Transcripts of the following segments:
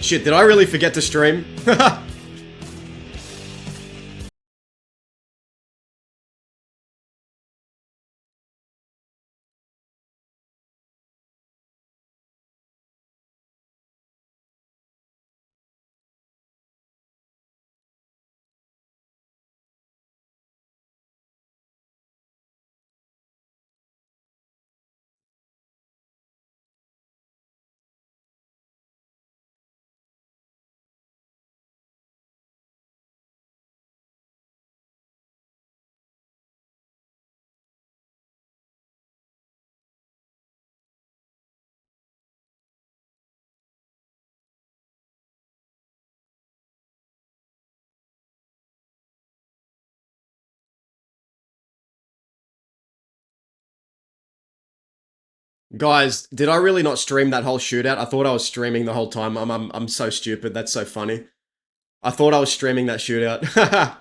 Shit, did I really forget to stream? Guys, did I really not stream that whole shootout? I thought I was streaming the whole time. I'm so stupid. That's so funny. I thought I was streaming that shootout.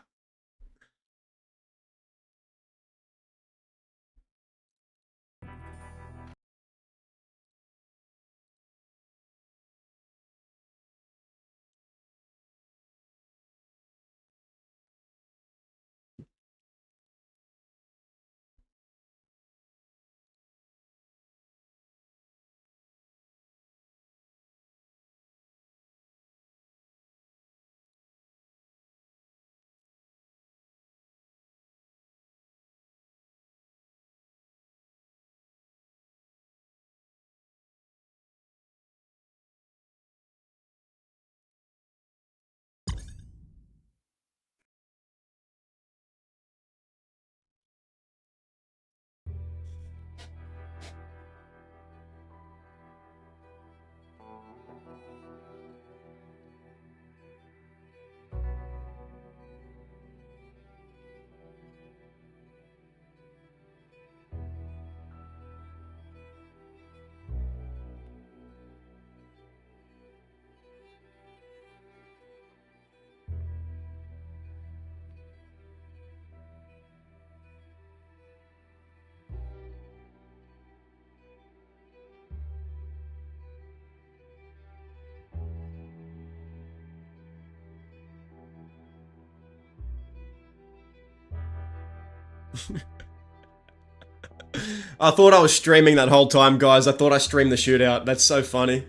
I thought I was streaming that whole time, guys. I thought I streamed the shootout. That's so funny.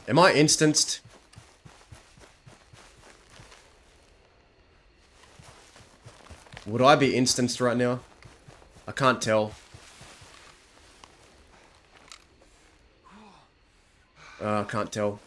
Am I instanced? Would I be instanced right now? I can't tell. I can't tell.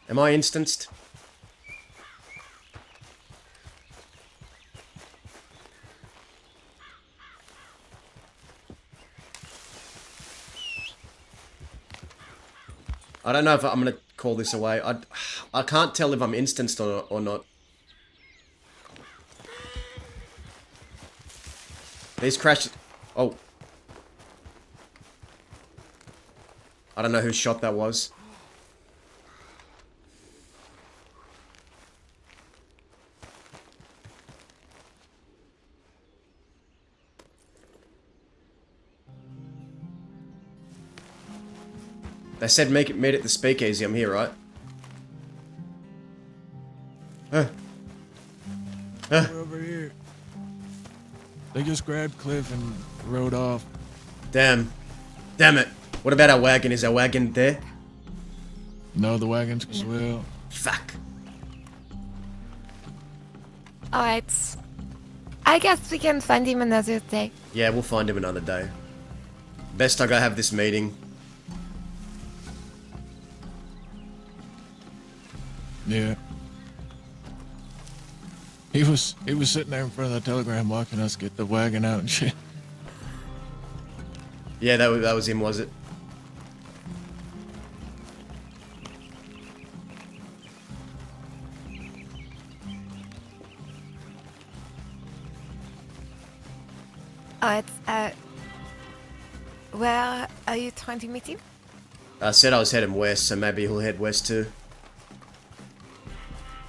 Am I instanced? I don't know if I'm gonna call this away. I can't tell if I'm instanced or not. These crashes... Oh. I don't know whose shot that was. They said meet at the speakeasy. I'm here, right? We're over here. They just grabbed Cliff and rode off. Damn. Damn it. What about our wagon? Is our wagon there? No, the wagons as well. Fuck. Alright. I guess we can find him another day. Yeah, we'll find him another day. Best I go have this meeting. Yeah. He was sitting there in front of the telegram watching us get the wagon out and shit. Yeah, that was him, was it? Alright, where are you trying to meet him? I said I was heading west, so maybe he'll head west too.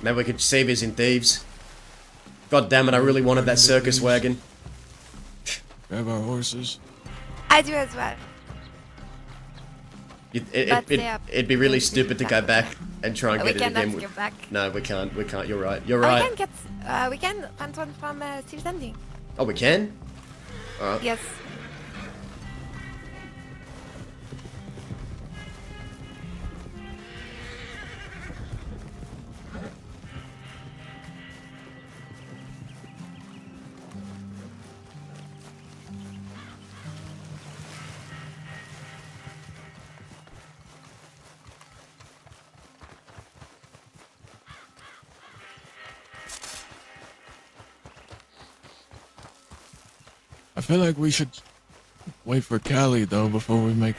Maybe we could see if he's in Thieves. God damn it, I really wanted that circus wagon. Grab our horses. I do as well. It'd be really stupid to go back and try and We get it cannot again. go back. No, we can't. We can't. You're right. You're Oh, right. we can rent one from Steel Standing. Oh, we can? Alright. Yes. I feel like we should wait for Callie though before we make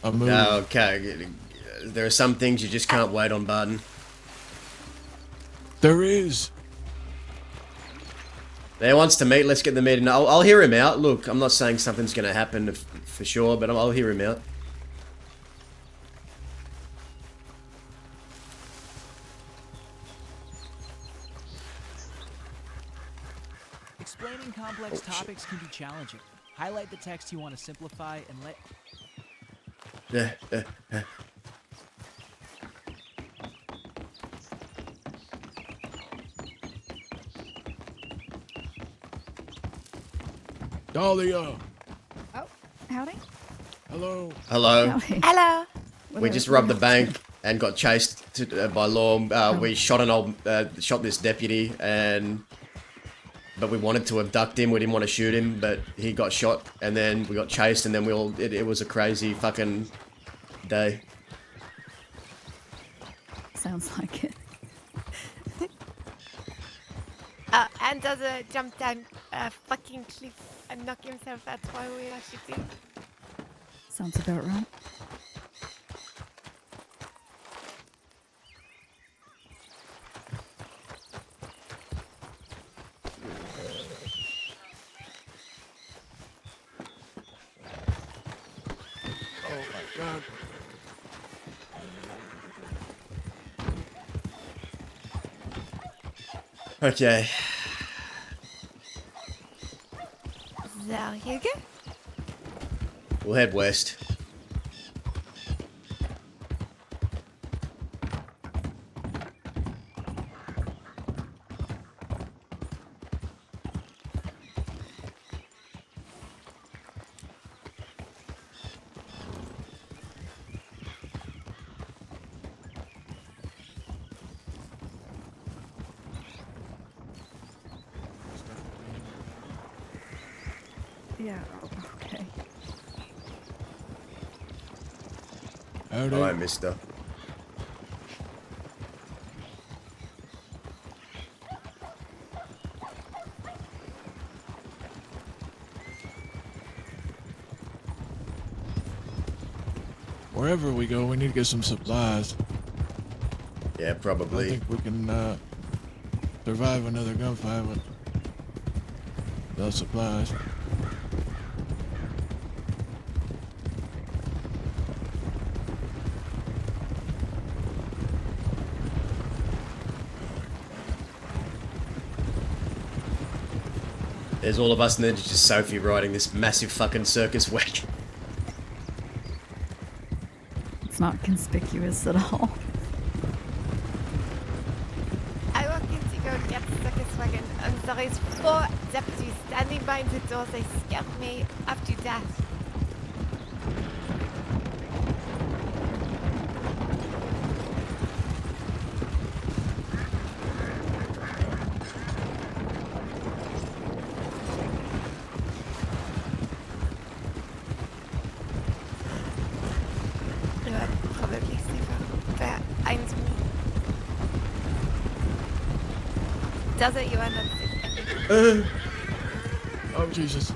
a move. Okay. There are some things you just can't wait on, Barton. There is. He wants to meet. Let's get the meeting. I'll hear him out. Look, I'm not saying something's going to happen for sure, but I'll hear him out. Explaining complex topics can be challenging. Highlight the text you want to simplify and let... Dahlia. Oh, howdy. Hello. Hello. Howdy. Hello. We just robbed the bank and got chased by law. We shot shot this deputy, but we wanted to abduct him. We didn't want to shoot him, but he got shot, and then we got chased, and then it was a crazy fucking day. Sounds like it. And does a jump down a fucking cliff and knock himself out while we are shooting. Sounds about right. Oh my god. Okay. There you go. We'll head west. Yeah, okay. Howdy. Alright, mister. wherever we go, we need to get some supplies. Yeah, I probably. think we can survive another gunfight without supplies. There's all of us and then just Sophie riding this massive fucking circus wagon. It's not conspicuous at all. I walk in to go get the circus wagon, and there is 4 deputies standing by the door. They scared me up to death. Ja, probably safer. Eins. Does it? You are not safe. Oh, Jesus.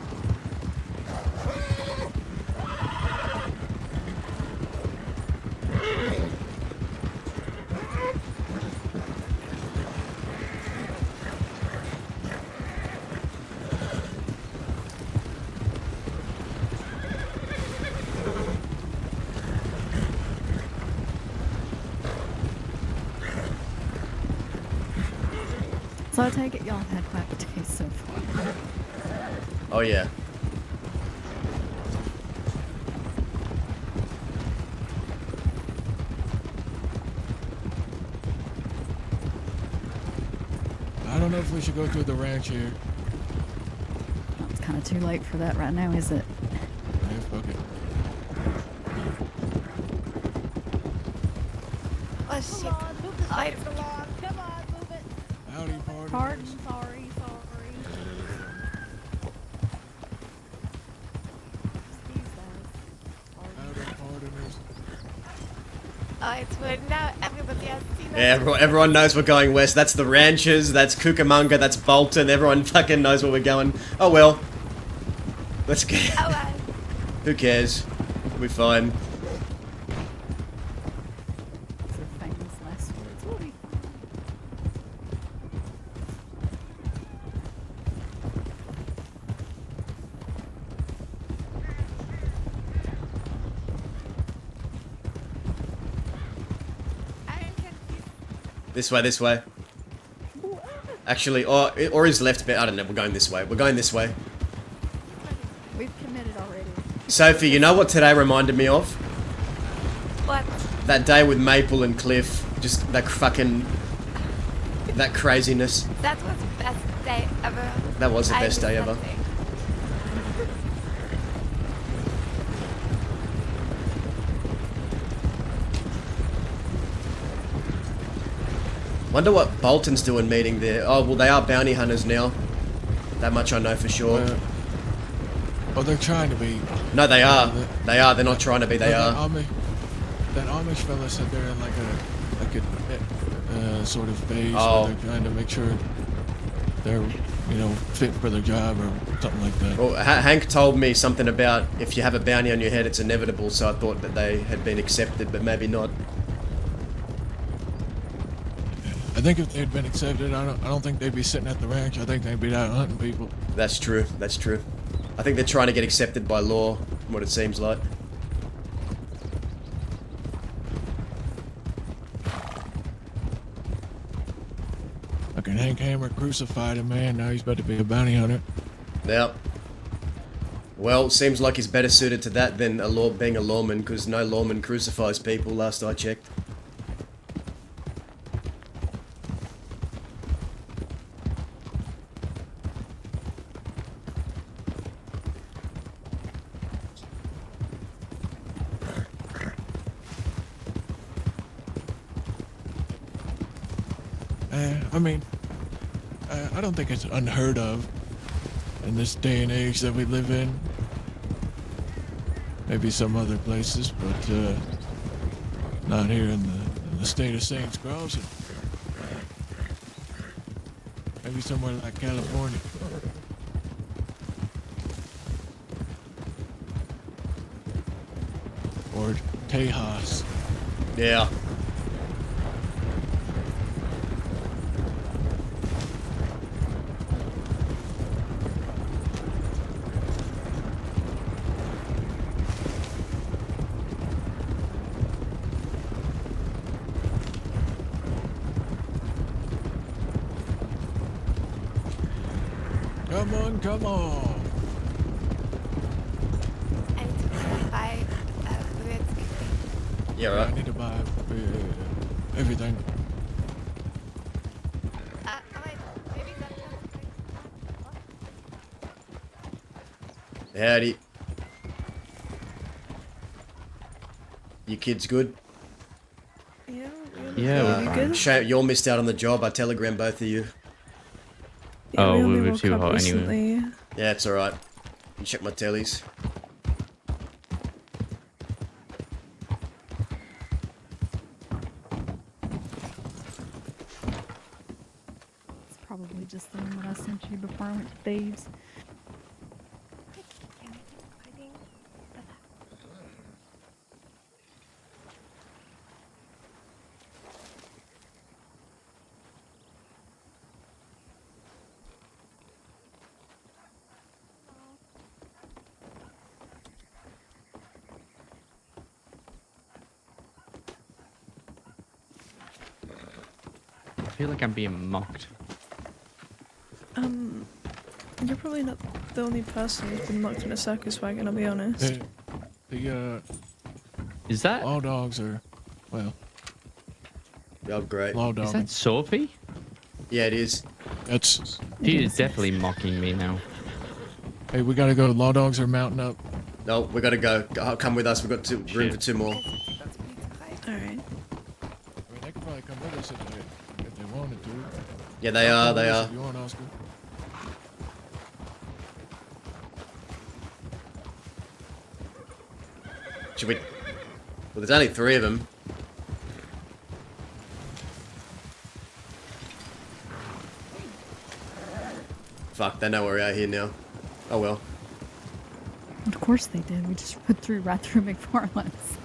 So I take it y'all have had quite a day so far. Oh yeah. I don't know if we should go through the ranch here. Well, it's kind of too late for that right now, is it? Yeah, fuck it. Oh shit. Howdy, partners. Pardon, sorry. Howdy, partners. Oh, it's weird. Now everybody has seen us. Yeah, everyone knows we're going west. That's the ranches, that's Cucamonga, that's Bolton. Everyone fucking knows where we're going. Oh well. Let's get. Oh, well. Who cares? We're fine. Those are famous last words. We'll be fine. I am confused. This way, this way. Actually, or is left bit. I don't know. We're going this way. We're going this way. We've committed already. Sophie, you know what today reminded me of? What? That day with Maple and Cliff. Just that fucking. That craziness. That was the best day ever. That was the I best day miss that ever. day. Wonder what Bolton's doing meeting there. Oh, well, they are bounty hunters now. That much I know for sure. Oh, they're trying to be. No, they are. They are. They're not trying to be. They are. That Amish fella said they're in like a sort of phase Oh. where they're trying to make sure they're, fit for their job or something like that. Well, Hank told me something about if you have a bounty on your head, it's inevitable. So I thought that they had been accepted, but maybe not. I think if they'd been accepted, I don't think they'd be sitting at the ranch. I think they'd be out hunting people. That's true. That's true. I think they're trying to get accepted by law, from what it seems like. Fucking Hank Hammer crucified him, man. Now he's about to be a bounty hunter. Yep. Well, seems like he's better suited to that than being a lawman, because no lawman crucifies people, last I checked. I don't think it's unheard of in this day and age that we live in. Maybe some other places, but not here in the state of St. Croix. Maybe somewhere like California. Or Lord Tejas. Yeah. Come on, come on. I need to buy bread quickly. Yeah, I right. need to buy everything. Alright, maybe that's not Howdy. You kids good? Yeah, Yeah, we're fine. Shame you all missed out on the job. I telegram both of you. Yeah, Oh, we we only were woke too up hot anyway. recently. Yeah, it's alright. You check my tellies. It's probably just the one that I sent you before I went to Dave's. Can I be recording? I feel like I'm being mocked. You're probably not the only person who's been mocked in a circus wagon, I'll be honest. The Is that law dogs are, well, Oh, great. law is dogs. that Sophie? Yeah, it is. That's, She Yes. is definitely mocking me now. hey, we gotta go. Law dogs are mounting up. No, we gotta go. Come with us. We've got room Shit. for 2 more. Alright. I mean, they could probably come with us if they wanted to. Yeah, they are. They are. If you want, Oscar. Should we? Well, there's only 3 of them. Fuck, they know we're out here now. Oh well. Of course they did. We just put through right through McFarland's.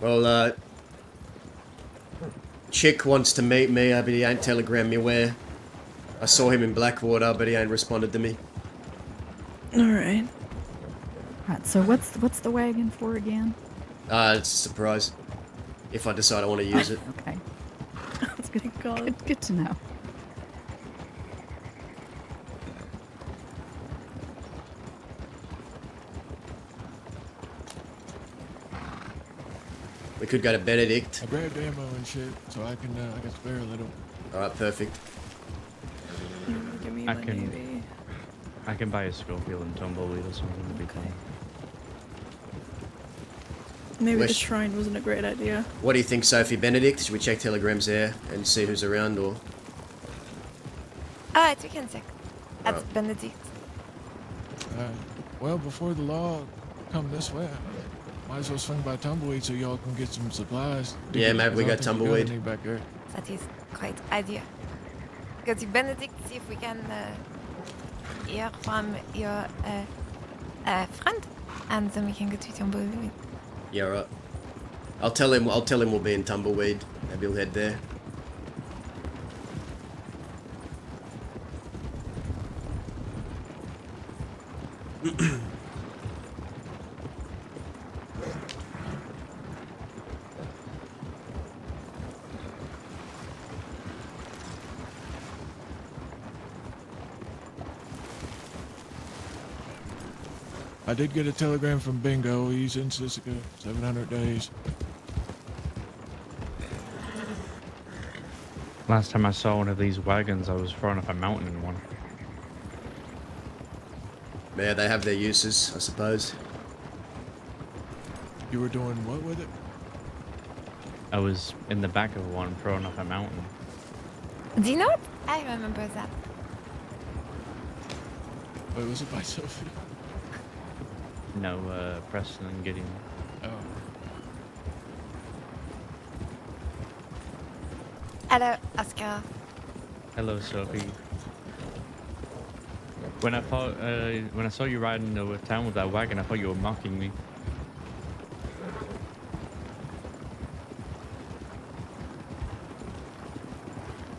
Well, Chick wants to meet me, but he ain't telegrammed me where. I saw him in Blackwater, but he ain't responded to me. Alright. Right, so what's the wagon for again? It's a surprise. If I decide I want to use it. Okay, That's good God. good to know. We could go to Benedict. I grabbed ammo and shit, so I can spare a little. Alright, perfect. Give me I my can- navy. I can buy a Schofield and Tumbleweed or something to be Okay. fine. Maybe the Wish- shrine wasn't a great idea. What do you think, Sophie? Benedict? Should we check telegrams there and see who's around, or? Alright, we can check. At Alright. Benedict. Well, before the law come this way, might as well swing by Tumbleweed so y'all can get some supplies. Yeah, maybe we I don't got think you Tumbleweed. any back there. That is great idea. Go to Benedict, see if we can hear from your friend, and then we can go to Tumbleweed. Yeah, right. I'll tell him we'll be in Tumbleweed. Maybe he'll head there. I did get a telegram from Bingo. He's in Sisika, 700 days. Last time I saw one of these wagons, I was throwing up a mountain in one. Yeah, they have their uses, I suppose. You were doing what with it? I was in the back of one throwing up a mountain. Do you know what? I remember that. Wait, was it by Sophie? No, Preston and Gideon. Oh. Hello, Oscar. Hello, Sophie. When I thought, when I saw you riding over town with that wagon, I thought you were mocking me.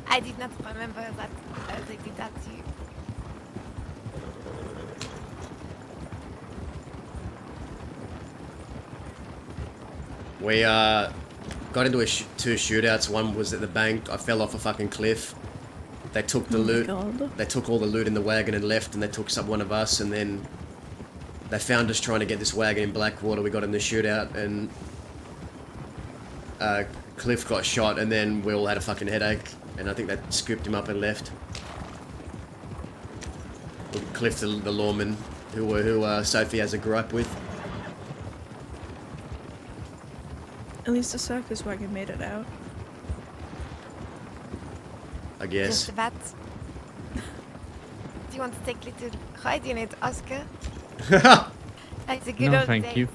I did not remember that they did that to you. We got into two shootouts. One was at the bank. I fell off a fucking cliff. They took the loot. God. They took all the loot in the wagon and left, and they took one of us. And then they found us trying to get this wagon in Blackwater. We got in the shootout, and Cliff got shot, and then we all had a fucking headache. And I think they scooped him up and left. Cliff, the lawman, who Sophie has a gripe with. At least the circus wagon made it out. I Just guess. about. Do you want to take a little ride in it, Oscar? Like the good No, old thank days. you.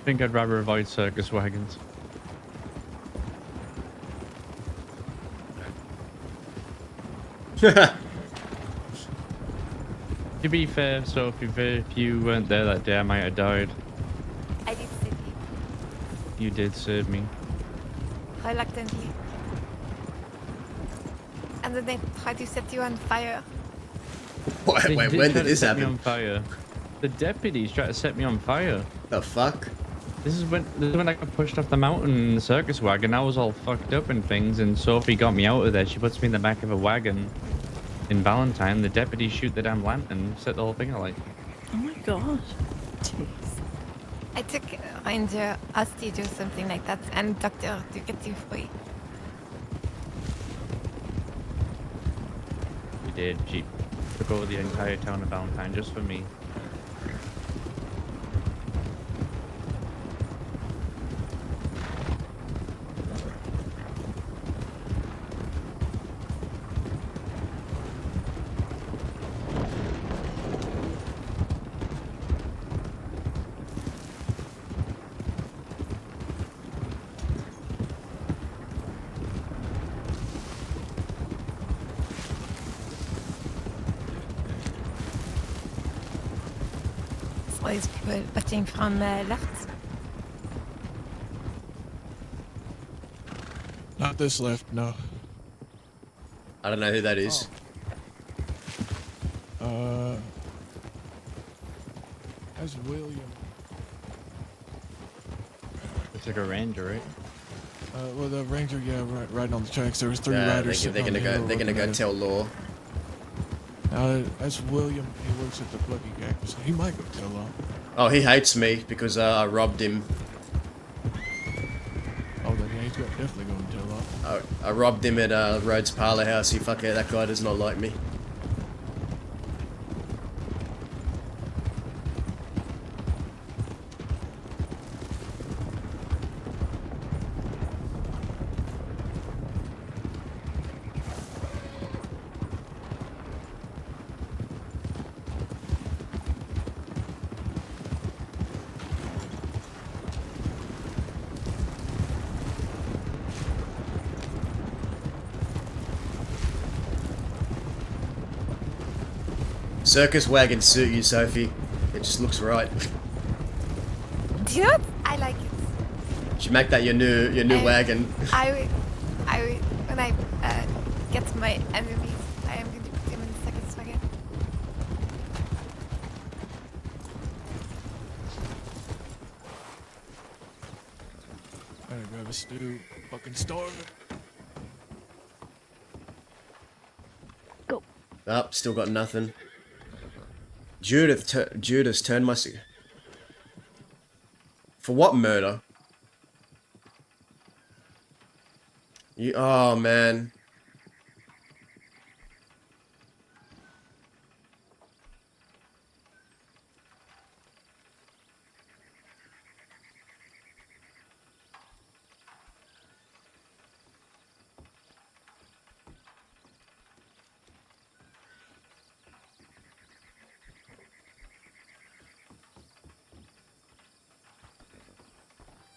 I think I'd rather avoid circus wagons. To be fair, Sophie, if you weren't there that day, I might have died. I did save you, You did save me. reluctantly. And then they tried to set you on fire. Wait, They when try did to this set me happen? on fire. The deputies tried to set me on fire. The fuck? This is when I got pushed off the mountain in the circus wagon. I was all fucked up and things, and Sophie got me out of there. She puts me in the back of a wagon. In Valentine, the deputies shoot the damn lantern, set the whole thing alight. Oh my god. Jeez. I took Ranger hostage or something like that, and Doctor to get you free. We did. She took over the entire town of Valentine just for me. So these people watching from left. Not this left, no. I don't know who that is. That's William. It's like a ranger, right? Well, the ranger, yeah, riding on the tracks. There was three Yeah, riders. they're sitting on gonna the go. hill They're gonna looking go at us. tell Law. That's William. He works at the Plucky Cactus. He might go tell Law. Oh, he hates me because I robbed him. Oh, then yeah, he's definitely going to tell Law. I robbed him at Rhodes Parlor House. He fucker, that guy does not like me. Circus wagon suit you, Sophie. It just looks right. Do you know what? I like it. Should make that your new wagon. I will, when I get to my enemies, I am going to put them in the second wagon. Gotta grab a stew. Fucking starving. Go. Oh, still got nothing. Judas turned my... For what murder? Oh, man.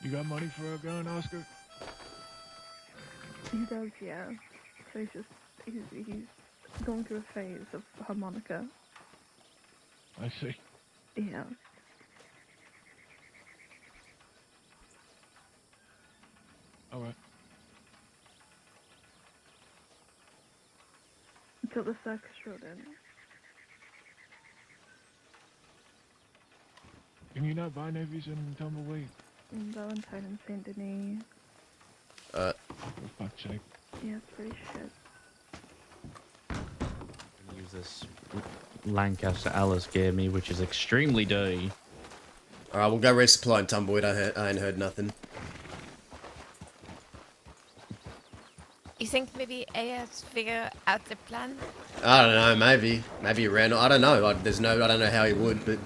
You got money for a gun, Oscar? He does, yeah. So he's just He's going through a phase of harmonica. I see. Yeah. All right. Until the circus showed in. Can you not buy navies and tumbleweed? In Valentine and Saint Denis. For fuck's sake. Yeah, it's pretty shit. Use this Lancaster Alice gave me, which is extremely dirty. Alright, we'll go resupply and tumbleweed. I ain't heard nothing. You think maybe AS figure out the plan? I don't know, maybe. Maybe he ran. I don't know. I don't know how he would, but.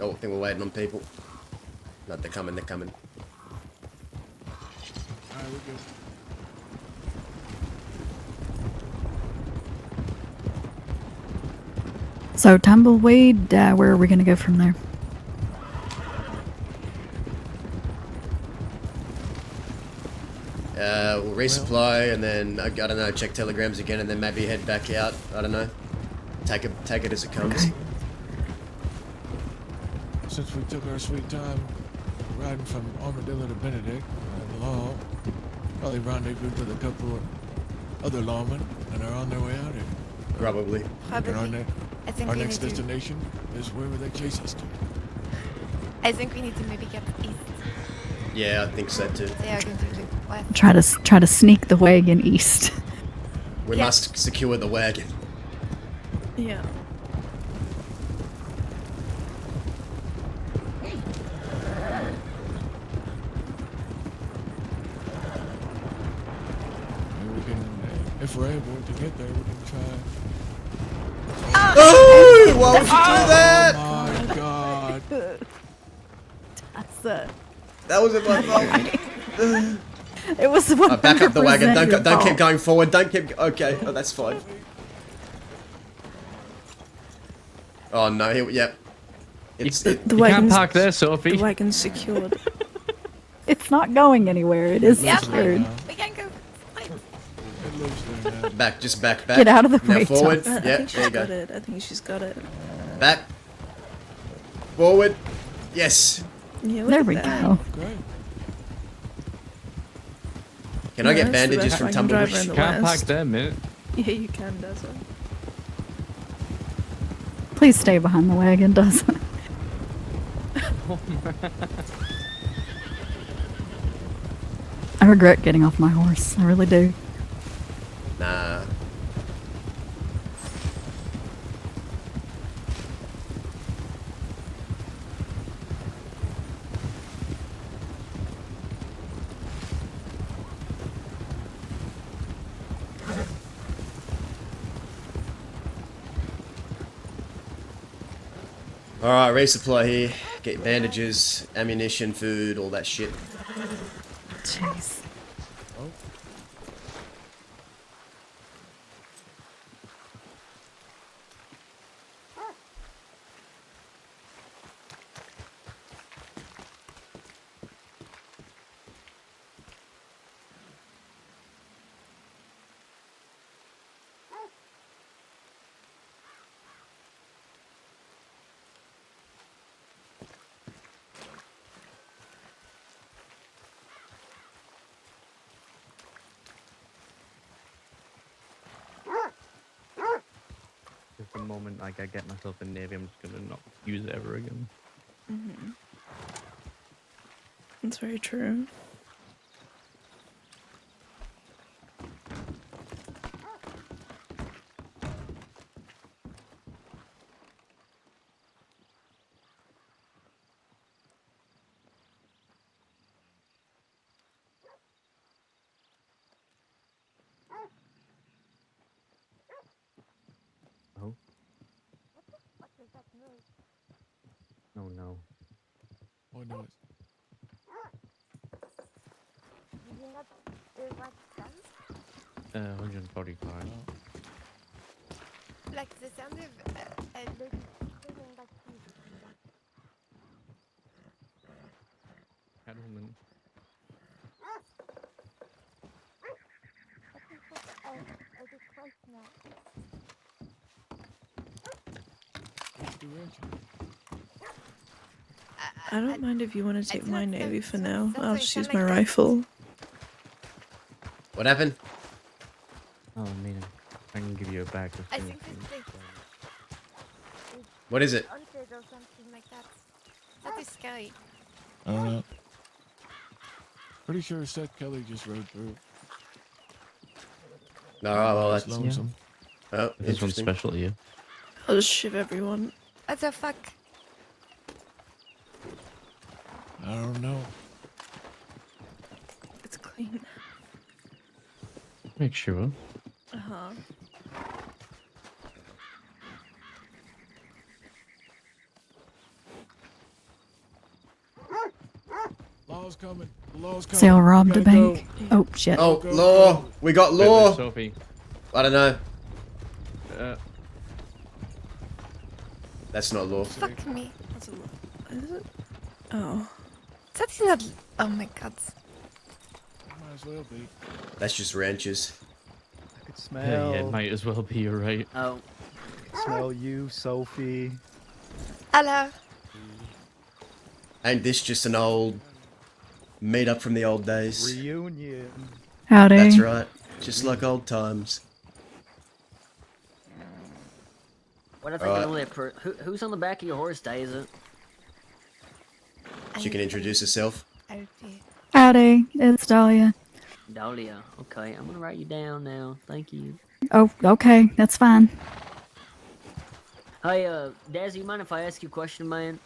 Oh, I think we're waiting on people. No, they're coming, they're coming. All right, we're good. So tumbleweed, where are we gonna go from there? We'll resupply and then, I don't know, check telegrams again and then maybe head back out. I don't know. Take it as it comes. Okay. Since we took our sweet time riding from Armadillo to Benedict, the law probably rendezvoused with a couple of other lawmen and are on their way out here. Probably. And our, Probably. I think our we next need to. destination is wherever they chase us to. I think we need to maybe get east. Yeah, I think so too. They are going to do west. Try to sneak the wagon east. We Yeah. must secure the wagon. Yeah. And we can, if we're able to get there, we can try. Oh! Why would you do that? Oh my god. That's it. That wasn't my fault. It was 100% Back up the wagon. your Don't keep fault. going forward. Don't keep. Okay, oh, that's fine. Oh no! Yep. It's You it, The can't wagon's, park there, Sophie. the wagon's secured. It's not going anywhere. It is Yeah, secured. we can go. Straight. It lives there now. back. Just back. Get out of the Now way, forward. Thomas. I Yep. think There you she's got go. it. I think she's got it. Back. Forward. Yes. Yeah, look There at we that. go. Great. Can I Yeah, get that's the bandages best from wagon driver Tumbleweed? in the Can't park West. there, mate. Yeah, you can, Dazzle. Please stay behind the wagon, doesn't. I regret getting off my horse. I really do. Nah. Alright, resupply here. Get bandages, ammunition, food, all that shit. Jeez. Just the moment like I get myself in Navy, I'm just gonna not use it ever again. That's very true. Oh. Oh no. What noise? Uh, 145. No. Like the sound of a lady screaming like this. Catwoman. A disgrace now. Which direction? I don't mind if you want to I take do my not navy sound- for sound- now. sounds I'll like just sound use like my that. rifle. What happened? Oh, man. I can give you a bag of I food. think this place What is it? haunted or something like that. That is scary. I don't know. Pretty sure Seth Kelly just rode through. No, well, It's that's lonesome. oh, This one's interesting. special to you. I'll just shiv everyone. What the fuck? I don't know. It's clean. Make sure. Uh-huh. Law's coming. The law's coming. Say I'll rob We the gotta go. bank. Oh, shit. Oh, Go, law. go. We got Wait, law. where's Sophie. I don't know. Uh, That's not law. Fuck me. That's a lot. Is it? Oh. That is not. Oh my god. Might as well be. That's just ranches. I could yeah, smell, it might as well be, you're right. Oh, smell you, Sophie. Hello. Ain't this just an old meet up from the old days? Reunion. Howdy. That's right. Just like old times. what if I Alright. can only who's on the back of your horse, Daisy? She can introduce herself. WildRP. Howdy. It's Dahlia. Dahlia. Okay, I'm gonna write you down now. Thank you. Oh, okay. That's fine. Hey, Daz, you mind if I ask you a question, man?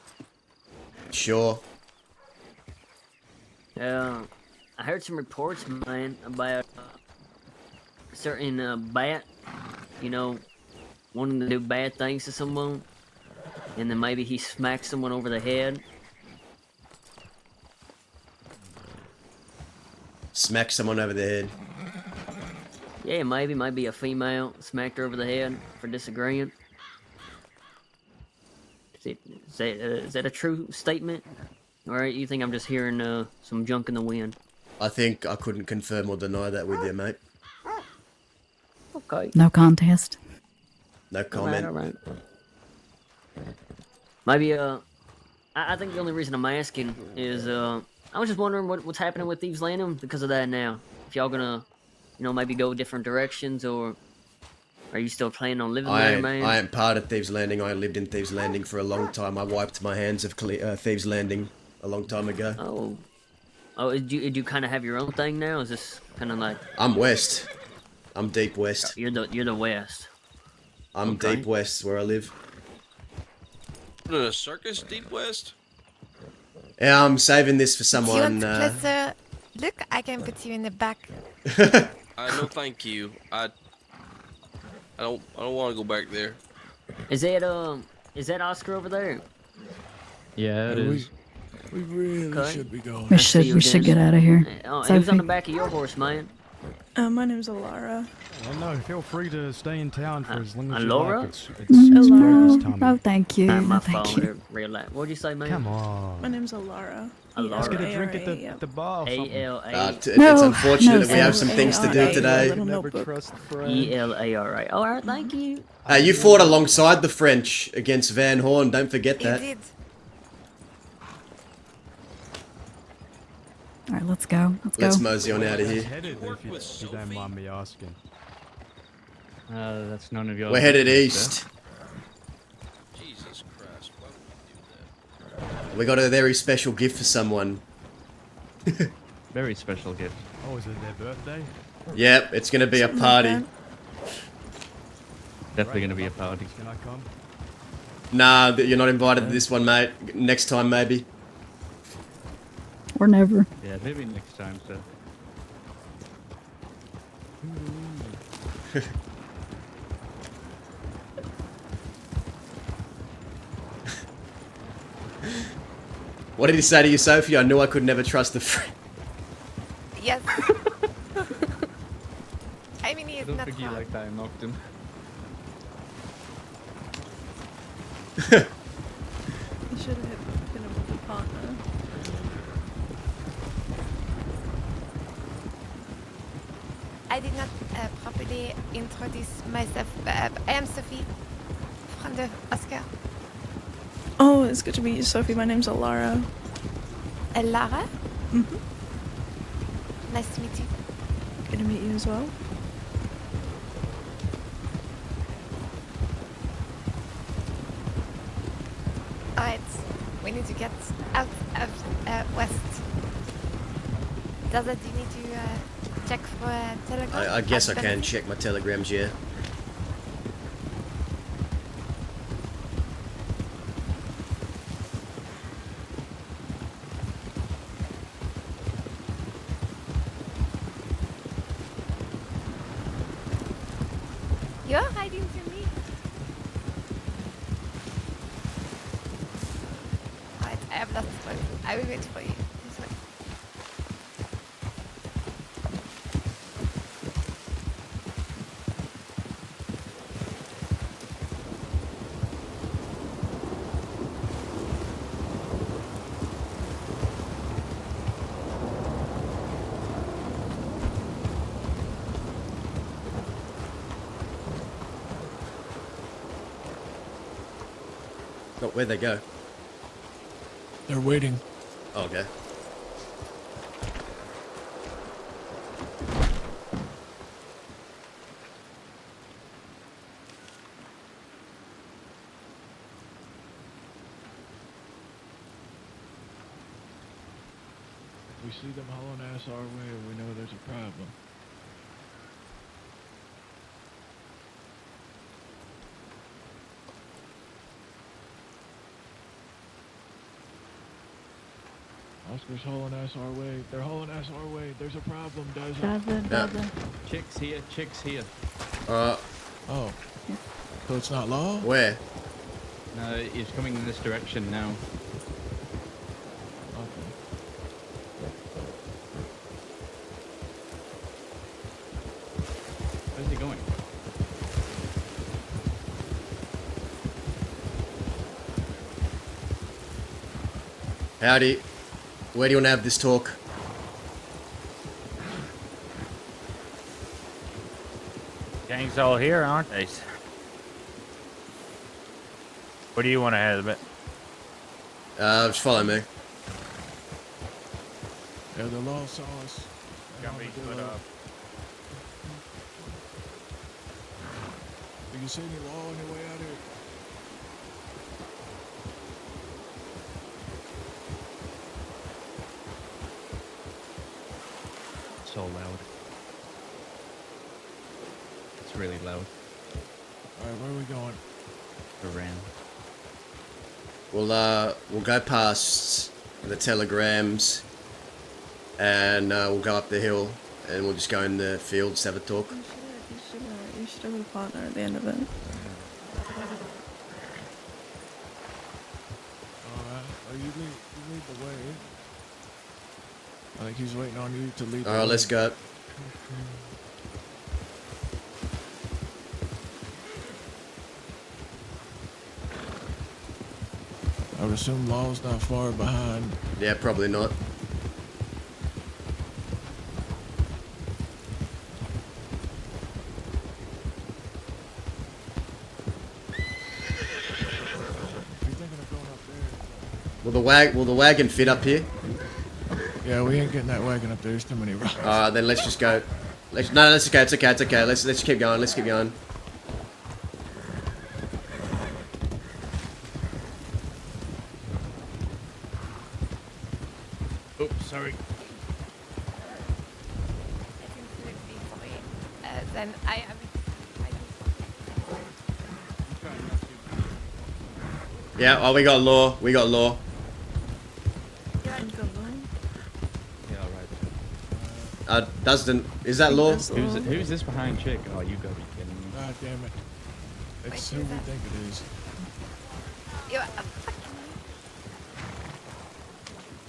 Sure. I heard some reports, man, about a certain bat, you know, wanting to do bad things to someone, and then maybe he smacked someone over the head. Smack someone over the head. Yeah, maybe a female smacked her over the head for disagreeing. Is that a true statement? Or you think I'm just hearing some junk in the wind? I think I couldn't confirm or deny that with you, mate. Okay. No contest. No comment. Alright. Maybe, I think the only reason I'm asking is, I was just wondering what's happening with Thieves Landing because of that now. If y'all gonna, you know, maybe go different directions, or are you still planning on living there, man? I ain't part of Thieves Landing. I lived in Thieves Landing for a long time. I wiped my hands of Thieves Landing a long time ago. Oh, did you kind of have your own thing now? Is this kind of like I'm west. I'm deep west. you're the West? I'm Okay. deep west where I live. A circus deep west? Yeah, I'm saving this for Do you someone. want closer? Look, I can put you in the back. No, thank you. I don't want to go back there. Is that Oscar over there? Yeah, it Yeah, is. We really Okay. should be going. We I see you, should Dennis. get out of here. Oh, who's on Sophie. the back of your horse, man? My name's Alara. Well, no, feel free to stay in town for as long as you Laura? like. It's Hello. Tommy. Oh, thank you. My Oh, thank phone, you. real loud. What'd you say, man? Come on. My name's Alara. Let's Get a drink at A-R-A, the bar or something. A-L-A. It's No, unfortunate no, that we have sir. some things to do A-R-A, today. little Never notebook. trust friends. E-L-A-R-A. Alright, thank you. You fought alongside the French against Van Horn. Don't forget He that. did. All right, let's go. Let's mosey on out of here. Headed, Work if you with don't Sophie? mind me asking. That's none of your We're headed business, east. Jesus Christ, why would you do that? We got a very special gift for someone. sir. Very special gift. Oh, is it their birthday? Yep, it's gonna be a party. Definitely gonna be a party. Can I come? Nah, you're not invited to this one, mate. Next time, maybe. Or never. Yeah, maybe next time, sir. What did he say to you, Sophie? I knew I could never trust the French. Yes. I mean, he I is don't not think he wrong. liked that I knocked him. You should have been with a partner. I did not properly introduce myself. I am Sophie, friend of Oscar. Oh, it's good to meet you, Sophie. My name's Alara. Lara? Mm-hmm. Nice to meet you. Good to meet you as well. Alright, we need to get out of West. Do you need to check for a telegram? I guess I At can Benedict? check my telegrams, yeah. You're hiding from me. Alright, I have lost one. I will wait for you. This way. Oh, where'd they go? They're waiting. Oh, okay. We see them hauling ass our way, we know there's a problem. Oscar's hauling ass our way. They're hauling ass our way. There's a problem, Dozen. Chicks here. Oh. So it's not law? Where? No, he's coming in this direction now. Okay. Where's he going? Howdy. Where do you want to have this talk? Gang's all here, aren't they? What do you want to have it? Just follow me. Yeah, the law saw us. Got me split up. Do you see any law on your way out here? So loud. It's really loud. Alright, where are we going? Around. We'll go past the telegrams, and we'll go up the hill, and we'll just go in the fields, have a talk. You should have a partner at the end of it. Alright, well, you lead the way. I think he's waiting on you to lead the way. Alright, let's go. I would assume law's not far behind. Yeah, probably not. Will the wagon fit up here? Yeah, we ain't getting that wagon up there. There's too many rocks. Then let's just go. No, let's go. It's okay. Let's keep going. Let's keep going. Oops, sorry. Then I am. Yeah. Oh, we got law. We got law. Yeah, alright. Dustin, is that law? Who's this behind chick? Oh, you gotta be kidding me. God damn it. It's who we think it is. You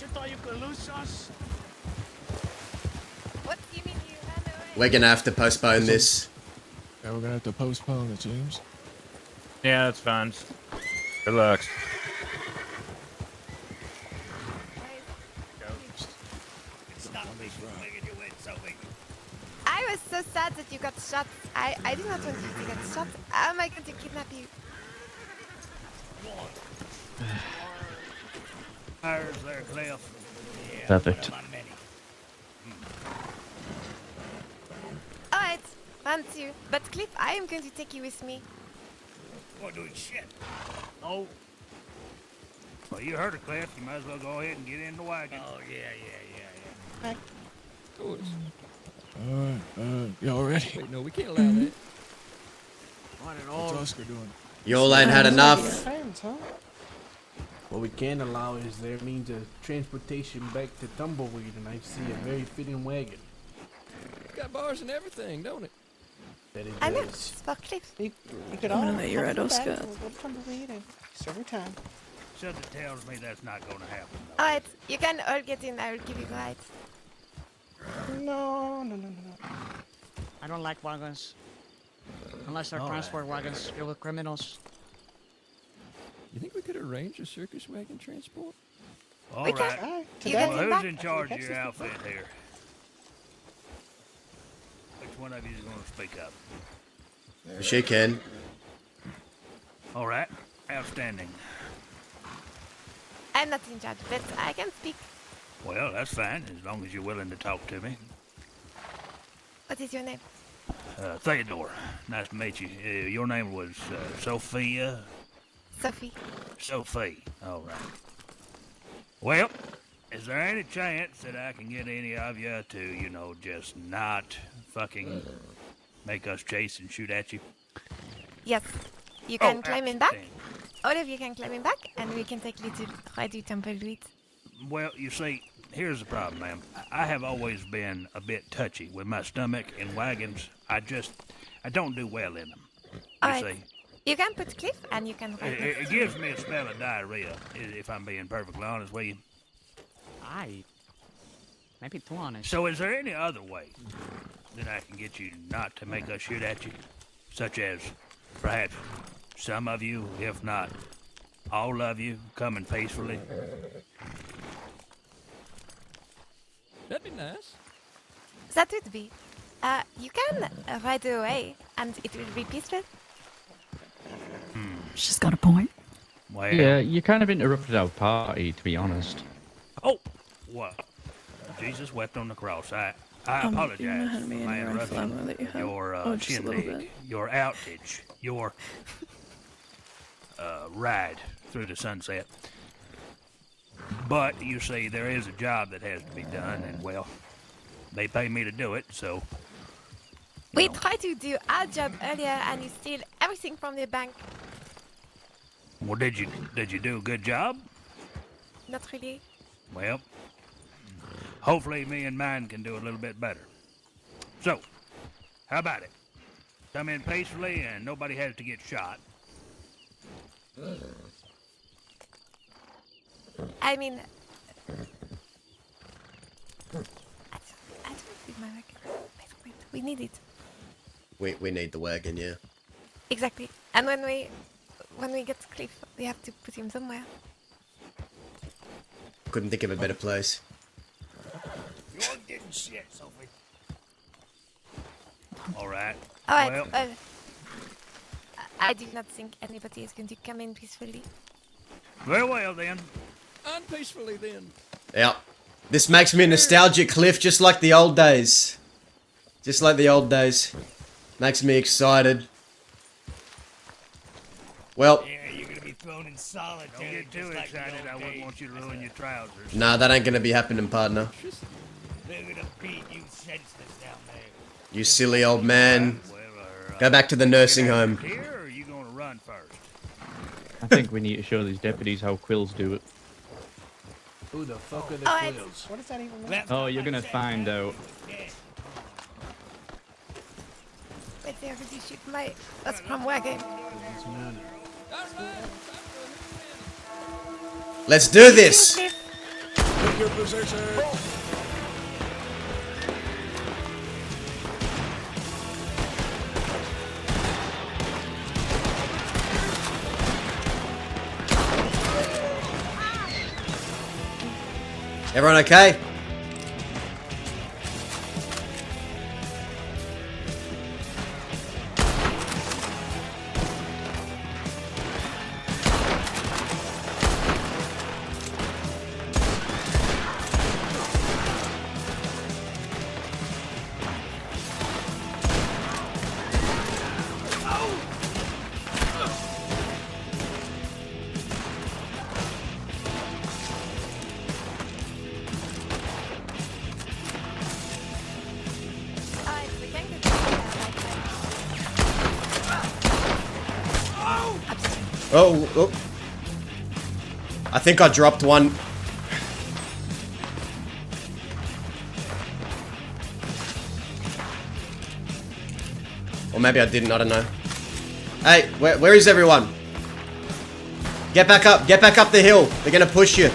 thought you could lose us? What do you mean you ran away? We're gonna have to postpone this. Yeah, we're gonna have to postpone, it seems. Yeah, that's fine. Good luck. I was so sad that you got shot. I did not want you to get shot. How am I going to kidnap you? Fires there, Cliff. Perfect. Alright, round 2. But Cliff, I am going to take you with me. We're doing shit. Oh. Well, you heard it, Cliff. You might as well go ahead and get in the wagon. Oh, yeah. Alright, y'all ready? Wait, no, we can't allow that. What's Oscar doing? Y'all ain't had enough. What we can allow is their means of transportation back to Tumbleweed, and I see a very fitting wagon. It's got bars and everything, don't it? That it I know, does. it's for Cliff. I'm gonna let you ride, Oscar. Something tells me that's not going to happen. Alright, you can all get in. I will give you a ride. No. I don't like wagons. Unless they're All transport wagons filled with criminals. You think we could arrange a circus wagon transport? All We right. can. Well, You get in who's back. in charge of your outfit here? Which one of you is going to speak up? She can. All right. Outstanding. I'm not in charge, but I can speak. Well, that's fine, as long as you're willing to talk to me. What is your name? Theodore, nice to meet you. Your name was Sophia? Sophie. Sophie, all right. Well, is there any chance that I can get any of you to, just not fucking make us chase and shoot at you? Yes. You can climb in back. outstanding. All of you can climb in back, and we can take little ride to Tumbleweed. Well, you see, here's the problem, ma'am. I have always been a bit touchy with my stomach in wagons. I don't do well in them. You Alright. see. You can put Cliff, and you can ride. It gives me a spell of diarrhea, if I'm being perfectly honest with you. Aye. Maybe too honest. So is there any other way that I can get you not to make us shoot at you? Such as, perhaps, some of you, if not all of you, coming peacefully? That'd be nice. That would be. You can ride away, and it will be peaceful. She's got a point. Well, Yeah, you kind of interrupted our party, to be honest. Oh, what? Jesus wept on the cross. I You wanna apologize hand me for my any rifle ammo interruption. that you have? Your Oh, just a little shindig, bit. your outage, your ride through the sunset. But you see, there is a job that has to be done, and well, they pay me to do it, so. We tried to do our job earlier, and you steal everything from the bank. Well, did you do a good job? Not really. Well, hopefully me and mine can do a little bit better. So, how about it? Come in peacefully and nobody has to get shot. I mean, I don't need my wagon. Wait, we need it. We need the wagon, yeah. Exactly. And when we get to Cliff, we have to put him somewhere. Couldn't think of a better place. You aren't getting shit, Sophie. All right. Alright, Well, I do not think anybody is going to come in peacefully. very well then. Unpeacefully then. Yeah. This makes me nostalgic, Cliff, just like the old days. Just like the old days. Makes me excited. Well, Yeah, you're gonna be thrown in solitary. Don't get too excited. I wouldn't want you to ruin your trousers. nah, that ain't gonna be happening, partner. They're gonna beat you senseless down there. You silly old man. Go back to the nursing home. Here, or are you gonna run first? I think we need to show these deputies how quills do it. Who the fuck are the Alright. quills? What does that even mean? Oh, you're gonna find out. Wait, they are going to shoot my Scrum wagon. Let's do this! Cliff. Take your position. Everyone okay? Oh, oh. I think I dropped one. Or maybe I didn't, I don't know. Hey, where is everyone? Get back up the hill. They're gonna push you.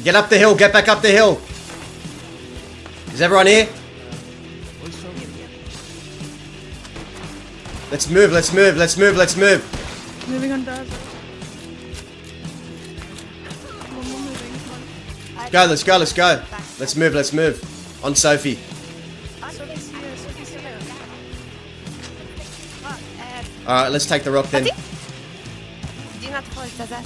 Get up the hill, get back up the hill. Is everyone here? Let's move, let's move, let's move, let's move. Moving on, Dad. Go, let's go, let's go. Let's move, let's move. On Sophie. Alright, let's take the rock then. Do not fall, Zaza.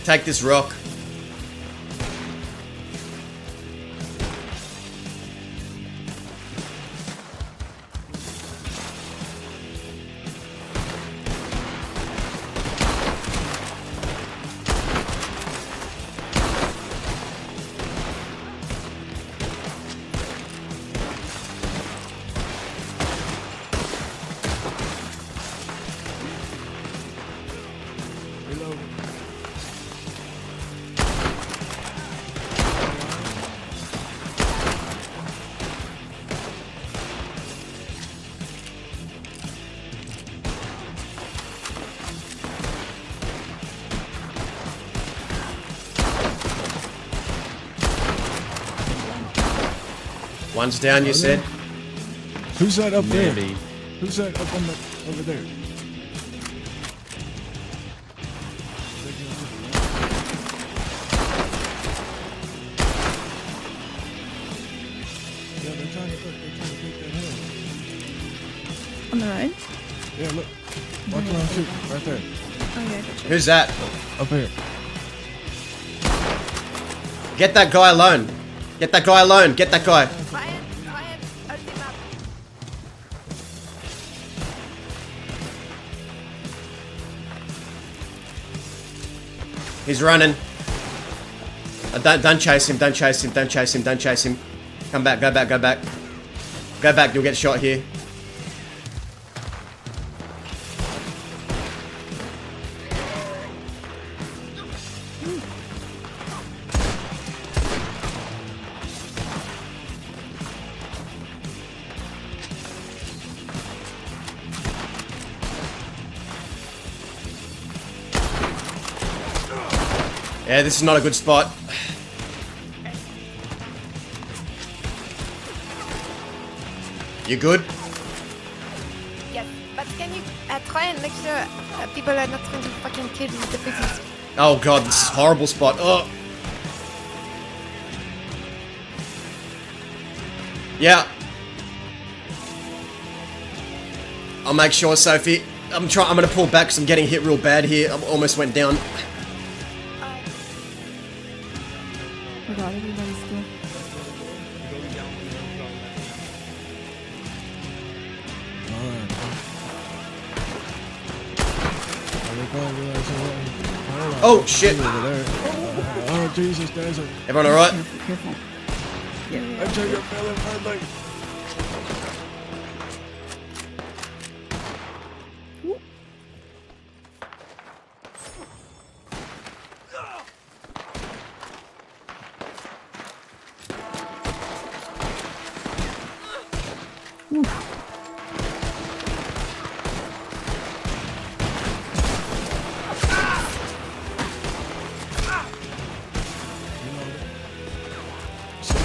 Take this rock. One's down, you said? Who's that up there? Maybe. Who's that up on the over there? Yeah, they're trying to take that hill. On the right? Yeah, look. Watch where I'm shooting. Right there. Oh yeah, I got you. Who's that? Up here. Get that guy alone. Get that guy alone. Get that guy. Ryan, hold him up. He's running. Don't chase him. Don't chase him. Don't chase him. Don't chase him. Come back. Go back. Go back. Go back. You'll get shot here. Yeah, this is not a good spot. You good? Yes, but can you try and make sure people are not trying to fucking kill these deputies? Oh god, this is a horrible spot. Oh. Yeah. I'll make sure, Sophie. I'm gonna pull back because I'm getting hit real bad here. I almost went down. Forgot everybody's still. Oh shit! Oh Jesus, there's a. Everyone alright? Careful. I tell you, fella, I'd like.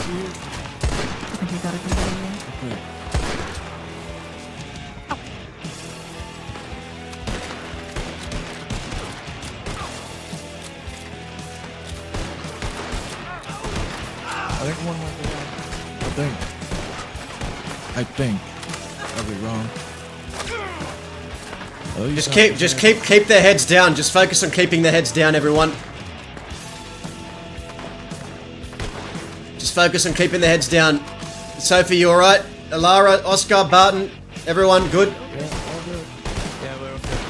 see it? I think you gotta go that way. Okay. I think one went down. I think. I'll be wrong. Oh, Just keep their heads down. Just focus on keeping their heads down, everyone. Just focus on keeping their heads down. Sophie, you alright? Alara, Oscar, Barton, everyone good? Yeah, all good. Yeah, we're okay.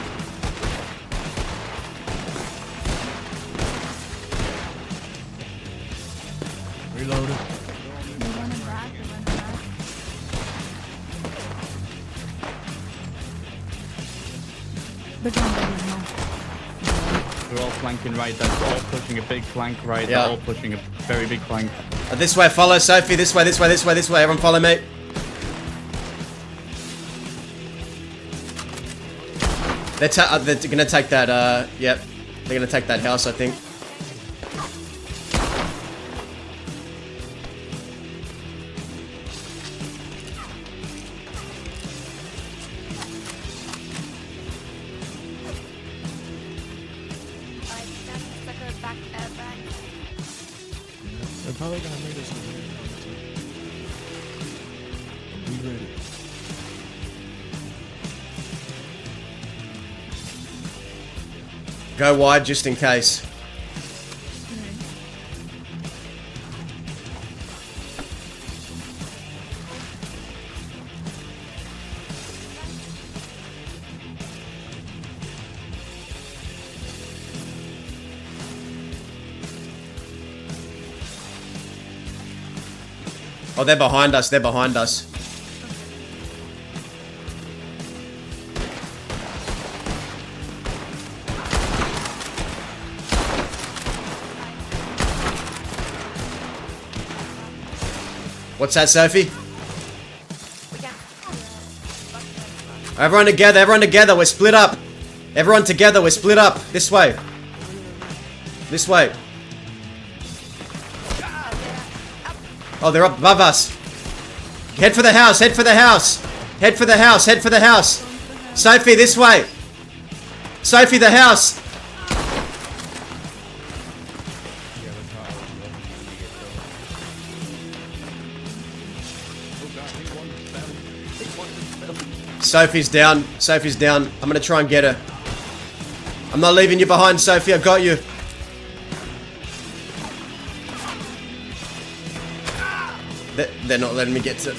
Reloaded. They're going right now. We're all flanking right. That's all pushing a big flank right. Yeah. They're all pushing a very big flank. This way, follow Sophie. This way, this way, this way, this way. Everyone follow me. They're gonna take that, yep. They're gonna take that house, I think. They're probably gonna meet us over here. Be ready. Go wide just in case. Oh, they're behind us. They're behind us. What's that, Sophie? Everyone together, we're split up. Everyone together, we're split up. This way. This way. Oh, they're up above us. Head for the house, head for the house. Head for the house, head for the house. Sophie, this way. Sophie, the house. Sophie's down. Sophie's down. I'm gonna try and get her. I'm not leaving you behind, Sophie. I got you. They're not letting me get to...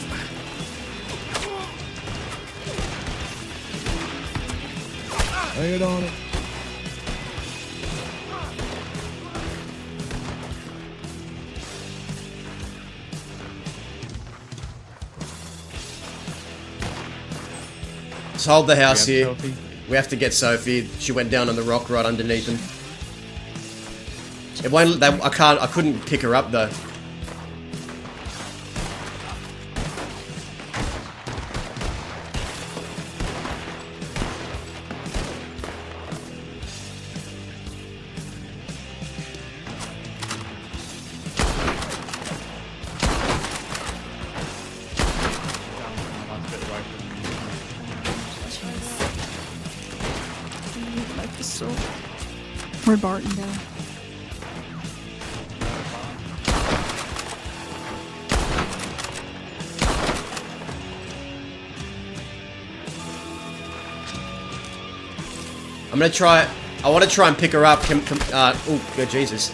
Lay it on it. Let's hold the house here. Sophie. We have to get Sophie. She went down on the rock right underneath him. It won't... I couldn't pick her up though. Where'd Barton go? I'm gonna try... I want to try and pick her up. Oh, good Jesus.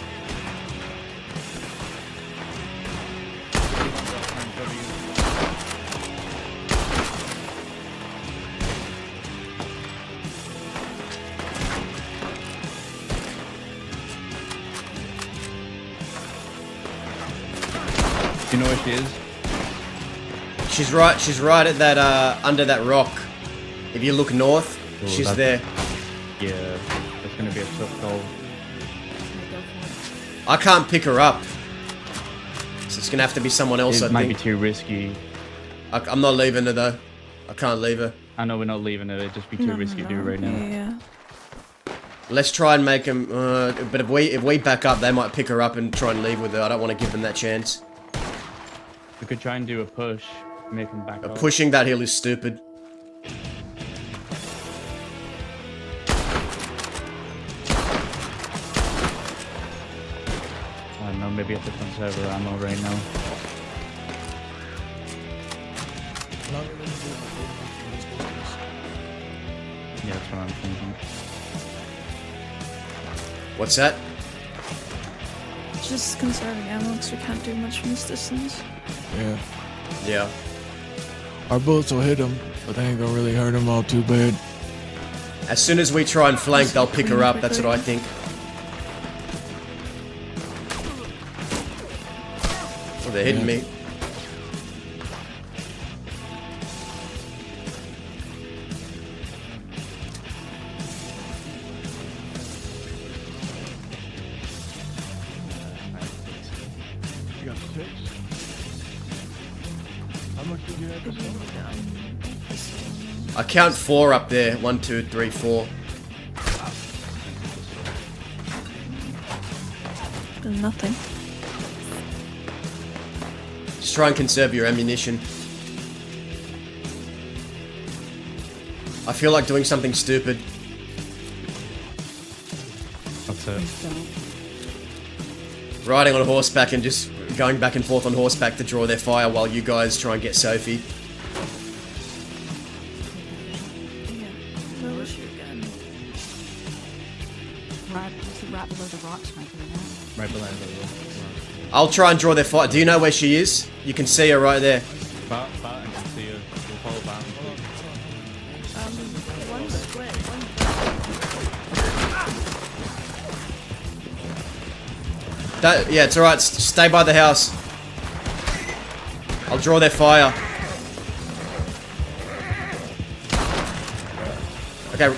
Do you know where she is? She's right at that, under that rock. If you look north, Oh, she's that's- there. Yeah, that's gonna be a tough call. I can't pick her up. So it's gonna have to be someone else, It I might think. be too risky. I'm not leaving her though. I can't leave her. I know we're not leaving it. It'd just be too risky to do right now. Yeah. Let's try and make them. But if we back up, they might pick her up and try and leave with her. I don't want to give them that chance. We could try and do a push, make him back up. Pushing that hill is stupid. I don't know, maybe I have to conserve our ammo right now. Yeah, that's what I'm thinking. What's that? Just conserving ammo because we can't do much from this distance. Yeah. Yeah. Our bullets will hit them, but they ain't gonna really hurt them all too bad. As soon as we try and flank, they'll pick her up. That's what I think. Oh, they're hitting me. You got 6? How much did you have to sell? I count 4 up there. 1, 2, 3, 4. Nothing. Just try and conserve your ammunition. I feel like doing something stupid. That's it. Riding on horseback and just going back and forth on horseback to draw their fire while you guys try and get Sophie. Where was she again? Right below the rocks, might be that. Right below the rock. I'll try and draw their fire. Do you know where she is? You can see her right there. Barton can see her. We'll follow Barton. One split. Yeah, it's alright. Stay by the house. I'll draw their fire. Okay.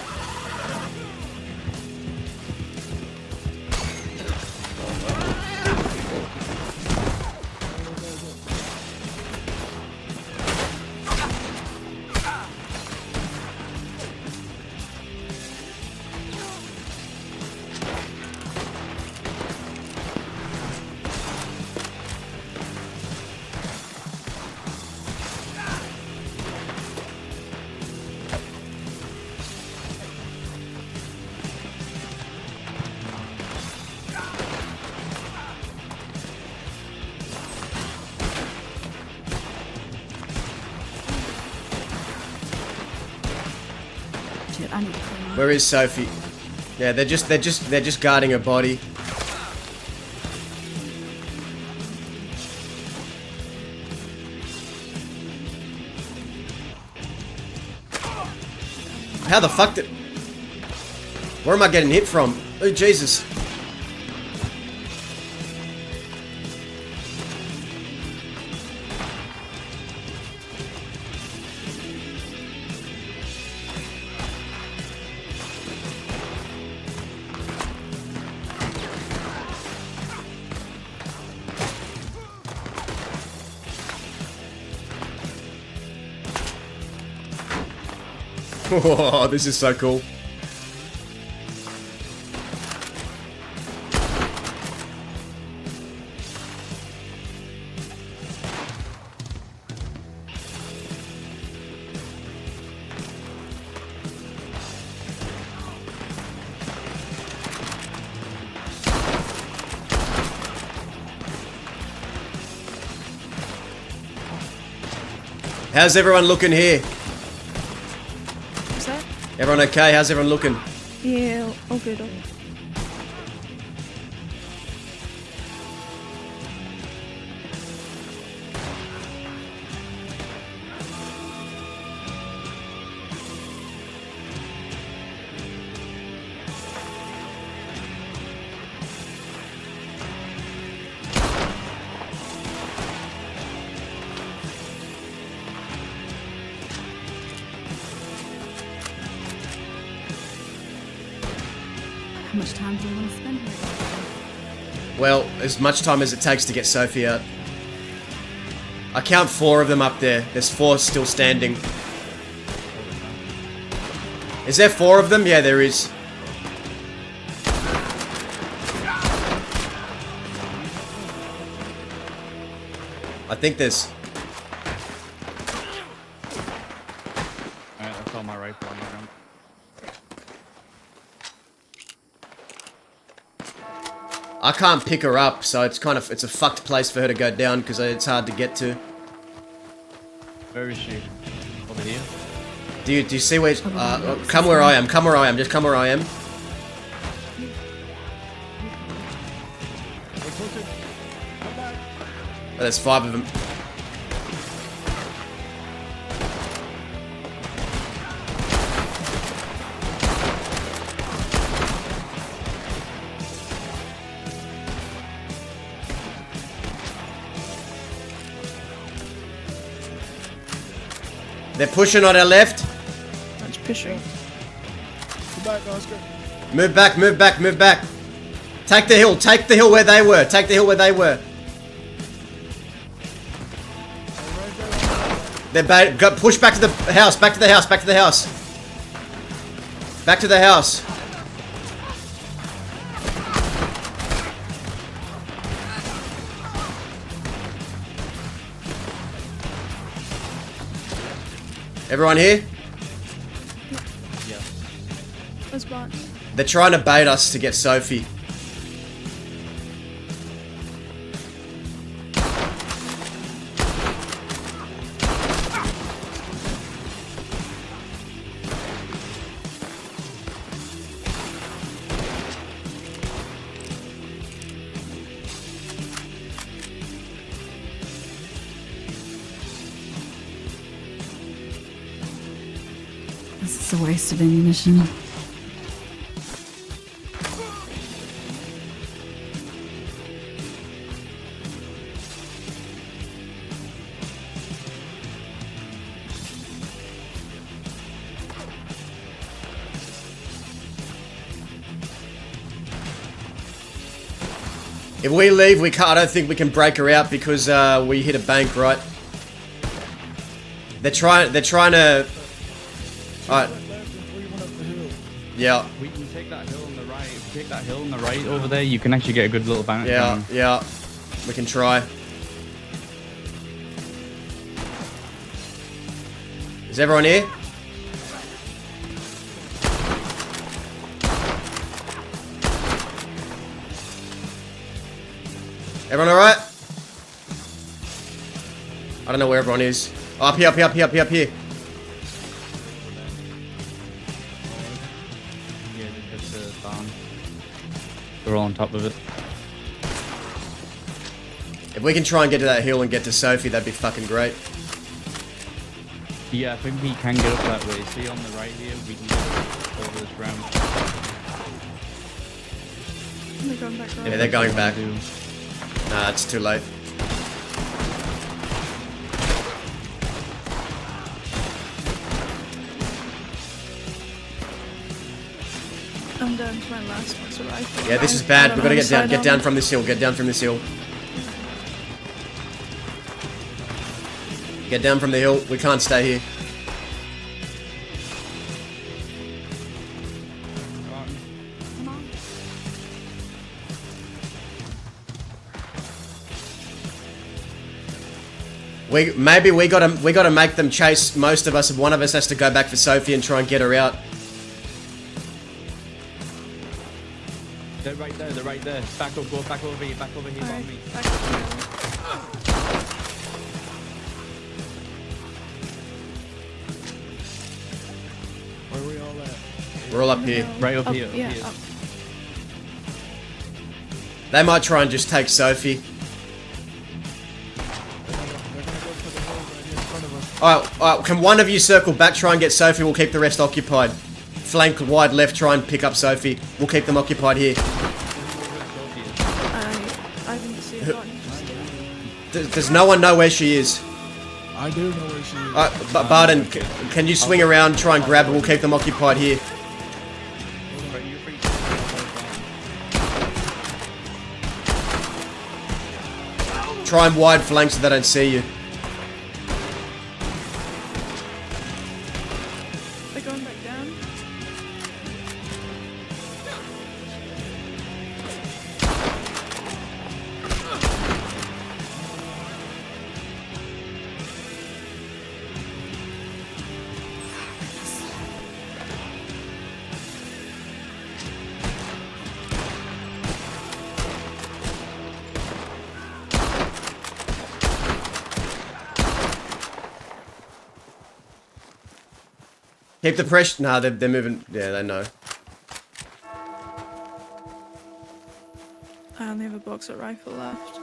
I need to clean up. Where is Sophie? Yeah, they're just guarding her body. How the fuck did... Where am I getting hit from? Oh, Jesus. Oh, this is so cool. How's everyone looking here? Is that? Everyone okay? How's everyone looking? Yeah, all good. How much time do you want to spend here? Well, as much time as it takes to get Sophie out. I count 4 of them up there. There's 4 still standing. Is there 4 of them? Yeah, there is. I think there's... Alright, that's all my rifle on the ground. I can't pick her up, so it's a fucked place for her to go down because it's hard to get to. Where is she? Over here? Do you see where? Come where I am. Come where I am. Just come where I am. Oh, there's 5 of them. They're pushing on our left. That's pushing. Go back, Oscar. Move back, move back, move back. Take the hill where they were. Take the hill where they were. They're push back to the house, back to the house, back to the house. Back to the house. Everyone here? Yeah. Let's box. They're trying to bait us to get Sophie. This is a waste of ammunition. If we leave, we can't. I don't think we can break her out because we hit a bank, right? They're trying to. Alright. Yeah. We can take that hill on the right. If we take that hill on the right over there, you can actually get a good little bounce. Yeah, yeah. We can try. Is everyone here? Everyone alright? I don't know where everyone is. Oh, up here, up here, up here, up here, up here. Yeah, just the barn. They're all on top of it. If we can try and get to that hill and get to Sophie, that'd be fucking great. Yeah, I think we can get up that way. See on the right here, we can get over this ground. They're going back right. Yeah, they're going back. Nah, it's too late. I'm down to my last box of rifle. Yeah, this is bad. We gotta get down. Get down from this hill. Get down from this hill. Get down from the hill. We can't stay here. Maybe we gotta make them chase most of us, and one of us has to go back for Sophie and try and get her out. They're right there, they're right there. Back up, go back over here by me. Where are we all at? We're all up here. Right up here. Yeah, here. up. They might try and just take Sophie. Alright, can one of you circle back, try and get Sophie, we'll keep the rest occupied. Flank wide left, try and pick up Sophie. We'll keep them occupied here. I didn't see it. Does no one know where she is? I do know where she is. Barden, can you swing around, try and grab her, we'll keep them occupied here. Try and wide flank so they don't see you. They're going back down. Keep the pressure. Nah, they're moving. Yeah, they know. I only have a boxer rifle left.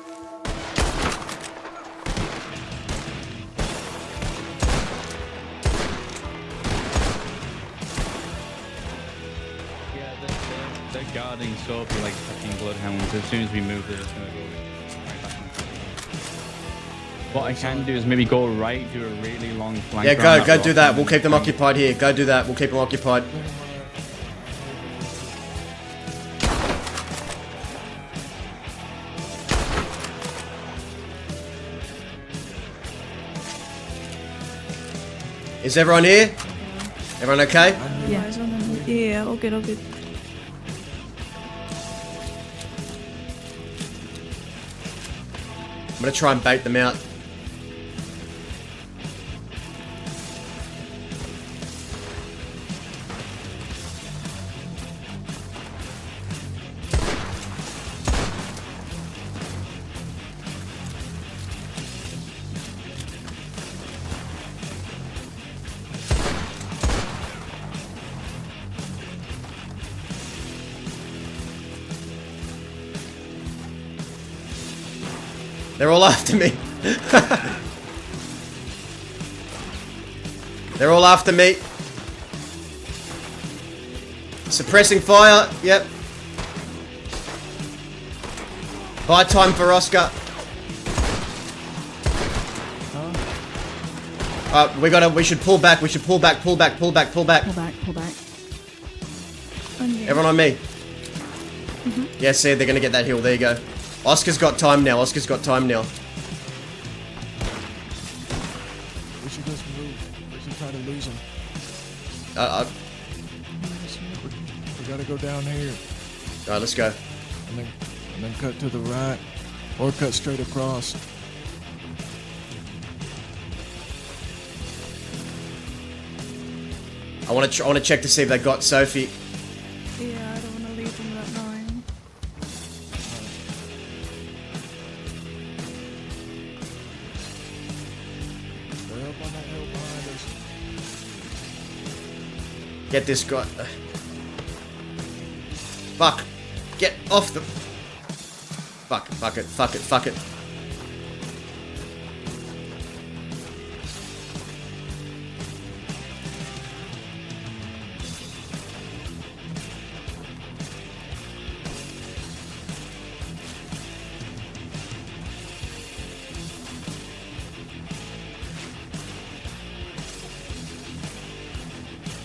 Yeah, they're guarding Sophie like fucking bloodhounds. As soon as we move, they're just gonna go right back. What I can do is maybe go right, do a really long flank. Yeah, go do that. We'll keep them occupied here. Go do that. We'll keep them occupied. Is everyone here? Everyone okay? Yeah. Yeah, all good, all good. I'm gonna try and bait them out. They're all after me. They're all after me. Suppressing fire. Yep. Buy time for Oscar. We should pull back. We should pull back. Pull back. Pull back. Pull back. Pull back, pull back. Everyone on me. Yeah, see, they're gonna get that hill. There you go. Oscar's got time now. Oscar's got time now. We should just move. We should try to lose him. We gotta go down here. Alright, let's go. And then cut to the right. Or cut straight across. I want to check to see if they got Sophie. Yeah, I don't want to leave them without knowing. They're up on that hill behind us. Get this guy. Fuck. Get off the... Fuck it, fuck it, fuck it.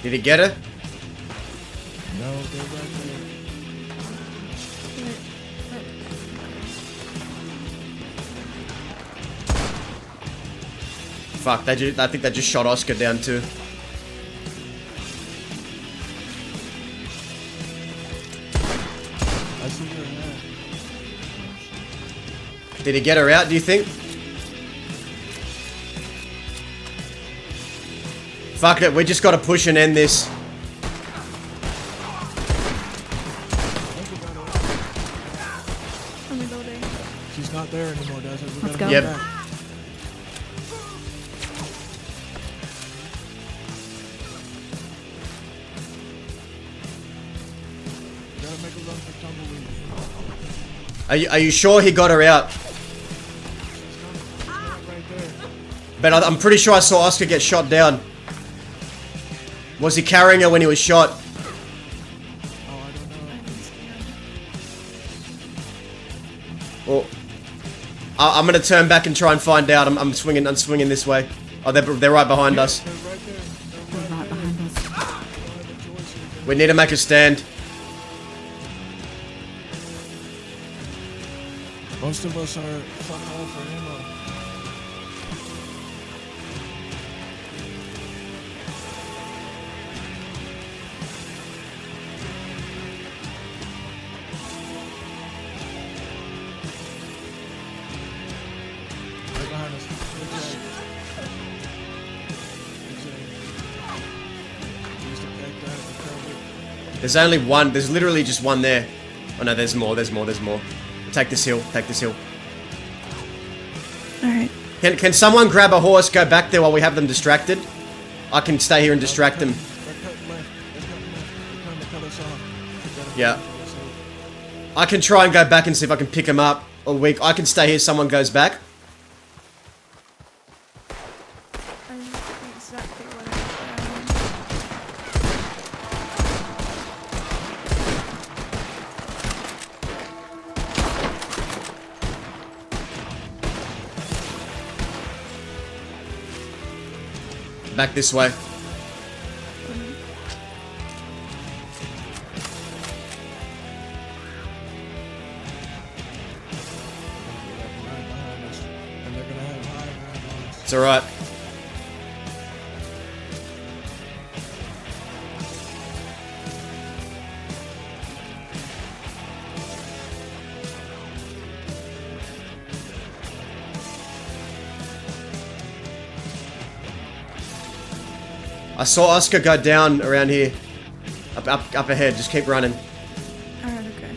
Did he get her? No, they're right there. Fuck, I think they just shot Oscar down too. I see her now. Did he get her out, do you think? Fuck it, we just gotta push and end this. I'm reloading. She's not there anymore, does it? Let's go. Yep. Back. We gotta make a run for Tumbleweed. Are you sure he got her out? Right there. But I'm pretty sure I saw Oscar get shot down. Was he carrying her when he was shot? Oh, I don't know. Well, I'm gonna turn back and try and find out. I'm swinging this way. Oh, they're right behind us. They're right there. They're right behind us. We need to make a stand. Most of us are fucking all for ammo. Right behind us. There's only one. There's literally just one there. Oh no, there's more. There's more. Take this hill. Take this hill. Alright. Can someone grab a horse, go back there while we have them distracted? I can stay here and distract them. They're Yeah. I can try and go back and see if I can pick him up a week. I can stay here, someone goes back. I don't know exactly what Back this way. It's alright. I saw Oscar go down around here. Up ahead. Just keep running. Alright, okay.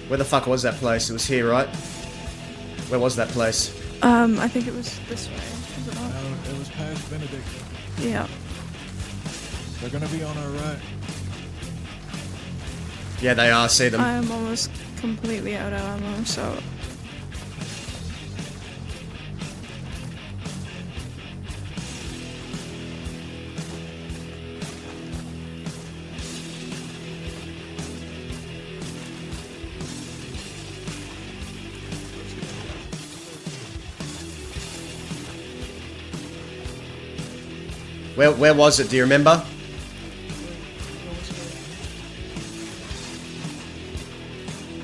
Where the fuck was that place? It was here, right? Where was that place? I think it was this way. Was it not? No, it was past Benedict. Yeah. They're gonna be on our right. Yeah, they are. See them. I am almost completely out of ammo, so... Where was it? Do you remember?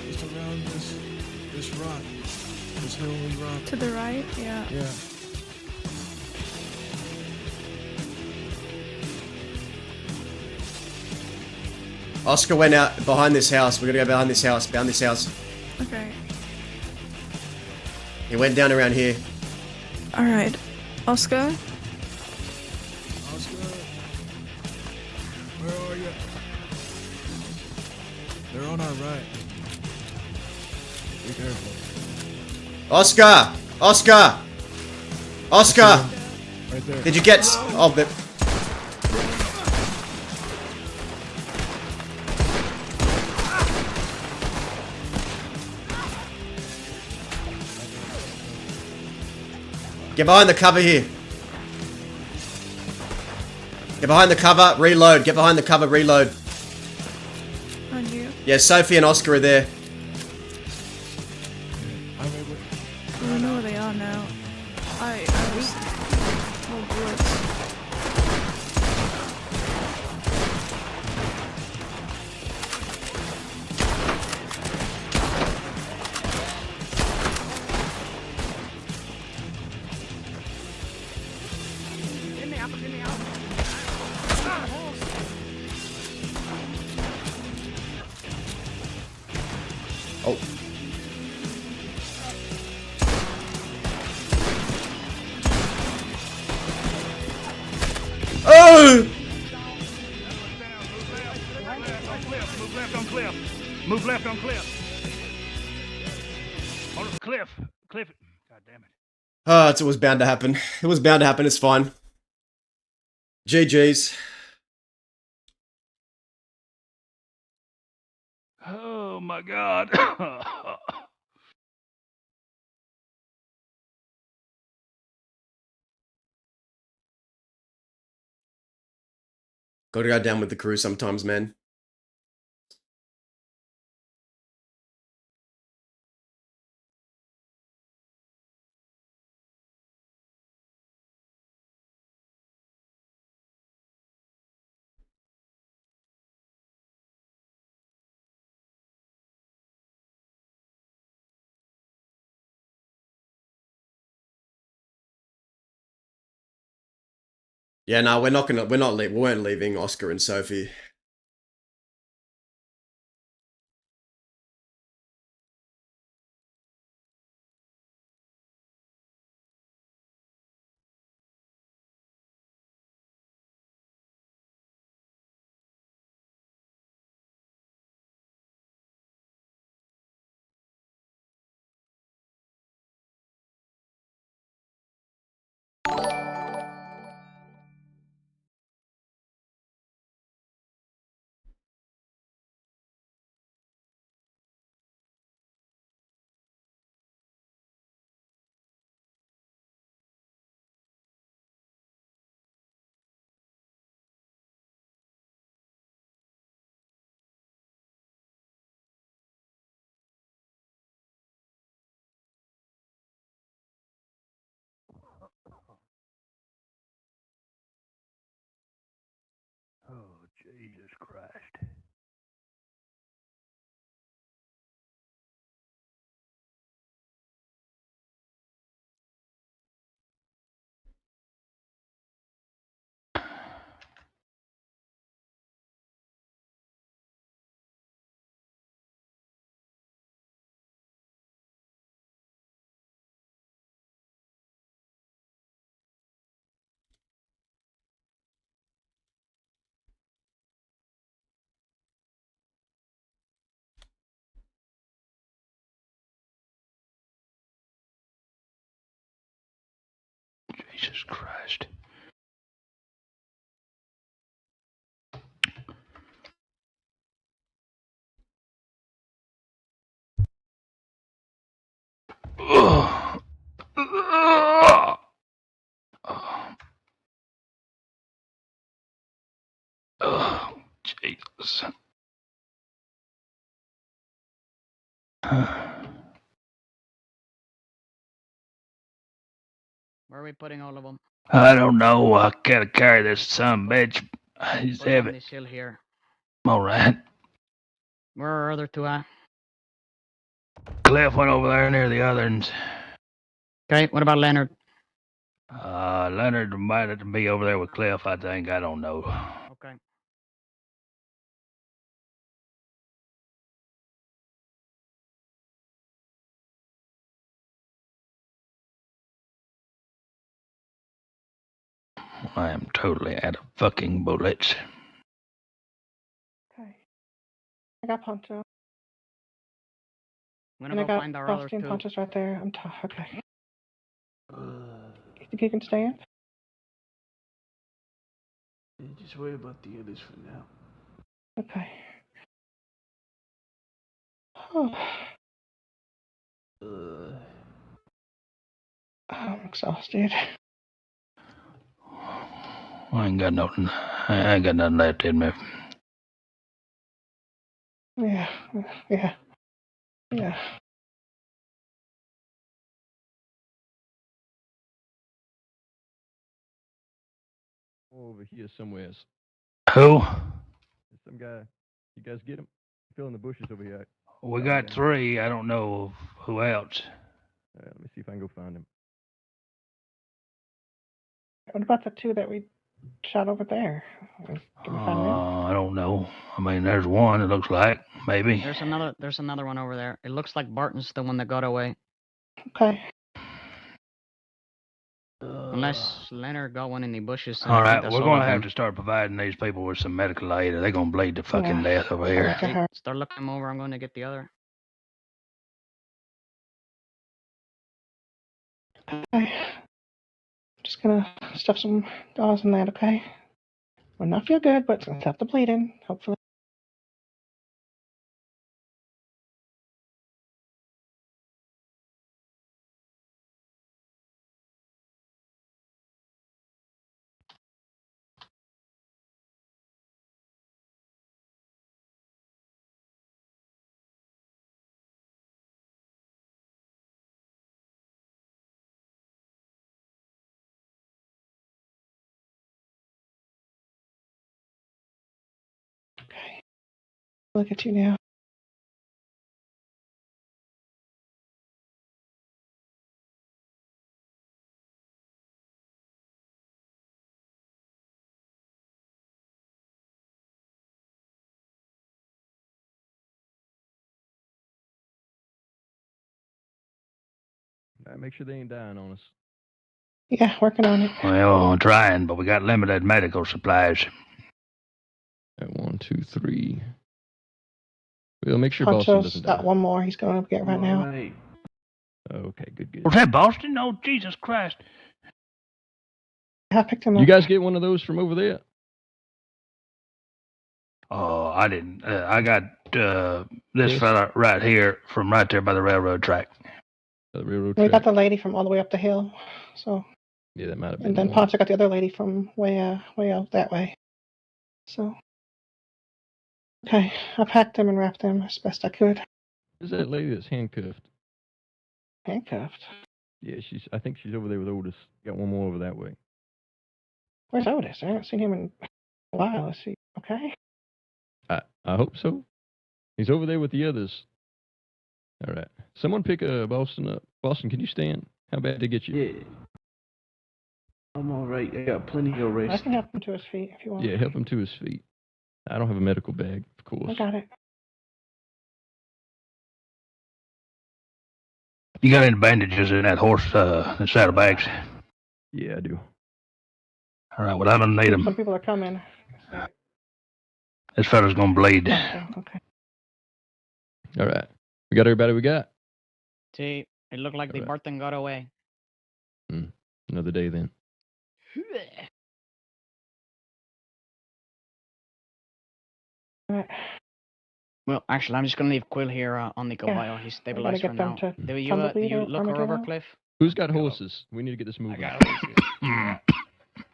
Just around this rock. This hilly rock. To the right? Yeah. Yeah. Oscar went out behind this house. We're gonna go behind this house. Behind this house. Okay. He went down around here. Alright. Oscar? Where are you? They're on our right. Be careful. Oscar! Oscar! Oscar! Right there. Did you get... Oh, the... Get behind the cover here. Get behind the cover, reload. Get behind the cover, reload. On you? Yeah, Sophie and Oscar are there. I know where they are now. I was... Oh, bullets. Oh. Oh! Move left on cliff. Move left on cliff. On the cliff. Cliff. God damn it. Oh, it was bound to happen. It was bound to happen. It's fine. GG's. Oh my god. Gotta go down with the crew sometimes, man. Yeah, no, we weren't leaving Oscar and Sophie. Jesus Christ. Jesus Christ. Ugh. Ugh. Oh, Jesus. Where are we putting all of them? I don't know. I gotta carry this son of a bitch. He's Put 'em on heavy. this hill here. All right. Where are our other two at? Cliff went over there near the other ones. Okay, what about Leonard? Leonard might have to be over there with Cliff, I think. I don't know. Okay. I am totally out of fucking bullets. Okay. I got Poncho. I'm And gonna I go got find our other Frosty and two. Poncho's right there. I'm tough. Okay. You think you can stand? Yeah, just worry about the others for now. Okay. Oh. I'm exhausted. I ain't got nothing. I ain't got nothing left in me. Yeah. Yeah. Over here somewhere. Who? Some guy. You guys get him? Fill in the bushes over here. We got 3. I don't know who else. Let me see if I can go find him. What about the 2 that we shot over there? Can we find them? I don't know. I mean, there's one, it looks like. Maybe. There's another one over there. It looks like Barton's the one that got away. Okay. Unless Leonard got one in the bushes. All right, we're going to have to start providing these people with some medical aid, or they're going to bleed to fucking death over here. Okay, start looking them over. I'm going to get the other. Okay. Just gonna stuff some gauze in that, okay? Will not feel good, but it's gonna stop the bleeding, hopefully. Okay. Look at you now. Make sure they ain't dying on us. Yeah, working on it. Well, trying, but we got limited medical supplies. 1, 2, 3. We'll make sure Boston Poncho's doesn't got die. one more he's going to get right now. Right. Okay, good. Was that Boston? Oh, Jesus Christ. I picked him up. You guys get one of those from over there? Oh, I didn't. I got this fella right here from right there by the railroad track. The railroad We track. got the lady from all the way up the hill, so. Yeah, that might have been. And then Poncho got the other lady from way out that way. So. Okay, I packed them and wrapped them as best I could. Who's that lady that's handcuffed? Handcuffed? Yeah, I think she's over there with Otis. Got one more over that way. Where's Otis? I haven't seen him in a while. Is he okay? I hope so. He's over there with the others. All right. Someone pick Boston up. Boston, can you stand? How bad did it get you? Yeah. I'm alright. I got plenty of rest. I can help him to his feet if you want. Yeah, help him to his feet. I don't have a medical bag, of course. I got it. You got any bandages in that horse, the saddlebags? Yeah, I do. All right, well, I don't need Some them. people are coming. This fella's gonna bleed. Okay. All right. We got everybody we got? See, it looked like the Alright. Barton got away. Another day then. Well, actually, I'm just gonna leave Quill here on the caballo. He's stabilized for get them now. to Do you Tumbleweed or look her over, Armadillo? Cliff? Who's got horses? We need to get this moving. I got horses. Yeah.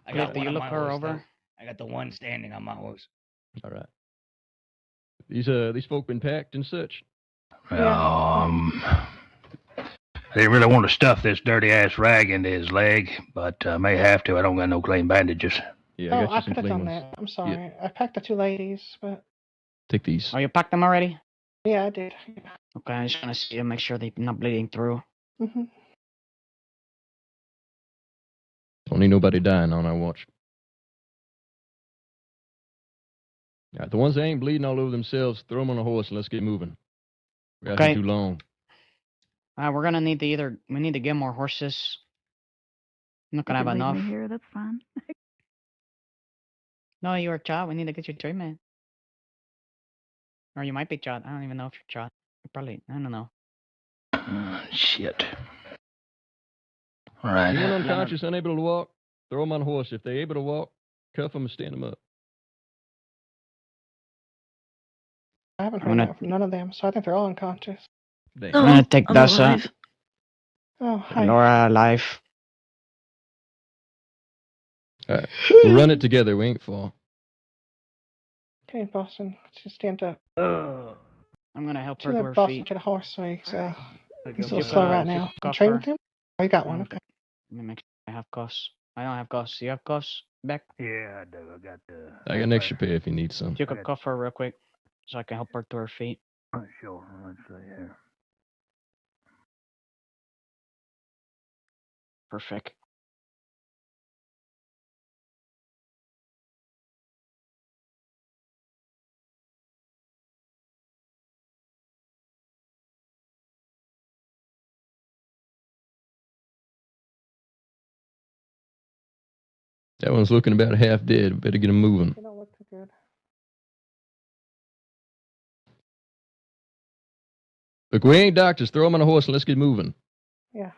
I Cliff, got do one you on look my her horse, over? though. I got the one standing on my horse. All right. These folk been packed and such. They really want to stuff this dirty ass rag into his leg, but may have to. I don't got no clean bandages. Yeah, Oh, I could have done that. I'm sorry. I packed the two ladies, but Take these. Oh, you packed them already? yeah, I did. Okay, I'm just gonna see make sure they're not bleeding through. Mm-hmm. Don't need nobody dying on our watch. All right, the ones that ain't bleeding all over themselves, throw them on a horse and let's get moving. We're out here too long. We're gonna need to we need to get more horses. I'm not gonna have You can leave enough. me here, that's fine. No, you're a child. We need to get you treatment. Or you might be child. I don't even know if you're child. Probably. I don't know. Shit. All right. Anyone unconscious, unable to walk, throw them on a horse. If they're able to walk, cuff them and stand them up. I haven't heard that from none of them, so I think they're all unconscious. I'm gonna take Dasa. Oh, hi. Laura alive. All right. We'll run it together. We ain't far. Okay, Boston, let's just stand up. I'm gonna help her to her Boston feet. get a horse so he's a If little you slow could, right if you now. could You cuff train her. with him? Oh, you got one, okay. Let me make sure I have cuffs. I don't have cuffs. You have cuffs, Beck? Yeah, I do. I got the. I got an extra pair if you need some. If you could cuff her real quick, so I can help her to her feet. Sure. Let's see here. Perfect. That one's looking about half dead. Better get him moving. They don't look too good. Look, we ain't doctors. Throw him on a horse and let's get moving. Yeah.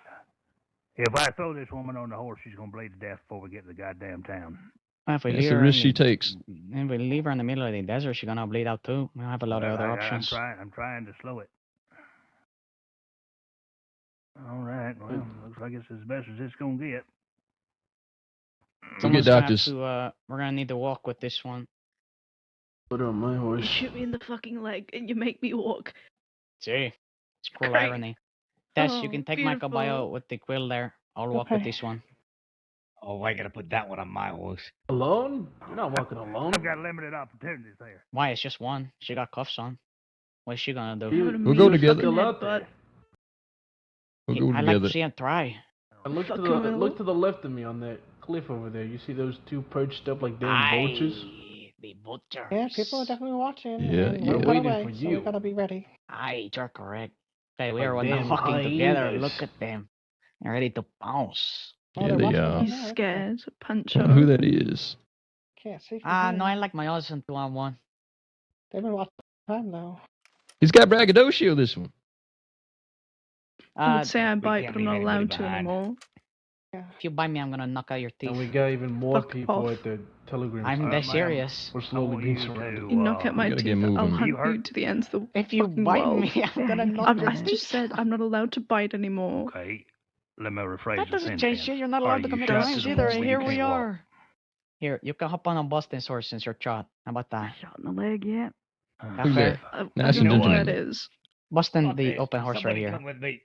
If I throw this woman on the horse, she's gonna bleed to death before we get to the goddamn town. If we That's leave the her risk in she the- takes. If we leave her in the middle of the desert, she's gonna bleed out too. We don't have a lot of other options. I'm trying to slow it. All right. Well, looks like it's as best as it's gonna get. Someone's get gonna have doctors. to, we're gonna need to walk with this one. Put her on my You horse. shoot me in the fucking leg and you make me walk. See, it's cruel Great. irony. Tess, you Oh, can take my beautiful. caballo with the quill there. I'll walk with Okay. this one. Oh, I gotta put that one on my horse. Alone? You're not walking alone. I've got limited opportunities there. Why? It's just one. She got cuffs on. What's she gonna do? We'll go together. Still out there. We'll go I like together. to see him try. And look to Fucking the will. look to the left of me on that cliff over there. You see those two perched up like damn vultures? The butcher. Yeah, people are definitely watching. Yeah, and yeah. we're Waiting away, for so you. we gotta be ready. Aye, you're correct. Hey, we Like are all damn walking together. hyenas. Look at them. They're ready to bounce. Oh, Yeah, they're they watching are. right He's now. Okay. scared. Punch I her. don't know who that is. Can't see. from No, here. I like my odds on 2-on-1. They've been watching the time though. He's got braggadocio, this one. I would say I we bite, can't but I'm not leave anybody allowed to behind. anymore. If you bite me, I'm gonna knock out your teeth. And we got even more Fuck people off. at the telegram. I'm site. dead serious. We're slowly being surrounded. You knock out my gotta teeth, get I'll moving. hunt You hurt? you to the ends of the If you fucking bite world. me, I'm gonna knock your I teeth. just said I'm not allowed to bite anymore. Okay. Let me rephrase That the doesn't sentence. change shit. You're not Are allowed to you commit shot crimes to the either. point And where here you we can't walk? are. Here, you can hop on Boston's horse since you're shot. How about that? Shot in the leg, yeah. That Who's fair? that? I Nice don't and know what that gentlemanly. is. Boston, Fuck the this. open horse right Somebody here. come with me.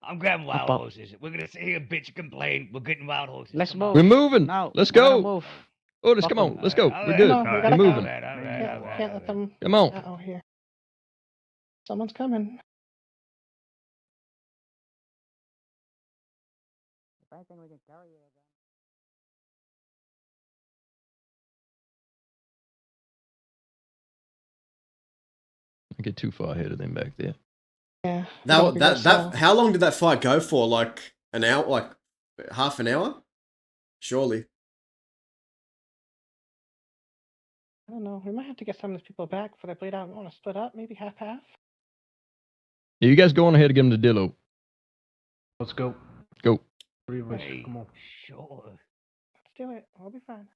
I'm grabbing wild Up, up. horses. We're gonna sit here and bitch and complain. We're getting wild horses. Let's Come move. on. We're moving. No, Let's we're gonna go. move. Otis, come on, let's go. We're good. No, we We're gotta go. moving. Can't let them. Come on. Uh-oh, here. Someone's coming. I get too far ahead of them back there. Yeah. you gotta be real slow. How long did that fight go for? Like an hour? Like half an hour? Surely. I don't know. We might have to get some of these people back before they bleed out. We want to split up, maybe half. Yeah, you guys go on ahead and give them the Dillo. Let's go. Go. Three of us. Hey, Come on. sure. Let's do it. We'll be fine.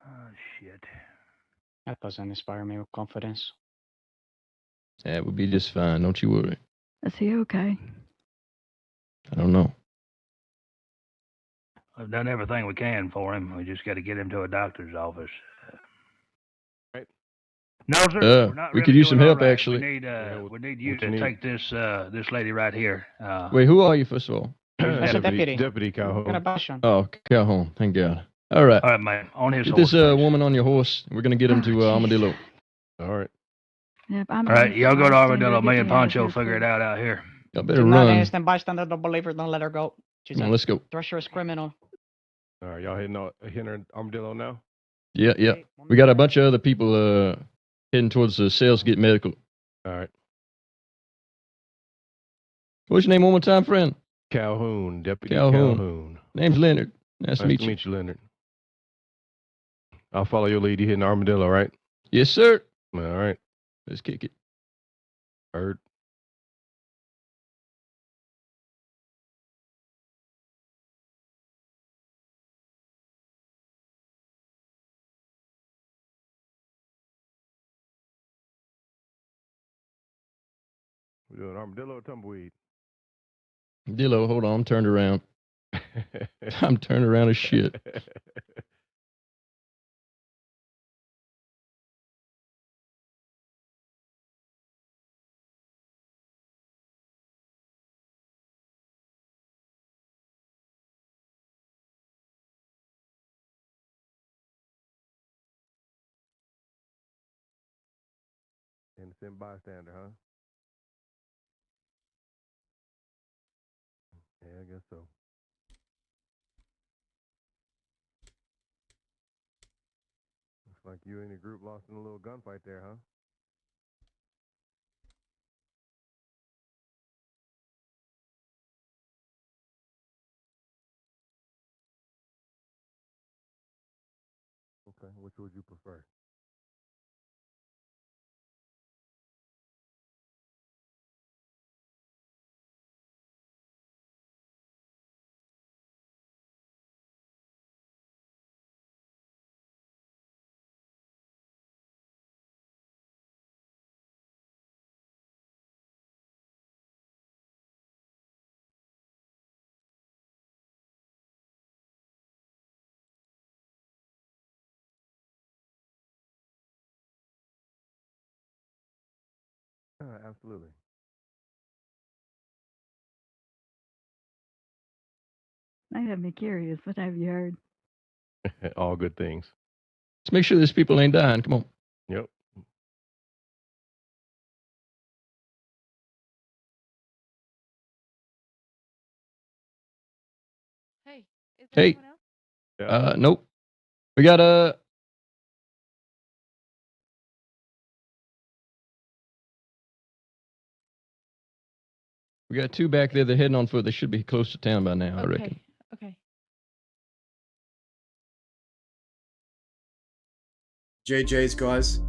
Oh, shit. That doesn't inspire me with confidence. That would be just fine. Don't you worry. Is he okay? I don't know. We've done everything we can for him. We just got to get him to a doctor's office. Right. No, sir. We're not we really could use some doing all help, right. actually. We need you to take this this lady right here. Wait, who are you, first of all? That's a deputy. Deputy Calhoun. Got a badge on. Oh, Calhoun. Thank God. All right. All right, man. On his Get horse. this woman on your horse. We're going to get him to Armadillo. All right. Yep, I'm All right, y'all go to Armadillo. Get Me you and out of Poncho here, figure it please. out here. Y'all better She's not an run. innocent bystander. Don't believe her. Don't let her go. She's Come on, a let's go. treacherous criminal. All right, y'all hitting Armadillo now? Yeah, yeah. We got a bunch of other people heading towards the sales get medical. All right. What's your name one more time, friend? Calhoun, Deputy Calhoun. Calhoun. Name's Leonard. Nice to meet you. meet you, Leonard. I'll follow your lead. You hitting Armadillo, right? Yes, sir. All right. Let's kick it. Heard. We're doing Armadillo or Tumbleweed? Dillo, hold on. I'm turned around. I'm turned around as shit. Innocent bystander, huh? Yeah, I guess so. Looks like you and your group lost in a little gunfight there, huh? Okay, which would you prefer? Absolutely. Might have me curious. What have you heard? All good things. Let's make sure these people ain't dying. Come on. Yep. Hey, is there Hey. anyone else? Nope. We got we got two back there. They're heading on foot. They should be close to town by now, I reckon. Okay. GG's, guys.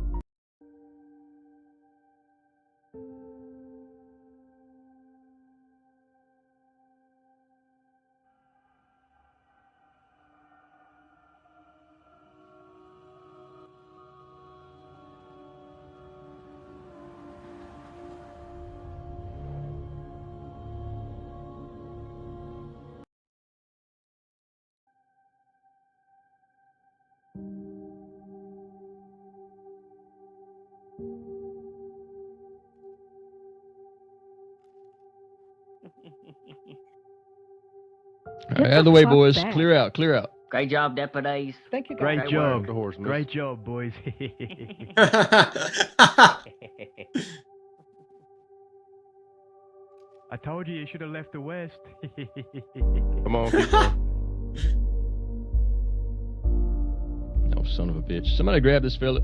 All right, out of the way, boys. Clear out, clear out. Great job, deputies. Thank you, Great guys. job. The horseman. Great job, boys. I told you should have left the West. Come on, keep going. Oh, son of a bitch. Somebody grab this fella.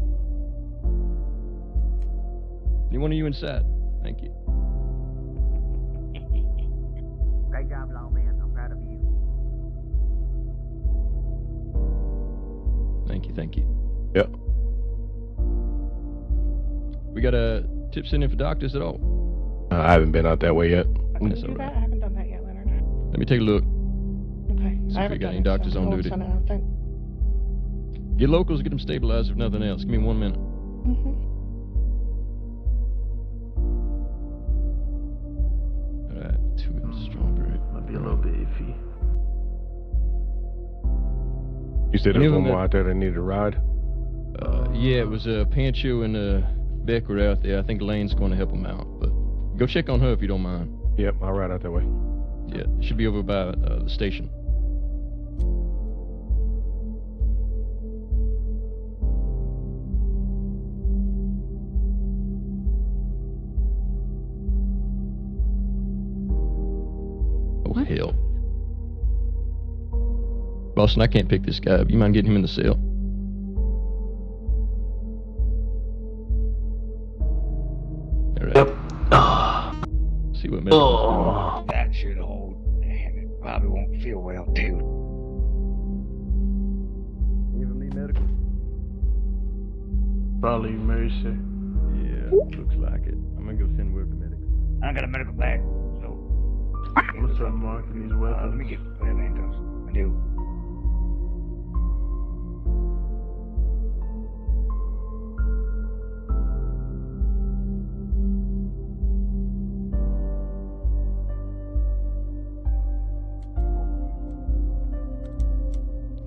Any one of you inside? Thank you. Great job, lawman. I'm proud of you. Thank you, thank you. Yep. We got a tips in for doctors at all? I haven't been out that way yet. That's Do all that? right. I haven't done that yet, Leonard. Let me take a look. Okay. See I if we haven't got done any it, doctors so on I won't duty. send it out, thank- Get locals, get them stabilized if nothing else. Give me 1 minute. Alright, 2 in strawberry. Might be a little bit iffy. You said Any there's of one them more out there that needed a ride? Yeah, it was Pancho and Beck were out there. I think Lane's going to help them out. But go check on her if you don't mind. Yep, I'll ride out that way. Yeah, it should be over by the station. Oh, hell. Boston, I can't pick this guy up. You mind getting him in the cell? Alright. See what medical's doing. That should hold. And it probably won't feel well, too. Even need medical? Probably Mercy. Yeah, looks like it. I'm gonna go send word for medical. I got a medical bag, so. I'm gonna start marking these weapons. Let me get whatever it does. I do.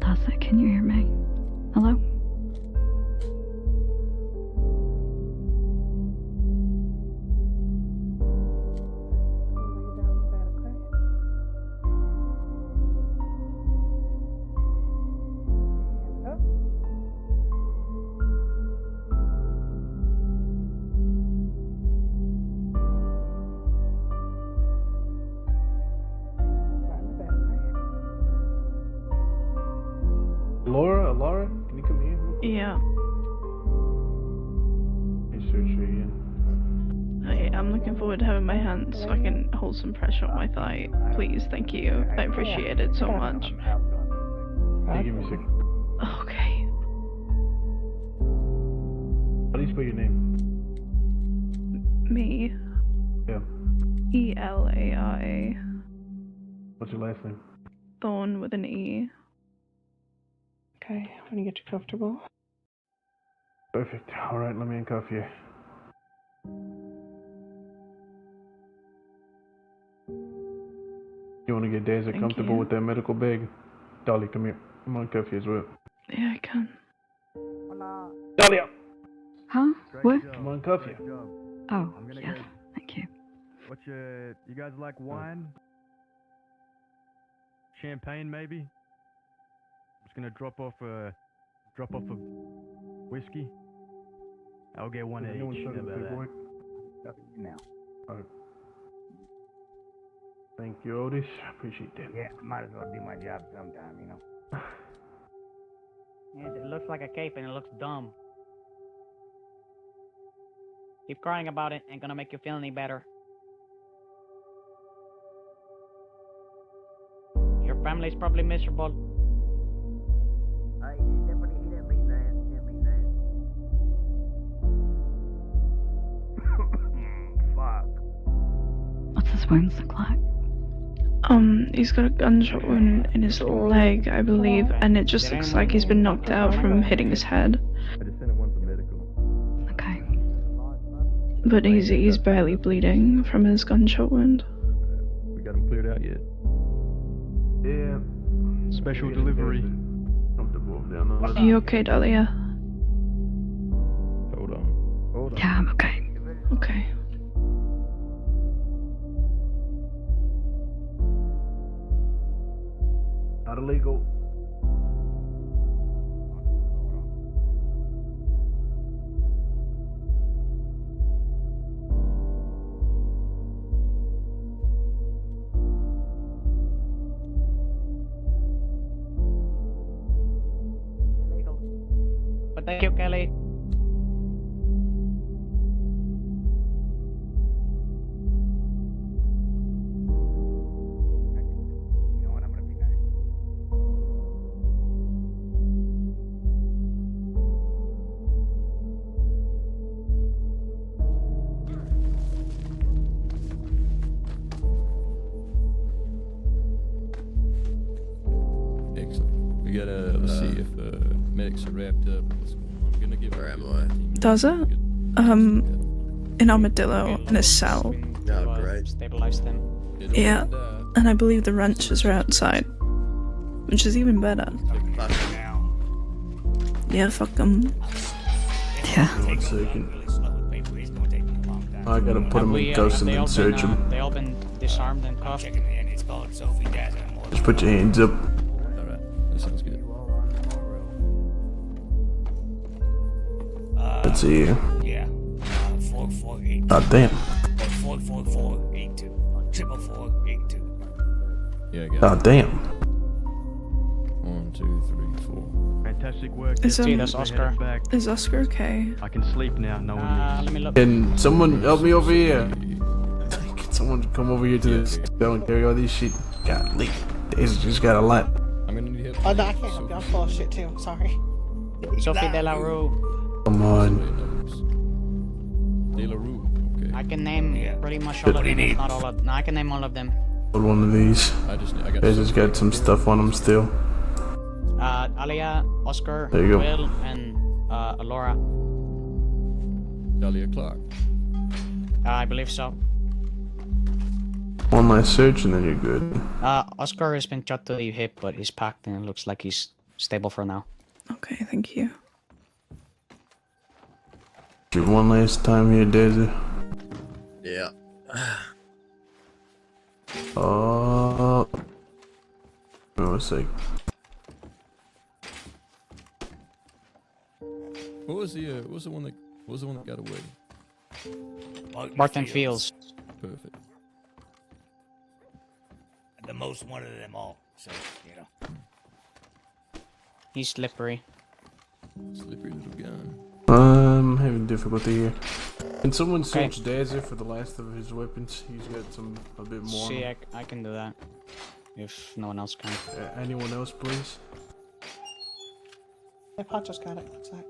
Tassa, can you hear me? Hello? Laura, can you come here? Yeah. Hey, search her again. I'm looking forward to having my hand so I can hold some pressure on my thigh. Please, thank you. I appreciate it so much. Hey, give me a second. Okay. How do you spell your name? Me. Yeah. E-L-A-I. What's your last name? Thorn with an E. Okay, when you get you comfortable. Perfect. Alright, let me handcuff you. You want to get Daisy Thank comfortable you. with that medical bag? Dolly, come here. I'm gonna cuff you as well. Yeah, I can. Dolly, Huh? What? I'm gonna cuff you. Oh, yes. Thank you. What's your... You guys like wine? Champagne, maybe? I'm just gonna drop off a whiskey. I'll get one of Anyone each. start How the about that? paperwork? Now. Alright. Thank you, Otis. Appreciate that. Yeah, might as well do my job sometime, you know. Yes, it looks like a cape and it looks dumb. Keep crying about it, ain't gonna make you feel any better. Your family's probably miserable. Hey, he didn't mean that. He didn't mean that. Fuck. What's his wounds look like? He's got a gunshot wound in his leg, I believe, and it just looks like he's been knocked out from hitting his head. I just sent one for medical. Okay. But he's barely bleeding from his gunshot wound. We got him cleared out yet? Yeah. Special delivery. Comfortable down on Are you okay, Dahlia? Hold on. Yeah, I'm okay. Okay. Thank you, Kelly. You know what? I'm gonna be nice. Excellent. We gotta let's see if medics are wrapped up. I'm gonna give. Where am I? Does it? An armadillo in a cell. Oh, great. Stabilize them. Yeah, and I believe the wrenches are outside, which is even better. Yeah, fuck them. Yeah. 1 second. I gotta put him in cuffs and then search him. They all been disarmed and cuffed. Just put your hands up. Alright, that sounds good. Let's see here. Yeah. 4482. God damn. 44482. 44482. Yeah, I got God damn. 1, 2, 3, 4. Fantastic work. Is, See, that's Oscar. is Oscar okay? I can sleep now knowing Let me look. Can someone help me over here? Can someone come over here to this cell and carry all these shit? Golly. Daisy just got a lot. I'm gonna need help. Oh, no, I can't help you. I'm full of shit, too. Sorry. Sophie De La Rue. Come on. De La Rue. Okay. I can name pretty much all of them, if not all of. No, I can name all of them. Put one of these. I got. They just got some stuff on them still. Alia, Oscar, There you go. Will, and Alora. Dahlia Clark. I believe so. One last search and then you're good. Oscar has been shot to the hip, but he's packed and it looks like he's stable for now. Okay, thank you. Give one last time here, Daisy. Yeah. Oh. Wait a sec. What was the one that got away? Martin Fields. Perfect. The most wanted of them all. So, you know. He's slippery. Slippery little gun. I'm having difficulty here. Can someone Okay. search Daisy for the last of his weapons? He's got a bit more. See, I can do that. If no one else can. Anyone else, please? My pot just got it. What's that?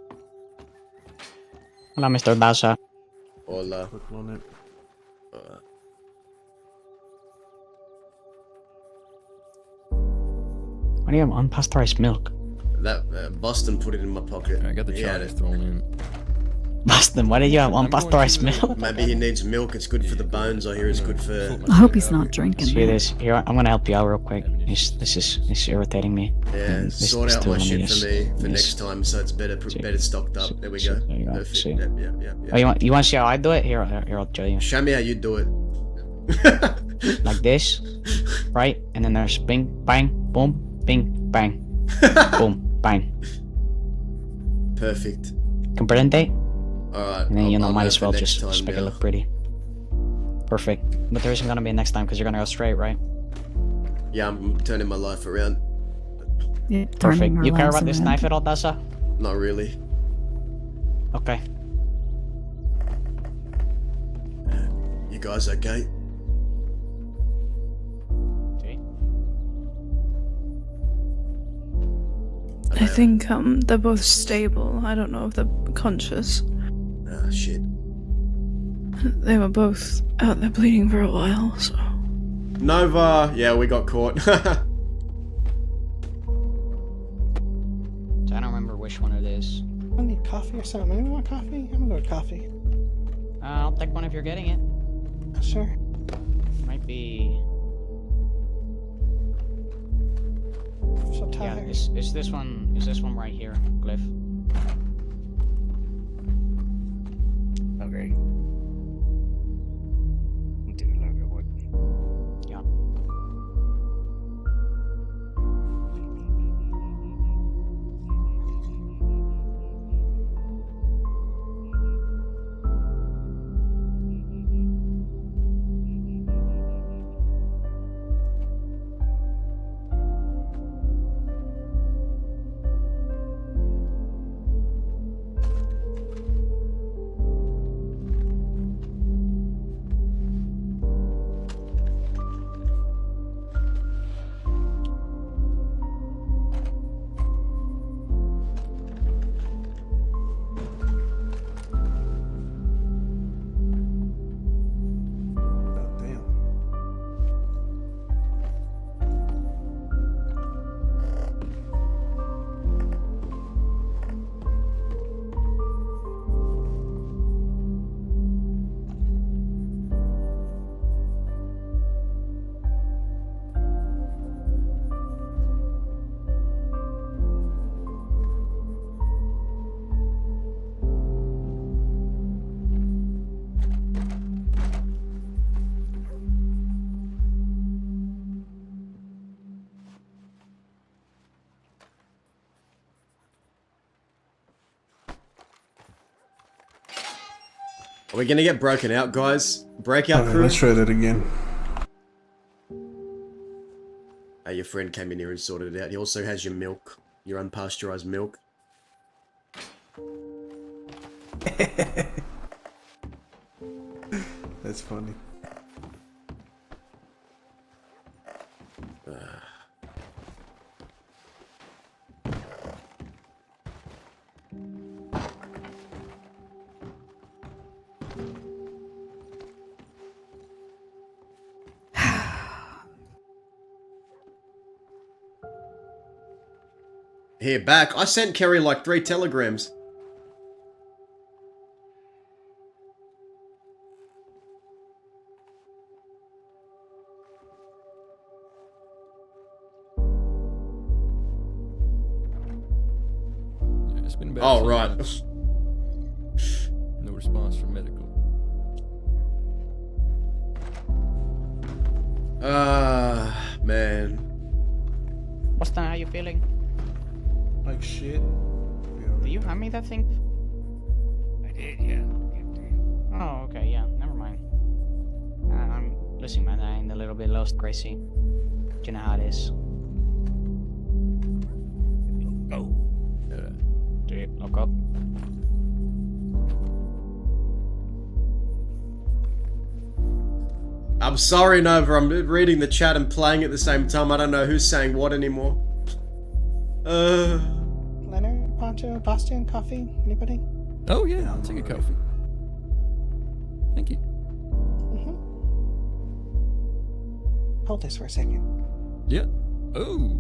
Hello, Mr. Daza. Hola. Click on it. Why do you have unpasteurized milk? That Boston put it in my pocket. I got the He had charges it. thrown in. Boston, why did you have unpasteurized milk? Maybe he needs milk. It's good for the bones. I hear it's good for. I hope he's not drinking. See this? Here, I'm gonna help you out real quick. This is irritating me. Yeah, This- sort this out too, my let me shit just- for me for yes. next time, so it's better stocked up. There we go. There you go. Perfect. See. Yeah. Oh, you want to see how I do it? Here, I'll show you. Show me how you do it. Like this, right? And then there's bing, bang, boom, bing, bang, boom, bang. Perfect. Comprende? Alright. And then you know, I'll might go as for well next just time make it now. look pretty. Perfect. But there isn't gonna be a next time because you're gonna go straight, right? Yeah, I'm turning my life around. Yeah, Perfect. turning our You care lives about this around. knife at all, Dasa? Not really. Okay. You guys okay? I think they're both stable. I don't know if they're conscious. Ah, shit. They were both out there bleeding for a while, so. Nova! Yeah, we got caught. So I don't remember which one it is. I need coffee or something. Anyone want coffee? I'm gonna go with coffee. I'll take one if you're getting it. Sure. Might be. I'm so Yeah, tired. is this one? Is this one right here, Cliff? Okay. Take a look at what. Yeah. Are we gonna get broken out, guys? Breakout crew? Let's try that again. Hey, your friend came in here and sorted it out. He also has your milk. Your unpasteurized milk. That's funny. Here, back. I sent Kerry like 3 telegrams. Yeah, it's been about Oh, 2 right. months. No response from medical. Man. Boston, how you feeling? Like shit. Do you hand me that thing? I did, yeah. Oh, okay, yeah, never mind. Listen, man, I'm a little bit lost, crazy. You know how it is. Go. Dude, look up. I'm sorry, Nova. I'm reading the chat and playing at the same time. I don't know who's saying what anymore. Leonard, Poncho, Boston, coffee? Anybody? Oh yeah, I'll take a coffee. Thank you. Hold this for a second. Yeah. Oh.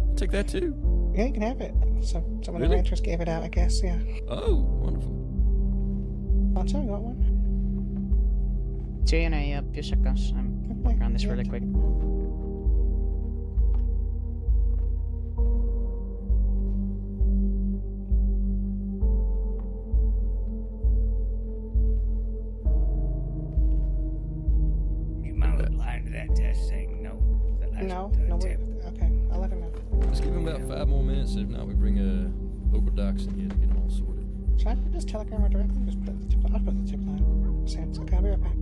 I'll take that too. Yeah, you can have it. So someone in Really? Ranchers gave it out, I guess. Yeah. Oh, wonderful. Poncho, you got one? See you in a few seconds. I'm working on this really quick. You might reply to that test saying no. No, okay, I'll let him know. Just give him about 5 more minutes. If not, we bring local docs in here to get them all sorted. Should I just telegram her directly? Just put it in the tip line. I'll put it in the tip line. Sounds okay, I'll be right back.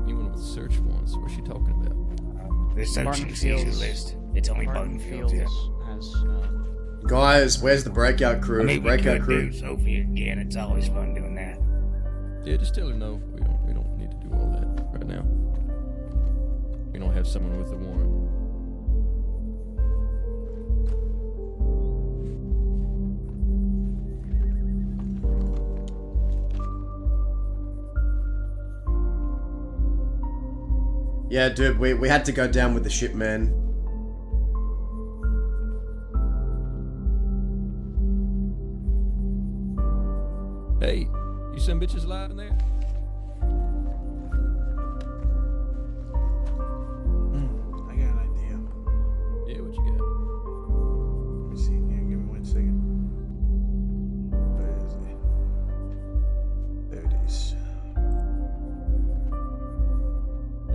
Anyone with search warrants? What's she talking about? The search and seizure list. It's only Buttonfield, yeah. Guys, where's the breakout crew? I mean, we Breakout could crew. do Sophie again. It's always fun doing that. Yeah, just tell her no. We don't need to do all that right now. We don't have someone with a warrant. Yeah, dude, we had to go down with the ship, man. Hey, you some bitches alive in there? I got an idea. Yeah, what you got? Let me see. Yeah, give me 1 second. Where is it? There it is.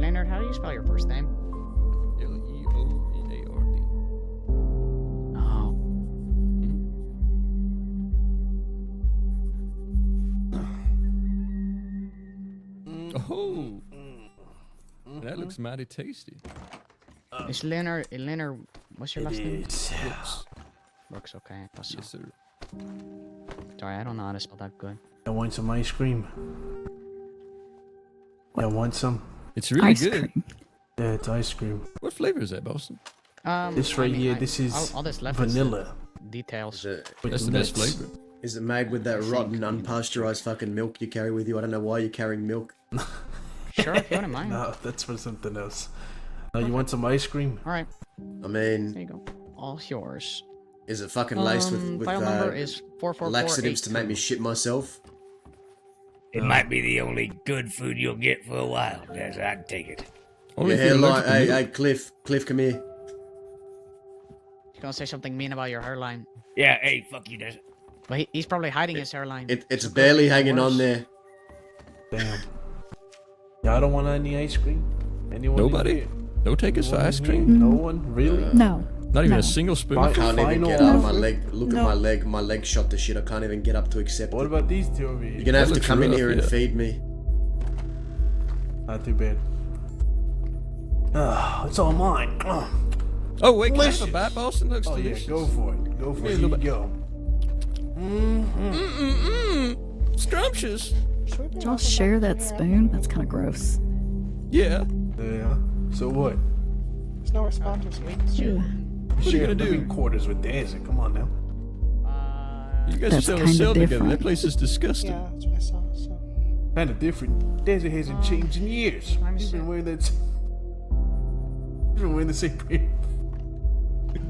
Leonard, how do you spell your first name? Leonard. Oh. Oh, that looks mighty tasty. It's Leonard, what's your last name? Brooks. Brooks, okay. That's Yes, sir. Sorry, I don't know how to spell that good. I want some ice cream. I want some. It's really good. Yeah, it's ice cream. What flavor is that, Boston? This right here, this is all that's left is vanilla. Details. That's the best flavor. Is it made with that rotten, unpasteurized fucking milk you carry with you? I don't know why you're carrying milk. Sure, if you wouldn't mind. No, that's for something else. You want some ice cream? All right. I mean, there you go. All yours. Is it fucking laced with file number is 44482. laxatives to make me shit myself? It might be the only good food you'll get for a while, as I'd take it. Yeah, hey, Cliff, come here. You're gonna say something mean about your hairline. Yeah, hey, fuck you, Desert. But he's probably hiding his hairline. It's barely hanging on there. Damn. Y'all don't want any ice cream? Anyone? Nobody? No takers for ice cream? No one? Really? No. Not even No. a single spoon. I can't even Final get out of my offer? leg. Look at my leg. My leg shot to shit. I can't even get up to accept What it. about these two over here? You're gonna have to looks come in rough, here and yeah. feed me. Not too bad. It's all mine. Oh wait, can I have Delicious. a bite, Boston? Looks Oh yeah, delicious. go for it. Go for me it. a Here little you bit. go. Scrumptious. Did y'all share that spoon? That's kind of gross. Yeah. Yeah. So what? There's no response. Ew. What are you gonna do? Living quarters with Dancing. Come on now. You guys are That's still in a kinda cell together. different. That place is disgusting. Yeah, that's what I saw. So Kind of different. Desert hasn't changed in years. He's been wearing that. He's been wearing the same pair.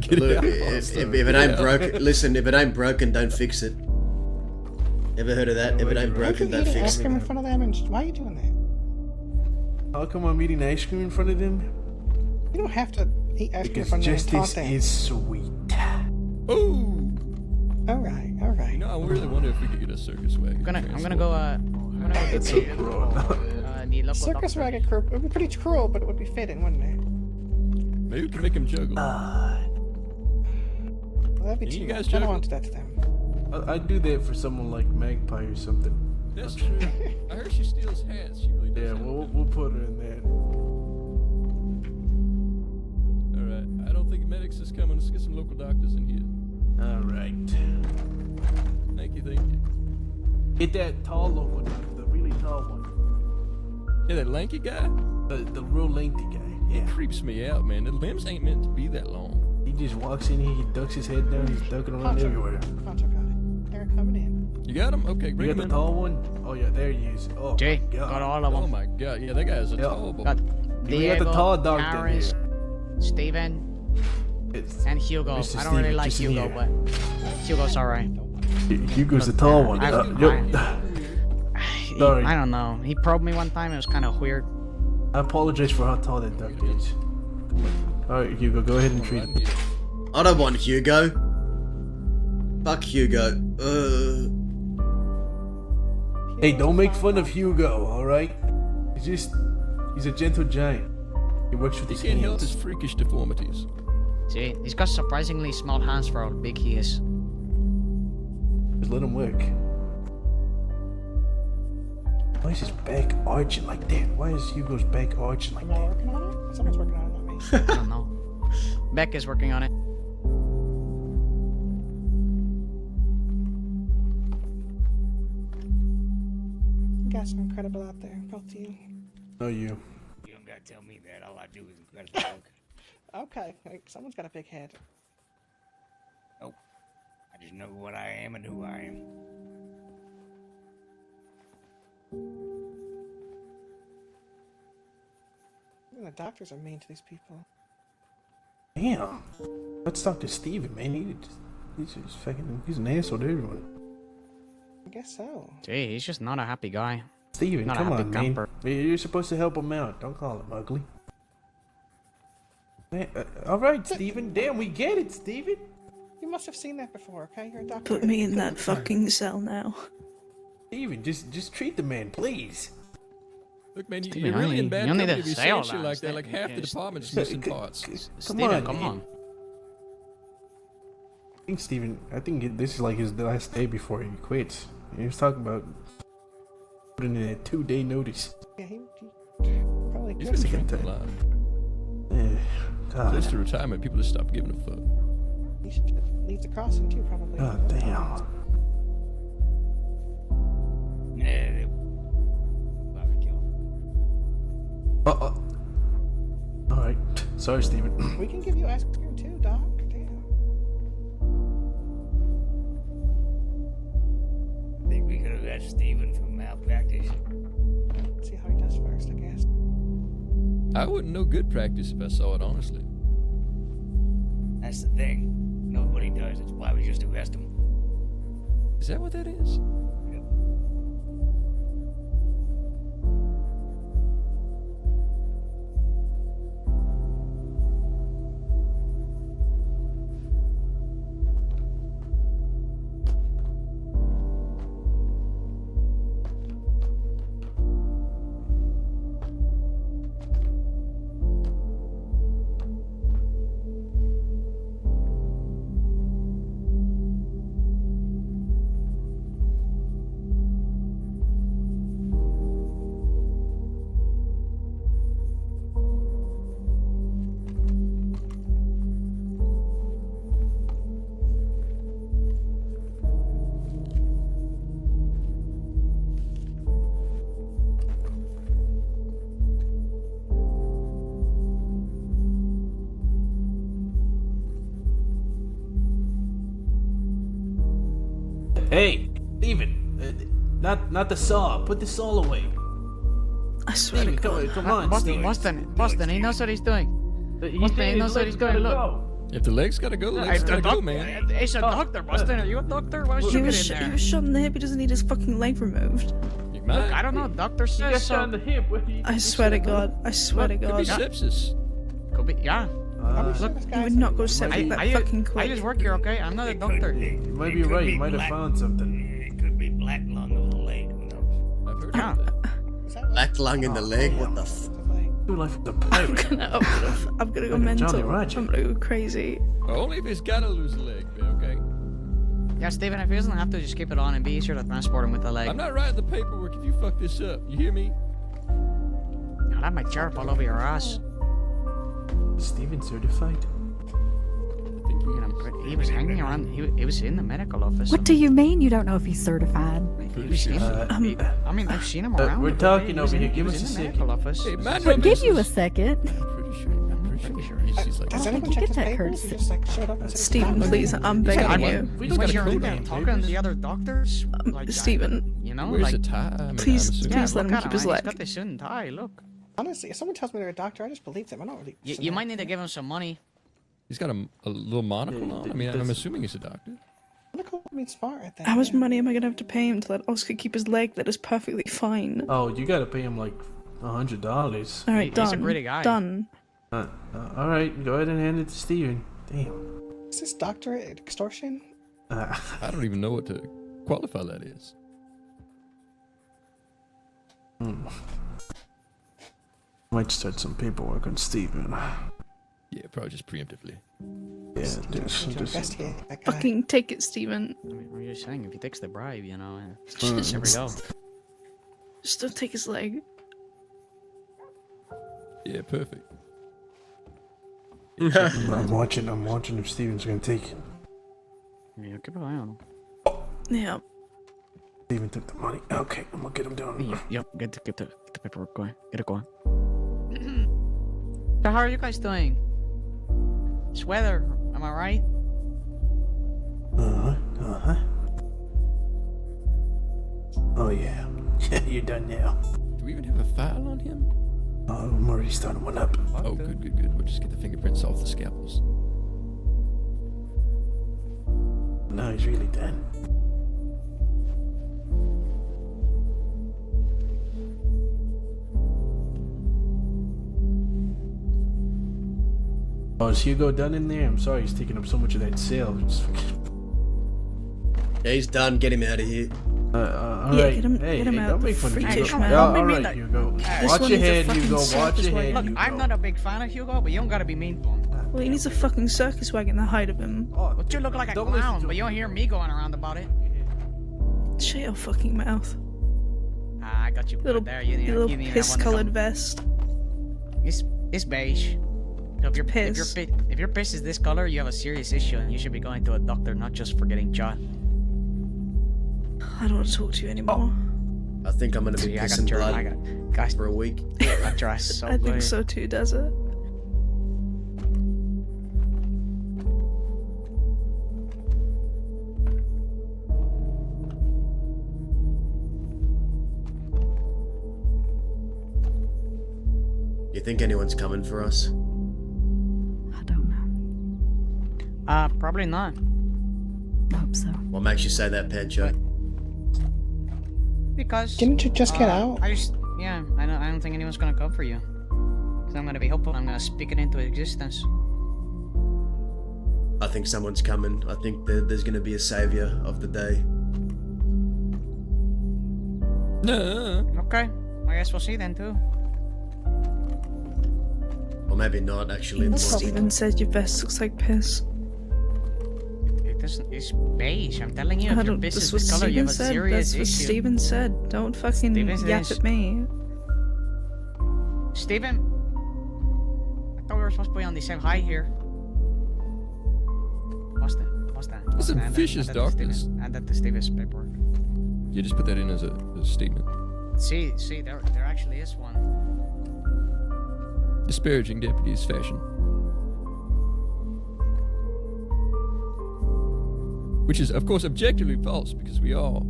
Get Look, out, if Boston. it Get ain't out. broken, listen. If it ain't broken, don't fix it. Ever heard of that? If it ain't why are you broken, don't eating fix ice it. cream in front of them? And why are you doing that? How come I'm eating ice cream in front of them? You don't have to eat ice cream in Because front of them. and justice taunt them. is sweet. Ooh. All right, all right. You know, I really wonder if we could get a circus wagon. I'm gonna go. That's so cruel. The local Circus doctor. wagon crew. It would be pretty cruel, but it would be fitting, wouldn't it? Maybe we can make him juggle. Well, that'd be Can too you guys much. I don't juggle? want to do that to them. I'd do that for someone like Magpie or something. That's true. I heard she steals hats. She really does. Yeah, have we'll put her in there. All right. I don't think medics is coming. Let's get some local doctors in here. All right. Thank you. Thank you. Get that tall local doctor, the really tall one. Yeah, that lanky guy. The real lengthy guy. Yeah. He creeps me out, man. The limbs ain't meant to be that long. He just walks in here, he ducks his head down, he's ducking around Poncho. everywhere. Poncho got it. They're coming in. You got him? Okay, You bring got him the in. tall one? Oh yeah, there he is. Oh Jay, my God. got all of Oh them. my god, yeah, that guy's a Yep. tall boy. Got We Diego, got the tall doctor Harris, Steven, It's and Hugo. Mr. I don't really Steven, like just in Hugo, here. but Hugo's alright. Hugo's the tall one. Sorry. I don't know. He probed me one time. It was kind of weird. I apologize for how tall that duck is. Alright, Hugo, go ahead and treat him. I don't want Hugo. Fuck Hugo. Hey, don't make fun of Hugo, alright? He's a gentle giant. He works with He his can't help hands. his freakish deformities. See, he's got surprisingly small hands for how big he is. Just let him work. Why is his back arching like that? Why is Hugo's back arching like I'm not that? working on it. Someone's working on it, not me. I don't know. Beck is working on it. You guys are incredible out there, both of you. No, you. You don't gotta tell me that. All I do is incredible. Okay, like, someone's got a big head. Oh, I just know what I am and who I am. Even the doctors are mean to these people. Damn. Let's talk to Steven, man. He's just fucking, he's an asshole to everyone. I guess so. Gee, he's just not a happy guy. Steven, Not a come happy on, camper. man. You're supposed to help him out. Don't call him ugly. Man, alright, Steven. Damn, we get it, Steven. You must have seen that before, okay? You're a doctor. Put me in that fucking cell now. Steven, just treat the man, please. Look, man, Steven, you're really in bad you don't need company to if you say say all shit that. like that. Like Steven, half the just- department's Look, missing parts. Steven, come on. I think Steven, this is like his last day before he quits. He was talking about putting in a 2-day notice. Yeah, he probably He's could. been drinking a lot. Yeah, God. Close to retirement, people just stop giving a fuck. He should leave the crossing too, probably. God damn. Yeah, probably kill him. Alright. Sorry, Steven. We can give you ice cream too, Doc. Damn. Think we could have got Steven from malpractice. See how he does first, I guess. I wouldn't know good practice if I saw it, honestly. That's the thing. Nobody does. That's why we just arrest him. Is that what that is? Hey, Steven. Not the saw. Put the saw away. I swear to God. Come on, Boston, he knows what he's doing. Boston, he knows what he's doing. Look. If the leg's gotta go, the leg's gotta go, man. It's a doctor, Boston. Are you a doctor? Why was you in there? He was shot in the hip. He doesn't need his fucking leg removed. You might. I don't know. Doctor says so. on the hip. I swear to God. I swear to Could God. be sepsis. Could be, yeah. Look, you would not go septic that fucking quick. I just work here, okay? I'm not a doctor. You might be right. You might have found something. It could be black lung of the leg. Who knows? I've heard Yeah. of that. Black lung in the leg. What the? Like the pirate. I'm gonna go mental. Johnny I'm Roger. gonna go crazy. Only if he's gotta lose a leg, man, okay? Yeah, Steven, if he doesn't have to, just keep it on and be easier to transport him with the leg. I'm not writing the paperwork if you fuck this up. You hear me? I'll have my chair all over your ass. Steven certified? He was hanging around. He was in the medical office. What do you mean you don't know if he's certified? He was in, I mean, I've seen him around. We're talking over here. Give He us was a in the second. medical office. Hey, man, What, give you a second? I'm pretty sure. She's like, Has I don't anyone think you checked get his that papers? course. He just like showed up and said, Steven, please, I'm begging you. When you're in there talking to the other doctors, like, Steven, you know, where's like, the tie? I mean, please, I'm assuming- please let him look at keep his man. leg. He's got the suit and tie. Look, honestly, if someone tells me they're a doctor, I just believe them. I don't really. you might need to give him some money. He's got a little monocle Yeah, on. I mean, I'm assuming he's a doctor. Monocle would mean smart, I think. How much yeah. money am I gonna have to pay him to let Oscar keep his leg that is perfectly fine? Oh, you gotta pay him like $100. Alright, done. He's a gritty guy. Done. All right, go ahead and hand it to Steven. Damn. Is this doctorate extortion? I don't even know what to qualify that is. Might start some paperwork on Steven. Yeah, probably just preemptively. Yeah, Just investigate that guy. Fucking take it, Steven. I mean, I'm just saying, if he takes the bribe, you know, Just, there we go. just don't take his leg. Yeah, perfect. I'm watching if Steven's gonna take it. Yeah, keep an eye on him. Yeah. Steven took the money. Okay, I'm gonna get him down. Yep, get the paperwork going. Get it going. So how are you guys doing? It's weather, am I right? Oh yeah. Yeah, you're done now. Do we even have a file on him? I'm already starting one up. Oh, good. We'll just get the fingerprints off the scalpels. No, he's really done. Oh, is Hugo done in there? I'm sorry he's taking up so much of that sale. Yeah, he's done. Get him out of here. All Yeah, right. get him Hey, out. don't make fun of Freakish Hugo. man. Yeah, Don't all make me right, that- Hugo. This Watch one your needs a head, fucking Hugo. Watch circus your wagon. head, Look, Hugo. I'm not a big fan of Hugo, but you don't gotta be mean to him. Well, he needs a fucking circus wagon the height of him. But you look like a Don't listen clown, to but you don't hear me going around about it. Shut your fucking mouth. Ah, I got you Little, covered there. You need little that one to piss-colored come. vest. It's beige. So if Piss. your piss is this color, you have a serious issue, and you should be going to a doctor, not just for getting shot. I don't want to talk to you anymore. I think I'm gonna be See, I pissing got your, I blood got, for a week. I dress so I good. think so too, Desert. You think anyone's coming for us? I don't know. Probably not. I hope so. What makes you say that, Pancho? Because Didn't you just get out? I don't think anyone's gonna come for you. Cause I'm gonna be hopeful. I'm gonna speak it into existence. I think someone's coming. I think there's gonna be a savior of the day. No. Okay, I guess we'll see then too. Or maybe not, actually. in the morning. Steven said your vest looks like piss. It's beige. I'm telling you, I if your don't, piss is that's what this color, you Steven have a said. serious That's what issue. Steven said. Don't fucking Steven yap says- at me. Steven, I thought we were supposed to be on the same height here. What's that? There's some vicious darkness. Add that to Steven's paperwork. You just put that in as a statement. See, there actually is one. Disparaging deputies fashion. Which is, of course, objectively false because we are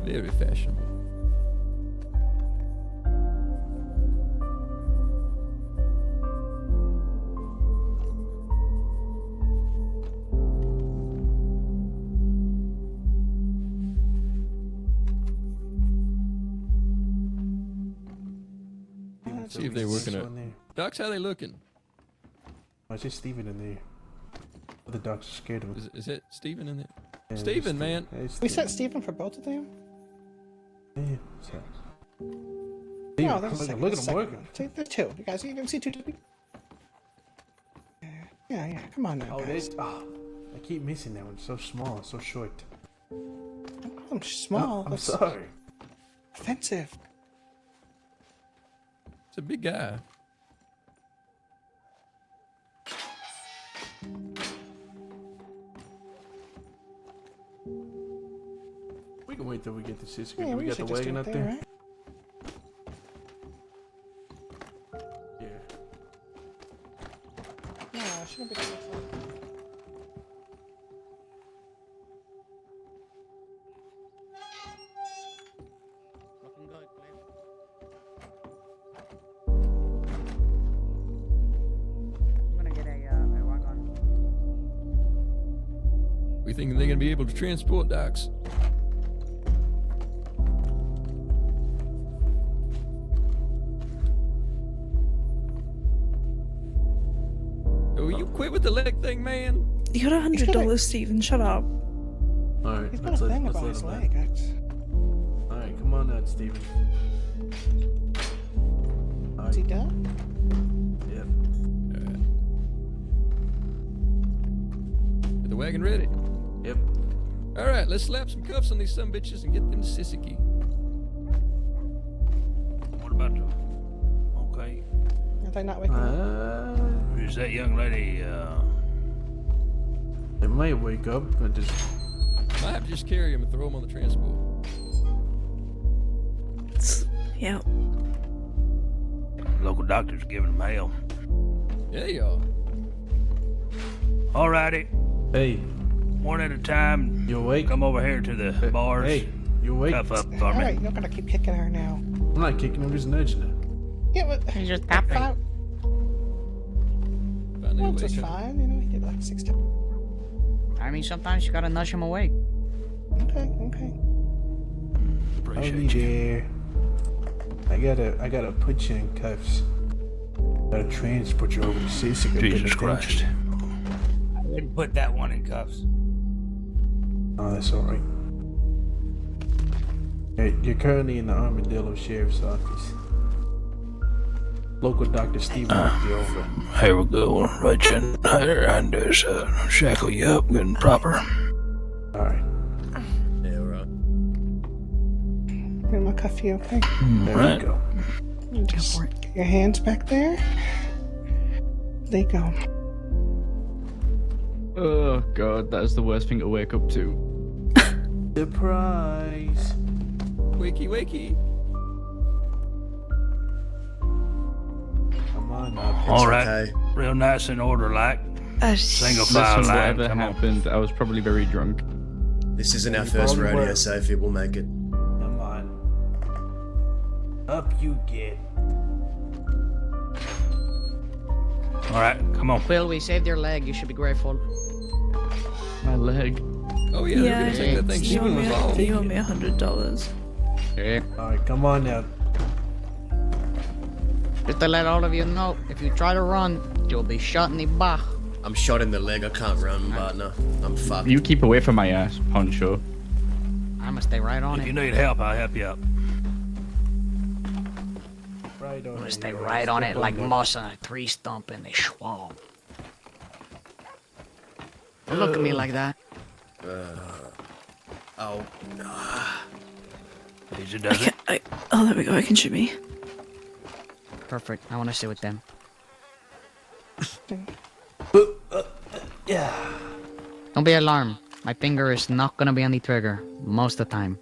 very fashionable. See if they're working out. Ducks, how they looking? Oh, it's just Steven in there. The ducks are scared of him. Is it Steven in there? Yeah, Steven, man. Hey, We set Steven for both of them? Yeah, so. No, there's a second. Look There's at a him second. working. See, there's two. You guys, you didn't see two? Yeah. Come on now, Oh, guys. I keep missing that one. So small, so short. Don't call him small. I'm That's sorry. offensive. It's a big guy. We can wait till we get to Siska. Yeah, we got the usually just do wagon it up there. right? Yeah. No, it shouldn't be too much. I'm gonna get a wagon. We think they're gonna be able to transport ducks. Oh, you quit with the leg thing, man? You got $100, Steven. Shut up. Alright, He's got a thing about his leg. Alright, come on out, Steven. Is he done? Yep. Is the wagon ready? Yep. Alright, let's slap some cuffs on these sumbitches and get them to Sissiki. What about the... Okay. Are they not waking up? Is that young lady, They might wake up, but just... Might have to just carry them and throw them on the transport. Yeah. Local doctor's giving them hell. Yeah, you are. Alrighty. Hey. One at a time. You awake? Come over here to the bars. Hey, you awake? Cuff up for All me. right, you're gonna keep kicking her now. I'm not kicking her, I'm just nudging her. Yeah, but He's just tapping. Once was fine, you know, he did like 6 times. I mean, sometimes you gotta nudge him awake. Okay. I'll be there. I gotta put you in cuffs. Gotta transport you over to Siska. Jesus Christ. I wouldn't put that one in cuffs. Oh, that's alright. Hey, you're currently in the Armadillo Sheriff's Office. Local Dr. Steve walked you over. Here we go. Right you in here and just shackle you up good and proper. Alright. Yeah, right. I'm gonna cuff you, okay? There Right. we go. You just get your hands back there. There you go. Oh god, that is the worst thing to wake up to. Surprise! Wakey, wakey. Come on now. All right. okay. Real nice and order like. Single Listen, file line. whatever Come on. happened, I was probably very drunk. This isn't our You first probably rodeo, were. Sophie. We'll make it. Come on. Up you get. All right, come on. Will, we saved your leg. You should be grateful. My leg. Oh yeah, they're gonna take that thing. You Steven was all. owe me $100. Yeah. Alright, come on now. Just to let all of you know, if you try to run, you'll be shot in the back. I'm shot in the leg. I can't run, partner. I'm fucked. You keep away from my ass, Poncho. I'm gonna stay right on If it. you need help, I'll help you up. Right on I'm gonna it. stay you right guys. on Step it like there. moss on a tree stump in the swamp. Don't look at me like that. Oh. Easy does it. Oh, there we go. I can shimmy. Perfect. I want to sit with them. Yeah. Don't be alarmed. My finger is not gonna be on the trigger most of the time.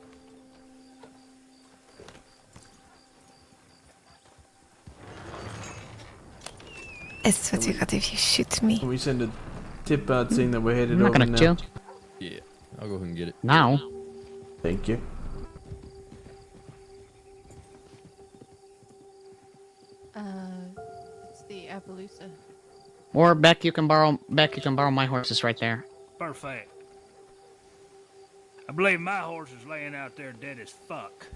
It's what you got if you shoot me. Can we send a tip out saying that we're headed I'm not over gonna now? chill. Yeah. I'll go ahead and get it. Now? Thank you. It's the Appaloosa. Or Beck, you can borrow my horses right there. Perfect. I believe my horse is laying out there dead as fuck.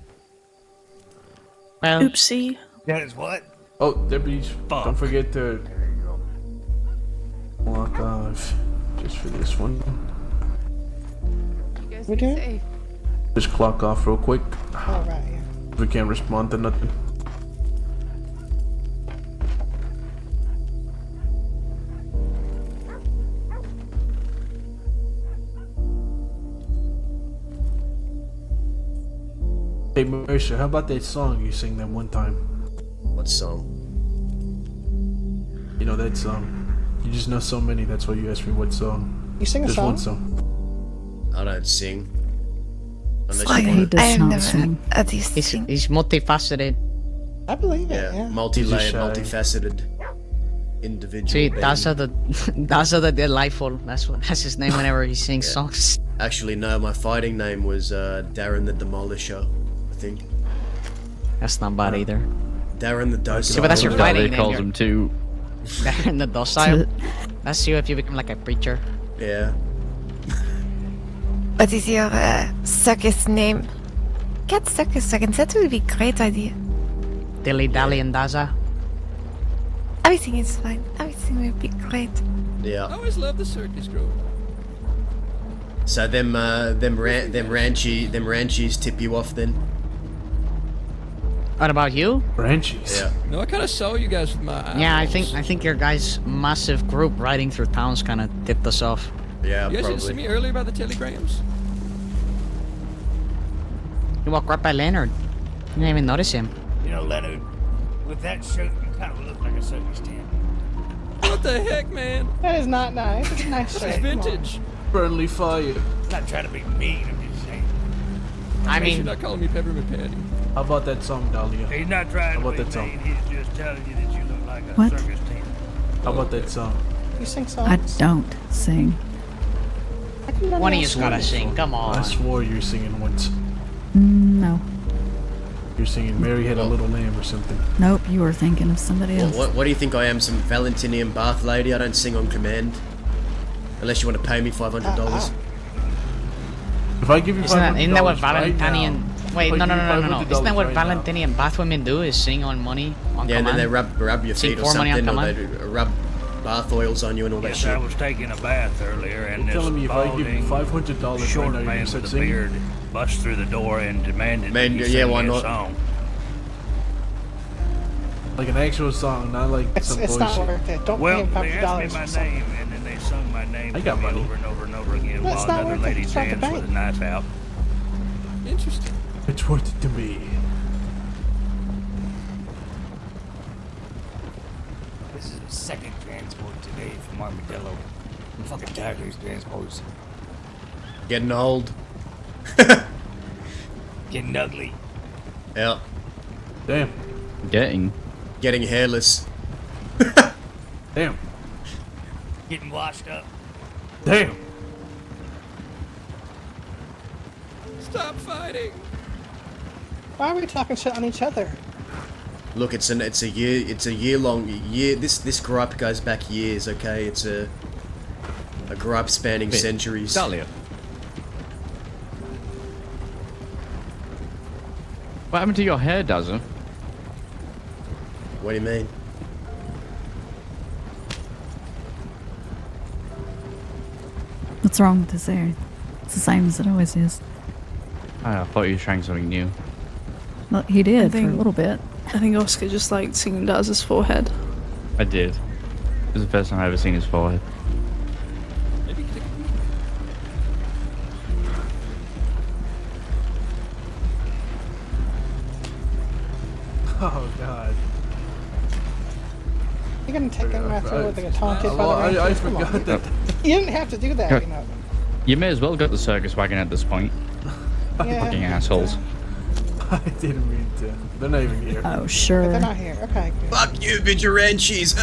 Well, Oopsie. That is what? Oh, deputies, don't forget to lock off just for this one. You guys We be doing? safe. Just clock off real quick. Alright, yeah. We can't respond to nothing. Hey Mercer, how about that song you sang that one time? What song? You know that song. You just know so many, that's why you asked me what song. You sing a Just song? one song. I don't sing. Unless Why you he want does I have not never sing. heard this thing. He's multifaceted. I believe it, Yeah, yeah. multi-layered, shy. multifaceted individual. See, being. that's the delightful. That's his name whenever he sings Yeah. songs. Actually, no, my fighting name was Darren the Demolisher, I think. That's not bad either. Darren the Docile. See, but that's your fighting name. calls you're- him too. Darren the docile. That's you if you become like a preacher. Yeah. What is your circus name? Cat circus seconds. That would be a great idea. Dilly Dally and Daza. Everything is fine. Everything will be great. Yeah. I always love the circus group. So them ranchies tip you off then? What about you? Ranchies. Yeah. No, I kind of saw you guys with my eyes. Yeah, I think your guys' massive group riding through towns kind of tipped us off. Yeah, You guys didn't see probably. me earlier about the telegrams? You walk right by Leonard. You didn't even notice him. You know, Leonard, with that shirt, you kind of look like a circus tent. What the heck, man? That is not nice. It's a nice This shirt. is Come on. vintage. Friendly fire. I'm not trying to be mean, I'm just saying. I Make sure mean, you're not calling me Peppermint Patty. How about that song, Dahlia? He's not trying How to about be that song? mean, he's just telling you that you look like a What? circus tent. How about that song? You sing I songs? don't sing. I can run one of all you's gotta songs. sing. Come I on. swore you were singing once. No. You're singing Mary Had a Little Lamb or something. Nope, you were thinking of somebody Well, else. what do you think I am? Some Valentinian bath lady? I don't sing on command. Unless you want to pay me $500. If I give you Isn't that what $500 right Valentinian... now, Wait, if I no. give you Isn't that what $500 right now, Valentinian bath women do? Is sing on money on Yeah, and then command? they rub your Sing feet or for money on something, or command? they rub bath oils on you and all that Yes, I shit. was taking a bath earlier, and You're this telling me if I give you balding, $500 short right now, you're man gonna start with a singing? beard bust through the door and demanded Man, that you yeah, sing why me a not? song. Like an actual song, not like It's some not bullshit. worth it. Don't Well, pay him they asked me $50 my for something. name, and then they sung my name I to got me money. over and over and over again Well, it's while not another worth it. lady It's not the danced with a bank. knife out. Interesting. It's worth it to me. This is the second transport today from Armadillo. I'm fucking tired of these transports. Getting old. Getting ugly. Yeah. Damn. Getting hairless. Damn. Getting washed up. Damn. Stop fighting. Why are we talking shit on each other? Look, it's a year long. This gripe goes back years. Okay, it's a gripe spanning centuries. Dahlia. What happened to your hair, Dazza? What do you mean? What's wrong with his hair? It's the same as it always is. I thought you were trying something new. Well, he did for a think- little bit. I think Oscar just liked singing Daz's forehead. I did. It was the first time I ever seen his forehead. Maybe you could take a peek. Oh god. You're gonna take him after with a taunted by Well, the I Rangers? Come on. forgot that. You didn't have to do that, you know. You may as well get the circus wagon at this point. Yeah. Fucking assholes. I didn't mean to. They're not even here. Oh, But sure. they're not here. Okay, good. Fuck you, vigilantes!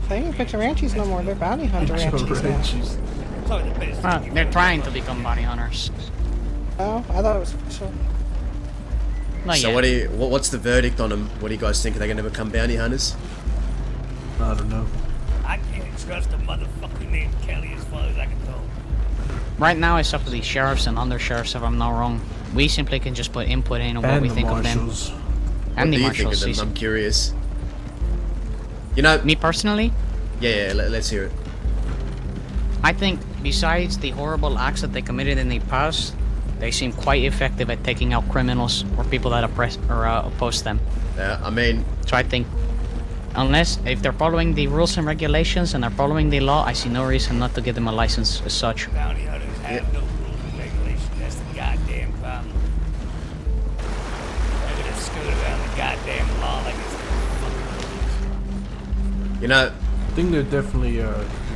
They ain't Ranchies no more. They're bounty hunter Ranchies now. Ranchies. probably the best. They're trying to become bounty hunters. Oh, I thought it was official. Not So yet. what's the verdict on them? What do you guys think? Are they going to become bounty hunters? I don't know. I can't trust a motherfucker named Kelly as far as I can tell. Right now, it's up to the sheriffs and under sheriffs, if I'm not wrong. We simply can just put input in on what we think of them. And the What do you think marshals. of them? I'm curious. You know, me personally, yeah, let's hear it. I think besides the horrible acts that they committed in the past, they seem quite effective at taking out criminals or people that oppress or oppose them. Yeah, I mean, so I think unless if they're following the rules and regulations and they're following the law, I see no reason not to give them a license as such. Bounty hunters have no rules and regulations. That's the goddamn problem. They're gonna skirt around the goddamn law like it's You know, I think they're definitely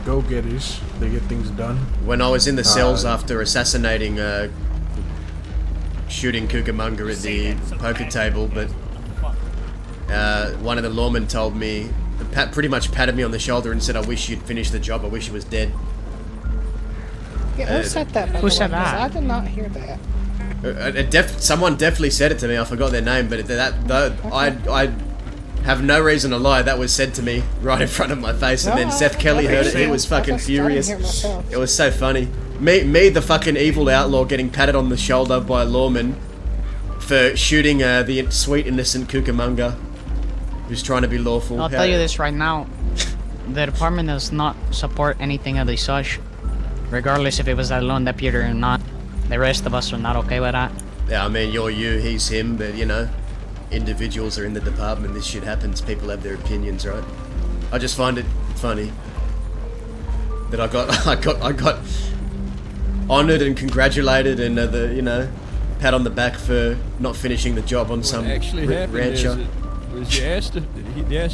go-getters. They get things done. when I was in the cells after assassinating, shooting Cucamonga at the poker table, but one of the lawmen told me, pretty much patted me on the shoulder and said, "I wish you'd finished the job. I wish he was dead." Yeah, who said that? Who said that? I did not hear that. Someone definitely said it to me. I forgot their name, but I have no reason to lie. That was said to me right in front of my face, and then Seth Kelly heard it. He was fucking furious. It was so funny. Me, the fucking evil outlaw, getting patted on the shoulder by a lawman for shooting the sweet innocent Cucamonga who's trying to be lawful. I'll tell you this right now. The department does not support anything of the such, regardless if it was that lone deputy or not. The rest of us are not okay with that. Yeah, I mean, you're you, he's him, but you know, individuals are in the department. This shit happens. People have their opinions, right? I just find it funny that I got honored and congratulated, and pat on the back for not finishing the job on some rancher. He asked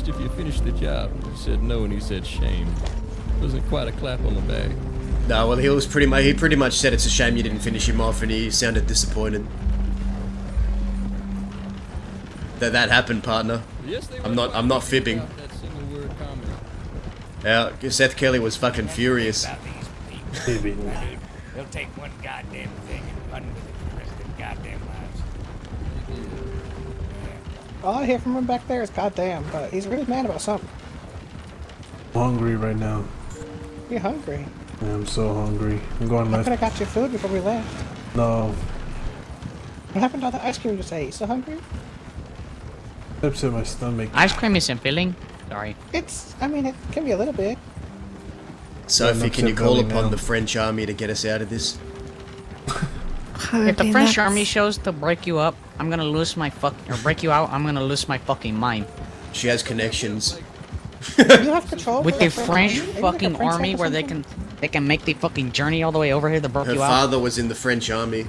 if you finished the job. You said no, and he said shame. It wasn't quite a clap on the back. No, well, he pretty much said it's a shame you didn't finish him off, and he sounded disappointed. That happened, partner. Yes, they I'm not fibbing. That single word comment. Yeah, Seth Kelly was fucking furious. They'll take one goddamn thing and run with it for the rest of their goddamn lives. All I hear from him back there is goddamn, but he's really mad about something. I'm hungry right now. You're hungry. Yeah, I'm so hungry. I'm going I left. could have got you food before we left. No. What happened to all the ice cream you just ate? You still hungry? Upset my stomach. Ice cream isn't filling. Sorry. I mean, it can be a little bit. Sophie, can you call upon the French army to get us out of this? If the French army shows to break you up, I'm gonna lose my break you out, I'm gonna lose my fucking mind. She has connections. You have control With over the French army? Are you like a fucking French army rep or where something? they can make the fucking journey all the way over here to break Her you out. father was in the French army.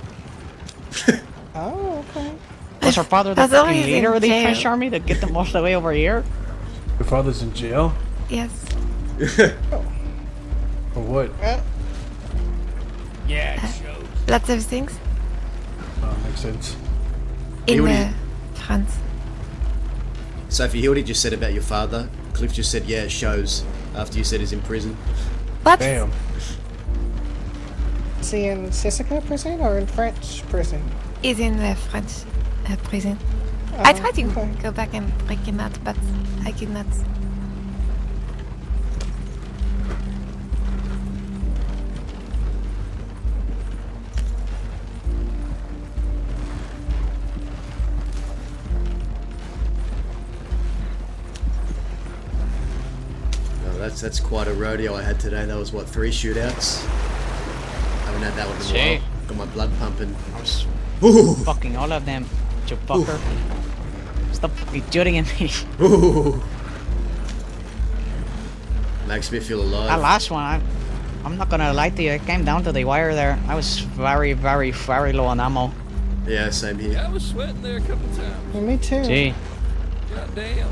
Oh, okay. Was her father the That's fucking always leader in of the jail. French army to get them all the way over here? Your father's in jail? Yes. For what? Yeah, it shows. Lots of things Makes sense. in France. Sophie, hear what he just said about your father? Cliff just said, yeah, it shows, after you said he's in prison. What? Damn. Is he in Sisika prison or in French prison? He's in the French prison. I tried to okay. go back and break him out, but I could not. Oh, that's quite a rodeo I had today. That was, what, 3 shootouts? Haven't had that one in a Shit. while. Got my blood pumping. I was Ooh. fucking all of them, you fucker. Stop fucking shooting at me. Ooh. Makes me feel alive. That last one, I'm not gonna lie to you, it came down to the wire there. I was very, very, very low on ammo. Yeah, same here. Yeah, I was sweating there a couple times. Me too. Gee. God damn.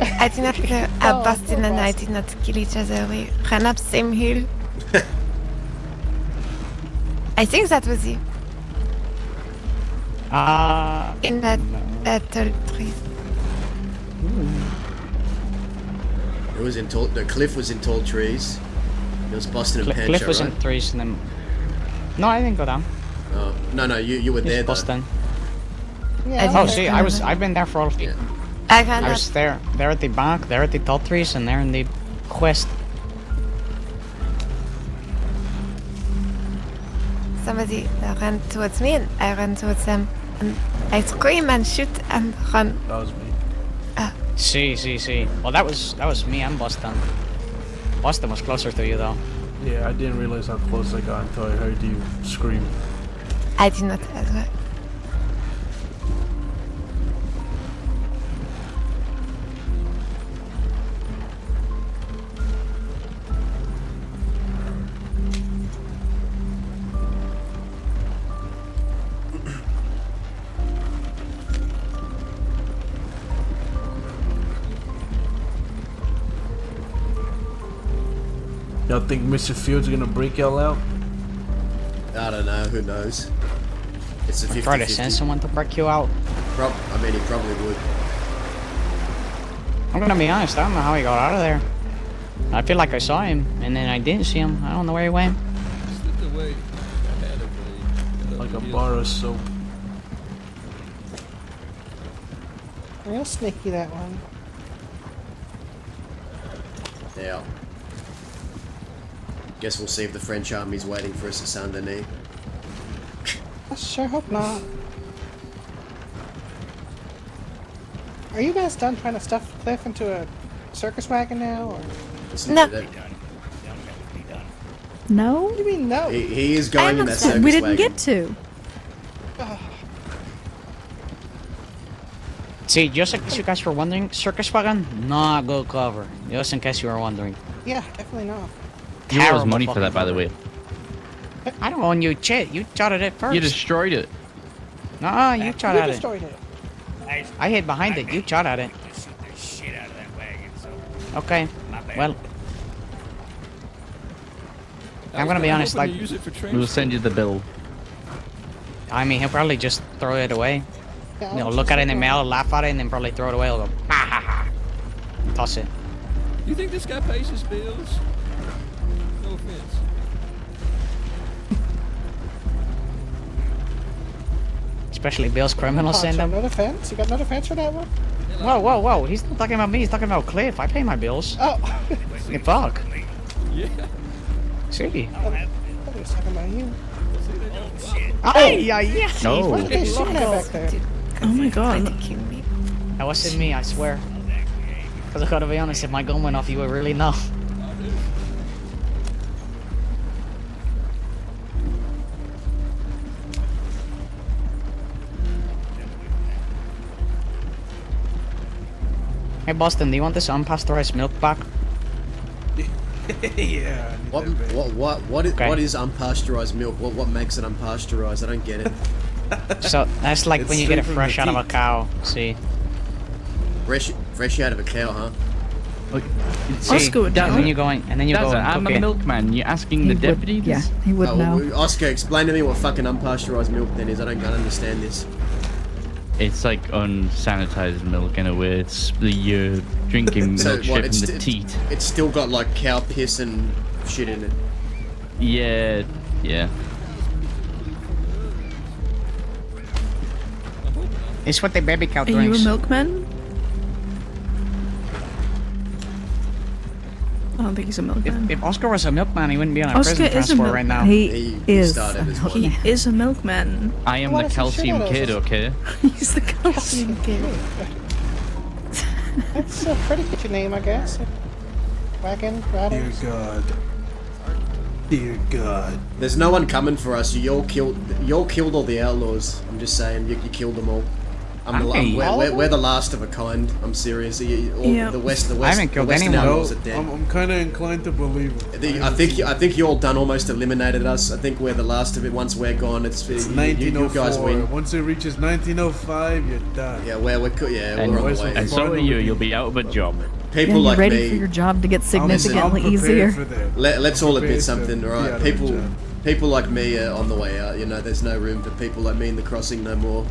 I did not go Oh, Boston poor and I Boston. did not kill each other. We ran up same hill. I think that was you. In that tall tree. It was in tall. The cliff was in tall trees. It was Boston and Pancho, Cliff was right? in trees and then. No, I didn't go down. Oh, no, you were there though. Boston. Yeah, Oh, see, I've been there for all of it. I ran I was there at the bank, there at the tall trees, and there in the quest. Somebody ran towards me and I ran towards them. And I scream and shoot and run. That was me. See. Well, that was me and Boston. Boston was closer to you though. Yeah, I didn't realize how close I got until I heard you scream. I did not as well. Y'all think Mr. Fields gonna break y'all out? I don't know. Who knows? It's a 50-50. Try to send someone to break you out. I mean, he probably would. I'm gonna be honest, I don't know how he got out of there. I feel like I saw him, and then I didn't see him. I don't know where he went. Slipped away ahead of me. Like a bar of soap. Real sneaky, that one. Yeah. Guess we'll see if the French army's waiting for us at Saint Denis. I sure hope not. Are you guys done trying to stuff Cliff into a circus wagon now, or? No. No? What do you mean no? He is going in that circus We didn't wagon. get to. See, just in case you guys were wondering, circus wagon, not good cover. Just in case you were wondering. Yeah, definitely not. You owe us Terrible money for that, fucking by the cover. way. I don't own you shit. You shot at it first. You destroyed it. Nah, you shot You at it. destroyed it. I hid behind it. You shot at it. Shit out of that wagon, so Okay. my bad. Well, I'm gonna be honest. Like, We'll send you the bill. I mean, he'll probably just throw it away. Yeah, He'll I'll look just at it in the look mail, laugh at it, and then probably throw it away. He'll go, ha ha ha. And toss it. You think this guy pays his bills? No offense. Especially Bill's criminals send them. No defense? You got no defense for that one? Whoa. He's not talking about me. He's talking about Cliff. I pay my bills. Oh. The fuck? Yeah. See? I thought he was talking about you. Hey, yeah. No. What are they shooting at back there? Oh my god. That wasn't me, I swear. Because I gotta be honest, if my gun went off, you would really know. Hey Boston, do you want this unpasteurized milk back? Yeah. What is unpasteurized milk? What makes it unpasteurized? I don't get it. So that's like It's when you get it straight from fresh the out of a teat. cow. See? Fresh out of a cow, huh? Look, See? Oscar would And know. then you go in, and then you go and I'm cook a it. milkman. You're asking the He would- deputy Yeah, this? he would know. Well, Oscar, explain to me what fucking unpasteurized milk then is. I don't understand this. It's like unsanitized milk in a way. It's you're drinking So milk what? straight from the teat. It's still got like cow piss and shit in it. Yeah. It's what the baby cow Are you drinks. a milkman? I don't think he's a milkman. If Oscar was a milkman, he wouldn't be on a Oscar prison is a transport milkman. right now. He is. started as one. He is a milkman. I am What the is the shit calcium out of kid, this? okay? He's the calcium kid. That's a pretty good name, I guess. Wagon, Dear riders. God. Dear God. There's no one coming for us. You all killed all the outlaws. I'm just saying, you killed them all. We're the last of a kind. I'm serious. Yeah. The West, I haven't the killed Western anyone. outlaws are dead. I'm kind of inclined to believe it. I think you all done almost eliminated us. I think we're the last of it. Once we're gone, it's It's you 1904. guys win. Once it reaches 1905, you're done. Yeah, we're on the way. And so are you. You'll be out of a job. People Yeah, like you're ready me. for your job to get I'm significantly prepared easier. for that. Let's all admit Prepared to something, be alright? out of a job. People like me are on the way out. You know, there's no room for people like me in the crossing no more.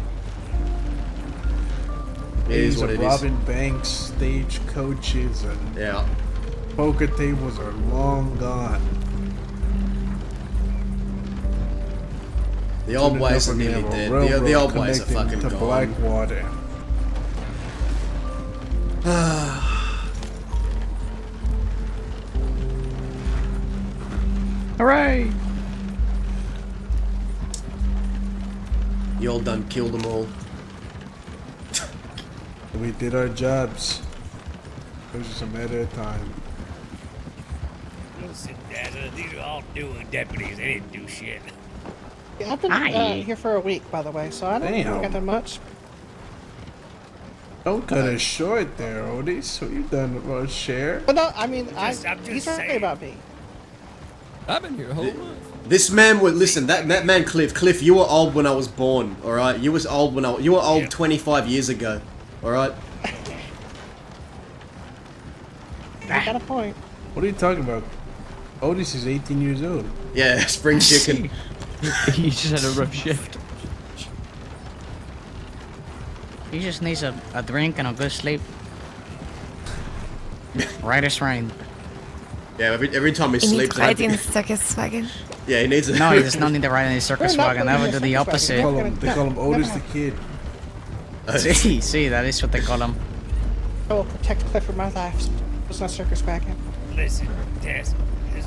It is Days what of it is. robbing banks, stage coaches, and Yeah. poker tables are long gone. The old Soon ways enough, are we're gonna nearly have a dead. railroad The old ways are connecting fucking to gone. Blackwater. Hooray! You all done killed them all. We did our jobs. It was just a matter of time. Listen, Dazza, these are all new deputies. They didn't do shit. Yeah, I've been here for a week, by the way, so I don't think I done much. Don't cut it short there, Otis. What you done about share? But no, I mean, I'm just he's right saying. about me. I've been here a whole month. This man would listen. That man, Cliff. You were old when I was born. All right. You was old when you were old 25 years ago. All right. I got a point. What are you talking about? Otis is 18 years old. Yeah, spring chicken. He just had a rough shift. He just needs a drink and a good sleep. Right as rain. Yeah, every time he He needs sleeps. to ride in the circus wagon. Yeah, he needs. No, he does not need to ride in a circus wagon. I would do the opposite. They call him Otis the Kid. See, that is what they call him. I will protect Cliff with my life. It's not circus wagon. Listen, Tess,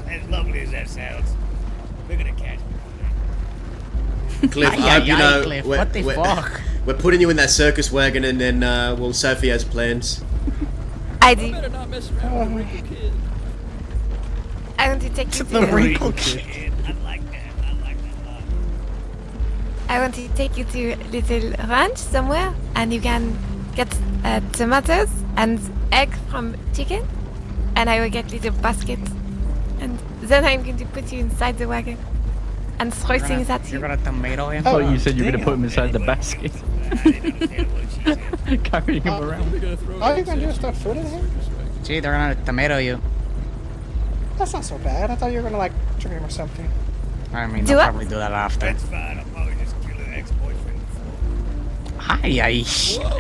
as lovely as that sounds, they're gonna catch me. Cliff, you know, Cliff, what the fuck? We're putting you in that circus wagon, and then well, Sophie has plans. I do. Better not mess around with the wrinkled kid. I want to take you to The wrinkled kid. I like that. I like that a lot. I want to take you to a little ranch somewhere, and you can get tomatoes and egg from chicken, and I will get little baskets, and then I'm going to put you inside the wagon and throw things at you. You're gonna tomato him? I thought you said you were gonna put him inside the basket. Carrying him around. All you're gonna do is throw food in him? See, they're gonna tomato you. That's not so bad. I thought you were gonna like trick him or something. I mean, Do they'll what? probably do that after. That's fine. I'll probably just kill an ex-boyfriend. Hi.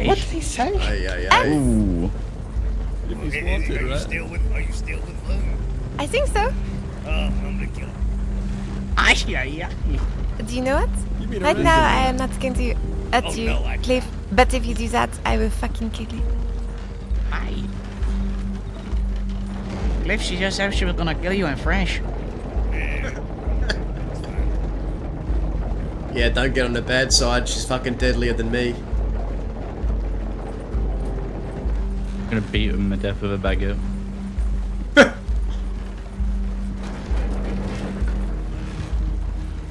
What did he say? Ooh. If he's Are wanted, you right? still with Loon? I think so. I'm gonna kill him. Do you know what? You mean Right already now, done I that? am not going to hurt Oh, you, no, I- Cliff. But if you do that, I will fucking kill you. Hi. Cliff, she just said she was gonna kill you in French. Yeah, don't get on the bad side. She's fucking deadlier than me. I'm gonna beat him to death with a baguette.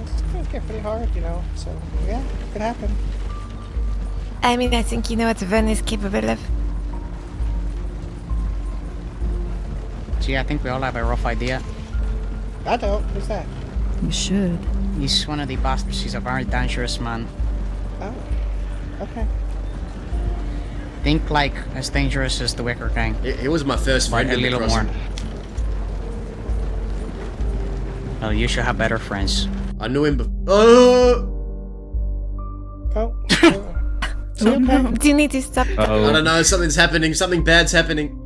It's gonna get pretty hard, you know. So yeah, it could happen. I mean, I think you know what Vern is capable of. See, I think we all have a rough idea. I don't. Who's that? You should. He's one of the bastards. He's a very dangerous man. Oh. Okay. Think like as dangerous as the Wicker King. He was my first But friend a in the little more. crossing. Well, you should have better friends. I knew him before. Oh. Do you need to stop? I don't know, something's happening, something bad's happening.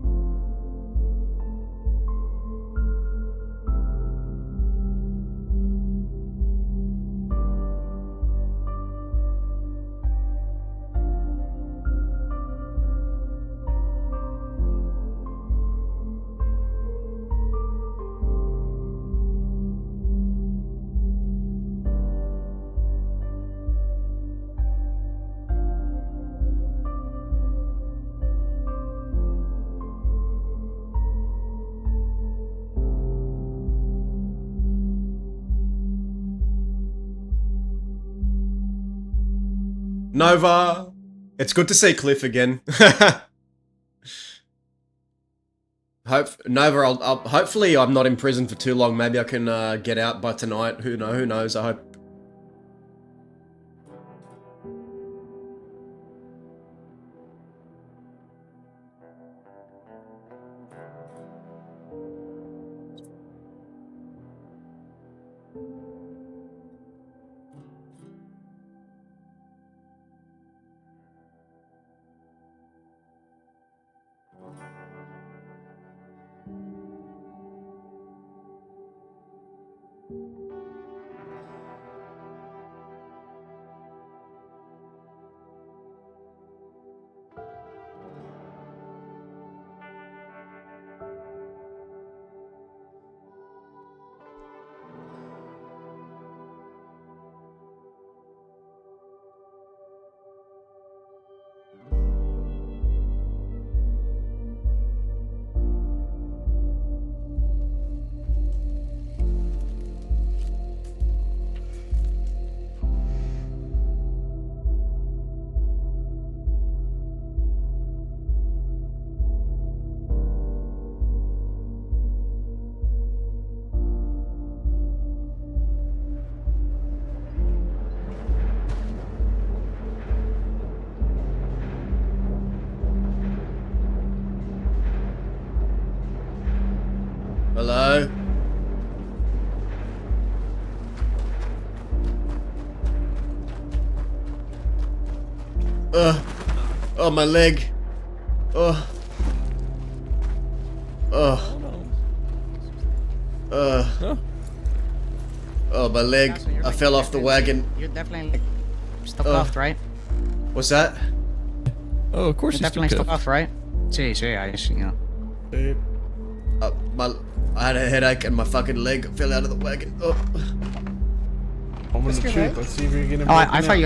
Nova! It's good to see Cliff again. Nova, hopefully I'm not in prison for too long. Maybe I can get out by tonight. Who knows? I hope. Hello? Oh, my leg. Oh. Oh, my leg. I fell off the wagon. You're definitely like stuck off, right? What's that? Oh, of course You're he's definitely still stuck off, right? See, I just, you know. I had a headache and my fucking leg fell out of the wagon. Oh. I'm on the trip. Let's see if you're gonna. Oh, I thought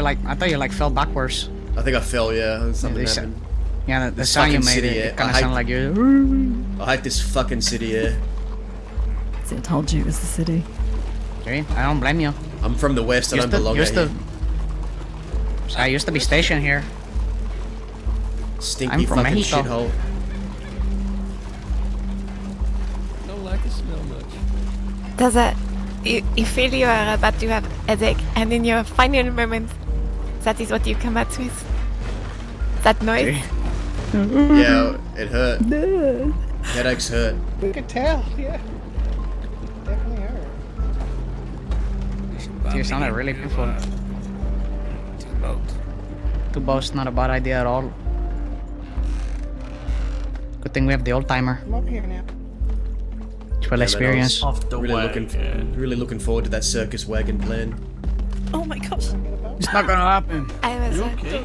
you like fell backwards. I think I fell, yeah. Something happened. Yeah, the This sound you fucking made, city, it kind I of hate- sounded like you. I hate this fucking city here. See, I told you it was the city. Okay, I don't blame you. I'm from the west. I don't belong used here. I used to be stationed here. Stinky I'm from fucking Mexico. shithole. Don't like the smell much. Does that... You feel you are about to have a headache, and in your final moment, that is what you come out with? That noise? Yeah, it hurt. Headaches hurt. We could tell, yeah. Definitely hurt. You sounded really painful. Two boats, not a bad idea at all. Good thing we have the old timer. I'm over here now. For Yeah, experience. man, I was really looking forward to that circus wagon plan. Oh my god. It's not gonna happen. I was You okay?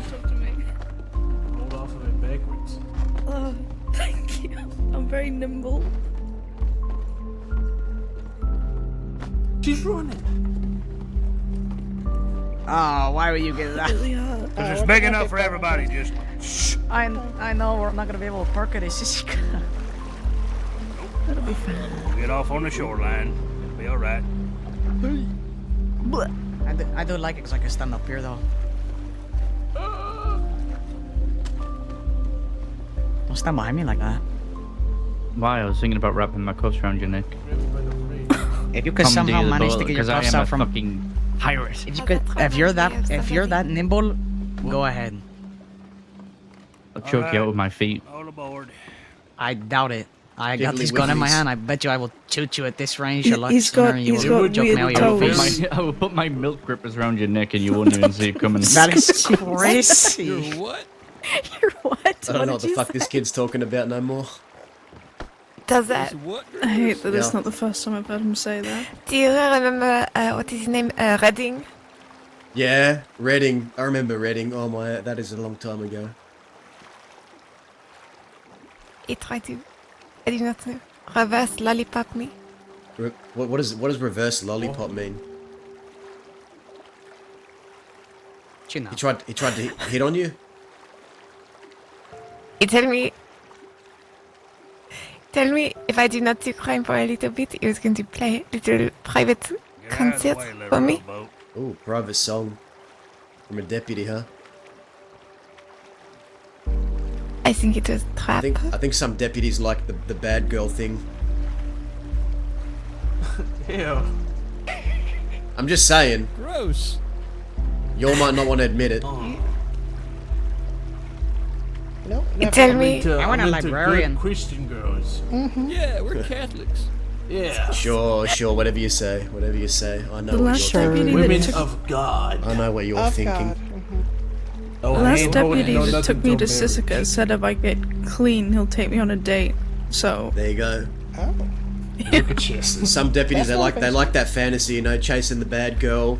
Hold off of it backwards. Oh, thank you. I'm very nimble. She's running. Oh, why would you get that? Really hard. Because it's big enough for everybody. Just shh. I know we're not gonna be able to park it. It's just. That'll be fine. We'll get off on the shoreline. It'll be all right. I do like it because I can stand up here though. Don't stand behind me like that. Why? I was thinking about wrapping my cuffs around your neck. If you could somehow manage to get your cuffs out from fucking pirate. if you're that nimble, go ahead. I'll choke you out with my feet. All aboard. I doubt it. I got Diddly this gun in my wigglies. hand. I bet you I will shoot you at this range a lot He's sooner. got- You he's will got choke me out weird your toes. face. I will put my milk grippers around your neck and you won't even see it coming. That is crazy. You're what? You're what? I don't know what the fuck this kid's talking about no more. Does that... What? I hate that it's Yeah. not the first time I've heard him say that. Do you remember, what is his name? Redding? Yeah, Reading. I remember Reading. Oh my, that is a long time ago. He tried to... I do not know. Reverse lollipop me. What does reverse lollipop mean? You know. He tried to hit on you? He tell me if I do not do crime for a little bit, he was going to play a little private concert for me. Ooh, private song. From a deputy, huh? I think it was trap. I think some deputies like the bad girl thing. Ew. I'm just saying. Gross. You might not want to admit it. Nope. You tell me... I want a I'm into librarian. good Christian girls. Yeah, we're Catholics. Yeah. Sure, whatever you say. Whatever you say. I know The what last you're deputy thinking. that Women took- of God. I know what you're Of thinking. God. Oh, The last hand deputy holding, no that took nothing me to till marriage. Sisika said if I get clean, he'll take me on a date. So There you go. Oh. Look at you. Some deputies they like that fantasy, you know, chasing the bad girl.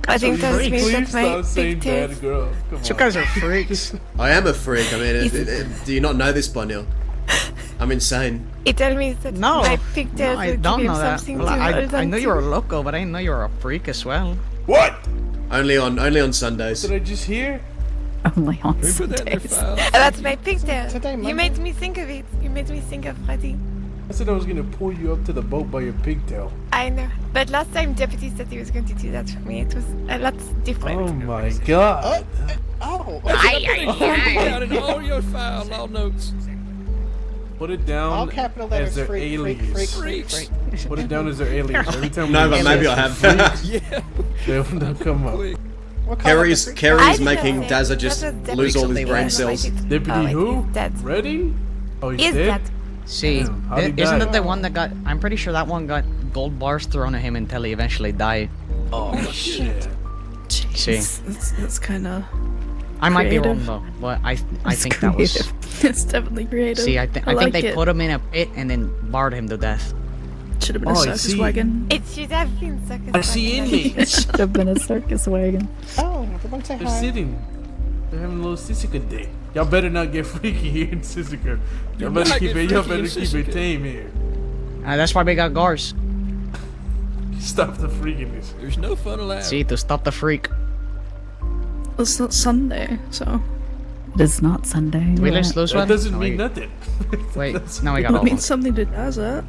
I think that's me. Please That's my stop saying pigtails. bad girl. Come on. You guys are freaks. I am a freak. I mean, do you not know this by now? I'm insane. He told me that No, my pigtails I would don't give him know that. something Well, to hold I on knew to. you were loco, but I didn't know you were a freak as well. What? Only on Sundays. Did I just hear? Only on Can we put that in your Sundays. file? That's my pigtail. Today, You Monday. made me think of it. You made me think of Freddy. I said I was gonna pull you up to the boat by your pigtail. I know. But last time Deputy said he was going to do that for me. It was a lot different. Oh my god. Oh. Down in all your files, all notes. Put it down All capital as letters. their Freak, alias. freak. Put it down as their alias. Every time No, we but say maybe I have. freaks, Yeah. they'll come up. What color is the freak? I Carrie's did not making say- Dazza just that was lose all his Deputy brain Red. cells. Deputy who? He's dead. Redding? Oh, he's Is dead? that? See, Damn, how'd he isn't die? it the one that got? I'm pretty sure that one got gold bars thrown at him until he eventually died. Oh shit. See, That's kind of. I might be creative. wrong though, but I It's think that was. creative. It's definitely creative. See, I think like they it. put him in a pit and then barred him to death. Should have been a Oh, I circus see. wagon. It should have been circus. I see wagon. inmates. Should have been a circus wagon. Oh, the one say They're hi. sitting. They're having a little Sissika day. Y'all better not get freaky here in Sissika. Y'all Do better not keep get it. Y'all freaky in better keep it Sissika. tame here. That's why we got guards. Stop the freakiness. There's no fun allowed. See, to stop the freak. It's not Sunday, so. It is not Sunday. We You're lose right. those That one. doesn't No, mean we- nothing. Wait, now we got That all. means something to Daz at.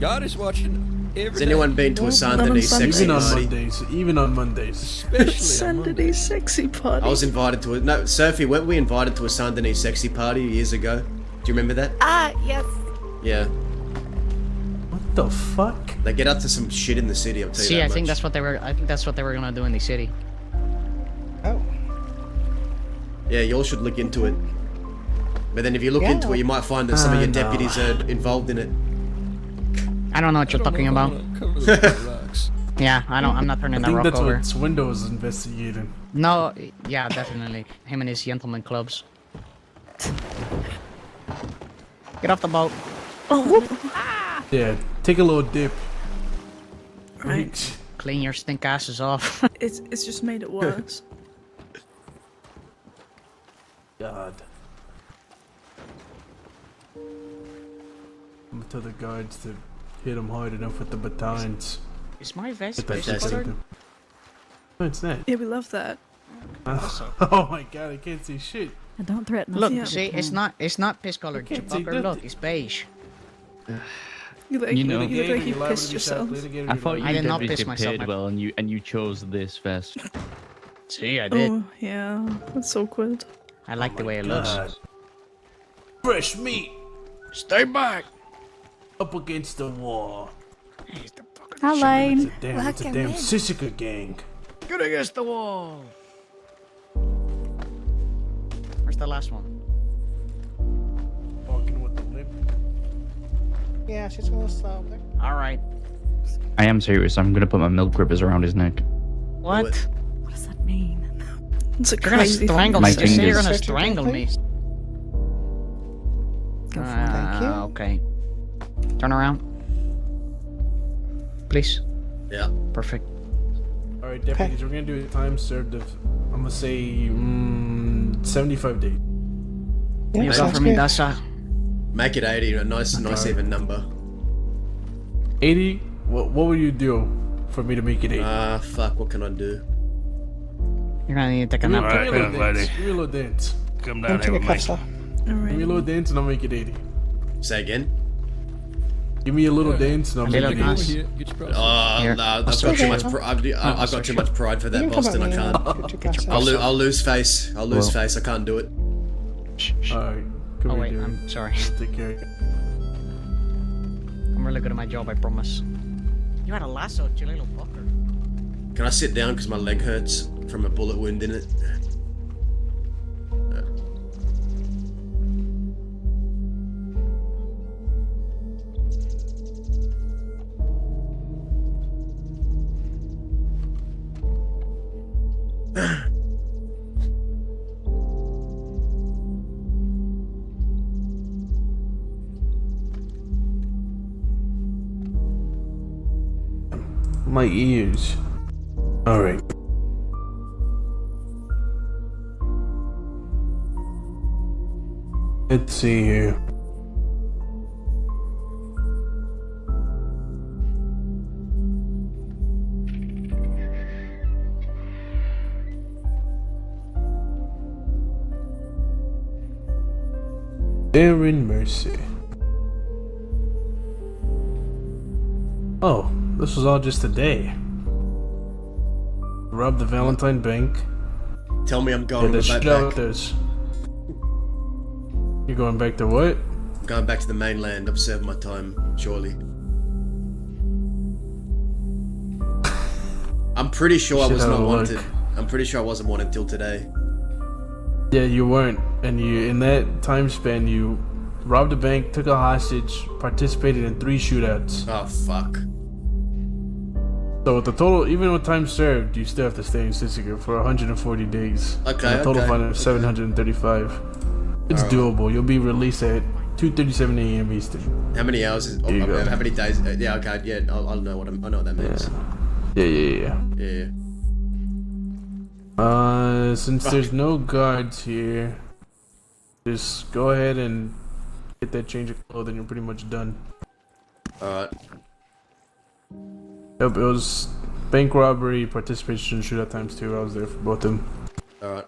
God is watching every Has day. anyone been to a Saint Not on Denis Sunday. sexy Even on party? Mondays. Even on Mondays. Especially on Sunday Mondays. sexy party. I was invited to a no, Sophie. Weren't we invited to a Saint Denis sexy party years ago? Do you remember that? Ah, yes. Yeah. What the fuck? They get up to some shit in the city. I'll tell you See, that I think much. that's what they were. I think that's what they were gonna do in the city. Oh. Yeah, you all should look into it. But then if you look into it, you might find that some of your No. deputies are involved in it. I don't know what you're talking about. Cover the rocks. Yeah, I don't. I'm not I turning that think rock that's over. what Swindo was investigating. No, yeah, definitely. Him and his gentleman clubs. Get off the boat. Yeah, take a little dip. Right. Clean your stink asses off. It's just made it worse. God. I'm gonna tell the guards to hit them hard enough with the batons. Is my vest Get that fish shit colored? out. What's that? Yeah, we love that. Oh my god, I can't see shit. And don't threaten us. Look, Yeah. see, it's not piss colored. can't see Fucker, nothing. look, it's beige. You look, You know- you look like you Liable to pissed be yourself. shot, litigated, I thought you I did not deputies piss get myself, paid my- well, and you chose this vest. See, I did. Oh, yeah. That's awkward. I like the way it looks. God. Fresh meat Stay back. up against the wall. Hi, Lane. It's a damn Welcome in. Sissika gang. Get against the wall. Where's the last one? Walking with the lip. Yeah, she's a little slow. All right. I am serious. I'm gonna put my milk grippers around his neck. What? What does that mean? It's a You're gonna crazy strangle My me. You say you're fingers. gonna Search your strangle me. please. Go for it. Thank you. Okay. Turn around. Please. Yeah. Perfect. Alright, deputies, we're gonna do a time served of, I'm gonna say, 75 days. Yeah, You go sounds for me, good. Dasa. Make it 80. A nice even number. 80? What would you do for me to make it 80? Fuck. What can I do? You're gonna need to take a Give me nap. a Alright, little young dance. lady. Give me a little dance. Come Don't down take here a with cut, me. sir. Give me a Alright. little dance and I'll make it 80. Say again. Give me a little dance and I'll A make little it dance. 80. Here, get your process. Oh Here. no, I've I'll got too search much. it. I've got too much pride for that, You can come Boston. I at me and can't. get your glass out. I'll lose face. I'll lose Well. face. I can't do it. Alright, come Oh here, wait, dude. I'm sorry. Take care. I'm really good at my job, I promise. You had a lasso, you little fucker. Can I sit down because my leg hurts from a bullet wound in it? My ears. Alright. Let's see here. Darren Mercy. Oh, this was all just today. Robbed the Valentine Bank. Tell me I'm going with that back. You're going back to what? Going back to the mainland. I've served my time, surely. I'm pretty sure I was not wanted. I'm pretty sure I wasn't wanted till today. Yeah, you weren't. And you, in that time span, you robbed a bank, took a hostage, participated in 3 shootouts. Oh, fuck. So with the total, even with time served, you still have to stay in Sisika for 140 days. Okay, and a total okay, fine of 735. It's doable. You'll be released at 2:37 a.m. Eastern. How many hours is? How many days? Yeah, okay, yeah. I'll know what I know what that means. Yeah. Since there's no guards here, just go ahead and get that change of clothing. You're pretty much done. Alright. Yep, it was bank robbery, participation in shootout times 2. I was there for both of them. Alright.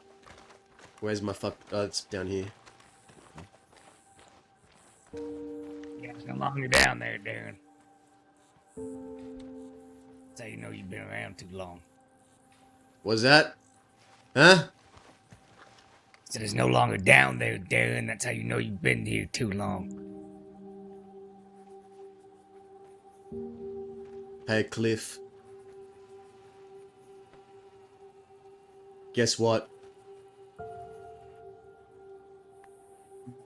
Where's my fuck? Oh, it's down here. Yeah, it's no longer down there, Darren. That's how you know you've been around too long. Was that? Huh? So it's no longer down there, Darren. That's how you know you've been here too long. Hey, Cliff. Guess what?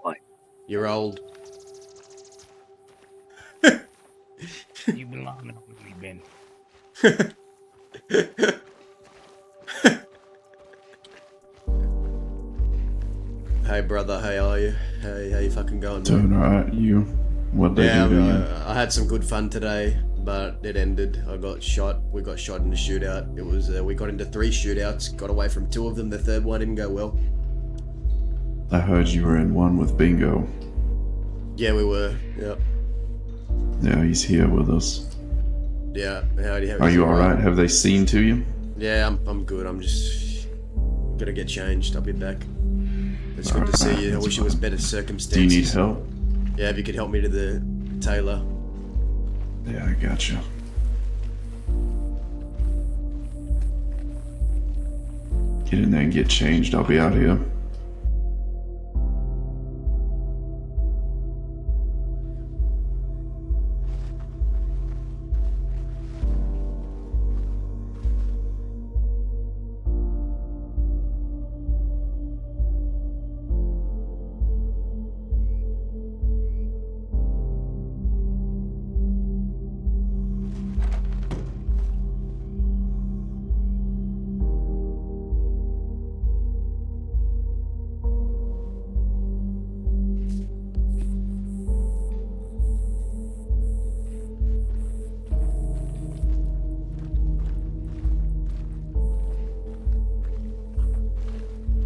What? You're old. You've been long enough with me, Ben. Hey, brother. How are you? Hey, how you fucking going? Doing alright. You? What they do to you? I had some good fun today, but it ended. I got shot. We got shot in a shootout. It was. We got into 3 shootouts. Got away from 2 of them. The 3rd one didn't go well. I heard you were in one with Bingo. Yeah, we were. Yep. Yeah, he's here with us. Yeah. Are you alright? Have they seen to you? Yeah, I'm good. I'm just gonna get changed. I'll be back. It's good to see you. I wish it was better circumstances. Do you need help? Yeah, if you could help me to the tailor. Yeah, I gotcha. Get in there and get changed. I'll be out here.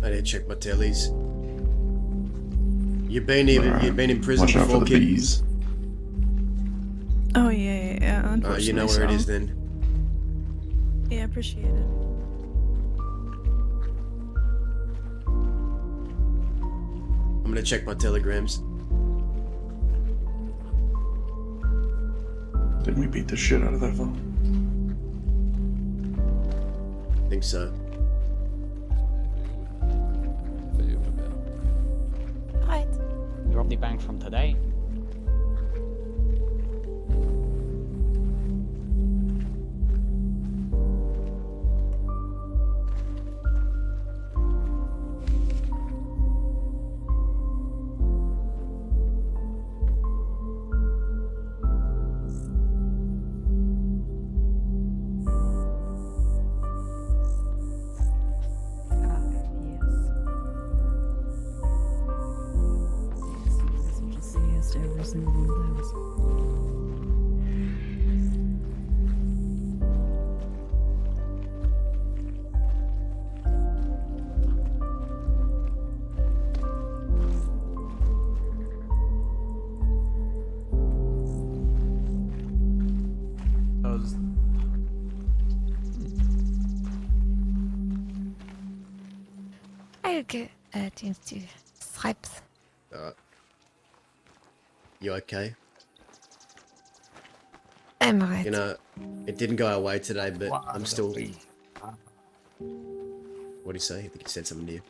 I need to check my tellies. You've been in prison Watch out before, for the kid? bees. Oh yeah. Unfortunately, You know where it is then. Yeah, appreciate it. I'm gonna check my telegrams. Didn't we beat the shit out of that phone? Think so. Right. You robbed the bank from today? Every single one of those. Okay, change to stripes. Alright. You okay? I'm alright. You know, it didn't go our way today, but I'm still... What did he say? I think he said something to you.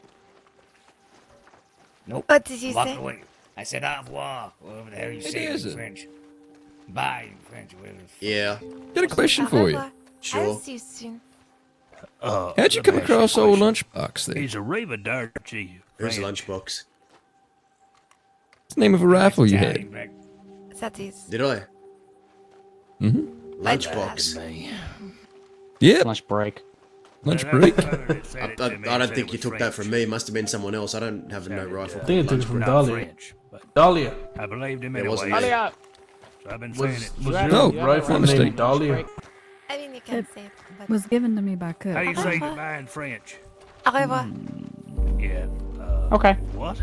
Nope. What did you Walk say? away. I said au revoir, whatever the hell you Hey, say in Desert. French. Bye in French, whatever. Yeah. Got a question Au for you. revoir. Sure. I'll see you soon. How'd you let come me ask you a across old question. Lunchbox there? He's a Raiva-Darchi. Who's Lunchbox? What's the name of a rifle you had? That is. Did I? Mm-hmm. Lunchbox. Yep. Lunch break. Lunch break. I don't think you took that from me. It must have been someone else. I don't have no rifle. I think I took it from Not Dahlia. French, but Dahlia. I believed him It anyway. wasn't me. Dahlia! So I've been saying Was it. your No, rifle mistake. named Dahlia? I mean, you can say it, but... Was given to me by Cook. How do you say goodbye in French? Au revoir. Yeah. Okay. What?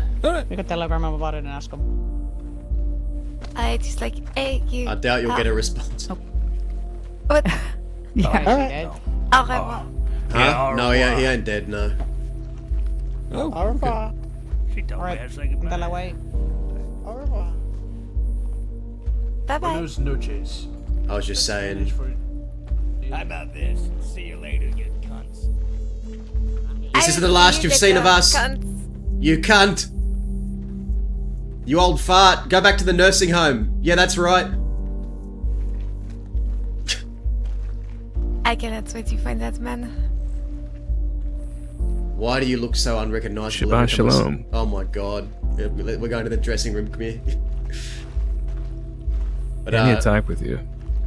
You can telegram him about it and ask him. I just like, hey, you. I doubt you'll get a response. What? Yeah. Alright. Au revoir. Huh? No, he ain't dead, no. Oh, Au revoir. She told me Alright. how to say goodbye. Dale away. Au revoir. Bye bye. Buenos noches. I was just saying. How about this? See you later, you cunts. This is the last you've seen of us. You cunt. You old fart. Go back to the nursing home. Yeah, that's right. I cannot wait to find that man. Why do you look so unrecognizable? Shabbat every time we see- shalom. Oh my god. Yeah, we're going to the dressing room, come here. But, I need to talk with you.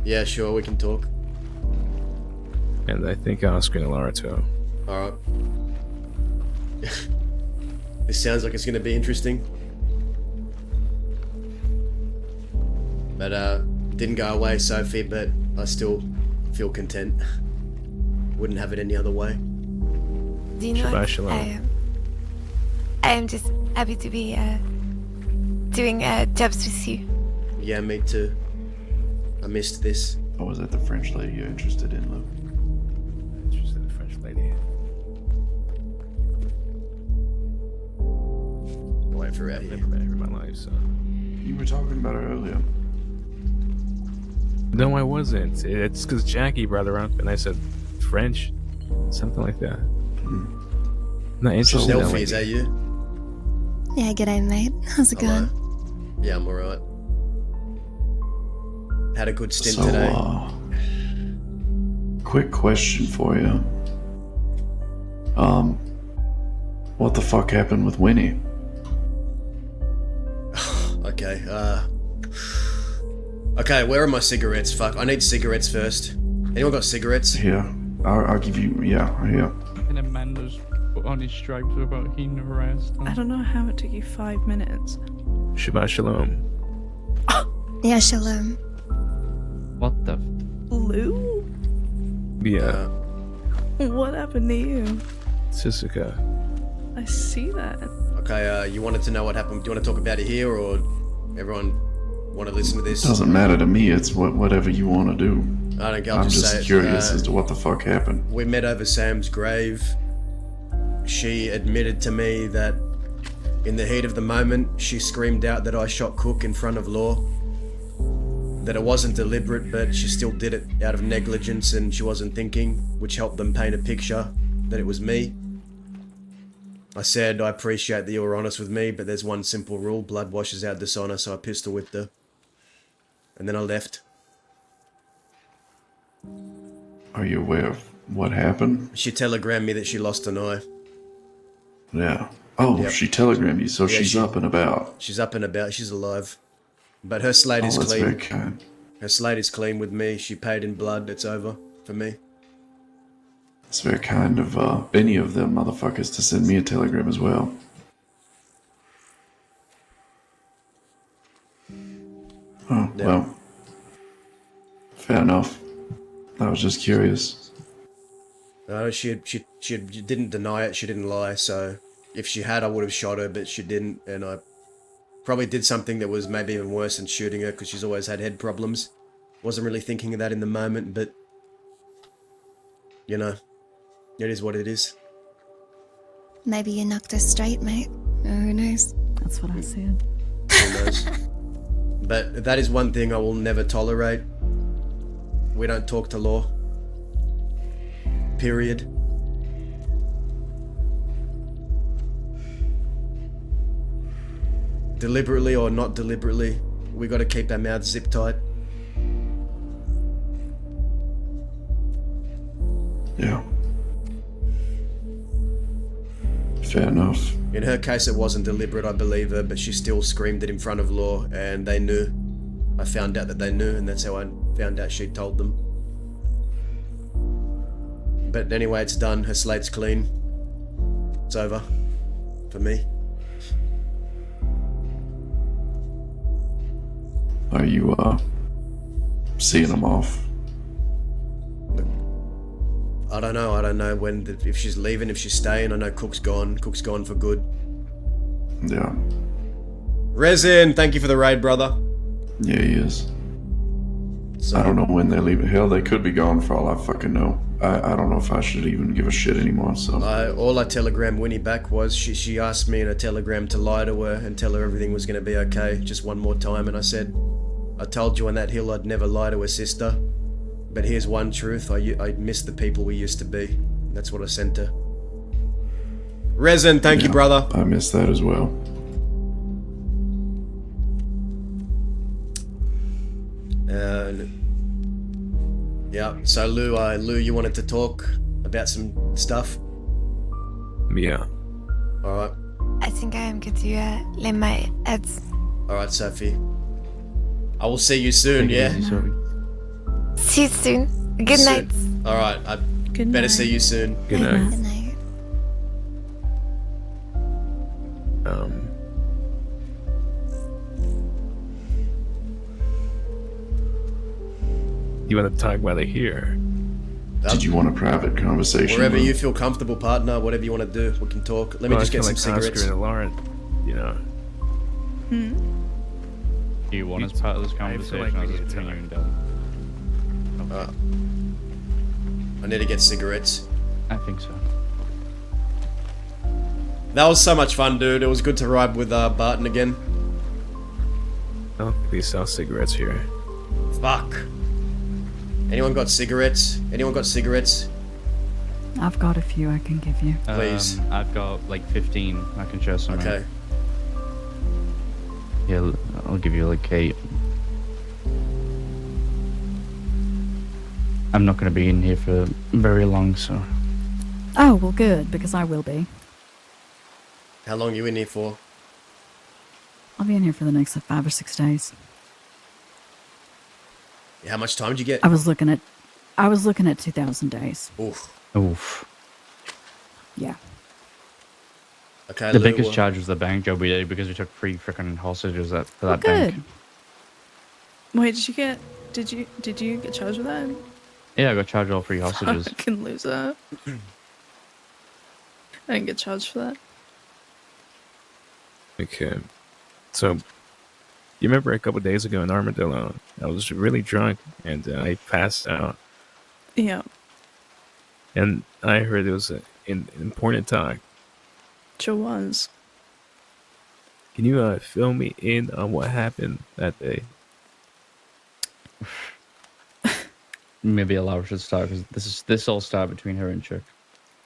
yeah, sure, we can talk. And I think I'll screen Laura too. Alright. This sounds like it's gonna be interesting. But, didn't go away, Sophie, but I still feel content. Wouldn't have it any other way. Do you know Shabbat what? shalom. I am just happy to be doing jobs with you. Yeah, me too. I missed this. Or was that the French lady you're interested in, Luke? Interested in a French lady. Wait for her out I've here. never met her in my life, so. You were talking about her earlier. No, I wasn't. It's because Jackie brought her up, and I said French, something like that. Not interested in that Selfie, is that lady. you? Yeah, g'day, mate. How's it Hello. going? Yeah, I'm alright. Had a good stint So, today. quick question for you. What the fuck happened with Winnie? Okay, okay, where are my cigarettes? Fuck, I need cigarettes first. Anyone got cigarettes? Here, I'll give you, yeah, here. And Amanda's put on his stripes about he harassed I don't know how it took you 5 minutes. Shabbat shalom. Yeah, shalom. What the? Lou? Yeah, What happened to you? Sisuka. I see that. Okay, you wanted to know what happened. Do you want to talk about it here, or everyone want to listen to this? Doesn't matter to me. It's whatever you want to do. I don't care, I'll I'm just just say it. curious as to what the fuck happened. We met over Sam's grave. She admitted to me that in the heat of the moment, she screamed out that I shot Cook in front of Law. That it wasn't deliberate, but she still did it out of negligence and she wasn't thinking, which helped them paint a picture that it was me. I said, I appreciate that you were honest with me, but there's one simple rule, blood washes out dishonor, so I pistol whipped her. And then I left. Are you aware of what happened? She telegrammed me that she lost an eye. Yeah. Oh, Yep. she telegrammed you, so Yeah, she's up and about. She's up and about, she's alive. But her slate Oh, is that's clean. very kind. Her slate is clean with me. She paid in blood. It's over for me. It's very kind of any of them motherfuckers to send me a telegram as well. Oh, Yeah. well. Fair enough. I was just curious. No, she didn't deny it. She didn't lie. So if she had, I would have shot her, but she didn't. And I probably did something that was maybe even worse than shooting her because she's always had head problems. Wasn't really thinking of that in the moment, but you know, it is what it is. Maybe you knocked her straight, mate. Who knows? That's what I said. Who knows? But that is one thing I will never tolerate. We don't talk to law. Period. Deliberately or not deliberately, we gotta keep our mouths zip tight. Yeah. Fair enough. In her case, it wasn't deliberate, I believe her, but she still screamed it in front of law, and they knew. I found out that they knew, and that's how I found out she told them. But anyway, it's done. Her slate's clean. It's over. For me. Are you, seeing them off? I don't know. I don't know if she's leaving, if she's staying. I know Cook's gone. Cook's gone for good. Yeah. Resin, thank you for the raid, brother. Yeah, he is. So, I don't know when they're leaving. Hell, they could be gone for all I fucking know. I don't know if I should even give a shit anymore, so... all I telegrammed Winnie back was she asked me in a telegram to lie to her and tell her everything was going to be okay just one more time, and I said, I told you on that hill I'd never lie to her sister, but here's one truth, I miss the people we used to be. That's what I sent her. Resin, thank you, brother. I miss that as well. Yeah, so Lou, you wanted to talk about some stuff? Yeah. Alright. I think I am going to lay my heads. Alright, Sophie. I will see you soon, yeah? See you soon. Good night. Alright, I Good better night. see you soon. Good night. Good night. You want to talk while they're here? Did you want a private conversation? Wherever Lou? you feel comfortable, partner, whatever you want to do, we can talk. Let me Well, just I get feel some like cigarettes. Oscar and Lauren, you know. Do you want as part of this I feel conversation? like we I'll need just to between you talk. and Darren. I need to get cigarettes. I think so. That was so much fun, dude. It was good to ride with Barton again. I don't think they sell cigarettes here. Fuck. Anyone got cigarettes? Anyone got cigarettes? I've got a few I can give you. Please. I've got like 15. I can share some. Okay. Yeah, I'll give you like 8. I'm not going to be in here for very long, so... Oh, well, good, because I will be. How long are you in here for? I'll be in here for the next 5 or 6 days. How much time did you get? I was looking at 2,000 days. Oof. Oof. Yeah. Okay, The Lou, biggest charge was the bank job we did because we took 3 freaking hostages for that Good. bank. Wait, did you get charged with that? Yeah, I got charged all 3 hostages. Fucking loser. I didn't get charged for that. Okay. So, you remember a couple days ago in Armadillo, I was really drunk and I passed out. Yeah. And I heard it was an important talk. Sure was. Can you fill me in on what happened that day? Maybe Laura should start because this all started between her and Chuck.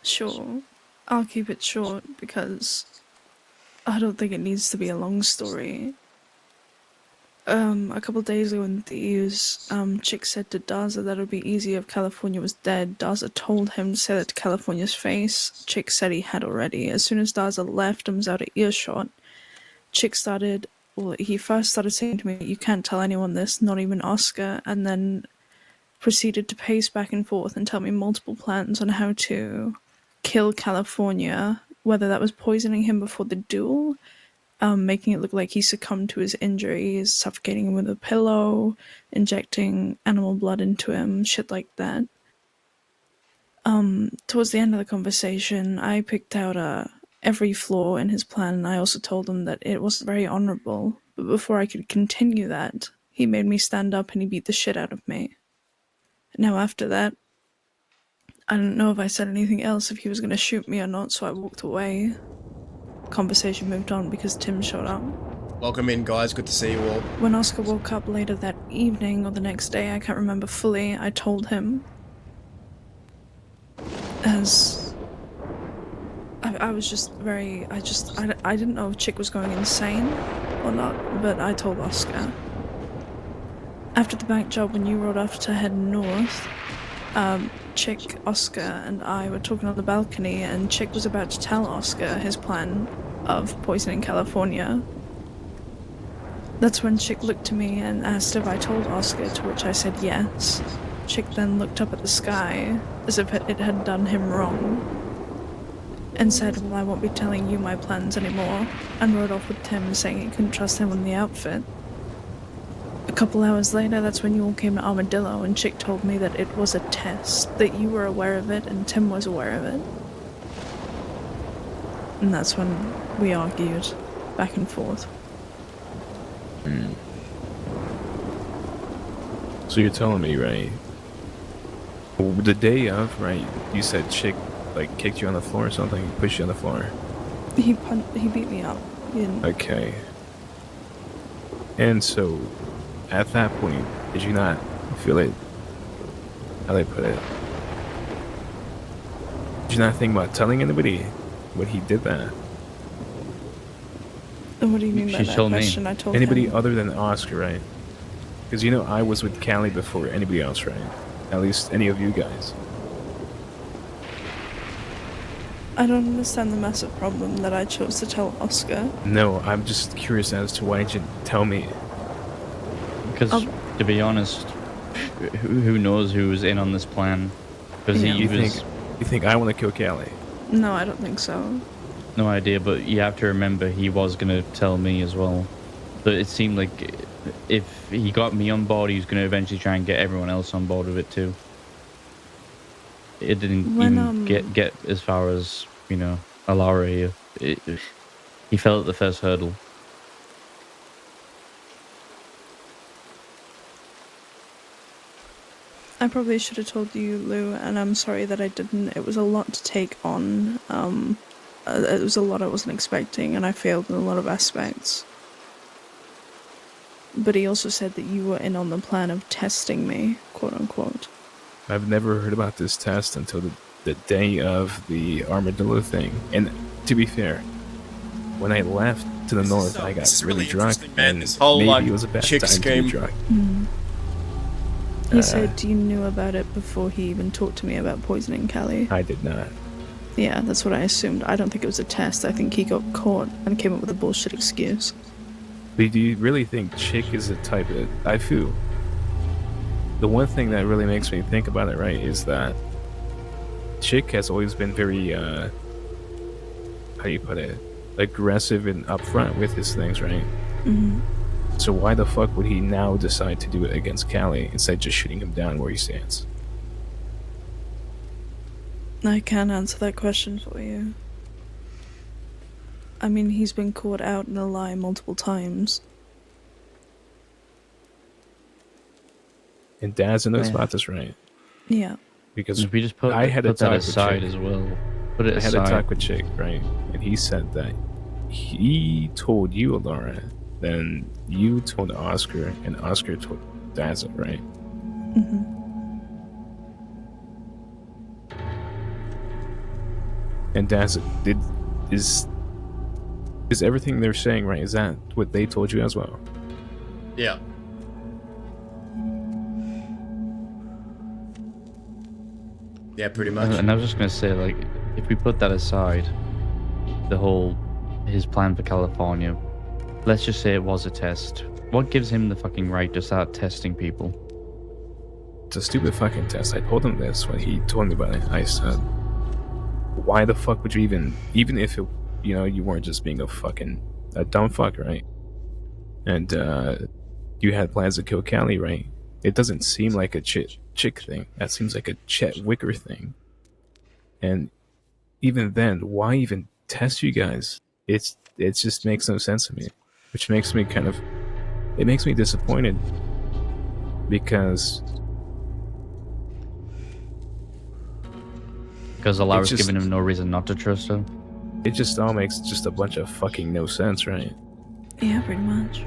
Sure. I'll keep it short because I don't think it needs to be a long story. A couple days ago in Thieves, Chick said to Daza that it would be easier if California was dead. Daza told him to say that to California's face. Chick said he had already. As soon as Daza left and was out of earshot, he first started saying to me, "You can't tell anyone this, not even Oscar," and then proceeded to pace back and forth and tell me multiple plans on how to kill California, whether that was poisoning him before the duel, making it look like he succumbed to his injuries, suffocating him with a pillow, injecting animal blood into him, shit like that. Towards the end of the conversation, I picked out every flaw in his plan, and I also told him that it wasn't very honorable, but before I could continue that, he made me stand up and he beat the shit out of me. Now after that, I didn't know if I said anything else, if he was going to shoot me or not, so I walked away. Conversation moved on because Tim showed up. Welcome in, guys. Good to see you all. When Oscar woke up later that evening or the next day, I can't remember fully, I told him. As... I was just very... I didn't know if Chick was going insane or not, but I told Oscar. After the bank job, when you rode off to head north, Chick, Oscar, and I were talking on the balcony, and Chick was about to tell Oscar his plan of poisoning California. That's when Chick looked to me and asked if I told Oscar, to which I said yes. Chick then looked up at the sky, as if it had done him wrong, and said, well, I won't be telling you my plans anymore, and rode off with Tim, saying he couldn't trust him on the outfit. A couple hours later, that's when you all came to Armadillo, and Chick told me that it was a test, that you were aware of it, and Tim was aware of it. And that's when we argued, back and forth. So you're telling me, right? The day of, right? You said Chick, like, kicked you on the floor or something, pushed you on the floor. He beat me up. He didn't. Okay. And so, at that point, did you not feel it? How they put it? Did you not think about telling anybody when he did that? And what do you mean by that question? I told anybody him. other than Oscar, right? Because you know I was with Callie before anybody else, right? At least any of you guys. I don't understand the massive problem that I chose to tell Oscar. No, I'm just curious as to why you didn't tell me. Because, to be honest, who knows who was in on this plan? Because Yeah. he was... You think I want to kill Callie? No, I don't think so. No idea, but you have to remember he was going to tell me as well. But it seemed like if he got me on board, he was going to eventually try and get everyone else on board with it too. It didn't even get as far as, you know, Alara here. He fell at the first hurdle. I probably should have told you, Lou, and I'm sorry that I didn't. It was a lot to take on. It was a lot I wasn't expecting, and I failed in a lot of aspects. But he also said that you were in on the plan of testing me, quote unquote. I've never heard about this test until the day of the Armadillo thing. And to be fair, when I left to the north, I got really drunk, and This whole, maybe it was a bad chick time to scheme. be drunk. He said you knew about it before he even talked to me about poisoning Callie. I did not. Yeah, that's what I assumed. I don't think it was a test. I think he got caught and came up with a bullshit excuse. But do you really think Chick is the type of... I feel... The one thing that really makes me think about it, right, is that Chick has always been very, how do you put it? Aggressive and upfront with his things, right? Mm-hmm. So why the fuck would he now decide to do it against Callie instead of just shooting him down where he stands? I can't answer that question for you. I mean, he's been caught out in a lie multiple times. And Daz knows about this, right? Yeah. Because if we just put I had that a talk aside with Chick. as well. Put it I had aside. a talk with Chick, right? And he said that he told you, Laura, then you told Oscar, and Oscar told Daz, right? Mm-hmm. And Daz, is everything they're saying right? Is that what they told you as well? Yeah. Yeah, pretty much. And I was just gonna say, like, if we put that aside, the whole his plan for California, let's just say it was a test. What gives him the fucking right to start testing people? It's a stupid fucking test. I told him this when he told me about it. I said, why the fuck would you even if it, you know, you weren't just being a dumb fuck, right? And you had plans to kill Callie, right? It doesn't seem like a chick thing. That seems like a Chet Wicker thing. And even then, why even test you guys? It just makes no sense to me, which makes me it makes me disappointed, because Because Alara's giving him no reason not to trust her. It just all makes just a bunch of fucking no sense, right? Yeah, pretty much.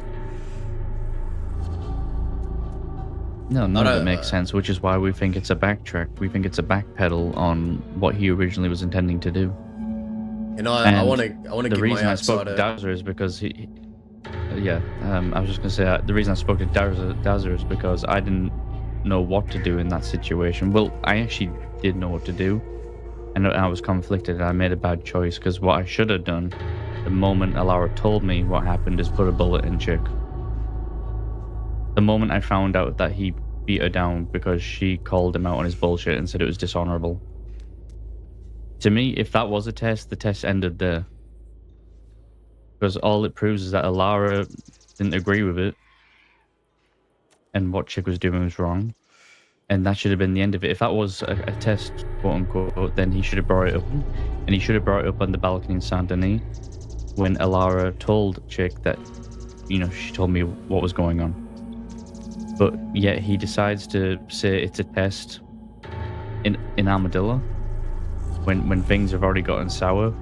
No, none of it makes sense, which is why we think it's a backtrack. We think it's a backpedal on what he originally was intending to do. And I want to The give reason my I spoke to outsider. Dowser is because I was just gonna say the reason I spoke to Dowser is because I didn't know what to do in that situation. Well, I actually did know what to do, and I was conflicted. I made a bad choice because what I should have done, the moment Alara told me what happened, is put a bullet in Chick. The moment I found out that he beat her down because she called him out on his bullshit and said it was dishonorable. To me, if that was a test, the test ended there. Because all it proves is that Alara didn't agree with it, and what Chick was doing was wrong. And that should have been the end of it. If that was a test, quote unquote, then he should have brought it up. And he should have brought it up on the balcony in Saint Denis when Alara told Chick that, she told me what was going on. But yet he decides to say it's a test in Armadillo when things have already gotten sour.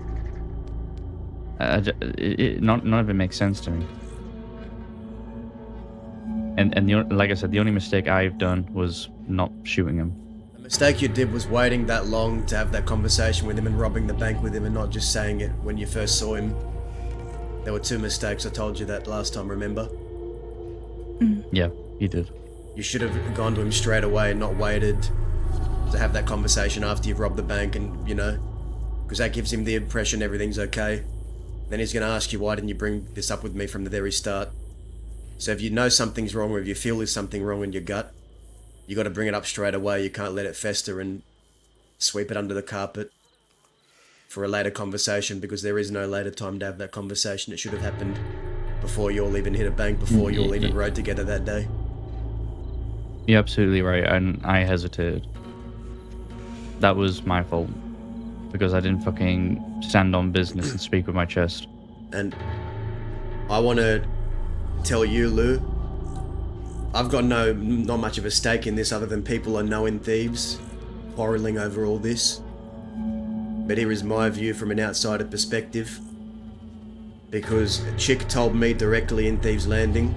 None of it makes sense to me. And like I said, the only mistake I've done was not shooting him. The mistake you did was waiting that long to have that conversation with him and robbing the bank with him and not just saying it when you first saw him. There were two mistakes. I told you that last time, remember? Yeah, he did. You should have gone to him straight away and not waited to have that conversation after you've robbed the bank and, because that gives him the impression everything's okay. Then he's going to ask you, why didn't you bring this up with me from the very start? So if you know something's wrong or if you feel there's something wrong in your gut, you got to bring it up straight away. You can't let it fester and sweep it under the carpet for a later conversation, because there is no later time to have that conversation. It should have happened before you all even hit a bank, before you all even rode together that day. You're absolutely right, and I hesitated. That was my fault, because I didn't fucking stand on business and speak with my chest. And I want to tell you, Lou, I've got not much of a stake in this other than people are knowing thieves, quarrelling over all this. But here is my view from an outsider perspective. Because Chick told me directly in Thieves Landing,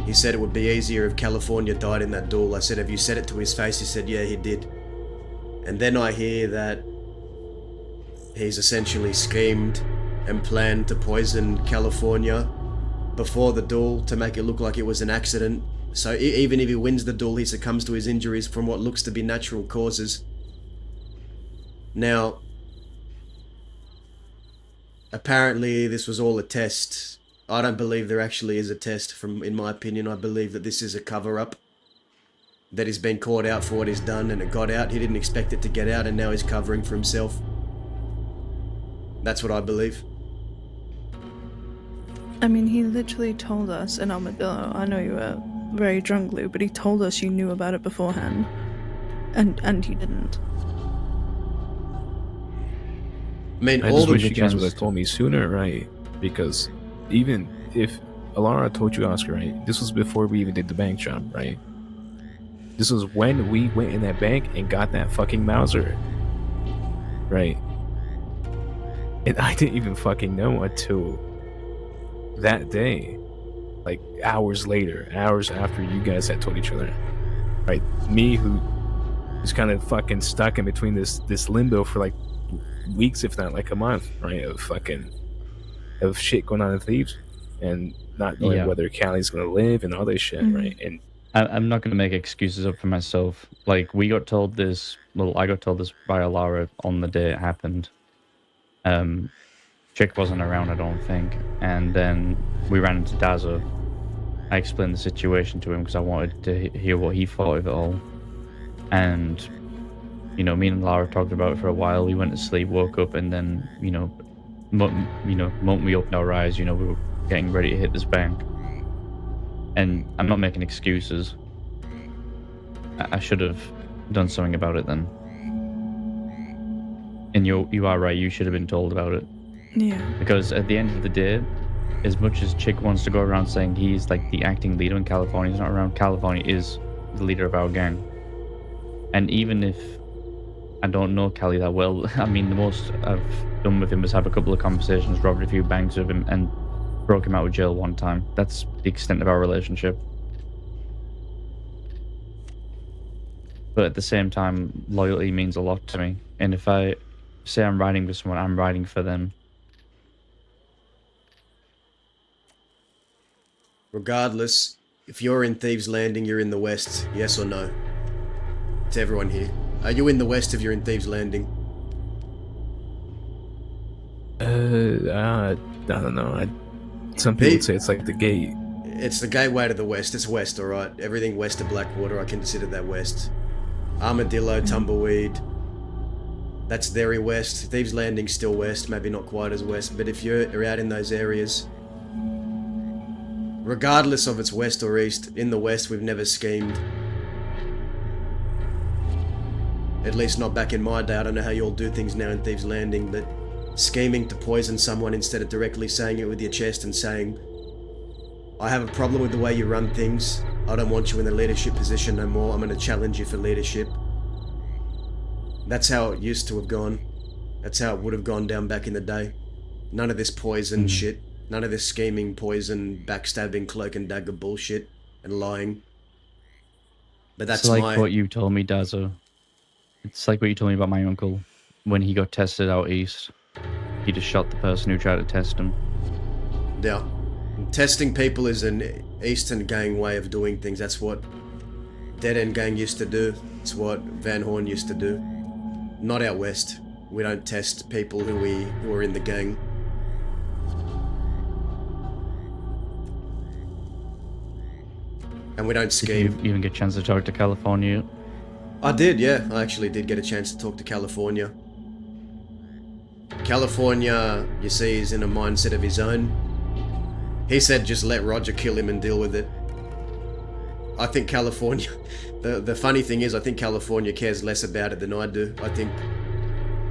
he said it would be easier if California died in that duel. I said, have you said it to his face? He said, yeah, he did. And then I hear that he's essentially schemed and planned to poison California before the duel to make it look like it was an accident. So even if he wins the duel, he succumbs to his injuries from what looks to be natural causes. Now, apparently this was all a test. I don't believe there actually is a test. In my opinion, I believe that this is a cover-up. That he's been caught out for what he's done and it got out. He didn't expect it to get out and now he's covering for himself. That's what I believe. I mean, he literally told us in Armadillo, I know you were very drunk, Lou, but he told us you knew about it beforehand. And you didn't. I mean, I just wish you guys would have told me sooner, right? Because even if Alara told you, Oscar, right? This was before we even did the bank job, right? This was when we went in that bank and got that fucking Mauser. Right? And I didn't even fucking know until that day. Like hours later, hours after you guys had told each other. Right? Me, who is kind of fucking stuck in between this limbo for like weeks, if not like a month, right? Of shit going on in Thieves and not knowing whether Callie's gonna live and all this shit, right? And I'm not going to make excuses up for myself. Like, we got told this, well, I got told this by Alara on the day it happened. Chick wasn't around, I don't think. And then we ran into Dazza. I explained the situation to him because I wanted to hear what he thought of it all. And, me and Lara talked about it for a while. We went to sleep, woke up, and then, moment we opened our eyes, we were getting ready to hit this bank. And I'm not making excuses. I should have done something about it then. And you are right, you should have been told about it. Yeah. Because at the end of the day, as much as Chick wants to go around saying he's like the acting leader when California's not around, California is the leader of our gang. And even if I don't know Cali that well. I mean, the most I've done with him was have a couple of conversations, robbed a few banks with him, and broke him out of jail one time. That's the extent of our relationship. But at the same time, loyalty means a lot to me. And if I say I'm riding with someone, I'm riding for them. Regardless, if you're in Thieves Landing, you're in the West. Yes or no? To everyone here. Are you in the West if you're in Thieves Landing? I don't know. Some people would say it's like the gate. It's the gateway to the West. It's West, alright? Everything west of Blackwater, I consider that West. Armadillo, Tumbleweed. That's very West. Thieves Landing's still West, maybe not quite as West, but if you're out in those areas, regardless of it's West or East, in the West we've never schemed. At least not back in my day. I don't know how you all do things now in Thieves Landing, but scheming to poison someone instead of directly saying it with your chest and saying, I have a problem with the way you run things. I don't want you in the leadership position no more. I'm going to challenge you for leadership. That's how it used to have gone. That's how it would have gone down back in the day. None of this poison shit. None of this scheming, poison, backstabbing, cloak and dagger bullshit and lying. But that's it's like what you told me, Dazo. It's like what you told me about my uncle when he got tested out east. He just shot the person who tried to test him. Yeah. Testing people is an Eastern gang way of doing things. That's what Dead End Gang used to do. It's what Van Horn used to do. Not out west. We don't test people who are in the gang. And we don't scheme. Did you even get a chance to talk to California? I did, yeah. I actually did get a chance to talk to California. California, you see, is in a mindset of his own. He said just let Roger kill him and deal with it. I think California... The funny thing is, I think California cares less about it than I do. I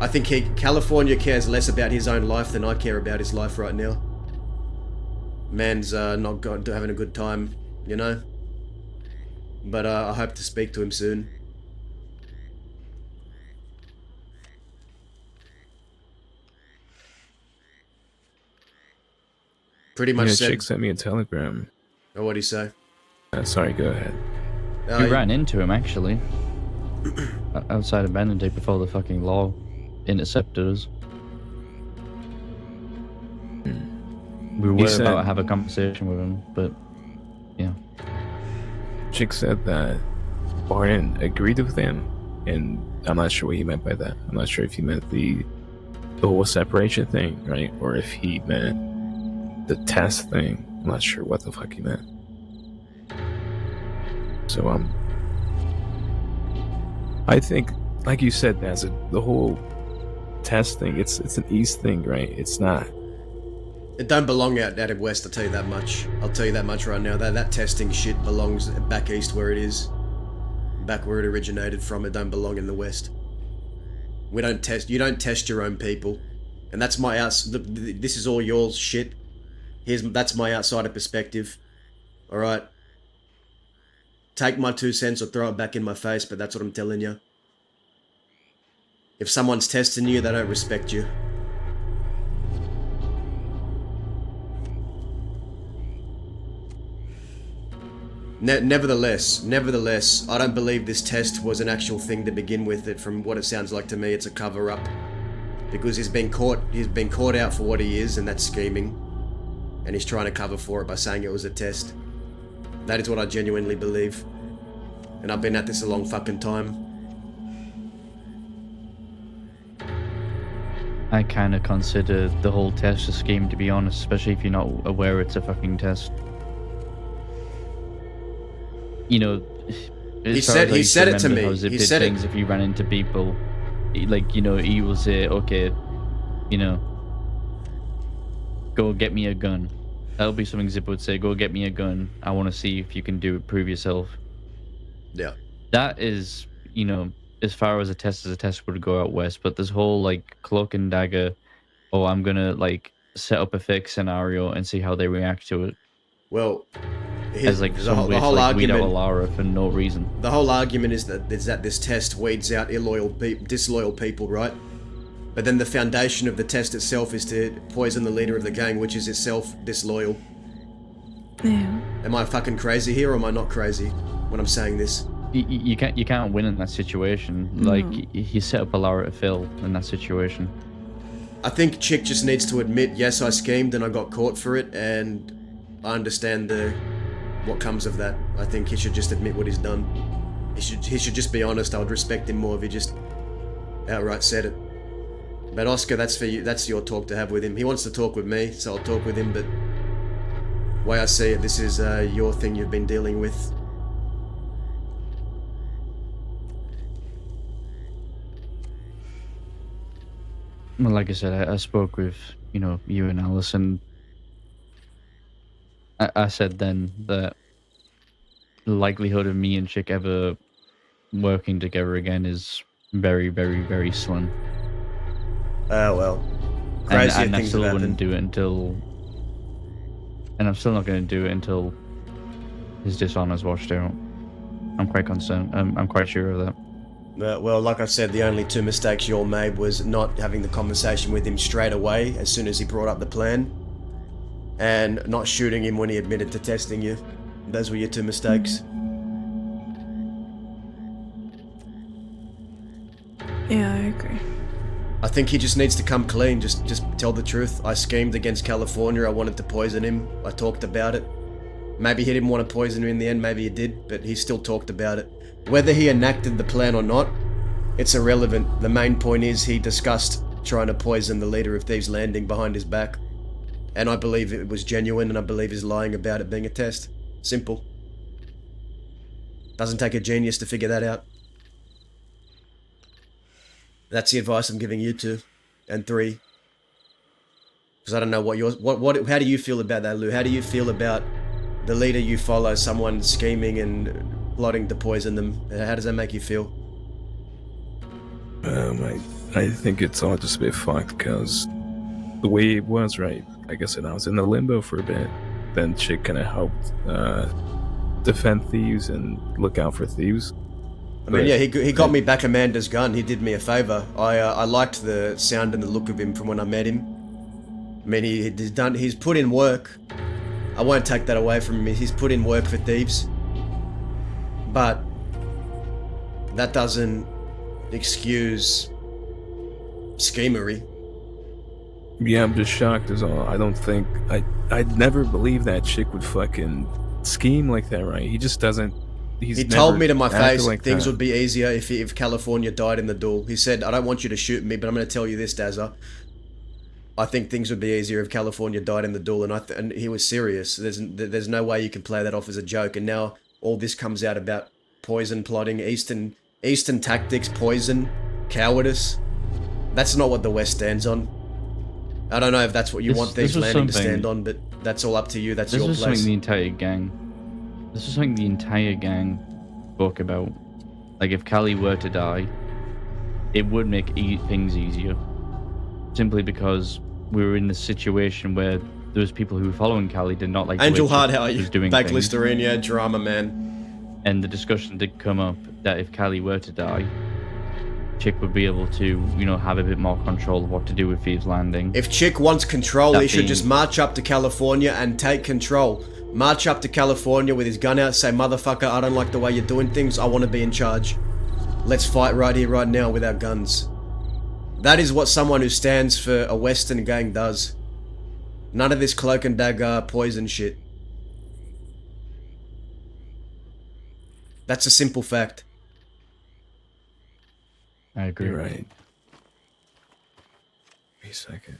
think California cares less about his own life than I care about his life right now. Man's not having a good time, you know? But I hope to speak to him soon. Pretty much said... Chick sent me a telegram. Oh, what'd he say? Sorry, go ahead. You ran into him, actually. Outside of Benedict before the fucking law intercepted us. We were about to have a conversation with him, but... yeah. Chick said that Barton agreed with him, and I'm not sure what he meant by that. I'm not sure if he meant the whole separation thing, right? Or if he meant the test thing. I'm not sure what the fuck he meant. So I think, like you said, the whole test thing, it's an East thing, right? It's not. It don't belong out of West, I'll tell you that much. I'll tell you that much right now. That testing shit belongs back East where it is. Back where it originated from. It don't belong in the West. We don't test. You don't test your own people. And that's my this is all your shit. That's my outsider perspective. Alright? Take my 2 cents or throw it back in my face, but that's what I'm telling you. If someone's testing you, they don't respect you. Nevertheless, I don't believe this test was an actual thing to begin with. From what it sounds like to me, it's a cover-up. Because he's been caught out for what he is, and that's scheming. And he's trying to cover for it by saying it was a test. That is what I genuinely believe. And I've been at this a long fucking time. I kind of consider the whole test a scheme, to be honest, especially if you're not aware it's a fucking test. You know, he said it to me. He said things if you ran into people, like, you know, he will say, okay, you know, go get me a gun. That'll be something Zip would say, go get me a gun. I want to see if you can do it, prove yourself. Yeah. That is, you know, as far as a test would go out west, but this whole, like, cloak and dagger, oh, I'm gonna, like, set up a fake scenario and see how they react to it. Well, as like some way to like weed out Alara for no reason. The whole argument is that this test weeds out disloyal people, right? But then the foundation of the test itself is to poison the leader of the gang, which is itself disloyal. Yeah. Am I fucking crazy here, or am I not crazy when I'm saying this? You can't win in that situation. Like he set up Alara to fail in that situation. I think Chick just needs to admit, yes, I schemed and I got caught for it, and I understand what comes of that. I think he should just admit what he's done. He should just be honest. I would respect him more if he just outright said it. But Oscar, that's for you. That's your talk to have with him. He wants to talk with me, so I'll talk with him. But the way I see it, this is your thing you've been dealing with. Well, like I said, I spoke with you and Alice, and I said then that the likelihood of me and Chick ever working together again is very, very, very slim. Oh well, crazy and I things still have wouldn't happened. do it until, and I'm still not going to do it until his dishonor's washed out. I'm quite concerned. I'm quite sure of that. Well, like I said, the only two mistakes you all made was not having the conversation with him straight away as soon as he brought up the plan, and not shooting him when he admitted to testing you. Those were your two mistakes. Yeah, I agree. I think he just needs to come clean, just tell the truth. I schemed against California, I wanted to poison him, I talked about it. Maybe he didn't want to poison him in the end, maybe he did, but he still talked about it. Whether he enacted the plan or not, it's irrelevant. The main point is he discussed trying to poison the leader of Thieves Landing behind his back. And I believe it was genuine, and I believe he's lying about it being a test. Simple. Doesn't take a genius to figure that out. That's the advice I'm giving you two, and three. Because I don't know how do you feel about that, Lou? How do you feel about the leader you follow, someone scheming and plotting to poison them? How does that make you feel? I think it's all just a bit fucked, because the way it was, right? Like I said, I was in the limbo for a bit. Then Chick kind of helped defend thieves and look out for thieves. I mean, yeah, he got me back Amanda's gun. He did me a favor. I liked the sound and the look of him from when I met him. I mean, he's put in work. I won't take that away from him. He's put in work for thieves. But that doesn't excuse schemery. Yeah, I'm just shocked is all. I don't think... I'd never believe that Chick would fucking scheme like that, right? He just doesn't... He told me to my face like things that. would be easier if California died in the duel. He said, I don't want you to shoot me, but I'm going to tell you this, Dazza. I think things would be easier if California died in the duel, and he was serious. There's no way you can play that off as a joke, and now all this comes out about poison plotting, Eastern tactics, poison, cowardice. That's not what the West stands on. I don't know if that's what you want Thieves Landing to stand on, but that's all up to you. That's your place. This was something the entire gang spoke about. Like, if Callie were to die, it would make things easier. Simply because we were in this situation where those people who were following Callie did not like Angel the way Hart, Chick how are you? was doing Back things. Listerine, yeah, drama man. And the discussion did come up that if Callie were to die, Chick would be able to, have a bit more control of what to do with Thieves Landing. If Chick wants control, he should just march up to California and take control. March up to California with his gun out, say, motherfucker, I don't like the way you're doing things, I want to be in charge. Let's fight right here, right now, with our guns. That is what someone who stands for a Western gang does. None of this cloak and dagger poison shit. That's a simple fact. I agree. You're right. Wait a second.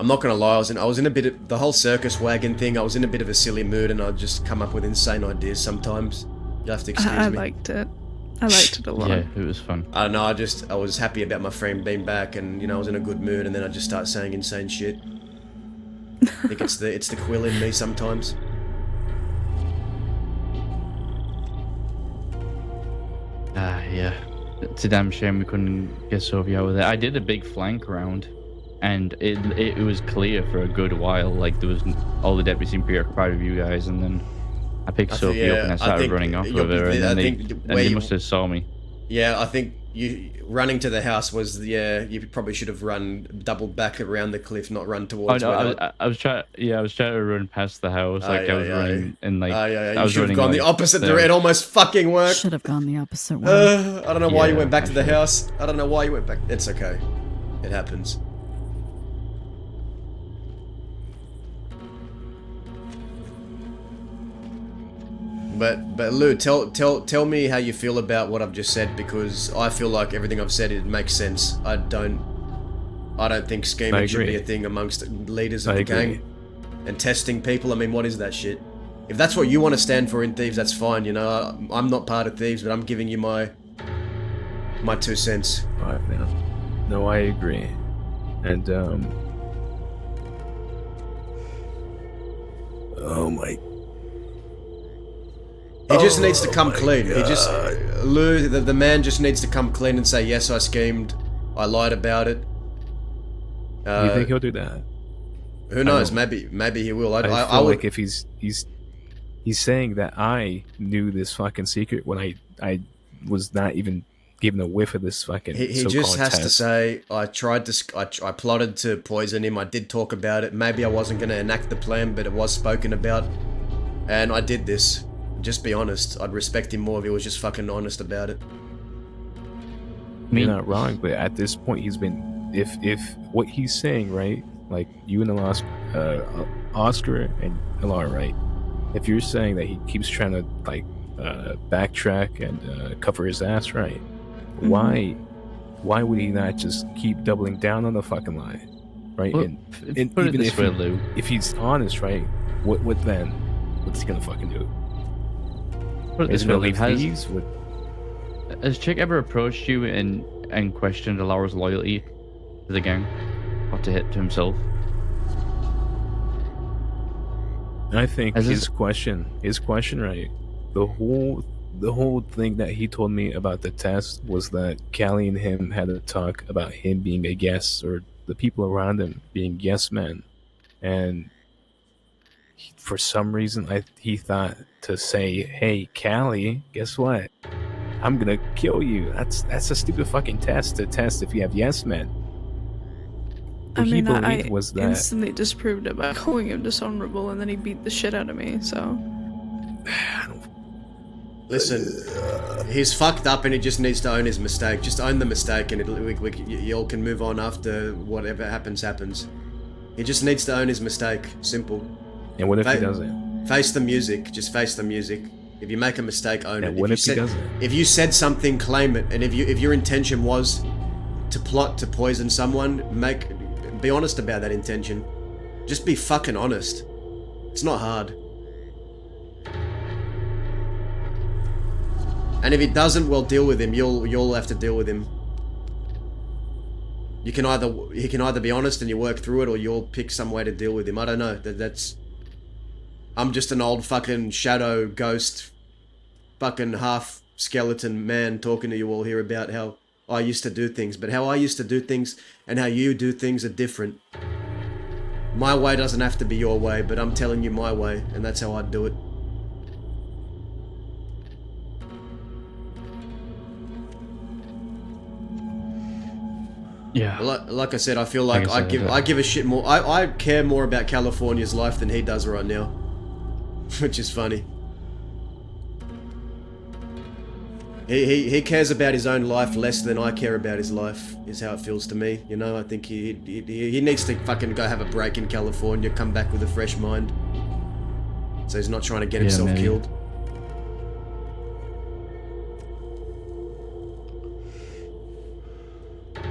I'm not gonna lie, I was in a bit of the whole circus wagon thing. I was in a bit of a silly mood, and I'd just come up with insane ideas sometimes. You have to excuse me. I liked it. I liked it a lot. Yeah, it was fun. I don't know. I was happy about my friend being back, and I was in a good mood, and then I just start saying insane shit. I think it's the quill in me sometimes. Yeah. It's a damn shame we couldn't get Sophie out of there. I did a big flank round, and it was clear for a good while. Like, there was all the deputies seemed preoccupied with you guys, and then I picked Sophie up and I started running off with her, and then they must have saw me. Yeah, I think you running to the house was you probably should have run doubled back around the cliff, not run towards. Oh, no, I was trying to run past the house, like I was running and like I you should have gone the opposite direction. It almost fucking worked. Should have gone the opposite way. I don't know why you went back to the house. I don't know why you went back. It's okay, it happens. But Lou, tell me how you feel about what I've just said, because I feel like everything I've said, it makes sense. I don't think scheming should be a thing amongst leaders of the gang and testing people. I mean, what is that shit? If that's what you want to stand for in Thieves, that's fine. You know, I'm not part of Thieves, but I'm giving you my 2 cents. Alright, man. No, I agree. And oh my. He just needs to come clean. God. He just, Lou, the man just needs to come clean and say, yes, I schemed, I lied about it. You think he'll do that? Who knows? Maybe he will. I feel like if he's saying that I knew this fucking secret when I was not even given a whiff of this fucking. He just has to say, I plotted to poison him. I did talk about it. Maybe I wasn't going to enact the plan, but it was spoken about, and I did this. Just be honest. I'd respect him more if he was just fucking honest about it. You're not wrong, but at this point, he's been. If what he's saying, right? Like you and Oscar and Alar, right? If you're saying that he keeps trying to like backtrack and cover his ass, right? Why would he not just keep doubling down on the fucking lie, right? Well, and even if he's honest, right? What then? What's he gonna fucking do? Put it this way, has Chick ever approached you and questioned Alar's loyalty to the gang or to himself? I think his question, right? The whole thing that he told me about the test was that Callie and him had a talk about him being a guest, or the people around him being yes men, and for some reason he thought to say, "Hey, Callie, guess what? I'm gonna kill you." That's a stupid fucking test to test if you have yes men. I mean, I instantly disproved it by calling him dishonorable, and then he beat the shit out of me, so... Listen, he's fucked up and he just needs to own his mistake. Just own the mistake and you all can move on after whatever happens. He just needs to own his mistake. Simple. And what if he doesn't? Face the music. Just face the music. If you make a mistake, own it. What if he doesn't? If you said something, claim it. And if your intention was to plot to poison someone, be honest about that intention. Just be fucking honest. It's not hard. And if he doesn't, well, deal with him. You'll have to deal with him. He can either be honest and you work through it, or you'll pick some way to deal with him. I don't know. I'm just an old fucking shadow ghost, fucking half skeleton man talking to you all here about how I used to do things. But how I used to do things and how you do things are different. My way doesn't have to be your way, but I'm telling you my way, and that's how I'd do it. Yeah. Like I said, I feel like I give a shit more. I care more about California's life than he does right now, which is funny. He cares about his own life less than I care about his life, is how it feels to me. You know, I think he needs to fucking go have a break in California, come back with a fresh mind, so he's not trying to get himself killed.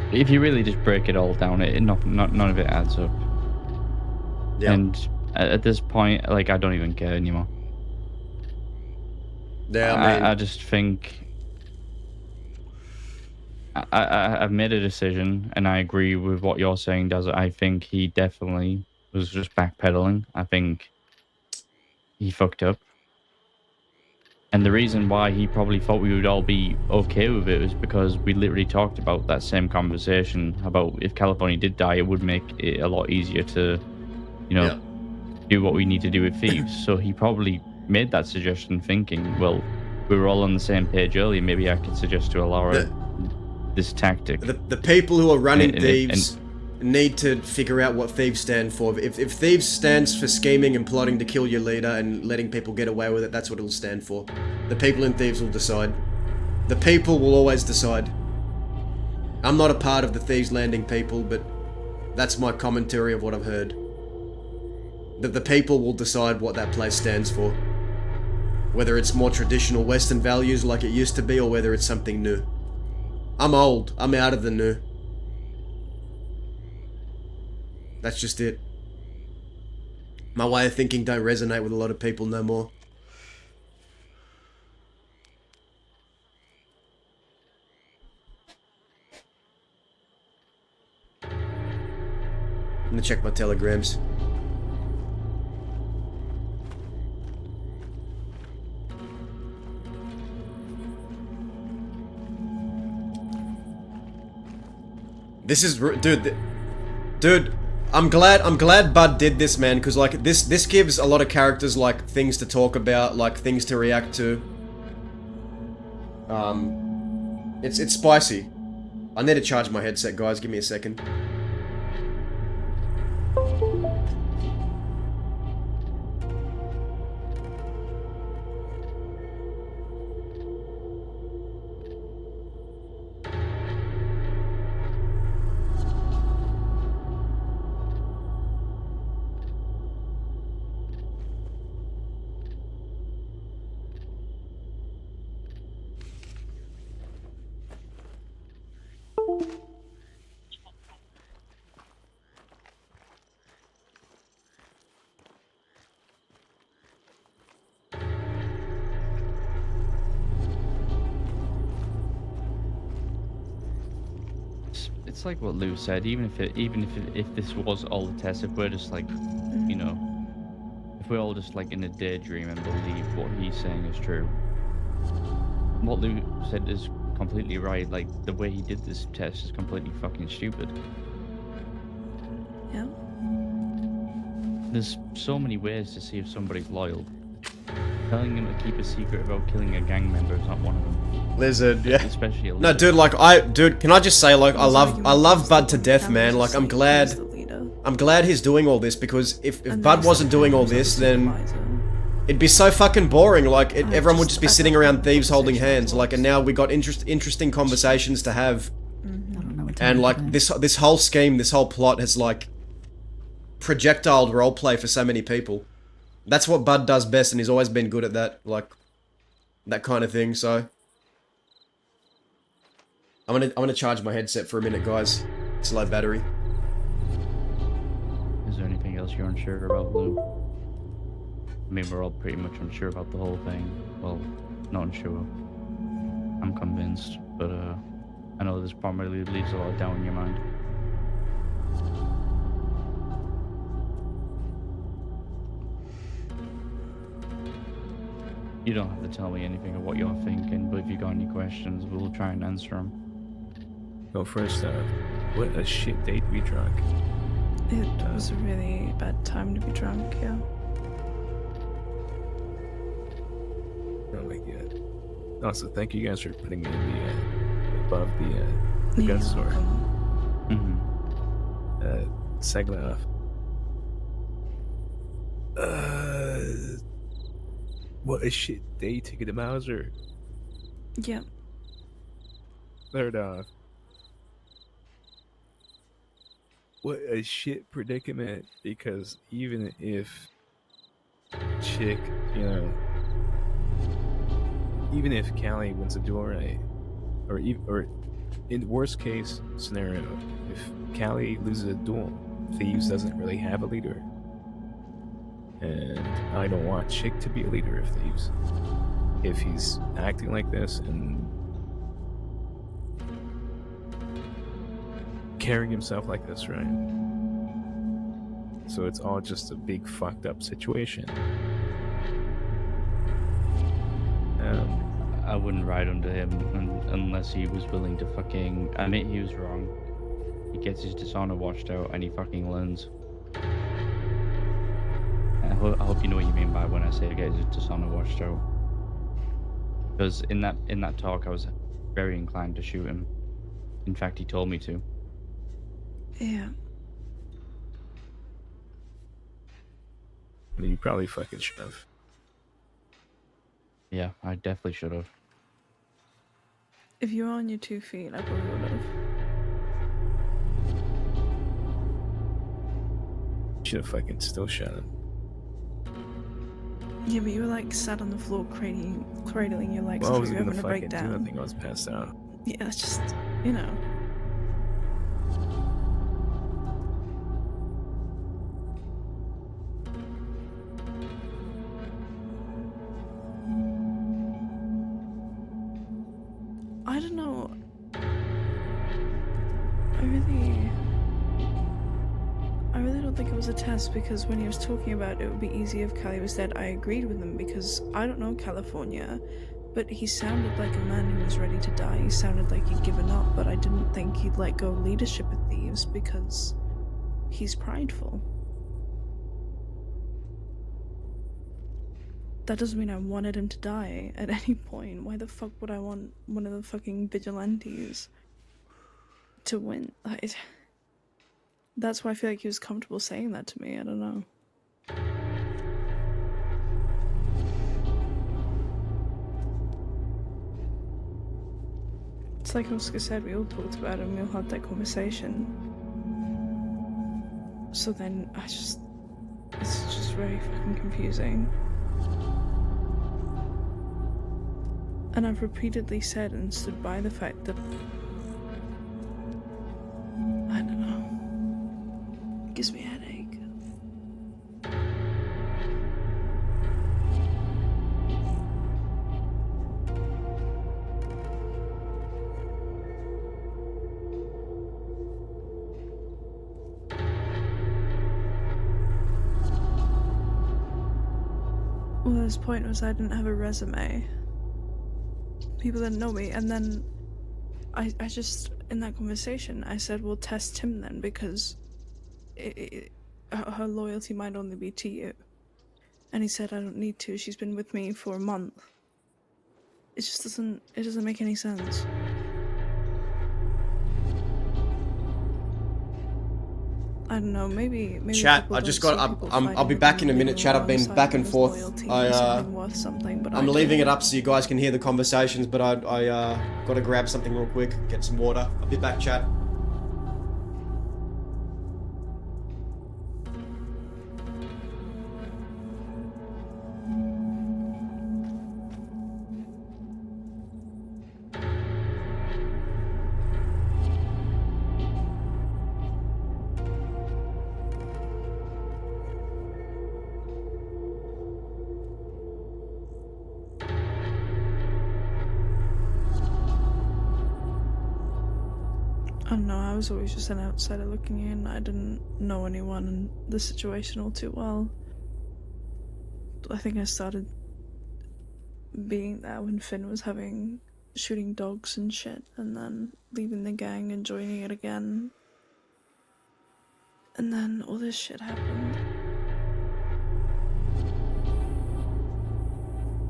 If you really just break it all down, none of it adds up. Yeah. And at this point, like, I don't even care anymore. Yeah, I just think I've made a decision, and I agree with what you're saying, Does I think he definitely was just backpedaling. I think he fucked up. And the reason why he probably thought we would all be okay with it was because we literally talked about that same conversation about if California did die, it would make it a lot easier to, you know, do what we need to do with thieves. So he probably made that suggestion thinking, well, we were all on the same page earlier. Maybe I could suggest to Alara this tactic. The people who are running And- thieves need to figure out what thieves stand for. If thieves stands for scheming and plotting to kill your leader and letting people get away with it, that's what it'll stand for. The people in thieves will decide. The people will always decide. I'm not a part of the Thieves Landing people, but that's my commentary of what I've heard. That the people will decide what that place stands for. Whether it's more traditional Western values like it used to be, or whether it's something new. I'm old. I'm out of the new. That's just it. My way of thinking don't resonate with a lot of people no more. I'm gonna check my telegrams. This is dude. I'm glad Bud did this, man, because like this gives a lot of characters like things to talk about, like things to react to. It's spicy. I need to charge my headset, guys. Give me a second. It's like what Lou said. Even if this was all the test, if we're just like, you know, if we're all just like in a daydream and believe what he's saying is true, what Lou said is completely right. Like the way he did this test is completely fucking stupid. Yeah. There's so many ways to see if somebody's loyal. Telling him to keep a secret about killing a gang member is not one of them. Lizard, yeah. Especially a No, lizard. dude, can I just say, like, I love Bud to death, man. Like, I'm glad he's doing all this, because if Bud wasn't doing all this, then it'd be so fucking boring. Like, everyone would just be sitting around thieves holding hands. Like, and now we got interesting conversations to have. And like, this whole scheme, this whole plot has like projectile roleplay for so many people. That's what Bud does best, and he's always been good at that, like, that kind of thing, so. I'm gonna charge my headset for a minute, guys. It's low battery. Is there anything else you're unsure about, Lou? I mean, we're all pretty much unsure about the whole thing. Well, not unsure. I'm convinced, but I know this probably leaves a lot of doubt in your mind. You don't have to tell me anything of what you're thinking, but if you got any questions, we'll try and answer them. Go first, what a shit date we drunk. It was a really bad time to be drunk, yeah. Oh my god. Also, thank you guys for putting me in the, above the gun store. Segment off. What a shit day to get a Mauser. Yeah. Third off. What a shit predicament, because even if Chick, you know, even if Callie wins a duel, right, or in worst case scenario, if Callie loses a duel, Thieves doesn't really have a leader. And I don't want Chick to be a leader of Thieves. If he's acting like this and carrying himself like this, right? So it's all just a big fucked up situation. I wouldn't ride under him unless he was willing to fucking admit he was wrong. He gets his dishonor washed out and he fucking learns. I hope you know what you mean by when I say get his dishonor washed out. Because in that talk, I was very inclined to shoot him. In fact, he told me to. Yeah. You probably fucking should have. Yeah, I definitely should have. If you were on your 2 feet, I probably would have. Should have fucking still shot him. Yeah, but you were like sat on the floor cradling your legs. Well, I as was if you were gonna having a fucking do. I breakdown. think I was passed out. Yeah, it's just, you know. I don't know. I really don't think it was a test, because when he was talking about it would be easy if Callie was dead, I agreed with him, because I don't know California, but he sounded like a man who was ready to die. He sounded like he'd given up, but I didn't think he'd let go leadership of thieves because he's prideful. That doesn't mean I wanted him to die at any point. Why the fuck would I want one of the fucking vigilantes to win? That's why I feel like he was comfortable saying that to me. I don't know. It's like Oscar said, we all talked about it and we all had that conversation. So then it's just very fucking confusing. And I've repeatedly said and stood by the fact that, I don't know, it gives me a headache. Well, his point was I didn't have a resume. People didn't know me, and then I just, in that conversation, I said, well, test him then, because her loyalty might only be to you. And he said, I don't need to, she's been with me for a month. It just doesn't make any sense. I don't know, maybe Chat, people I don't just see got. people I'll fighting be with back them in a minute. Chat. I've been alongside back them and as forth. loyalty or something worth something, but I'm I leaving don't. it up so you guys can hear the conversations. But I got to grab something real quick, get some water. I'll be back, chat. I don't know, I was always just an outsider looking in. I didn't know anyone in the situation all too well. I think I started being there when Finn was shooting dogs and shit, and then leaving the gang and joining it again. And then all this shit happened.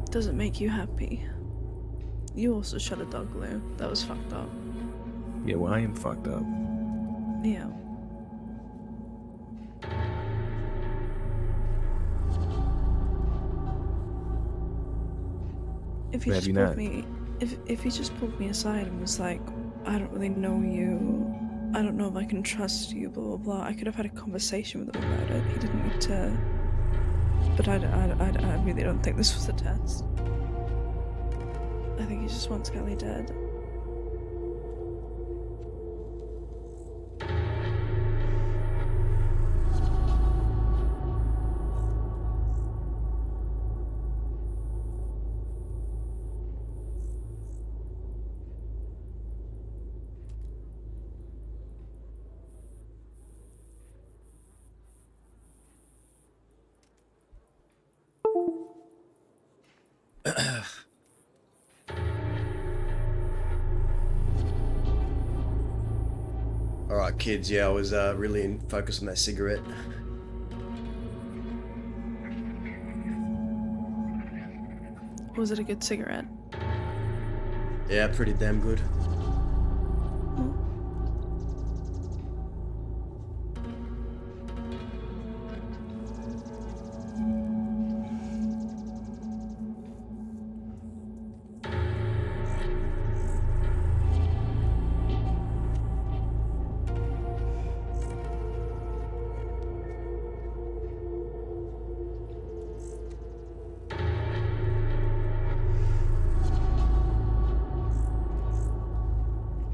Doesn't make you happy. You also shot a dog, Lou. That was fucked up. Yeah, well, I am fucked up. Yeah. If he just pulled me, if he just pulled me aside and was like, I don't really know you, I don't know if I can trust you, blah blah blah, I could have had a conversation with him about it. He didn't need to. But I really don't think this was a test. I think he just wants Kelly dead. Alright, kids, yeah, I was really focused on that cigarette. Was it a good cigarette? Yeah, pretty damn good.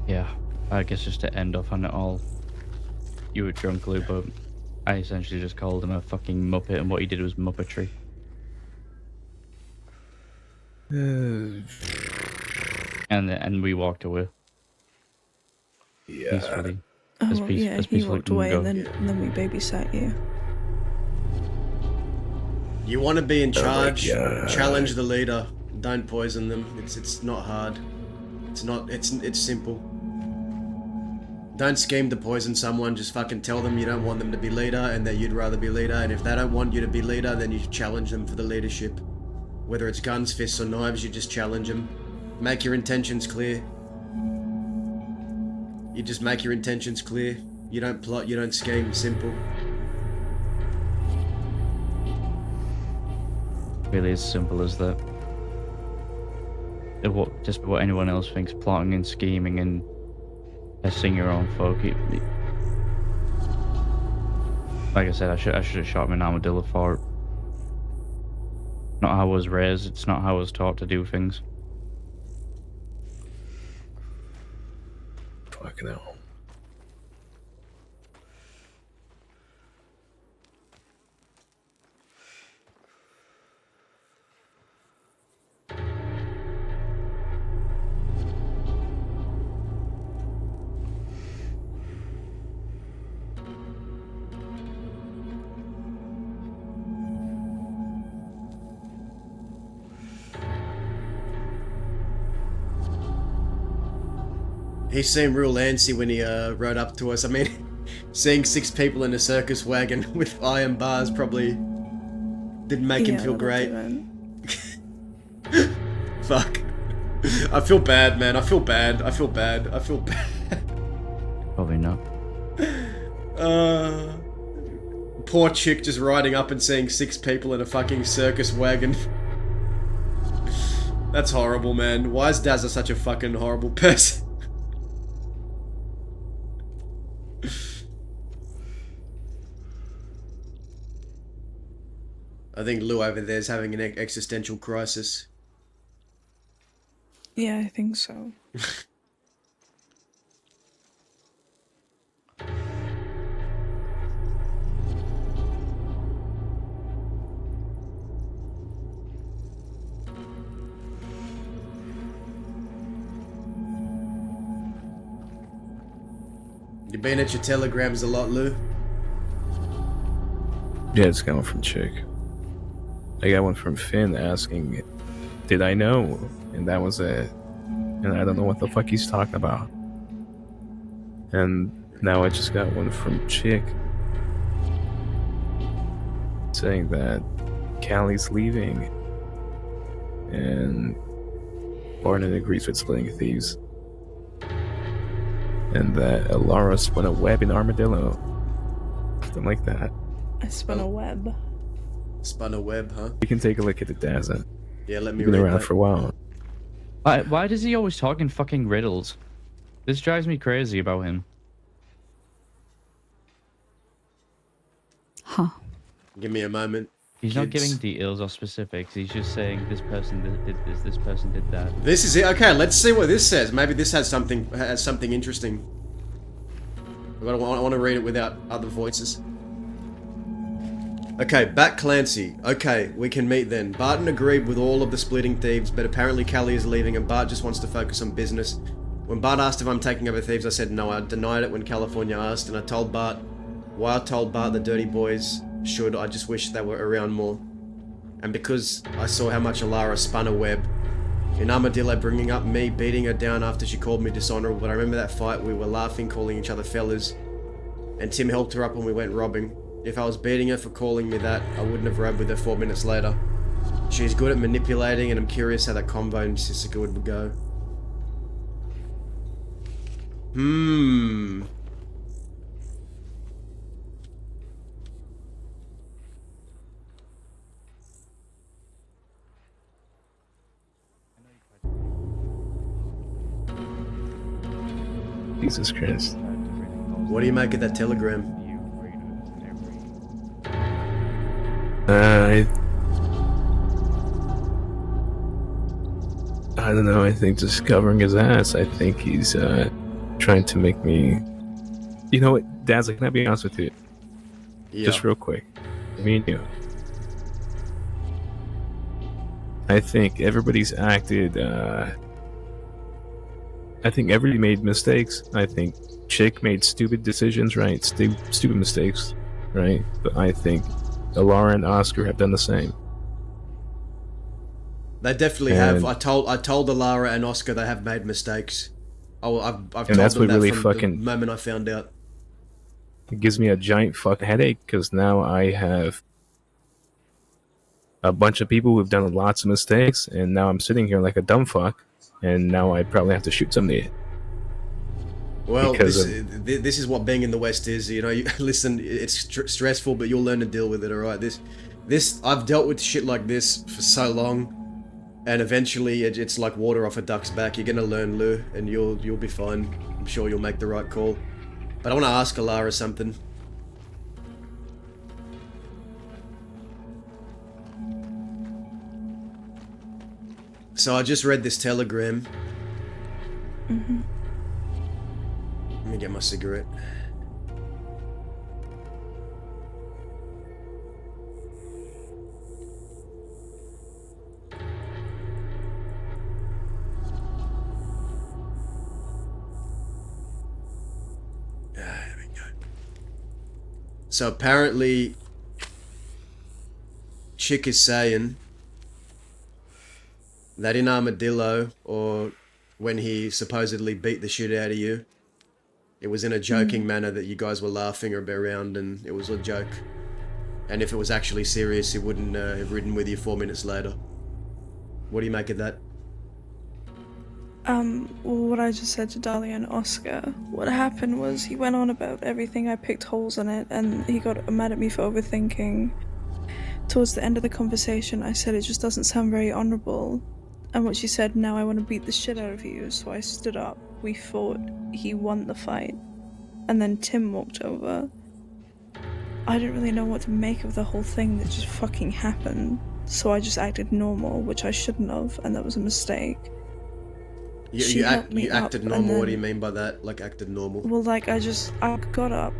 Yeah, I guess just to end off on it all, you were drunk, Lou, but I essentially just called him a fucking muppet, and what he did was muppetry. And we walked away. Yeah. Peacefully. Oh, As well, peace, yeah, as he peacefully walked can away go. and then we babysat you. You want to be in charge, God. challenge the leader. Don't poison them. It's not hard. It's simple. Don't scheme to poison someone, just fucking tell them you don't want them to be leader and that you'd rather be leader, and if they don't want you to be leader, then you challenge them for the leadership. Whether it's guns, fists or knives, you just challenge them. Make your intentions clear. You just make your intentions clear. You don't plot, you don't scheme, simple. Really as simple as that. Just what anyone else thinks, plotting and scheming and testing your own folk. Like I said, I should have shot him in armadillo for it. Not how I was raised, it's not how I was taught to do things. Fucking hell. He seemed real antsy when he rode up to us. I mean, seeing 6 people in a circus wagon with iron bars probably didn't make him feel great. Fuck. I feel bad, man. I feel bad. I feel bad. I feel bad. Probably not. Poor chick just riding up and seeing 6 people in a fucking circus wagon. That's horrible, man. Why is Dazza such a fucking horrible person? I think Lou over there is having an existential crisis. Yeah, I think so. You've been at your telegrams a lot, Lou? Yeah, it's got one from Chick. I got one from Finn asking, did I know? And that was it. And I don't know what the fuck he's talking about. And now I just got one from Chick saying that Callie's leaving and Barnett agrees with splitting thieves. And that Alara spun a web in Armadillo. Something like that. I spun a web. Spun a web, huh? You can take a look at the Daza. Yeah, let me You've been read around that. for a while. Why does he always talk in fucking riddles? This drives me crazy about him. Huh. Give me a moment. He's not giving details or specifics. He's just saying this person did this, this person did that. This is it. Okay, let's see what this says. Maybe this has something interesting. I want to read it without other voices. Okay, Bat Clancy. Okay, we can meet then. Barton agreed with all of the splitting thieves, but apparently Callie is leaving and Bart just wants to focus on business. When Bart asked if I'm taking over thieves, I said no. I denied it when California asked, and I told Bart why I told Bart the dirty boys should. I just wish they were around more. And because I saw how much Alara spun a web, in Armadillo bringing up me beating her down after she called me dishonorable, but I remember that fight, we were laughing, calling each other fellas, and Tim helped her up when we went robbing. If I was beating her for calling me that, I wouldn't have robbed with her 4 minutes later. She's good at manipulating, and I'm curious how that combo in Sissika would go. Jesus Christ. What do you make of that telegram? I don't know, I think just covering his ass. I think he's trying to make me... You know what, Dazzle, can I be honest with you? Yeah. Just real quick. Me and you. I think everybody's acted, I think everybody made mistakes. I think Chick made stupid decisions, right? Stupid mistakes, right? But I think Alara and Oscar have done the same. They definitely have. I told Alara and Oscar they have made mistakes. I've told that's them what that really from fucking- the moment I found out. It gives me a giant fucking headache because now I have a bunch of people who've done lots of mistakes, and now I'm sitting here like a dumb fuck, and now I probably have to shoot somebody. Well, Because this is what being in the West is. You know, listen, it's stressful, but you'll learn to deal with it. All right, this I've dealt with shit like this for so long. And eventually, it's like water off a duck's back. You're gonna learn, Lou, and you'll be fine. I'm sure you'll make the right call. But I want to ask Alara something. So I just read this telegram. Mm-hmm. Let me get my cigarette. There we go. So apparently, Chick is saying that in Armadillo, or when he supposedly beat the shit out of you, it was in a joking manner that you guys were laughing around and it was a joke. And if it was actually serious, he wouldn't have ridden with you 4 minutes later. What do you make of that? Well, what I just said to Dahlia and Oscar, what happened was he went on about everything, I picked holes in it, and he got mad at me for overthinking. Towards the end of the conversation, I said it just doesn't sound very honourable. And what she said, now I want to beat the shit out of you, so I stood up, we fought, he won the fight. And then Tim walked over. I didn't really know what to make of the whole thing that just fucking happened, so I just acted normal, which I shouldn't have, and that was a mistake. You acted normal. What do you mean by that? Like acted normal? Well, like I got up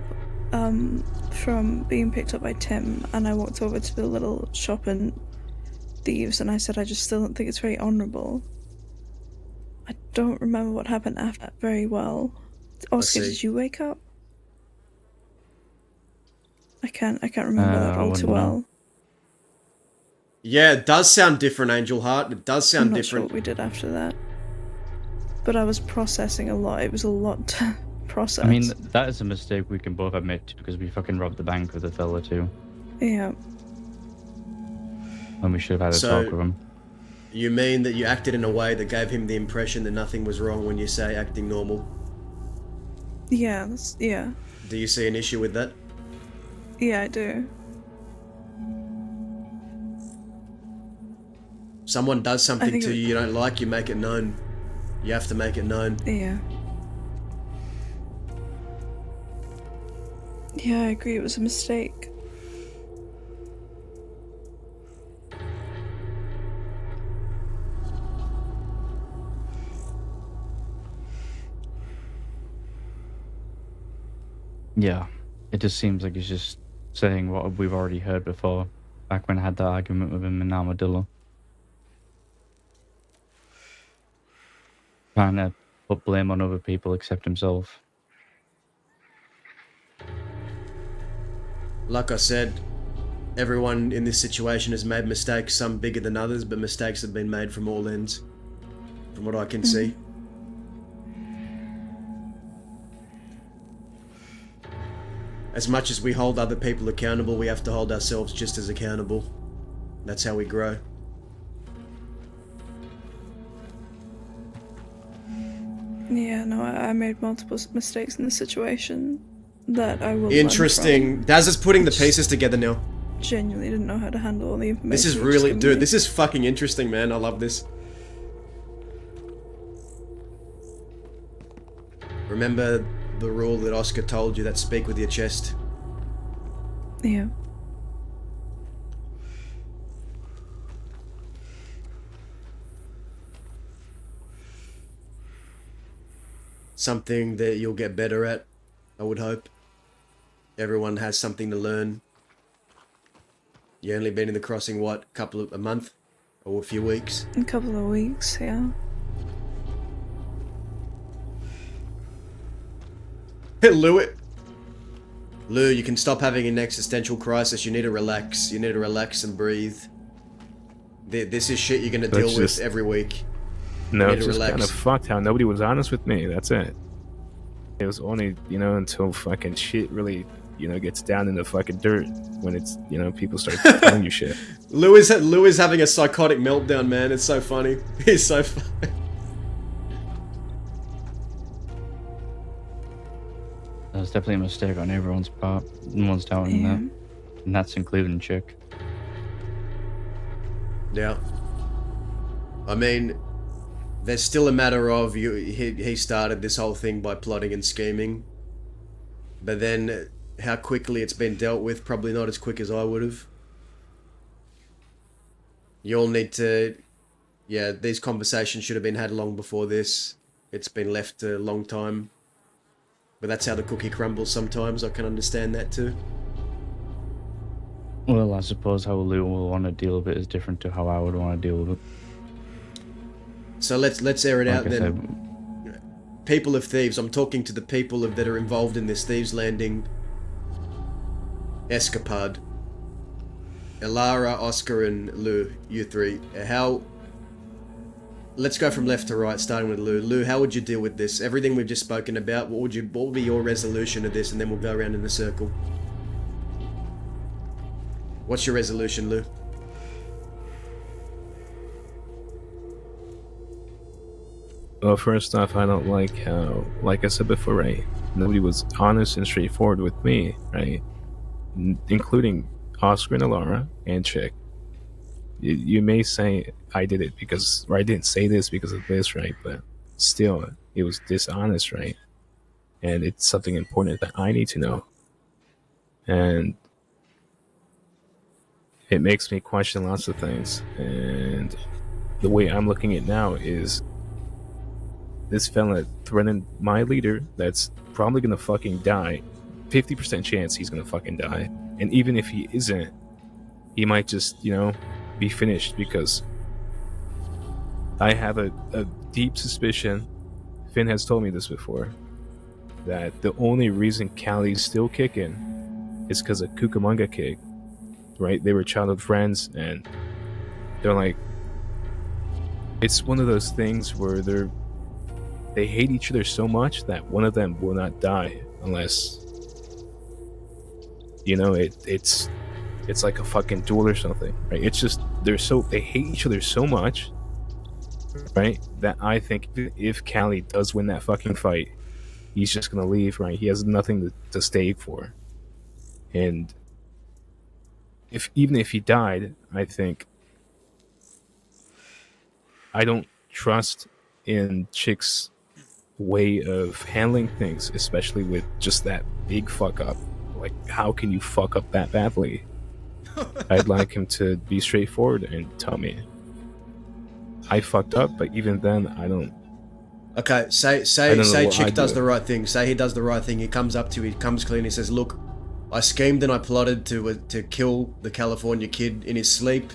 from being picked up by Tim, and I walked over to the little shop in Thieves, and I said I just still don't think it's very honourable. I don't remember what happened after that very well. Oscar, did you wake up? I can't remember that all too well. Yeah, it does sound different, Angel Heart. It does sound I'm not different. sure what we did after that. But I was processing a lot. It was a lot to process. I mean, that is a mistake we can both admit to because we fucking robbed the bank with a fella too. Yeah. And we should have had a talk with him. You mean that you acted in a way that gave him the impression that nothing was wrong when you say acting normal? Yeah, yeah. Do you see an issue with that? Yeah, I do. Someone does something to you don't like, you make it known. You have to make it known. Yeah. Yeah, I agree. It was a mistake. Yeah, it just seems like he's just saying what we've already heard before, back when I had that argument with him in Armadillo. Trying to put blame on other people except himself. Like I said, everyone in this situation has made mistakes, some bigger than others, but mistakes have been made from all ends. from what I can see. As much as we hold other people accountable, we have to hold ourselves just as accountable. That's how we grow. Yeah, no, I made multiple mistakes in this situation that I will. Interesting. Daz is putting the pieces together now. Genuinely didn't know how to handle all the information. This is you really, just dude, given me. this is fucking interesting, man. I love this. Remember the rule that Oscar told you, that speak with your chest. Yeah. Something that you'll get better at, I would hope. Everyone has something to learn. You only been in the crossing, what, a month? Or a few weeks? A couple of weeks, yeah. Lou, you can stop having an existential crisis. You need to relax. You need to relax and breathe. This is shit you're gonna deal with every week. No, it's just kind of fucked how nobody was honest with me. That's it. It was only, until fucking shit really, gets down in the fucking dirt when it's, people start telling you shit. Lou is having a psychotic meltdown, man. It's so funny. He's so funny. That was definitely a mistake on everyone's part. No one's doubting that. And that's in Cleveland chick. Yeah. I mean, there's still a matter of he started this whole thing by plotting and scheming. But then how quickly it's been dealt with, probably not as quick as I would have. You all need to... Yeah, these conversations should have been had long before this. It's been left a long time. But that's how the cookie crumbles sometimes. I can understand that too. Well, I suppose how Lou will want to deal with it is different to how I would want to deal with it. So let's air it out Like I then. People of Thieves. I'm talking to the people that are involved in this Thieves Landing escapade. Elara, Oscar, and Lou. You three. Let's go from left to right, starting with Lou. Lou, how would you deal with this? Everything we've just spoken about, what would be your resolution to this? And then we'll go around in a circle. What's your resolution, Lou? Well, first off, I don't like how, like I said before, right? Nobody was honest and straightforward with me, right? Including Oscar and Elara and Chick. You may say I did it because, or I didn't say this because of this, right? But still, it was dishonest, right? And it's something important that I need to know. And it makes me question lots of things. And the way I'm looking at it now is this fella threatened my leader that's probably gonna fucking die. 50% chance he's gonna fucking die. And even if he isn't, he might just, be finished, because I have a deep suspicion, Finn has told me this before, that the only reason Callie's still kicking is because of Cucamonga Kid, right? They were childhood friends, and they're like, it's one of those things where they hate each other so much that one of them will not die unless, it's like a fucking duel or something, right? It's just they hate each other so much, right? That I think if Callie does win that fucking fight, he's just gonna leave, right? He has nothing to stay for. And even if he died, I think I don't trust in Chick's way of handling things, especially with just that big fuck up. Like, how can you fuck up that badly? I'd like him to be straightforward and tell me I fucked up, but even then, I don't. Okay, say Chick does the right thing. Say he does the right thing. He comes up to you, he comes clean. He says, "Look, I schemed and I plotted to kill the California kid in his sleep.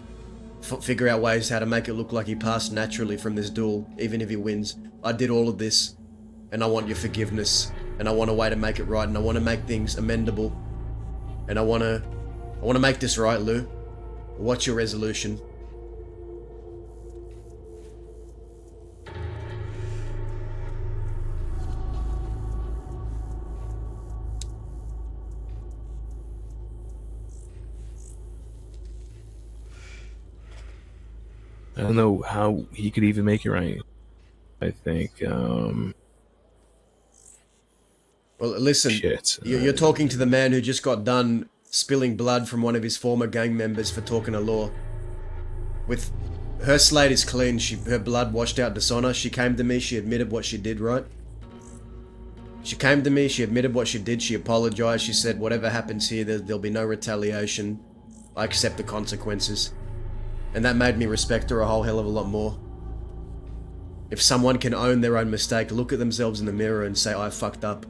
Figure out ways how to make it look like he passed naturally from this duel, even if he wins. I did all of this, and I want your forgiveness, and I want a way to make it right, and I want to make things amendable, and I want to make this right, Lou. What's your resolution?" I don't know how he could even make it right. I think. Well, listen, Shit. you're talking to the man who just got done spilling blood from one of his former gang members for talking a law. With her slate is clean. Her blood washed out dishonor. She came to me. She admitted what she did, right? She came to me. She admitted what she did. She apologized. She said, whatever happens here, there'll be no retaliation. I accept the consequences. And that made me respect her a whole hell of a lot more. If someone can own their own mistake, look at themselves in the mirror and say, I fucked up.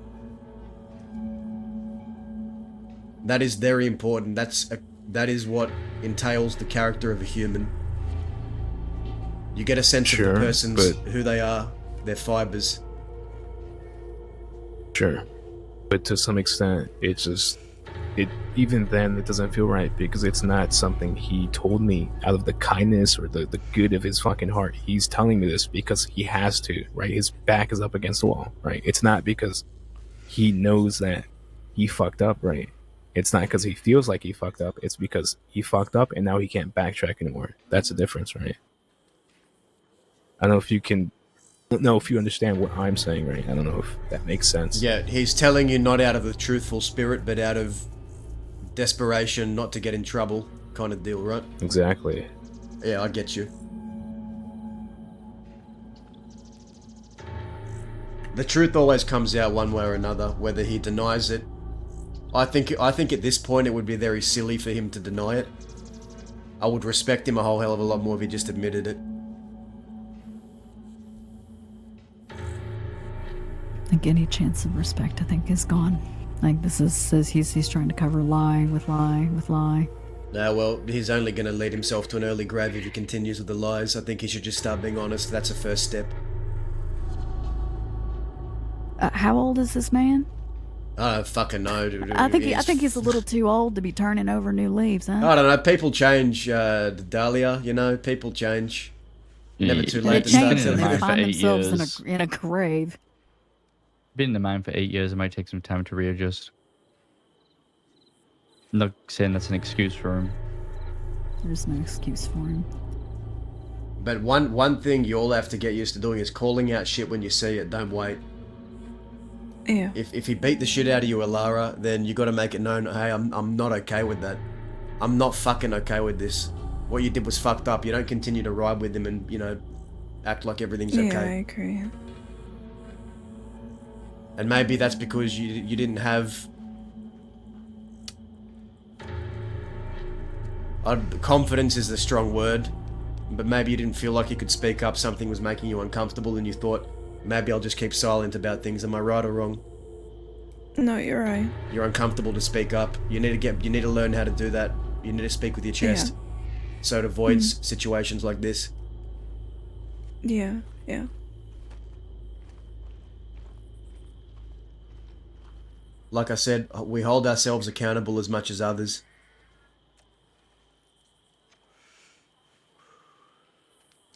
That is very important. That is what entails the character of a human. You get a sense of the person's who they are, their fibers. Sure. But to some extent, even then, it doesn't feel right because it's not something he told me out of the kindness or the good of his fucking heart. He's telling me this because he has to, right? His back is up against the wall, right? It's not because he knows that he fucked up, right? It's not because he feels like he fucked up. It's because he fucked up and now he can't backtrack anymore. That's the difference, right? I don't know if you understand what I'm saying, right? I don't know if that makes sense. Yeah, he's telling you not out of a truthful spirit, but out of desperation not to get in trouble kind of deal, right? Exactly. Yeah, I get you. The truth always comes out one way or another, whether he denies it. I think at this point it would be very silly for him to deny it. I would respect him a whole hell of a lot more if he just admitted it. Like any chance of respect, I think, is gone. Like this says he's trying to cover lie with lie with lie. Nah, well, he's only going to lead himself to an early grave if he continues with the lies. I think he should just start being honest. That's a first step. How old is this man? I don't fucking know. Dude. I think he's a little too old to be turning over new leaves, huh? I don't know. People change, Dahlia. You know, people change. Never too late to start. They find themselves in a grave. Been in the mine for 8 years. It might take some time to readjust. I'm not saying that's an excuse for him. There's no excuse for him. But one thing you all have to get used to doing is calling out shit when you see it. Don't wait. Yeah. If he beat the shit out of you, Alara, then you got to make it known. Hey, I'm not okay with that. I'm not fucking okay with this. What you did was fucked up. You don't continue to ride with him and act like everything's okay. Yeah, I agree. And maybe that's because you didn't have confidence is a strong word, but maybe you didn't feel like you could speak up. Something was making you uncomfortable, and you thought, maybe I'll just keep silent about things. Am I right or wrong? No, you're right. You're uncomfortable to speak up. You need to learn how to do that. You need to speak with your chest, so it avoids situations like this. Yeah. Like I said, we hold ourselves accountable as much as others.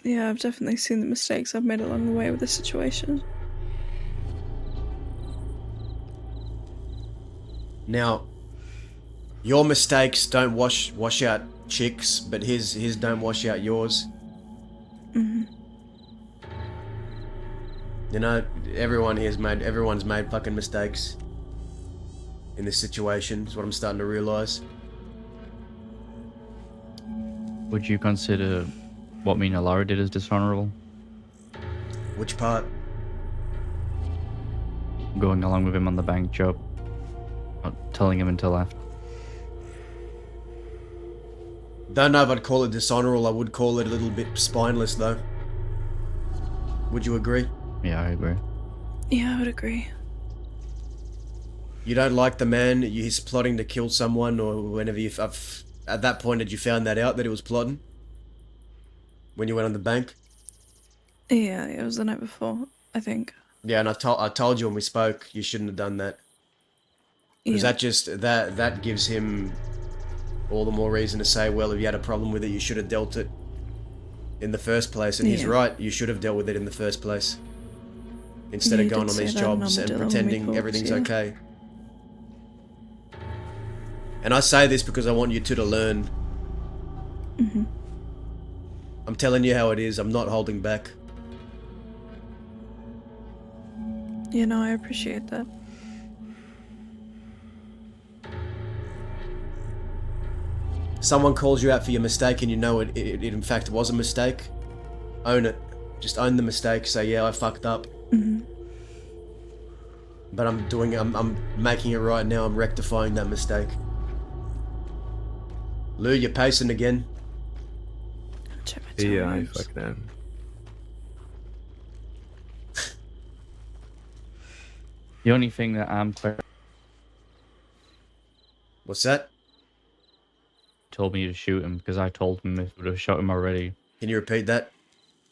Yeah, I've definitely seen the mistakes I've made along the way with this situation. Now, your mistakes don't wash out chicks, but his don't wash out yours. Mhm. You know, everyone's made fucking mistakes in this situation, is what I'm starting to realise. Would you consider what me and Alara did as dishonorable? Which part? Going along with him on the bank job. Not telling him until after. Don't know if I'd call it dishonorable. I would call it a little bit spineless, though. Would you agree? Yeah, I agree. Yeah, I would agree. You don't like the man, he's plotting to kill someone, or whenever at that point, had you found that out, that he was plotting? When you went on the bank? Yeah, it was the night before, I think. Yeah, and I told you when we spoke, you shouldn't have done that. Because that gives him all the more reason to say, well, if you had a problem with it, you should have dealt it in the first place. And he's right, you should have dealt with it in the first place. Instead of going on these jobs and pretending everything's okay. And I say this because I want you two to learn. Mhm. I'm telling you how it is. I'm not holding back. You know, I appreciate that. Someone calls you out for your mistake and you know it in fact was a mistake. Own it. Just own the mistake. Say, yeah, I fucked up. But I'm making it right now. I'm rectifying that mistake. Lou, you're pacing again. Yeah, I fucked that. The only thing that I'm What's that? Told me to shoot him because I told him if I would have shot him already. Can you repeat that?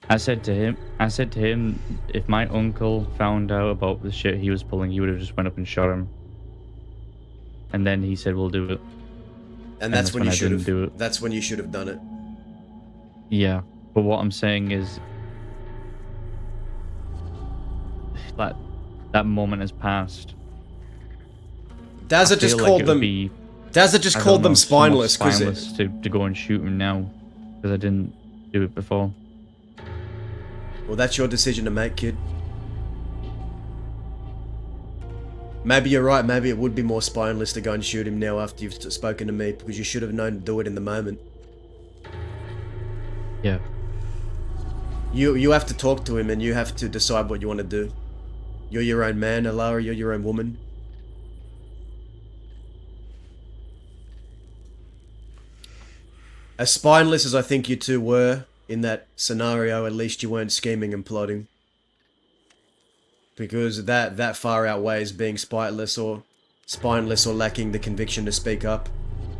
I said to him, if my uncle found out about the shit he was pulling, he would have just went up and shot him. And then he said, "We'll do it." And that's when you I should didn't have. do it. That's when you should have done it. Yeah, but what I'm saying is, that moment has passed. Dazza just called them. Dazza just called them spineless because to go and shoot him now because I didn't do it before. Well, that's your decision to make, kid. Maybe you're right. Maybe it would be more spineless to go and shoot him now after you've spoken to me because you should have known to do it in the moment. Yeah. You have to talk to him and you have to decide what you want to do. You're your own man, Alara. You're your own woman. As spineless as I think you two were in that scenario, at least you weren't scheming and plotting. Because that far outweighs being spineless or lacking the conviction to speak up.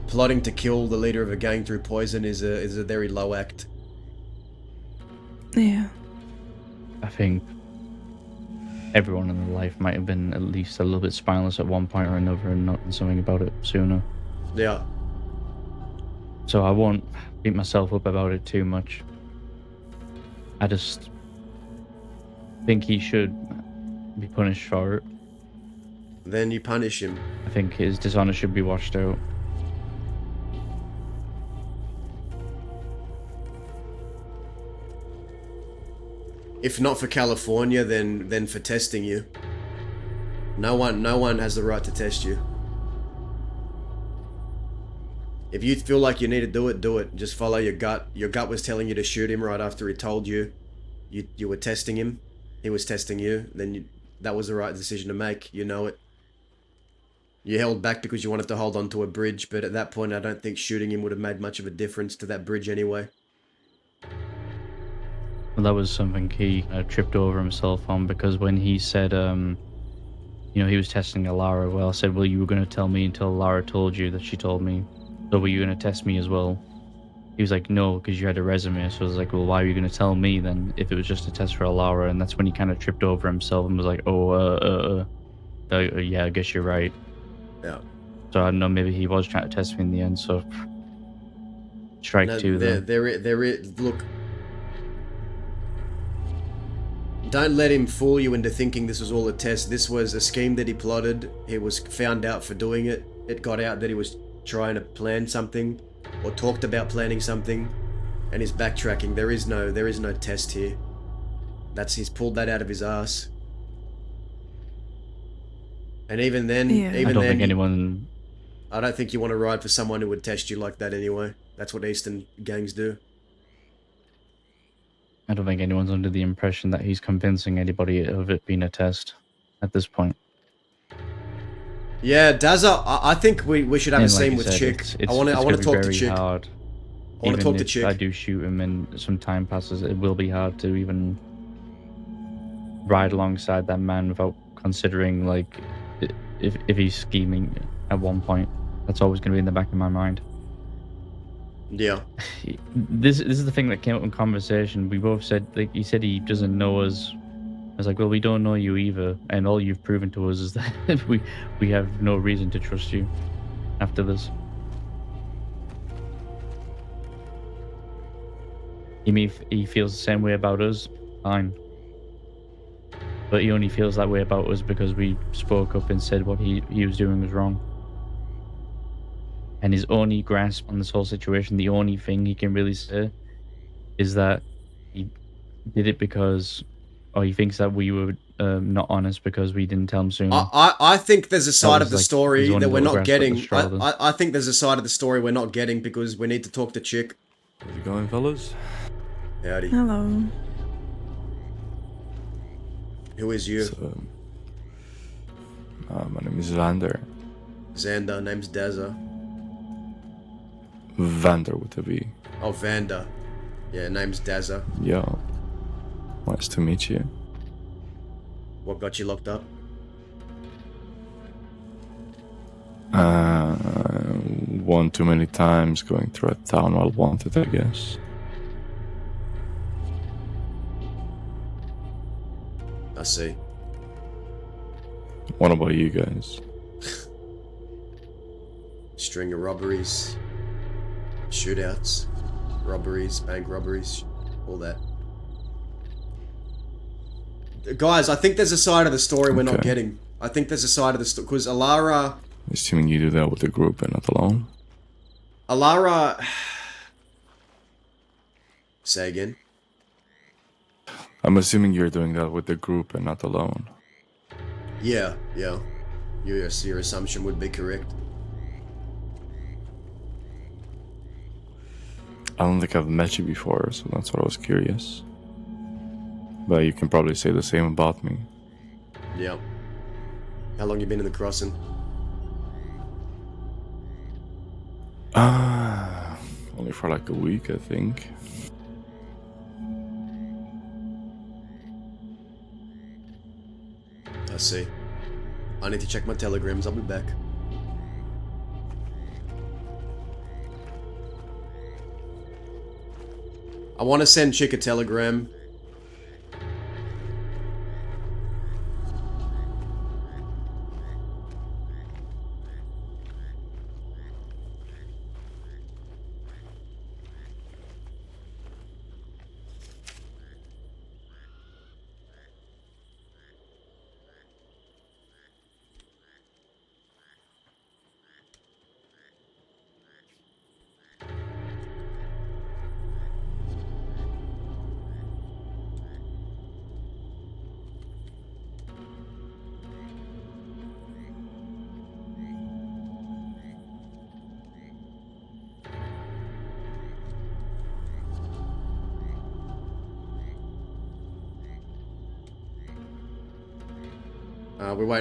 Plotting to kill the leader of a gang through poison is a very low act. Yeah. I think everyone in their life might have been at least a little bit spineless at one point or another and not done something about it sooner. Yeah. So I won't beat myself up about it too much. I just think he should be punished for it. Then you punish him. I think his dishonor should be washed out. If not for California, then for testing you. No one has the right to test you. If you feel like you need to do it, do it. Just follow your gut. Your gut was telling you to shoot him right after he told you. You were testing him. He was testing you. Then that was the right decision to make. You know it. You held back because you wanted to hold on to a bridge, but at that point I don't think shooting him would have made much of a difference to that bridge anyway. Well, that was something he tripped over himself on because when he said, he was testing Alara, well, I said, well, you were going to tell me until Alara told you that she told me. So were you going to test me as well? He was like, no, because you had a resume. So I was like, well, why are you going to tell me then if it was just a test for Alara? And that's when he kind of tripped over himself and was like, yeah, I guess you're right. Yeah. So I don't know, maybe he was trying to test me in the end, so... Strike two, then. Look... Don't let him fool you into thinking this was all a test. This was a scheme that he plotted. He was found out for doing it. It got out that he was trying to plan something, or talked about planning something, and he's backtracking. There is no test here. He's pulled that out of his ass. And even then, I don't think anyone... I don't think you want to ride for someone who would test you like that anyway. That's what Eastern gangs do. I don't think anyone's under the impression that he's convincing anybody of it being a test at this point. Yeah, Dazza, I think we should have a scene with Chick. I want to talk to Chick. Hard. I want to talk to Chick. If I do shoot him and some time passes, it will be hard to even ride alongside that man without considering, like, if he's scheming at one point. That's always going to be in the back of my mind. Yeah. This is the thing that came up in conversation. We both said, like, he said he doesn't know us. I was like, well, we don't know you either, and all you've proven to us is that we have no reason to trust you after this. You mean if he feels the same way about us? Fine. But he only feels that way about us because we spoke up and said what he was doing was wrong. And his only grasp on this whole situation, the only thing he can really say, is that he did it because, or he thinks that we were not honest because we didn't tell him sooner. I think there's a side of the his story only that we're little not grasp at the getting. straw then. I think there's a side of the story we're not getting because we need to talk to Chick. How's it going, fellas? Howdy. Hello. Who is you? So, my name is Vander. Xander, name's Dazza. Vander with a V. Oh, Vanda. Yeah, name's Dazza. Yo. Nice to meet you. What got you locked up? One too many times going through a town while wanted, I guess. I see. What about you guys? String of robberies, shootouts, robberies, bank robberies, all that. Guys, I think there's a side of the story we're not Okay. getting. I think there's a side of the story because Alara. Assuming you do that with a group and not alone. Alara. Say again. I'm assuming you're doing that with the group and not alone. Yeah. Your assumption would be correct. I don't think I've met you before, so that's what I was curious. But you can probably say the same about me. Yeah. How long you been in the crossing? Only for like a week, I think. I see. I need to check my telegrams. I'll be back. I want to send Chick a telegram.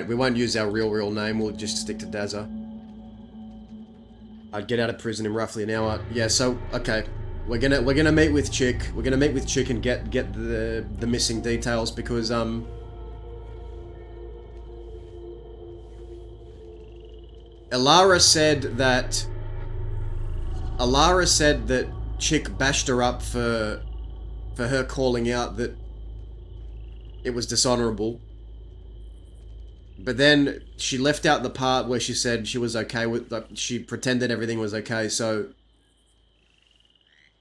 We won't use our real name. We'll just stick to Dazza. I'd get out of prison in roughly an hour. Yeah. So okay, we're gonna meet with Chick. We're gonna meet with Chick and get the missing details because Alara said that Chick bashed her up for her calling out that it was dishonorable. But then she left out the part where she said she was okay with, like, she pretended everything was okay, so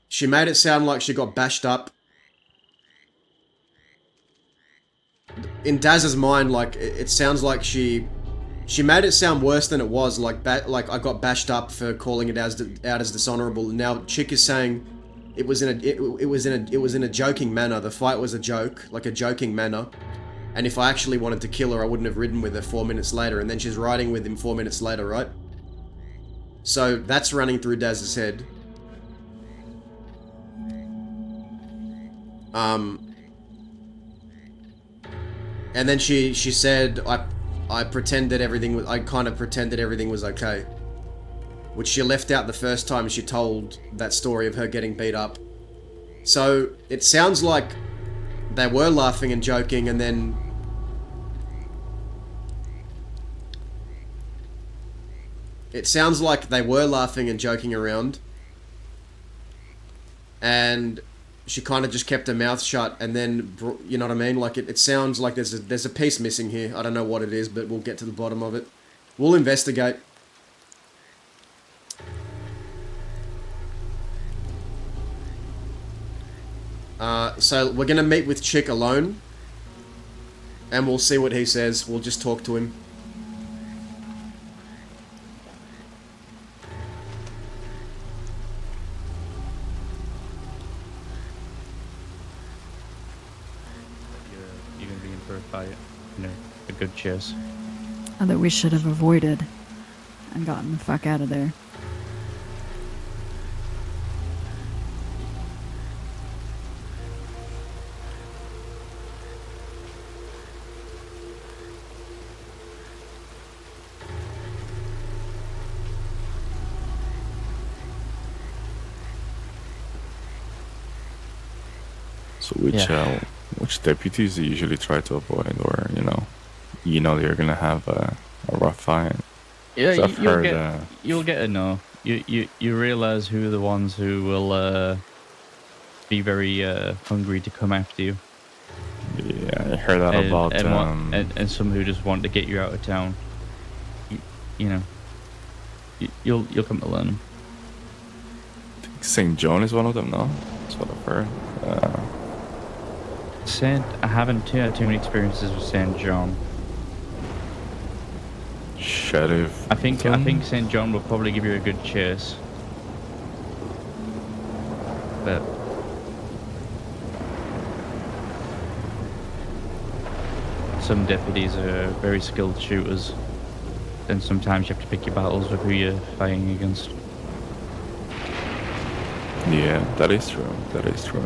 she made it sound like she got bashed up. In Daz's mind, like, it sounds like she made it sound worse than it was, like I got bashed up for calling it out as dishonorable. And now Chick is saying it was in a joking manner. The fight was a joke, like a joking manner. And if I actually wanted to kill her, I wouldn't have ridden with her 4 minutes later. And then she's riding with him 4 minutes later, right? So that's running through Daz's head. And then she said, I pretended everything was, I kind of pretended everything was okay. Which she left out the first time she told that story of her getting beat up. So it sounds like they were laughing and joking, and then it sounds like they were laughing and joking around, and she kind of just kept her mouth shut, and then, you know what I mean? Like, it sounds like there's a piece missing here. I don't know what it is, but we'll get to the bottom of it. We'll investigate. So we're gonna meet with Chick alone, and we'll see what he says. We'll just talk to him. good chase. That we should have avoided and gotten the fuck out of there. So which deputies do you usually try to avoid, or you know they're gonna have a rough fight? Yeah, 'Cause I've heard, you'll get a no. You realize who are the ones who will be very hungry to come after you. Yeah, I heard that about and some who just want to get you out of town. You'll come to learn. St. John is one of them, no? That's what I've heard. I haven't had too many experiences with St. John. Sheriff. I think St. John will probably give you a good chase. But some deputies are very skilled shooters, and sometimes you have to pick your battles with who you're fighting against. Yeah, that is true. That is true.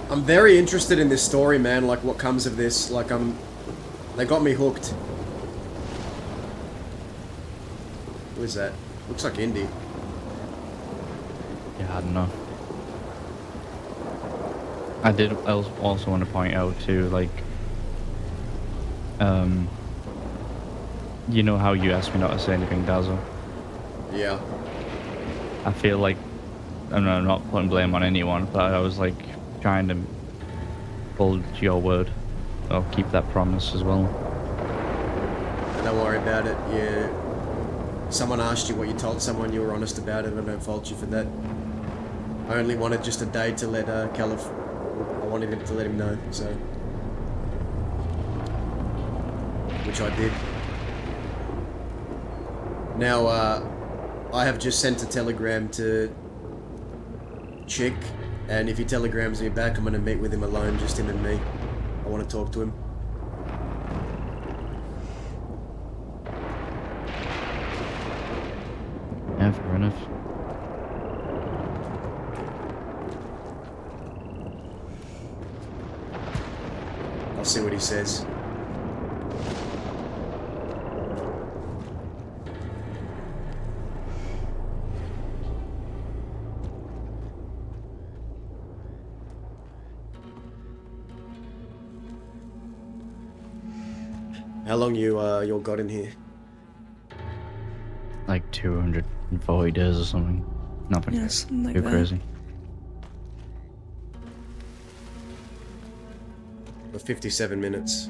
I'm very interested in this story, man. Like, what comes of this? Like, they got me hooked. Who is that? Looks like Indy. Yeah, I don't know. I also want to point out too, like, you know how you asked me not to say anything, Dazzle? Yeah. I feel like, I'm not putting blame on anyone, but I was like trying to hold your word. I'll keep that promise as well. Don't worry about it. Yeah. Someone asked you what you told someone, you were honest about it. I don't fault you for that. I only wanted just a day to let I wanted him to let him know, so. Which I did. Now, I have just sent a telegram to Chick, and if he telegrams me back, I'm gonna meet with him alone, just him and me. I want to talk to him. Yeah, fair enough. I'll see what he says. How long you got in here? Like 240 days or something. Nothing something like too that. crazy. For 57 minutes.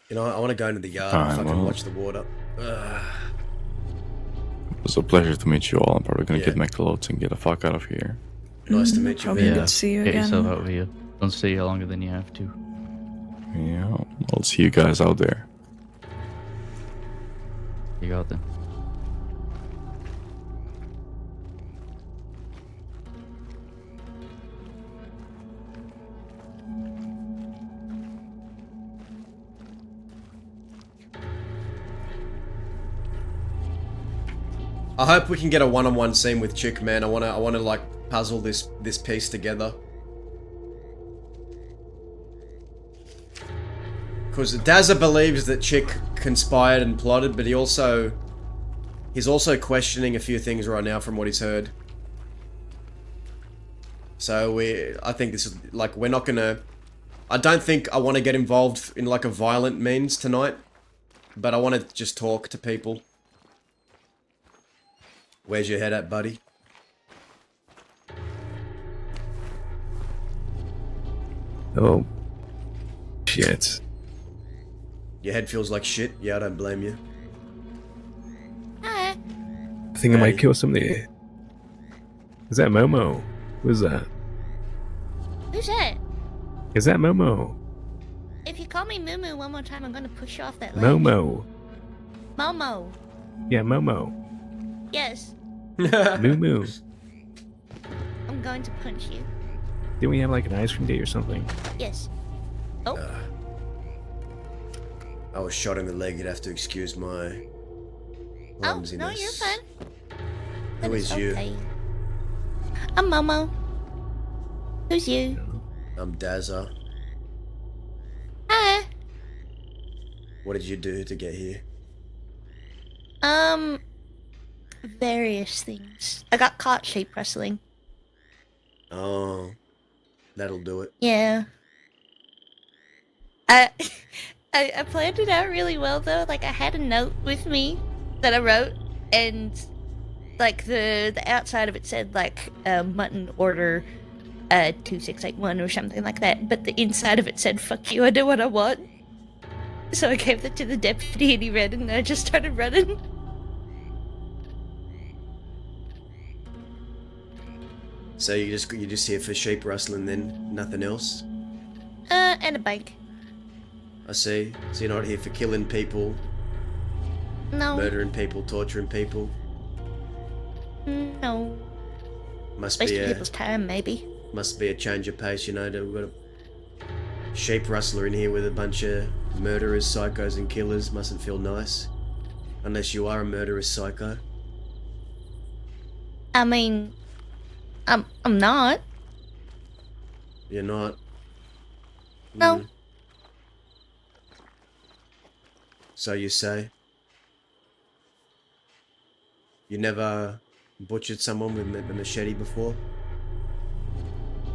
You know, I want to go into the yard and fucking watch the water. Ugh. It was a pleasure to meet you all. I'm probably gonna get my clothes and get the fuck out of here. Nice to meet you, Probably man. good to see you Get again. yourself out of here. Don't stay here longer than you have to. Yeah, I'll see you guys out there. You got them. I hope we can get a one-on-one scene with Chick, man. I wanna like puzzle this piece together. Because Dazza believes that Chick conspired and plotted, but he's also questioning a few things right now from what he's heard. So I think this is like, we're not gonna I don't think I want to get involved in like a violent means tonight, but I want to just talk to people. Where's your head at, buddy? Oh, shit. Your head feels like shit? Yeah, I don't blame you. Hi. I think I might kill somebody. Is that Momo? Who's that? Who's that? Is that Momo? If you call me Moo one more time, I'm gonna push you off that ledge. Momo. Momo. Yeah, Momo. Yes. Moo. I'm going to punch you. Didn't we have like an ice cream date or something? Yes. Oh. I was shot in the leg. You'd have to excuse my clumsiness. No, you're fine. Who is you? Okay. I'm Momo. Who's you? I'm Dazza. Hi. What did you do to get here? Various things. I got caught sheep wrestling. Oh, that'll do it. Yeah. I planned it out really well though. Like I had a note with me that I wrote, and like the outside of it said like mutton order 2681 or something like that, but the inside of it said fuck you, I do what I want. So I gave that to the deputy and he read it and I just started running. So you're just here for sheep rustling then, nothing else? And a bank. I see. So you're not here for killing people, No. murdering people, torturing people? No. Must be Wasting a people's time, maybe. must be a change of pace, you know. We've got a sheep rustler in here with a bunch of murderers, psychos, and killers. Mustn't feel nice, unless you are a murderous psycho. I mean, I'm not. You're not. No. So you say? You never butchered someone with a machete before?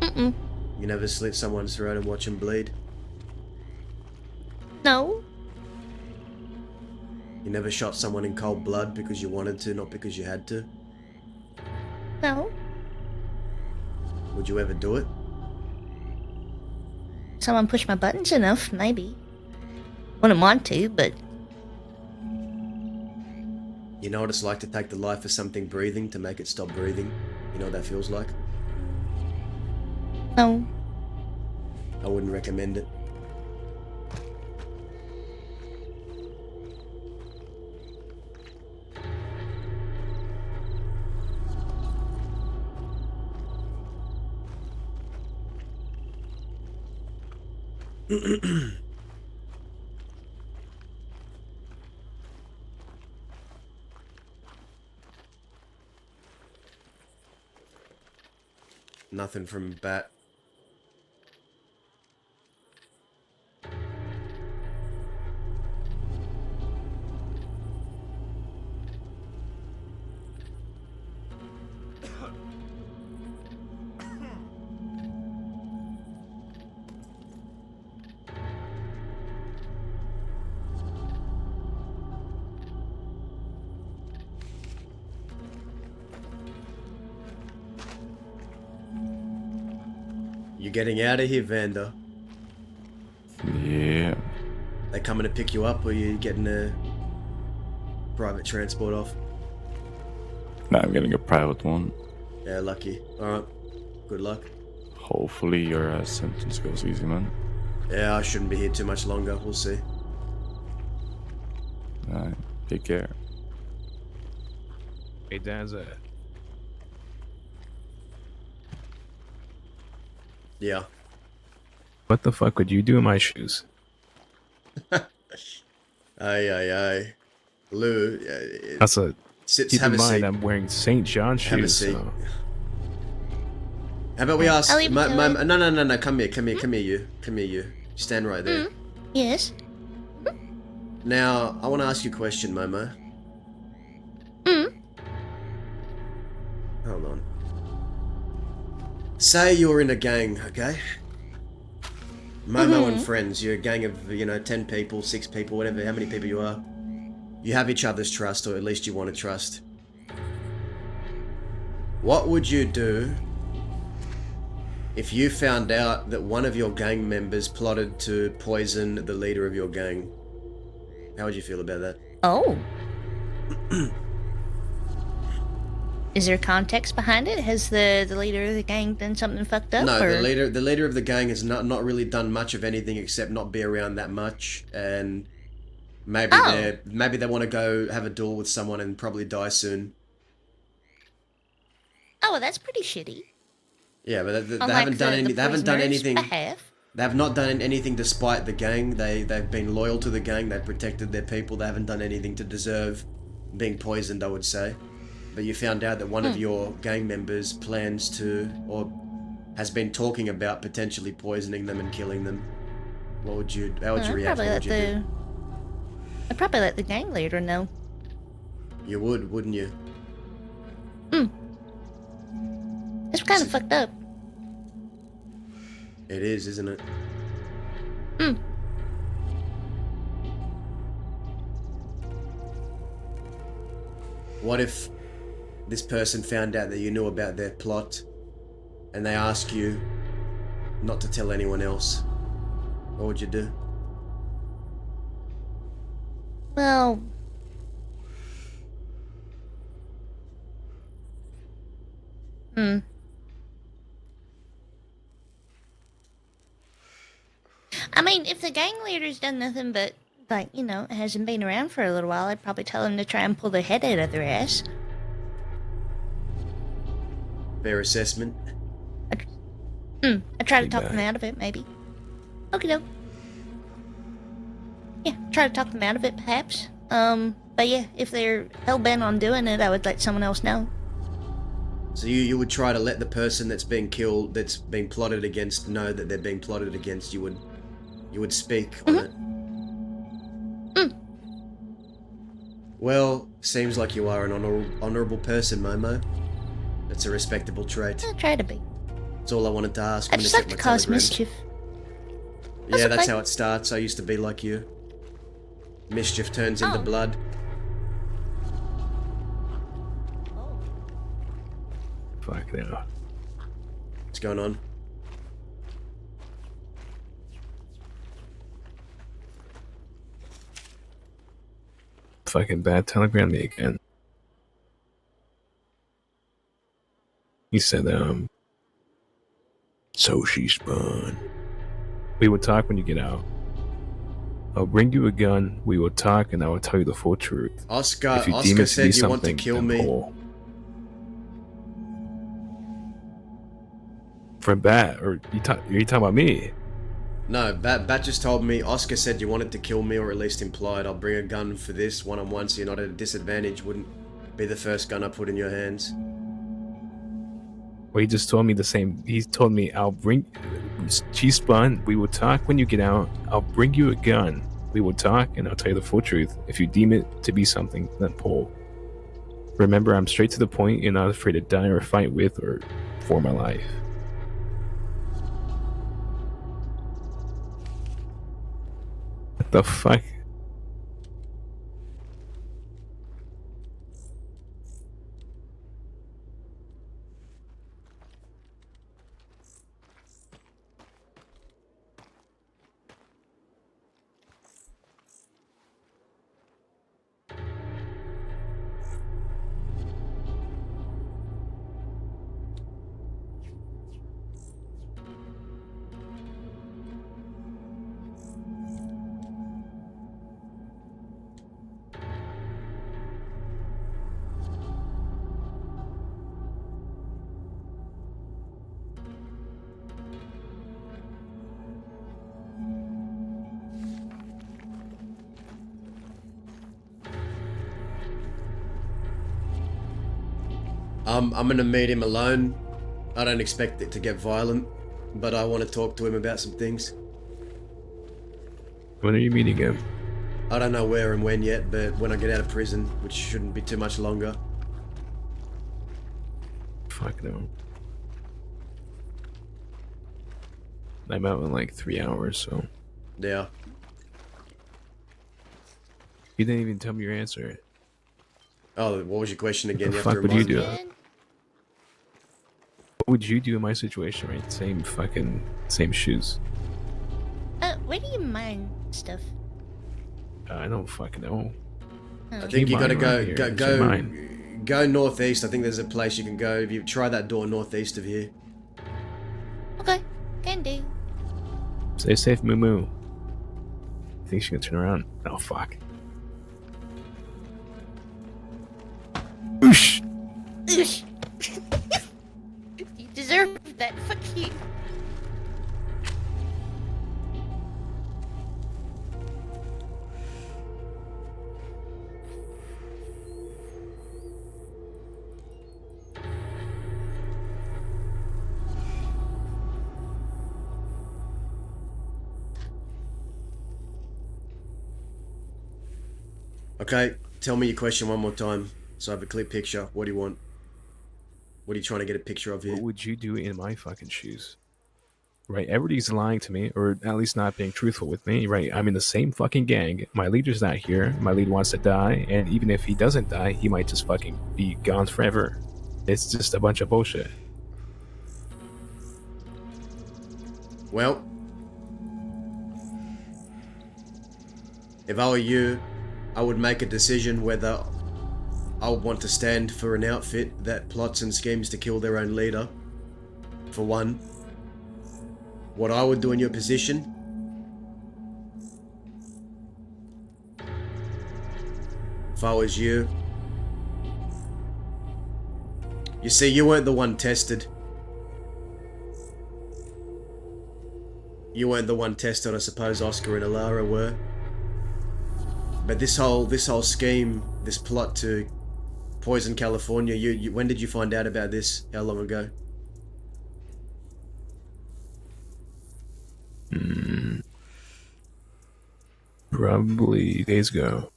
Mm-mm. You never slit someone's throat and watch them bleed? No. You never shot someone in cold blood because you wanted to, not because you had to? No. Would you ever do it? Someone pushed my buttons enough, maybe. Wouldn't want to, but You know what it's like to take the life of something breathing to make it stop breathing? You know what that feels like? no. I wouldn't recommend it. Nothing from Bat. You getting out of here, Vander? Yeah. They coming to pick you up, or you getting a private transport off? Nah, I'm getting a private one. Yeah, lucky. Alright. Good luck. Hopefully your sentence goes easy, man. Yeah, I shouldn't be here too much longer. We'll see. Alright, take care. Hey, Dazza. Yeah. What the fuck would you do in my shoes? Aye. Lou, That's a. sit, Keep have in a mind, seat. I'm wearing St. John Have a shoes. seat. So. How about we ask... I'll leave it to it. No, come here, you. Stand right there. Yes. Now, I want to ask you a question, Momo. Hold on. Say you're in a gang, okay? Momo and friends, you're a gang of, 10 people, 6 people, whatever, how many people you are. You have each other's trust, or at least you want to trust. What would you do if you found out that one of your gang members plotted to poison the leader of your gang? How would you feel about that? Oh. Is there context behind it? Has the leader of the gang done something fucked up? No, or? the leader of the gang has not really done much of anything except not be around that much, and maybe they want to go have a duel with someone and probably die soon. Oh, well, that's pretty shitty. Yeah, but they Unlike haven't done any. the They haven't done poisoner's anything. behalf. They have not done anything despite the gang. They've been loyal to the gang. They've protected their people. They haven't done anything to deserve being poisoned, I would say. But you found out that one of your gang members plans to, or has been talking about potentially poisoning them and killing them. What would you? How would you react? What would you do? I'd probably let the gang leader know. You would, wouldn't you? It's kind of fucked up. It is, isn't it? What if this person found out that you knew about their plot and they ask you not to tell anyone else? What would you do? Well... I mean, if the gang leader's done nothing but, like, hasn't been around for a little while, I'd probably tell him to try and pull their head out of their ass. Fair assessment. I try to talk them out of it, maybe. Okie doke. Yeah, try to talk them out of it, perhaps. But yeah, if they're hell-bent on doing it, I would let someone else know. So you would try to let the person that's being killed, that's being plotted against, know that they're being plotted against. You would speak on it. Well, seems like you are an honourable person, Momo. That's a respectable trait. I try to be. That's all I wanted to ask. I just like to cause mischief. Yeah, that's how it starts. I used to be like you. Mischief turns into blood. Fuck no. What's going on? Fucking bad telegram me again. He said, so she spun. We will talk when you get out. I'll bring you a gun, we will talk, and I will tell you the full truth. Oscar If you deem it to said be you want to something, kill then me. pull. For Bat, or you talking about me? No, Bat just told me, Oscar said you wanted to kill me, or at least implied. I'll bring a gun for this one-on-one so you're not at a disadvantage. Wouldn't be the first gun I put in your hands. Well, he just told me the same. He told me, she spun, we will talk when you get out. I'll bring you a gun. We will talk, and I'll tell you the full truth. If you deem it to be something, then pull. Remember, I'm straight to the point and not afraid to die or fight with or for my life. What the fuck? I'm gonna meet him alone. I don't expect it to get violent, but I want to talk to him about some things. When are you meeting him? I don't know where and when yet, but when I get out of prison, which shouldn't be too much longer. Fuck no. I'm out in like 3 hours, so. Yeah. You didn't even tell me your answer. Oh, what was your question again? What the You have to fuck would you remind do? me. What would you do in my situation, right? Same shoes. Where do you mine stuff? I don't fucking know. I think you gotta go northeast. I think there's a place you can go. If you try that door northeast of here. Okay, can do. Stay safe, Moo Moo. You think she can turn around? Oh, fuck. Oosh! Oosh. You deserve that. Fuck you. Okay, tell me your question one more time, so I have a clear picture. What do you want? What are you trying to get a picture of here? What would you do in my fucking shoes? Right, everybody's lying to me, or at least not being truthful with me, right? I'm in the same fucking gang. My leader's not here. My lead wants to die, and even if he doesn't die, he might just fucking be gone forever. It's just a bunch of bullshit. Well, if I were you, I would make a decision whether I would want to stand for an outfit that plots and schemes to kill their own leader. For one, what I would do in your position, if I was you. You see, you weren't the one tested. You weren't the one tested, I suppose Oscar and Alara were. But this whole scheme, this plot to poison California, you when did you find out about this? How long ago? Probably days ago.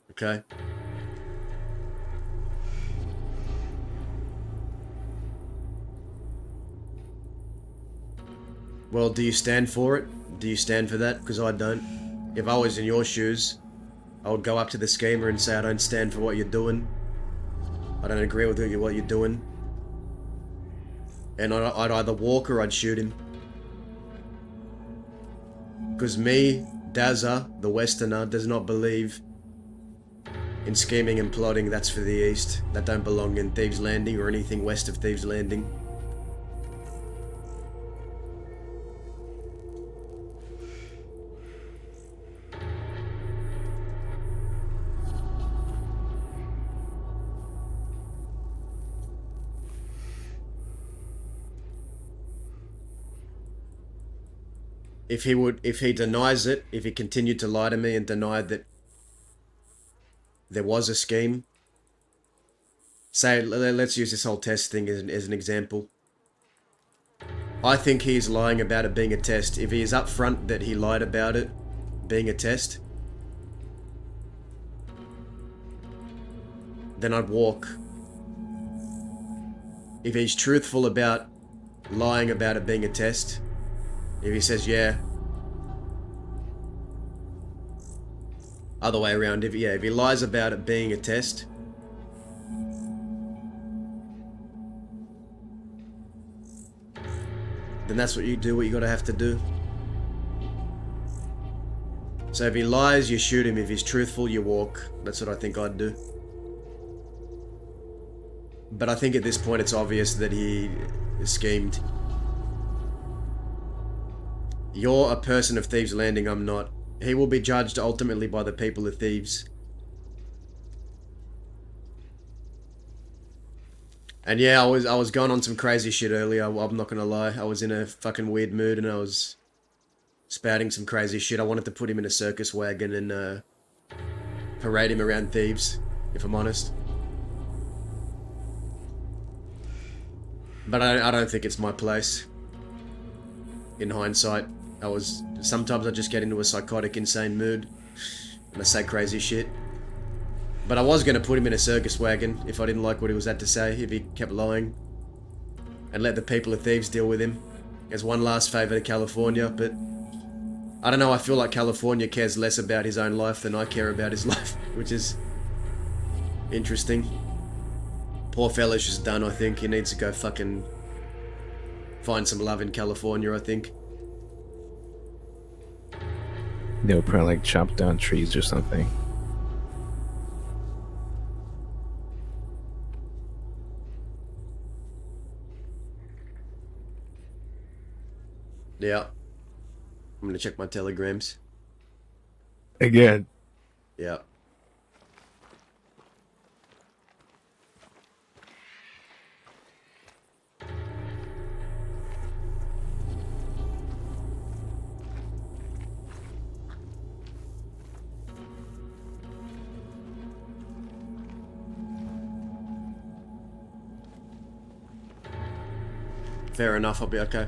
Okay. Well, do you stand for it? Do you stand for that? Because I don't. If I was in your shoes, I would go up to the schemer and say, I don't stand for what you're doing. I don't agree with what you're doing. And I'd either walk or I'd shoot him. Because me, Dazza, the Westerner, does not believe in scheming and plotting. That's for the East. That don't belong in Thieves Landing or anything west of Thieves Landing. If he denies it, if he continued to lie to me and denied that there was a scheme, say, let's use this whole test thing as an example. I think he's lying about it being a test. If he is upfront that he lied about it being a test, then I'd walk. If he's truthful about lying about it being a test, if he says, yeah. Other way around, if he lies about it being a test, then that's what you do, what you gotta have to do. So if he lies, you shoot him. If he's truthful, you walk. That's what I think I'd do. But I think at this point it's obvious that he schemed. You're a person of Thieves Landing, I'm not. He will be judged ultimately by the people of Thieves. And yeah, I was going on some crazy shit earlier, I'm not gonna lie. I was in a fucking weird mood and I was spouting some crazy shit. I wanted to put him in a circus wagon and parade him around Thieves, if I'm honest. But I don't think it's my place. In hindsight, sometimes I just get into a psychotic, insane mood and I say crazy shit. But I was going to put him in a circus wagon if I didn't like what he was had to say, if he kept lying. And let the people of Thieves deal with him. As one last favour to California, but... I don't know, I feel like California cares less about his own life than I care about his life, which is... interesting. Poor fella's just done, I think. He needs to go fucking... find some love in California, I think. They would probably like chop down trees or something. Yeah. I'm gonna check my telegrams. Again. Yeah. Fair enough, I'll be okay.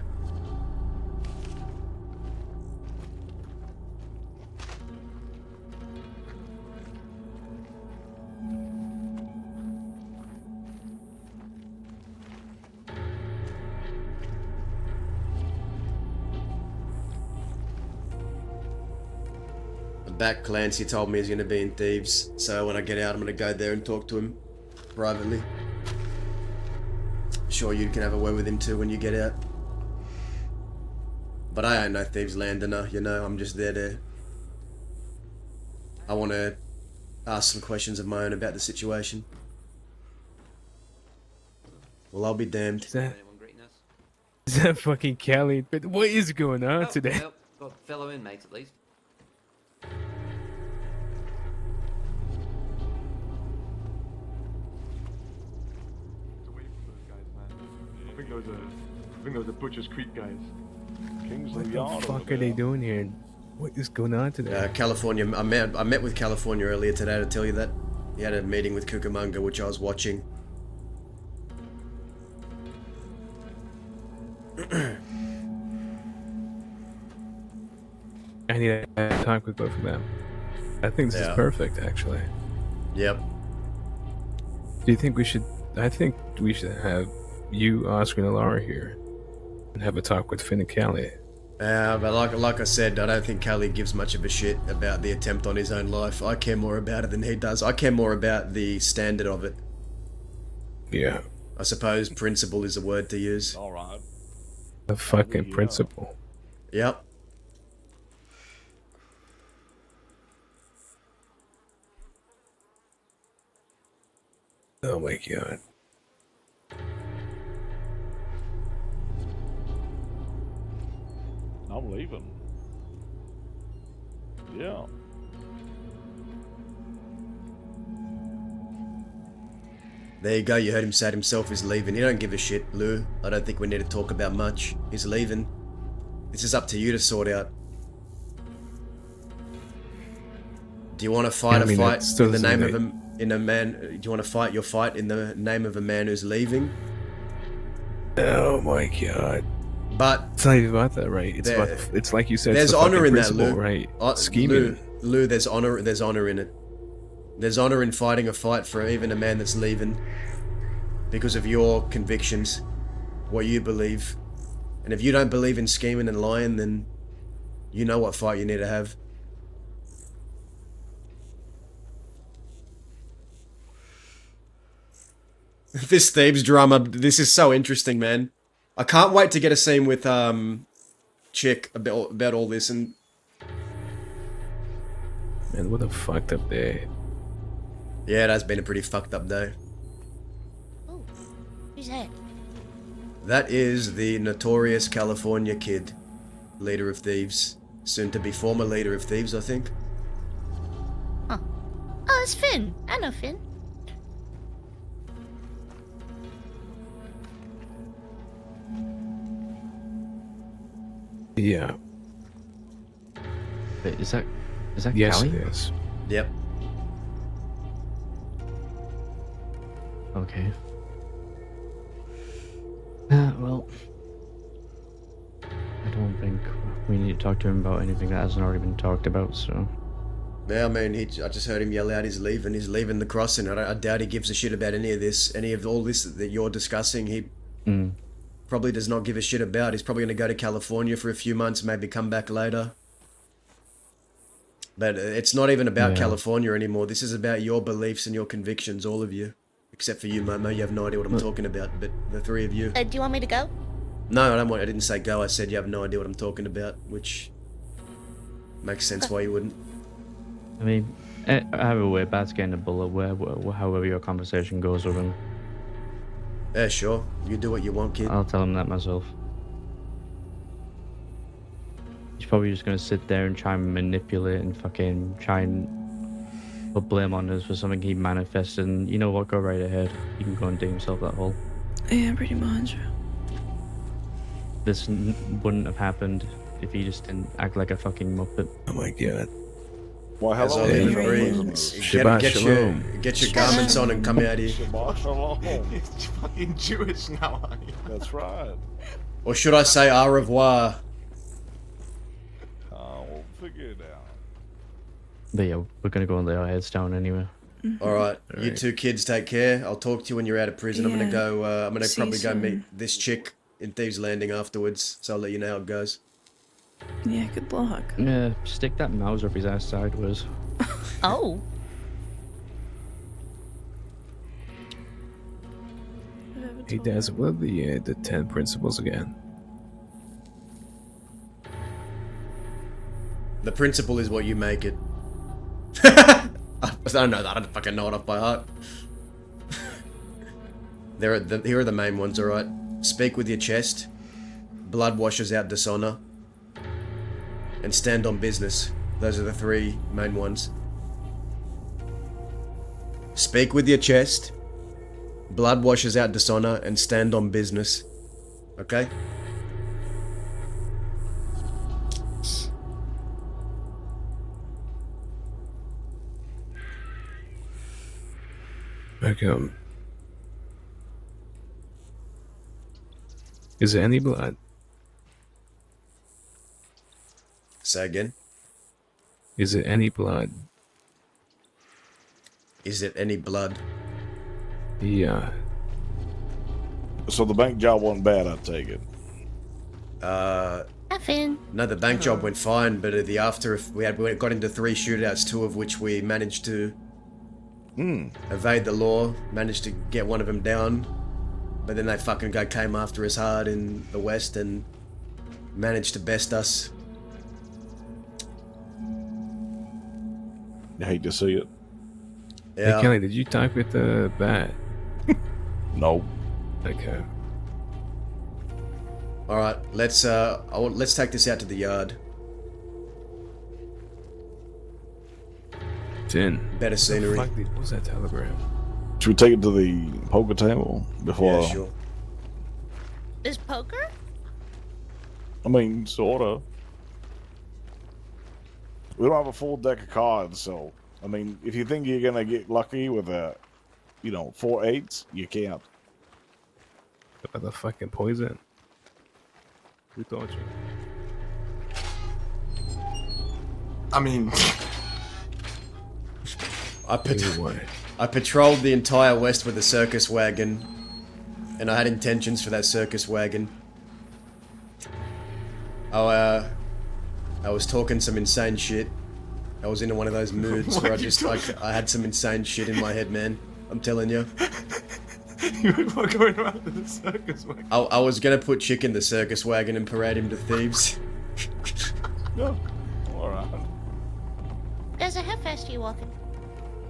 Back, Clancy told me he's going to be in Thieves, so when I get out I'm going to go there and talk to him privately. Sure, you can have a word with him too when you get out. But I ain't no Thieves Landoner, you know, I'm just there to... I want to ask some questions of my own about the situation. Well, I'll be damned. Is that fucking Kelly? But what is going on today? Well, got fellow inmates at least. I think those are Butcher's Creek guys. What the fuck are they doing here? What is going on today? California, I met with California earlier today to tell you that. He had a meeting with Cucamonga, which I was watching. I need to talk with both of them. I think this is perfect, actually. Yep. Do you think we should... I think we should have you, Oscar, and Laura here and have a talk with Finn and Callie. But like I said, I don't think Callie gives much of a shit about the attempt on his own life. I care more about it than he does. I care more about the standard of it. Yeah. I suppose principle is a word to use. Alright. The fucking principle. Yep. Oh my god. I'm leaving. Yeah. There you go, you heard him say it himself, he's leaving. He don't give a shit, Lou. I don't think we need to talk about much. He's leaving. This is up to you to sort out. Do you want to fight a fight in the name of a man? Do you want to fight your fight in the name of a man who's leaving? Oh my god. But it's not even about that, right? It's about, it's like you said. There's it's the honor in that, principle, Lou. right? Scheming. Lou, there's honor. There's honor in it. There's honor in fighting a fight for even a man that's leaving because of your convictions, what you believe. And if you don't believe in scheming and lying, then you know what fight you need to have. This Thebes drama, this is so interesting, man. I can't wait to get a scene with Chick about all this. And man, what a fucked up day. Yeah, it has been a pretty fucked up day. Oh, who's that? That is the notorious California Kid, leader of thieves, soon to be former leader of thieves, I think. Huh. Oh, it's Finn. I know Finn. Yeah. Wait, is that yes, Callie? it is. Yep. Okay. Well, I don't think we need to talk to him about anything that hasn't already been talked about, so Yeah, I mean, I just heard him yell out he's leaving. He's leaving the crossing. I doubt he gives a shit about any of this. Any of all this that you're discussing, he probably does not give a shit about. He's probably going to go to California for a few months, maybe come back later. But it's not even about California anymore. This is about your beliefs and your convictions, all of you. Except for you, Momo. You have no idea what I'm talking about, but the three of you. Do you want me to go? No, I didn't say go. I said you have no idea what I'm talking about, which makes sense why you wouldn't. I mean, either way, Bat's getting a bullet however your conversation goes with him. Yeah, sure. You do what you want, kid. I'll tell him that myself. He's probably just gonna sit there and try and manipulate and fucking try and put blame on us for something he manifested. And you know what? Go right ahead. He can go and dig himself that hole. Yeah, pretty much. This wouldn't have happened if he just didn't act like a fucking muppet. Oh my god. Well, That's hello. all they agree. Get your garments on and come out here. Shabbat shalom. You're fucking Jewish now, aren't you? That's right. Or should I say au revoir? We'll figure it out. But yeah, we're gonna go and lay our heads down anyway. Alright, you two kids take care. I'll talk to you when you're out of prison. I'm gonna go, I'm gonna probably go meet this chick in Thieves Landing afterwards, so I'll let you know how it goes. Yeah, good luck. Yeah, stick that mouse up his ass sideways. Oh. Hey, Daz, what are the 10 principles again? The principle is what you make it. I don't know that. I don't fucking know it off by heart. Here are the main ones, alright? Speak with your chest. Blood washes out dishonor. And stand on business. Those are the three main ones. Speak with your chest. Blood washes out dishonor and stand on business. Okay? Okay. Is there any blood? Say again. Is it any blood? Is it any blood? Yeah. So the bank job wasn't bad, I take it. Nothing. No, the bank job went fine, but at the after, we got into 3 shootouts, 2 of which we managed to evade the law, managed to get one of them down, but then they fucking came after us hard in the west and managed to best us. You hate to see it. Yeah. Hey, Kelly, did you talk with the bat? No. Okay. All right, let's take this out to the yard. 10. Better scenery. What was that telegram? Should we take it to the poker table before? Yeah, sure. Is poker? I mean, sorta. We don't have a full deck of cards, so I mean, if you think you're gonna get lucky with 4 8s, you can't. About the fucking poison. Who thought you? I mean, I patrolled the entire west with a circus wagon, and I had intentions for that circus wagon. I was talking some insane shit. I was in one of those moods where I had some insane shit in my head, man. I'm telling you. you were going around in the circus wagon. I was gonna put Chick in the circus wagon and parade him to thieves. No. Alright. Gaza, how fast are you walking?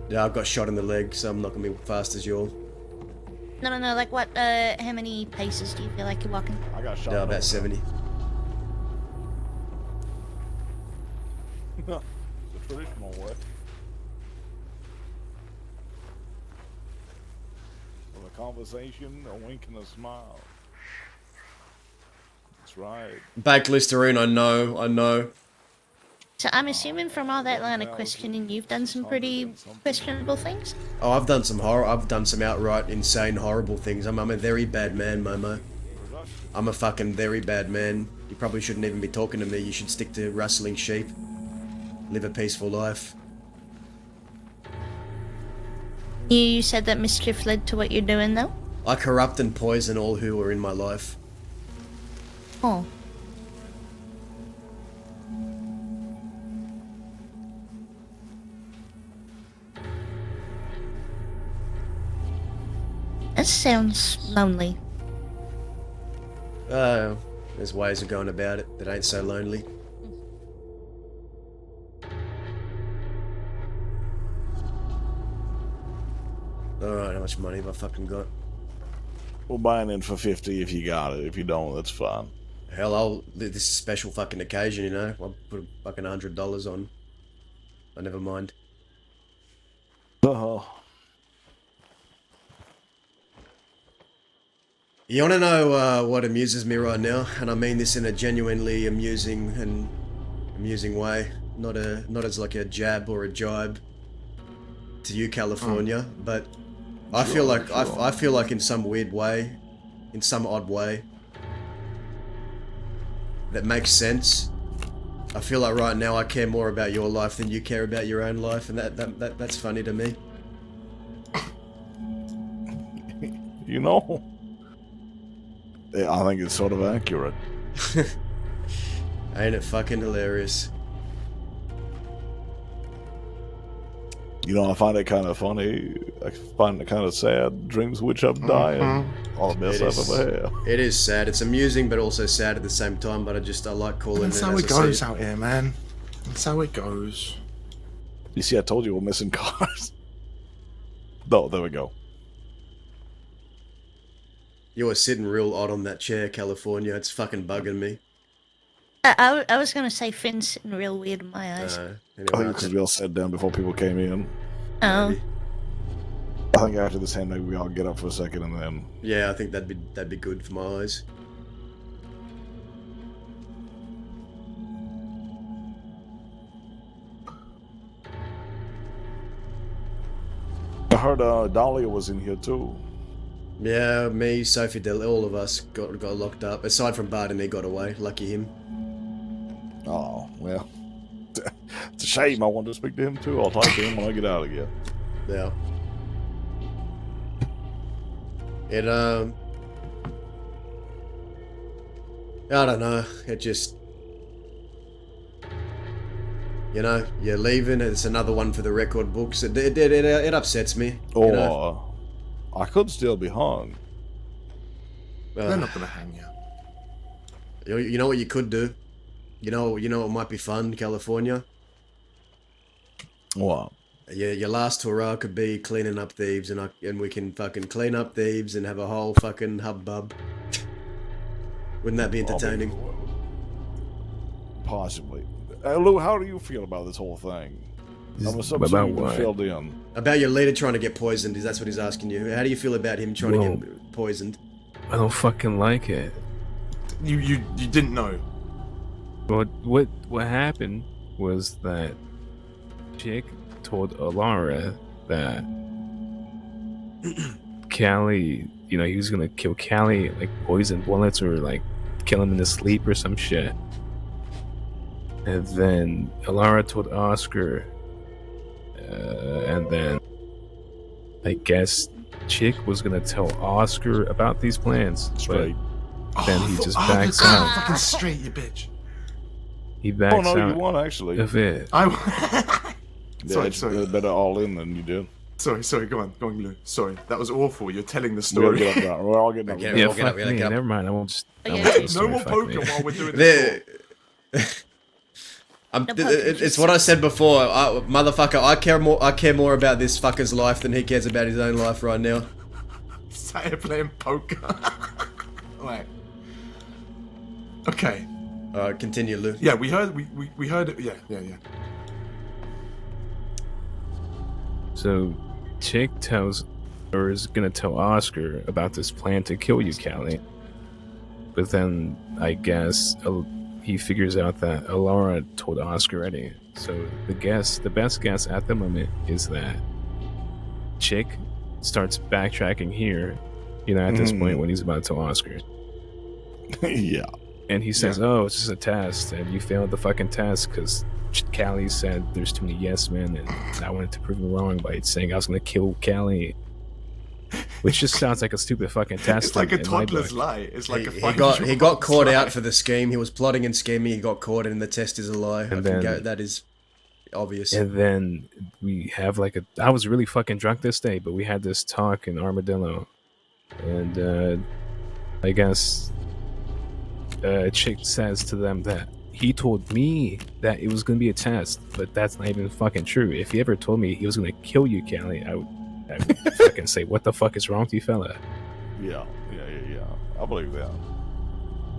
Yeah, I've got shot in the leg, so I'm not gonna be fast as you all. No, like what, how many paces do you feel like you're walking? I got shot. Yeah, about 70. The traditional way. With a conversation, a wink, and a smile. That's right. Baked Listerine, I know. So I'm assuming from all that line of questioning, you've done some pretty questionable things? Oh, I've done some outright insane, horrible things. I'm a very bad man, Momo. I'm a fucking very bad man. You probably shouldn't even be talking to me. You should stick to rustling sheep. Live a peaceful life. You said that mischief led to what you're doing, though? I corrupt and poison all who are in my life. Oh. That sounds lonely. There's ways of going about it that ain't so lonely. Alright, how much money have I fucking got? We'll buy it in for 50 if you got it. If you don't, that's fine. Hell, this is a special fucking occasion, you know? I'll put fucking $100 on. I never mind. You wanna know what amuses me right now? And I mean this in a genuinely amusing way. Not as like a jab or a jibe to you, California, but I feel like I feel like in some weird way, in some odd way, that makes sense. I feel like right now I care more about your life than you care about your own life, and that's funny to me. You know, I think it's sort of accurate. Ain't it fucking hilarious? You know, I find it kind of funny. I find it kind of sad. Dreams which I'm dying. All the best I've ever had. It is sad. It's amusing, but also sad at the same time. But I like calling it. That's how it goes out here, man. That's how it goes. You see, I told you we're missing cars. Oh, there we go. You were sitting real odd on that chair, California. It's fucking bugging me. I was gonna say Finn's sitting real weird in my eyes. I think because we all sat down before people came in. Oh. I think after this hand, maybe we all get up for a second and then. Yeah, I think that'd be good for my eyes. I heard Dahlia was in here too. Yeah, me, Sophie, all of us got locked up. Aside from Bart, and he got away. Lucky him. Oh, well. It's a shame. I wanted to speak to him too. I'll talk to him when I get out again. Yeah. It, I don't know. It just... You know, you're leaving, it's another one for the record books. It upsets me. Or, you know? I could still be hung. They're not gonna hang you. You know what you could do? You know what might be fun, California? What? Your last hurrah could be cleaning up thieves, and we can fucking clean up thieves and have a whole fucking hubbub. Wouldn't that be entertaining? Possibly. Lou, how do you feel about this whole thing? I'm assuming you've been filled in. About your leader trying to get poisoned, that's what he's asking you. How do you feel about him trying to get poisoned? I don't fucking like it. You didn't know. But what happened was that Jake told Alara that Callie, you know, he was gonna kill Callie, like poison bullets or like kill him in his sleep or some shit. And then Alara told Oscar, and then I guess Chick was gonna tell Oscar about these plans, Straight. but then he just backs out. Fucking straight, you bitch. He backs out. Oh no, you won actually. Of it. Sorry. Better all in than you did. Sorry, go on, Lou. Sorry, that was awful. You're telling the story. We're all getting up. Yeah, fuck me. Never mind. I won't just. No more poker while we're doing this. It's what I said before, motherfucker. I care more about this fucker's life than he cares about his own life right now. Sat here playing poker. Right. Okay. Continue, Lou. Yeah, we heard it. Yeah. So, Chick tells, or is gonna tell Oscar about this plan to kill you, Callie. But then, I guess, he figures out that Alara told Oscar already. So, the best guess at the moment is that Chick starts backtracking here, you know, at this point when he's about to tell Oscar. Yeah. And he says, oh, it's just a test, and you failed the fucking test because Callie said there's too many yes men, and I wanted to prove him wrong by saying I was gonna kill Callie. Which just sounds like a stupid fucking test. It's like a in my toddler's book. lie. It's like he got caught out for the scheme. He was plotting and scheming. He got caught, and the test is a lie. That is obvious. And then we have like I was really fucking drunk this day, but we had this talk in Armadillo, and I guess a chick says to them that he told me that it was gonna be a test, but that's not even fucking true. If he ever told me he was gonna kill you, Callie, I would fucking say, what the fuck is wrong with you, fella? Yeah. I believe that.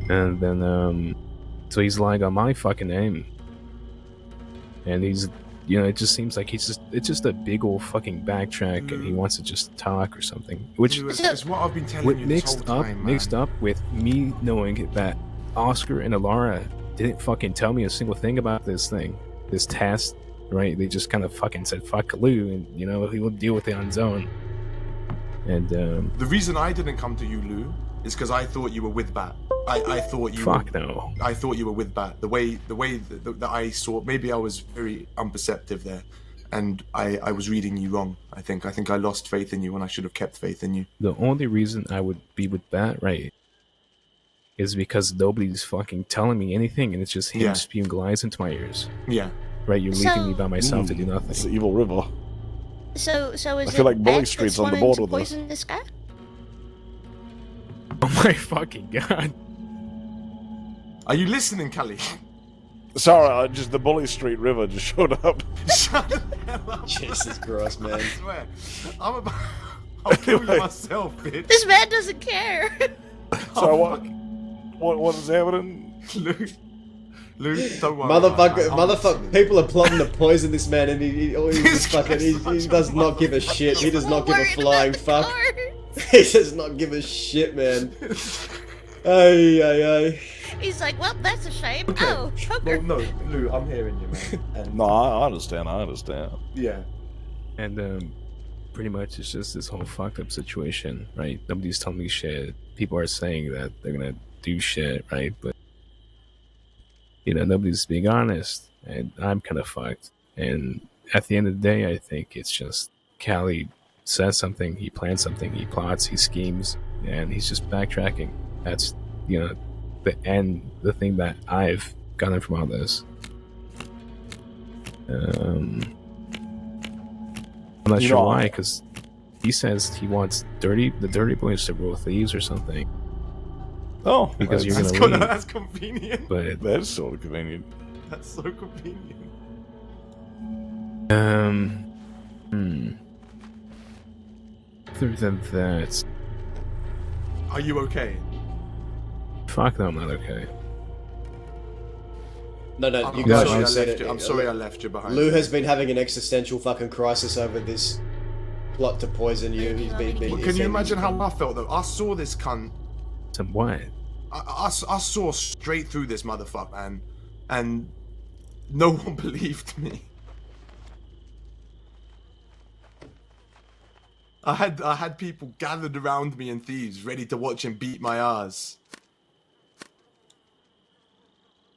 And then, so he's lying on my fucking name. And he's, it just seems like it's just a big old fucking backtrack, and he wants to just talk or something. Which is what I've been telling you this whole time, mixed up with me knowing that Oscar and Alara didn't fucking tell me a single thing about this test. Right, they just kind of fucking said fuck Lou, and he will deal with it on his own. And the reason I didn't come to you, Lou, is because I thought you were with Bat. I thought you. Fuck no. I thought you were with Bat. The way that I saw, maybe I was very unperceptive there, and I was reading you wrong. I think I lost faith in you when I should have kept faith in you. The only reason I would be with Bat, right, is because nobody's fucking telling me anything, and it's just him spewing lies into my ears. Yeah. Right, you're leaving me by myself to do nothing. It's the evil river. So is I feel like Bully Street's on the border to with this. poison this guy? Oh my fucking god! Are you listening, Callie? Sorry, the Bully Street River just showed up. Shut the hell up. Jesus Christ, man. I swear, I'll kill you myself, bitch. This man doesn't care. So what is happening? Luke, don't worry. Motherfucker, people are plotting to poison this man, and he does not give a shit. He does not give a flying fuck. He does not give a shit, man. Ay. He's like, well, that's a shame. Okay. Oh, poker. Well, no, Lou, I'm hearing you, man. And No, I understand. yeah. And pretty much it's just this whole fucked up situation, right? Nobody's telling me shit. People are saying that they're gonna do shit, right? But nobody's being honest, and I'm kind of fucked. And at the end of the day, I think it's just Callie says something, he plans something, he plots, he schemes, and he's just backtracking. That's the thing that I've gotten from all this. I'm not sure why, because he says he wants the dirty boys to roll thieves or something. Oh, because you're gonna leave. That's convenient. But that's sort of convenient. That's so convenient. Other than that, are you okay? Fuck no, I'm not okay. No, I'm you guys sorry should have said it. I'm sorry I left you behind. Lou has been having an existential fucking crisis over this plot to poison you. He's been. Can you imagine how I felt though? I saw this cunt. Some what? I saw straight through this motherfucker, man, and no one believed me. I had people gathered around me in Thieves, ready to watch him beat my ass.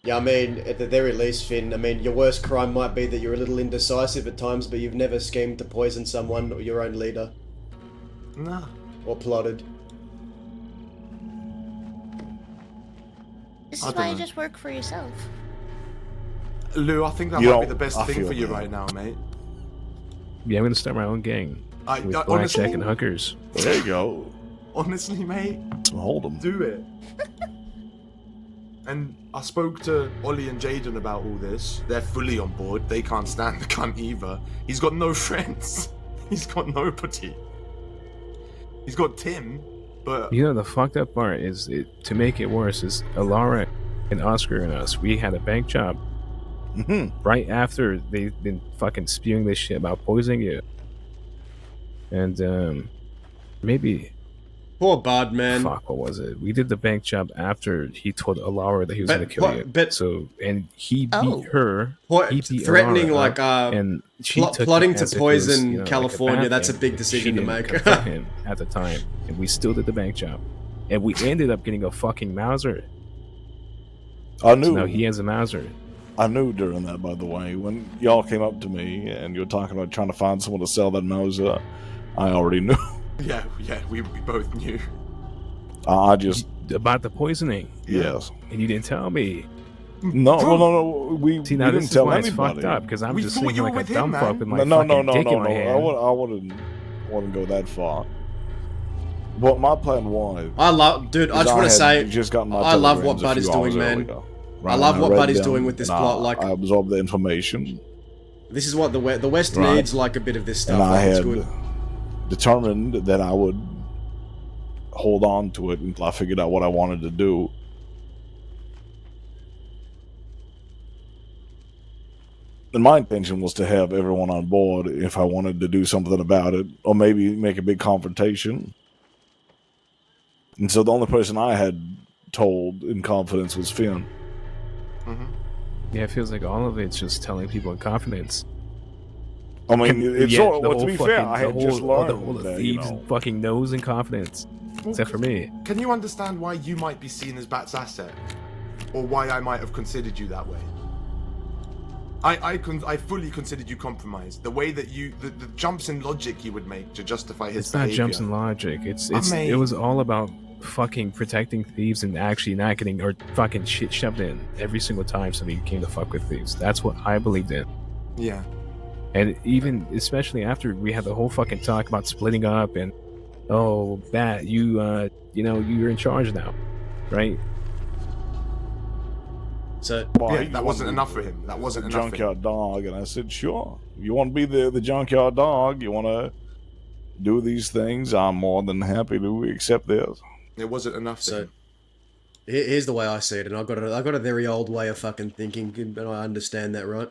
Yeah, I mean, at the very least, Finn, I mean, your worst crime might be that you're a little indecisive at times, but you've never schemed to poison someone or your own leader. Nah. Or plotted. This is why you just work for yourself. Lou, I think that might be the best thing for you right now, mate. Yeah, I'm gonna start my own gang. With blackjack and hookers. There you go. Honestly, mate. Hold them. Do it. And I spoke to Ollie and Jaden about all this. They're fully on board. They can't stand the cunt either. He's got no friends. He's got nobody. He's got Tim, but... The fucked up part is, to make it worse, is Alara and Oscar and us, we had a bank job right after they've been fucking spewing this shit about poisoning you. And, maybe... Poor Bud, man. Fuck, what was it? We did the bank job after he told Alara that he was going to kill you. And he beat her. He beat threatening, Alara, and she plotting to poison was, California. Like that's a big decision to make. Him at the time, and we still did the bank job, and we ended up getting a fucking Mauser. I knew. So now he has a Mauser. I knew during that, by the way, when y'all came up to me and you were talking about trying to find someone to sell that Mauser, I already knew. Yeah, we both knew. I just... About the poisoning. Yes. And you didn't tell me. No, no. We See, now we this didn't is tell why anybody. it's fucked up, because I'm We just thought sitting you like were a with him, dumb man. fuck with my No, fucking dick in my I hand. wouldn't go that far. What my plan was... I love, dude. I just want to say, just gotten my I love what telegrams a Buddy's few doing, hours man. earlier, I right? love And what read Buddy's them, doing with this and plot. Like, I absorbed the information. this is what the West Right. needs, like a bit of this stuff. And I like, it's had good. determined that I would hold on to it until I figured out what I wanted to do. And my intention was to have everyone on board if I wanted to do something about it, or maybe make a big confrontation. And so the only person I had told in confidence was Finn. Yeah, it feels like all of it's just telling people in confidence. I mean, it's Yeah, all, the well, to whole be fair, fucking- I the had just whole- all learned the that, thieves fucking knows in confidence, except for me. Can you understand why you might be seen as Bat's asset? Or why I might have considered you that way? I fully considered you compromised. The way that the jumps in logic you would make to justify his It's not jumps behavior. in logic. It's mate. it was all about fucking protecting thieves and actually not getting or fucking shit shoved in every single time somebody came to fuck with thieves. That's what I believed in. Yeah. And even especially after we had the whole fucking talk about splitting up and Bat, you're in charge now, right? So Yeah, that wasn't enough for him. That wasn't enough for him. junkyard dog, and I said, sure. You want to be the junkyard dog? You want to do these things? I'm more than happy to accept this. It wasn't enough for him. Here's the way I see it, and I got a very old way of fucking thinking, and I understand that, right?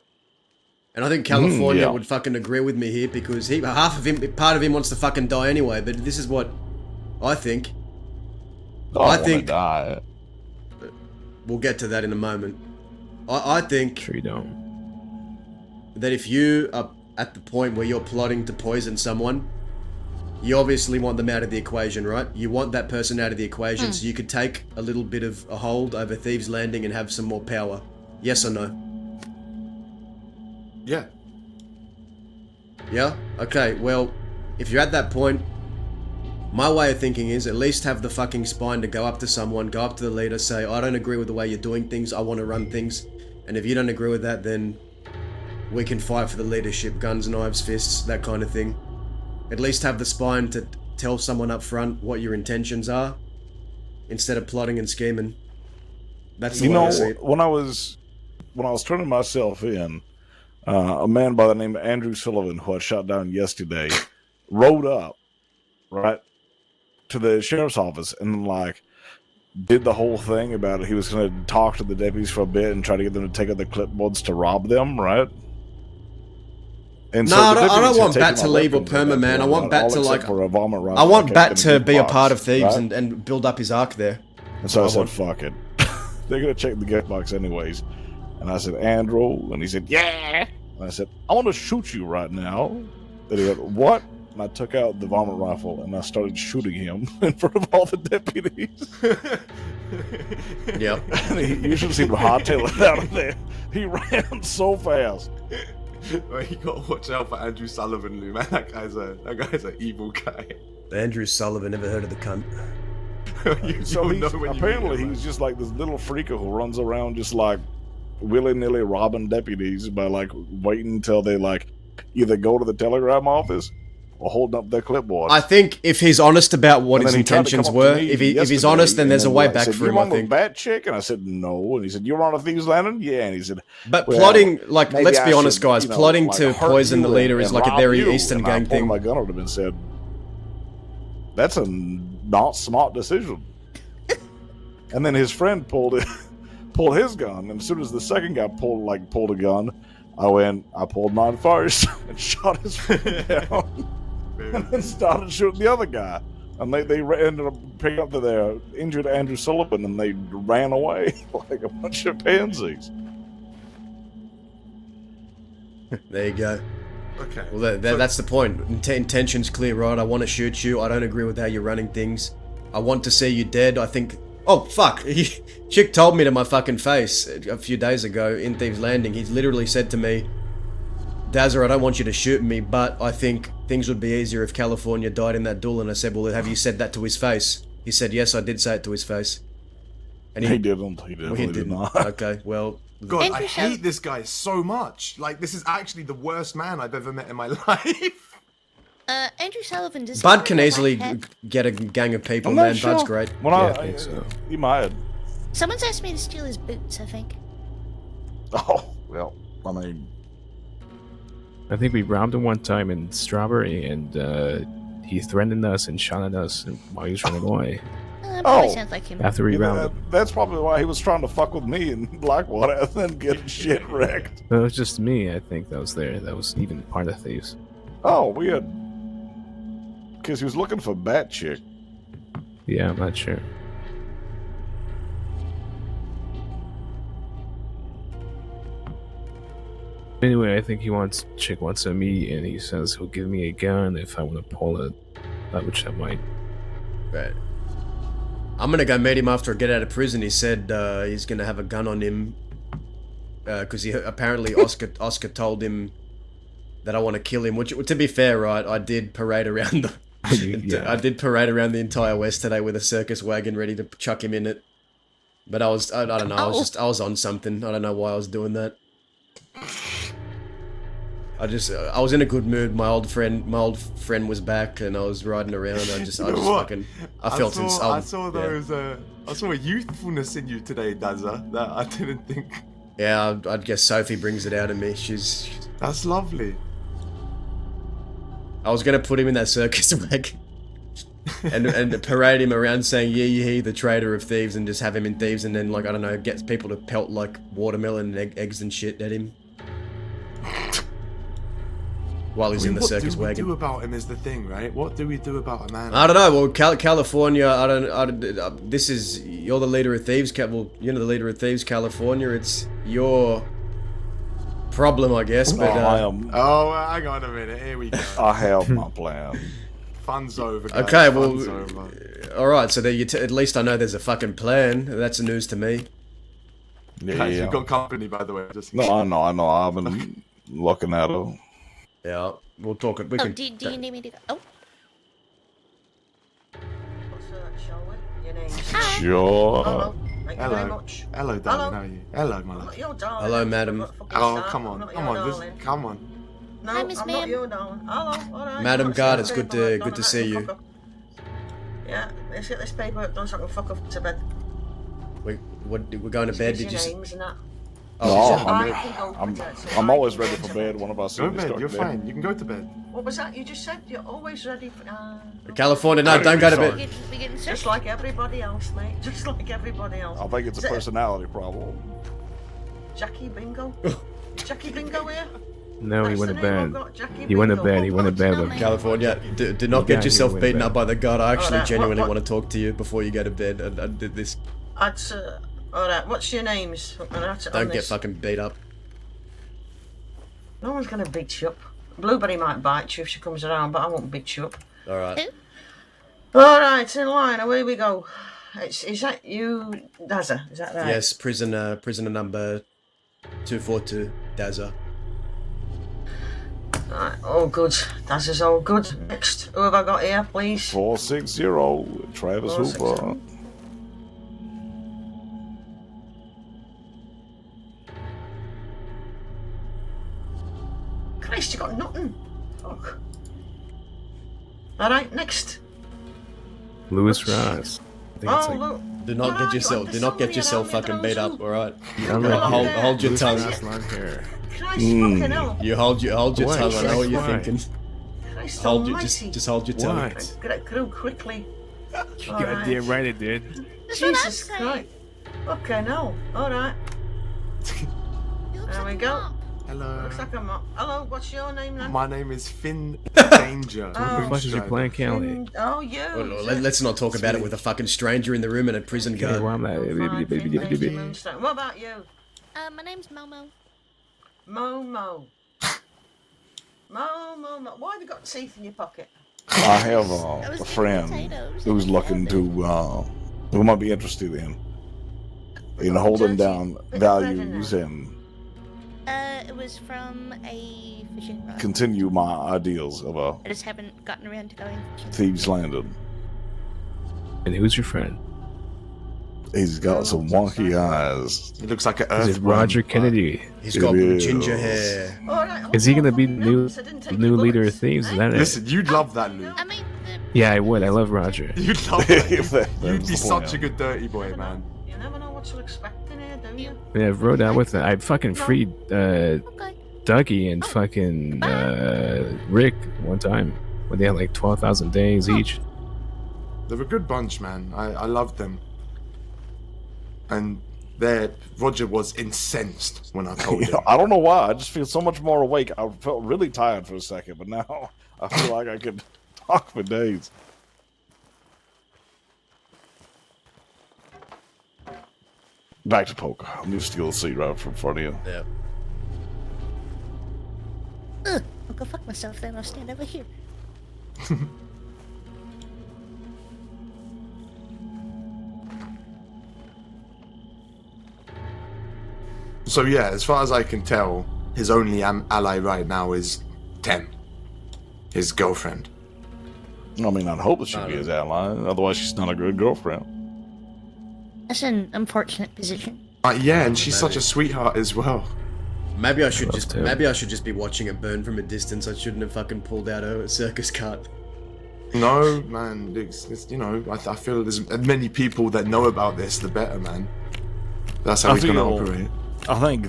And I think California yeah. would fucking agree with me here because part of him wants to fucking die anyway. But this is what I think. I think die. We'll get to that in a moment. I think Sure you don't. that if you are at the point where you're plotting to poison someone, you obviously want them out of the equation, right? You want that person out of the equation so you could take a little bit of a hold over Thieves Landing and have some more power. Yes or no? Yeah. Yeah? Okay, well, if you're at that point, my way of thinking is at least have the fucking spine to go up to someone, go up to the leader, say, I don't agree with the way you're doing things, I want to run things. And if you don't agree with that, then we can fight for the leadership, guns, knives, fists, that kind of thing. At least have the spine to tell someone up front what your intentions are, instead of plotting and scheming. That's the way I see it. when I was turning myself in, a man by the name of Andrew Sullivan, who I shot down yesterday, rode up, right, to the sheriff's office and like did the whole thing about it. He was going to talk to the deputies for a bit and try to get them to take out the clipboards to rob them, right? And No, the I don't deputies want had Bat taken to my leave or weapons at that perma, man. I point, want right? Bat All to except like. for a vomit rifle I want kept Bat in a to good be a box, part of Thieves right? and build up his arc there. And so I That's said, what fuck it. They're going to check the gift box anyways. And I said, Andrew. And he said, yeah. And I said, I want to shoot you right now. And he went, what? And I took out the vomit rifle and I started shooting him in front of all the deputies. Yep. And you should see him hardtail it out of there. He ran so fast. Well, you gotta watch out for Andrew Sullivan, Lou, man. That guy's an evil guy. Andrew Sullivan, never heard of the cunt. So apparently he's just like this little freaker who runs around just like willy-nilly robbing deputies by like waiting until they like either go to the telegram office or holding up their clipboard. I think if he's honest about what And his then he tried to intentions come up to were, me if he's yesterday honest, then and there's a then, way like, back said, for you him, I on the think. bat chick? And I said no. And he said, you're on a Thieves Landing? Yeah. And he said, But well, plotting, like, maybe let's I be honest, should, guys, you know, plotting like, to hurt poison the you leader is and like a rob very you. Eastern And gang I pulled thing. my gun out and said, that's a not smart decision. And then his friend pulled his gun, and as soon as the second guy pulled a gun, I pulled mine first and shot his friend down, and then started shooting the other guy. And they ended up picking up their injured Andrew Sullivan, and they ran away like a bunch of pansies. There you go. Okay. Well, that's the point. Intention's clear, right? I want to shoot you. I don't agree with how you're running things. I want to see you dead. I think Oh, fuck. Chick told me to my fucking face a few days ago in Thieves Landing. He's literally said to me, Dazza, I don't want you to shoot me, but I think things would be easier if California died in that duel. And I said, well, have you said that to his face? He said, yes, I did say it to his face. And He didn't. He Well, definitely did not. Okay, well... God, I hate this guy so much. Like, this is actually the worst man I've ever met in my life. Andrew Sullivan does. Bud can easily get a gang of people, I'm not man. sure. Bud's great. Well, Yeah, I think so. You might. Someone's asked me to steal his boots, I think. Oh, well, I mean... I think we robbed him one time in Strawberry, and he threatened us and shot at us while he was running away. Probably sounds like him. After we Yeah, robbed him. that's probably why he was trying to fuck with me in Blackwater and then get shit wrecked. No, it was just me, I think, that was there. That was even part of Thieves. Oh, we had... Because he was looking for Bat Chick. Yeah, I'm not sure. Anyway, I think Chick wants to meet, and he says he'll give me a gun if I want to pull it, which I might. Right. I'm gonna go meet him after I get out of prison. He said he's gonna have a gun on him because he apparently Oscar told him that I want to kill him. Which, to be fair, right, I did parade around the I did parade around the entire West today with a circus wagon ready to chuck him in it. But I don't know. I was on something. I don't know why I was doing that. I was in a good mood. My old friend was back, and I was riding around. I saw a youthfulness in you today, Dazza, that I didn't think. Yeah, I'd guess Sophie brings it out of me. That's lovely. I was gonna put him in that circus wagon and parade him around saying "Yee the traitor of thieves" and just have him in Thieves, and then, like, I don't know, get people to pelt like watermelon and eggs and shit at him. While he's in the circus wagon. What do we do about him is the thing, right? What do we do about a man? I don't know. Well, California. You're the leader of thieves. Well, you're the leader of thieves, California. It's your problem, I guess. But I am. Oh, hang on a minute. Here we go. I have my plan. Fun's over, guys. Okay, Fun's well, over. all right. So at least I know there's a fucking plan. That's news to me. Yeah, Guys, you've got company, by the way. No, I know. I've been looking at him. Yeah, we'll talk. We can. Do you need me to go? Oh. Sure. Hello. Hello, darling. How are you? Hello, my love. Hello, madam. Oh, come on. Come on. No, Hi, Miss Ma'am. Madam Guard, it's good to see you. Yeah, let's get this paperwork done so I can fuck off to bed. We're going to bed. Did you? Names and that. I'm always ready for bed. One of us. Go to bed. You're fine. You can go to bed. What was that you just said? You're always ready for. California, no, don't go to bed. Just like everybody else, mate. Just like everybody else. I think it's a personality problem. Jackie Bingo. Jackie Bingo here. No, he went to bed. He went to bed. He went to bed with California. Do not get yourself beaten up by the guard. I actually genuinely want to talk to you before you go to bed. I did this. That's alright. What's your names? Don't get fucking beat up. No one's gonna beat you up. Blueberry might bite you if she comes around, but I won't beat you up. All right. Alright, in line. Away we go. Is that you, Dazza? Is that right? Yes, prisoner number 242, Dazza. Right, all good. Dazza's all good. Next, who have I got here, please? 460, Travis 460. Hooper. Christ, you got nothing. Fuck. Alright, next. Louis Ross. I think it's like, look. Do not get yourself fucking beat up. All right. Hold Hold your tongue. Christ fucking hell. You hold your tongue. I know what you're thinking. Christ Hold almighty. just hold your tongue. Get it through quickly. you goddamn right it did. Jesus Christ. Okay, no. Alright. There we go. Hello. Looks like I'm up. Hello, what's your name then? My name is Finn Danger. What the fuck is your plan, Kelly? Oh, you. Well, let's not talk about it with a fucking stranger in the room and a prison guard. What about you? My name's Momo. Momo. Momo. Why have you got teeth in your pocket? I have a friend who's looking to We might be interested in holding down values and It was from a fishing rod. continue my ideals of a I just haven't gotten around to going fishing. thieves landing. And who's your friend? He's got some wonky eyes. He looks like an Is it earthworm. Roger Kennedy? He's got ginger hair. Is he gonna be the new leader of thieves? Is that it? Listen, you'd love that, Luke. I mean, Yeah, I would. I love Roger. You'd love that. You'd be the such point. a good dirty boy, man. You never know what to expect in here, do you? Yeah, I rode out with it. I fucking freed Dougie and fucking Rick one time when they had like 12,000 days each. They're a good bunch, man. I loved them. And Roger was incensed when I told him. I don't know why. I just feel so much more awake. I felt really tired for a second, but now I feel like I could talk for days. Back to poker. I'm gonna steal the seat right from front of you. Yeah. Ugh, I'll go fuck myself then. I'll stand over here. So yeah, as far as I can tell, his only ally right now is Tem, his girlfriend. I mean, I'd hope that she'd be his ally. Otherwise, she's not a good girlfriend. That's an unfortunate position. Yeah, and she's such a sweetheart as well. Maybe I should just be watching it burn from a distance. I shouldn't have fucking pulled out a circus cart. No, man, it's I feel there's as many people that know about this, the better, man. That's how he's gonna operate. I think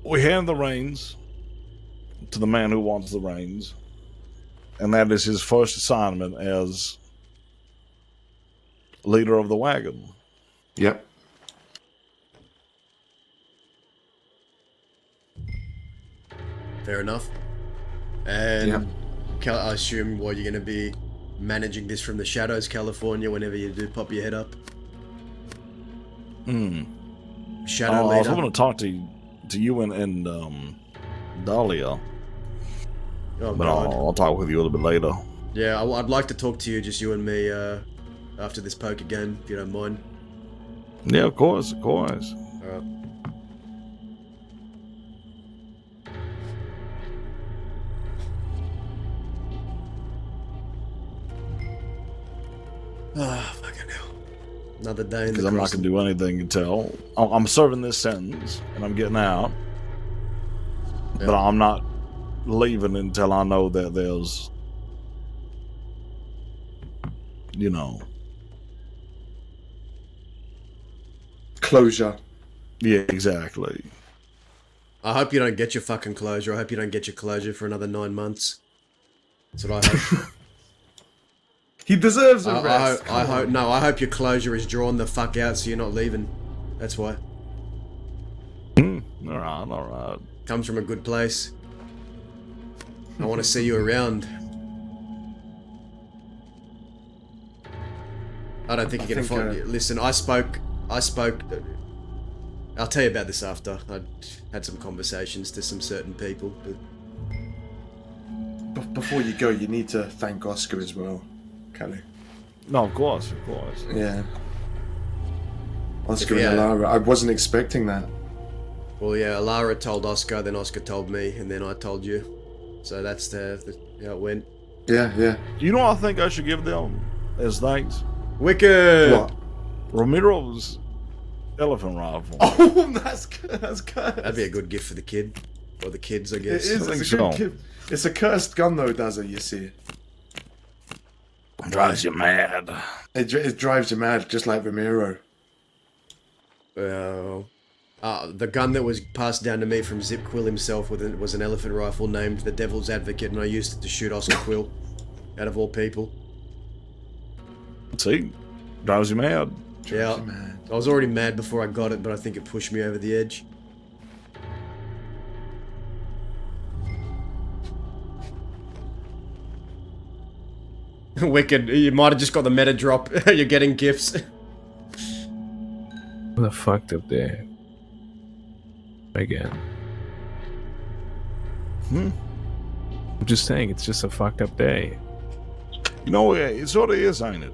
we hand the reins to the man who wants the reins, and that is his first assignment as leader of the wagon. Yep. Fair enough. And I assume you're going to be managing this from the shadows, California, whenever you do pop your head up. Shadow I was leader. hoping to talk to you and Dahlia. Oh, but God. I'll talk with you a little bit later. Yeah, I'd like to talk to you, just you and me, after this poker game, if you don't mind. Yeah, of course, of course. Alright. Ah, fucking hell. Another day in the Because I'm not crossing. going to do anything until I'm serving this sentence and I'm getting out. Yeah. But I'm not leaving until I know that there's, closure. Yeah, exactly. I hope you don't get your fucking closure. I hope you don't get your closure for another 9 months. That's what I hope. He deserves a rest. I hope your closure is drawn the fuck out so you're not leaving. That's why. Alright. Comes from a good place. I want to see you around. I don't think you're gonna find. Listen, I spoke. I'll tell you about this after. I had some conversations to some certain people. But before you go, you need to thank Oscar as well, Callie. No, of course. Yeah. Oscar and Alara. I wasn't expecting that. Well, yeah, Alara told Oscar, then Oscar told me, and then I told you. So that's how it went. Yeah. You know what I think I should give them as thanks? Wicked! What? Ramiro's elephant rifle. Oh, that's good. That'd be a good gift for the kid. Or the kids, I guess. It is. It's a good gift. It's a cursed gun, though, does it? You see. Drives you mad. It drives you mad, just like Ramiro. The gun that was passed down to me from Zip Quill himself was an elephant rifle named the Devil's Advocate, and I used it to shoot Oscar Quill, out of all people. See? Drives you mad. Yeah, I was already mad before I got it, but I think it pushed me over the edge. Wicked, you might have just got the meta drop. You're getting gifts. What the fucked up there? Again. I'm just saying, it's just a fucked up day. You know, it sort of is, ain't it?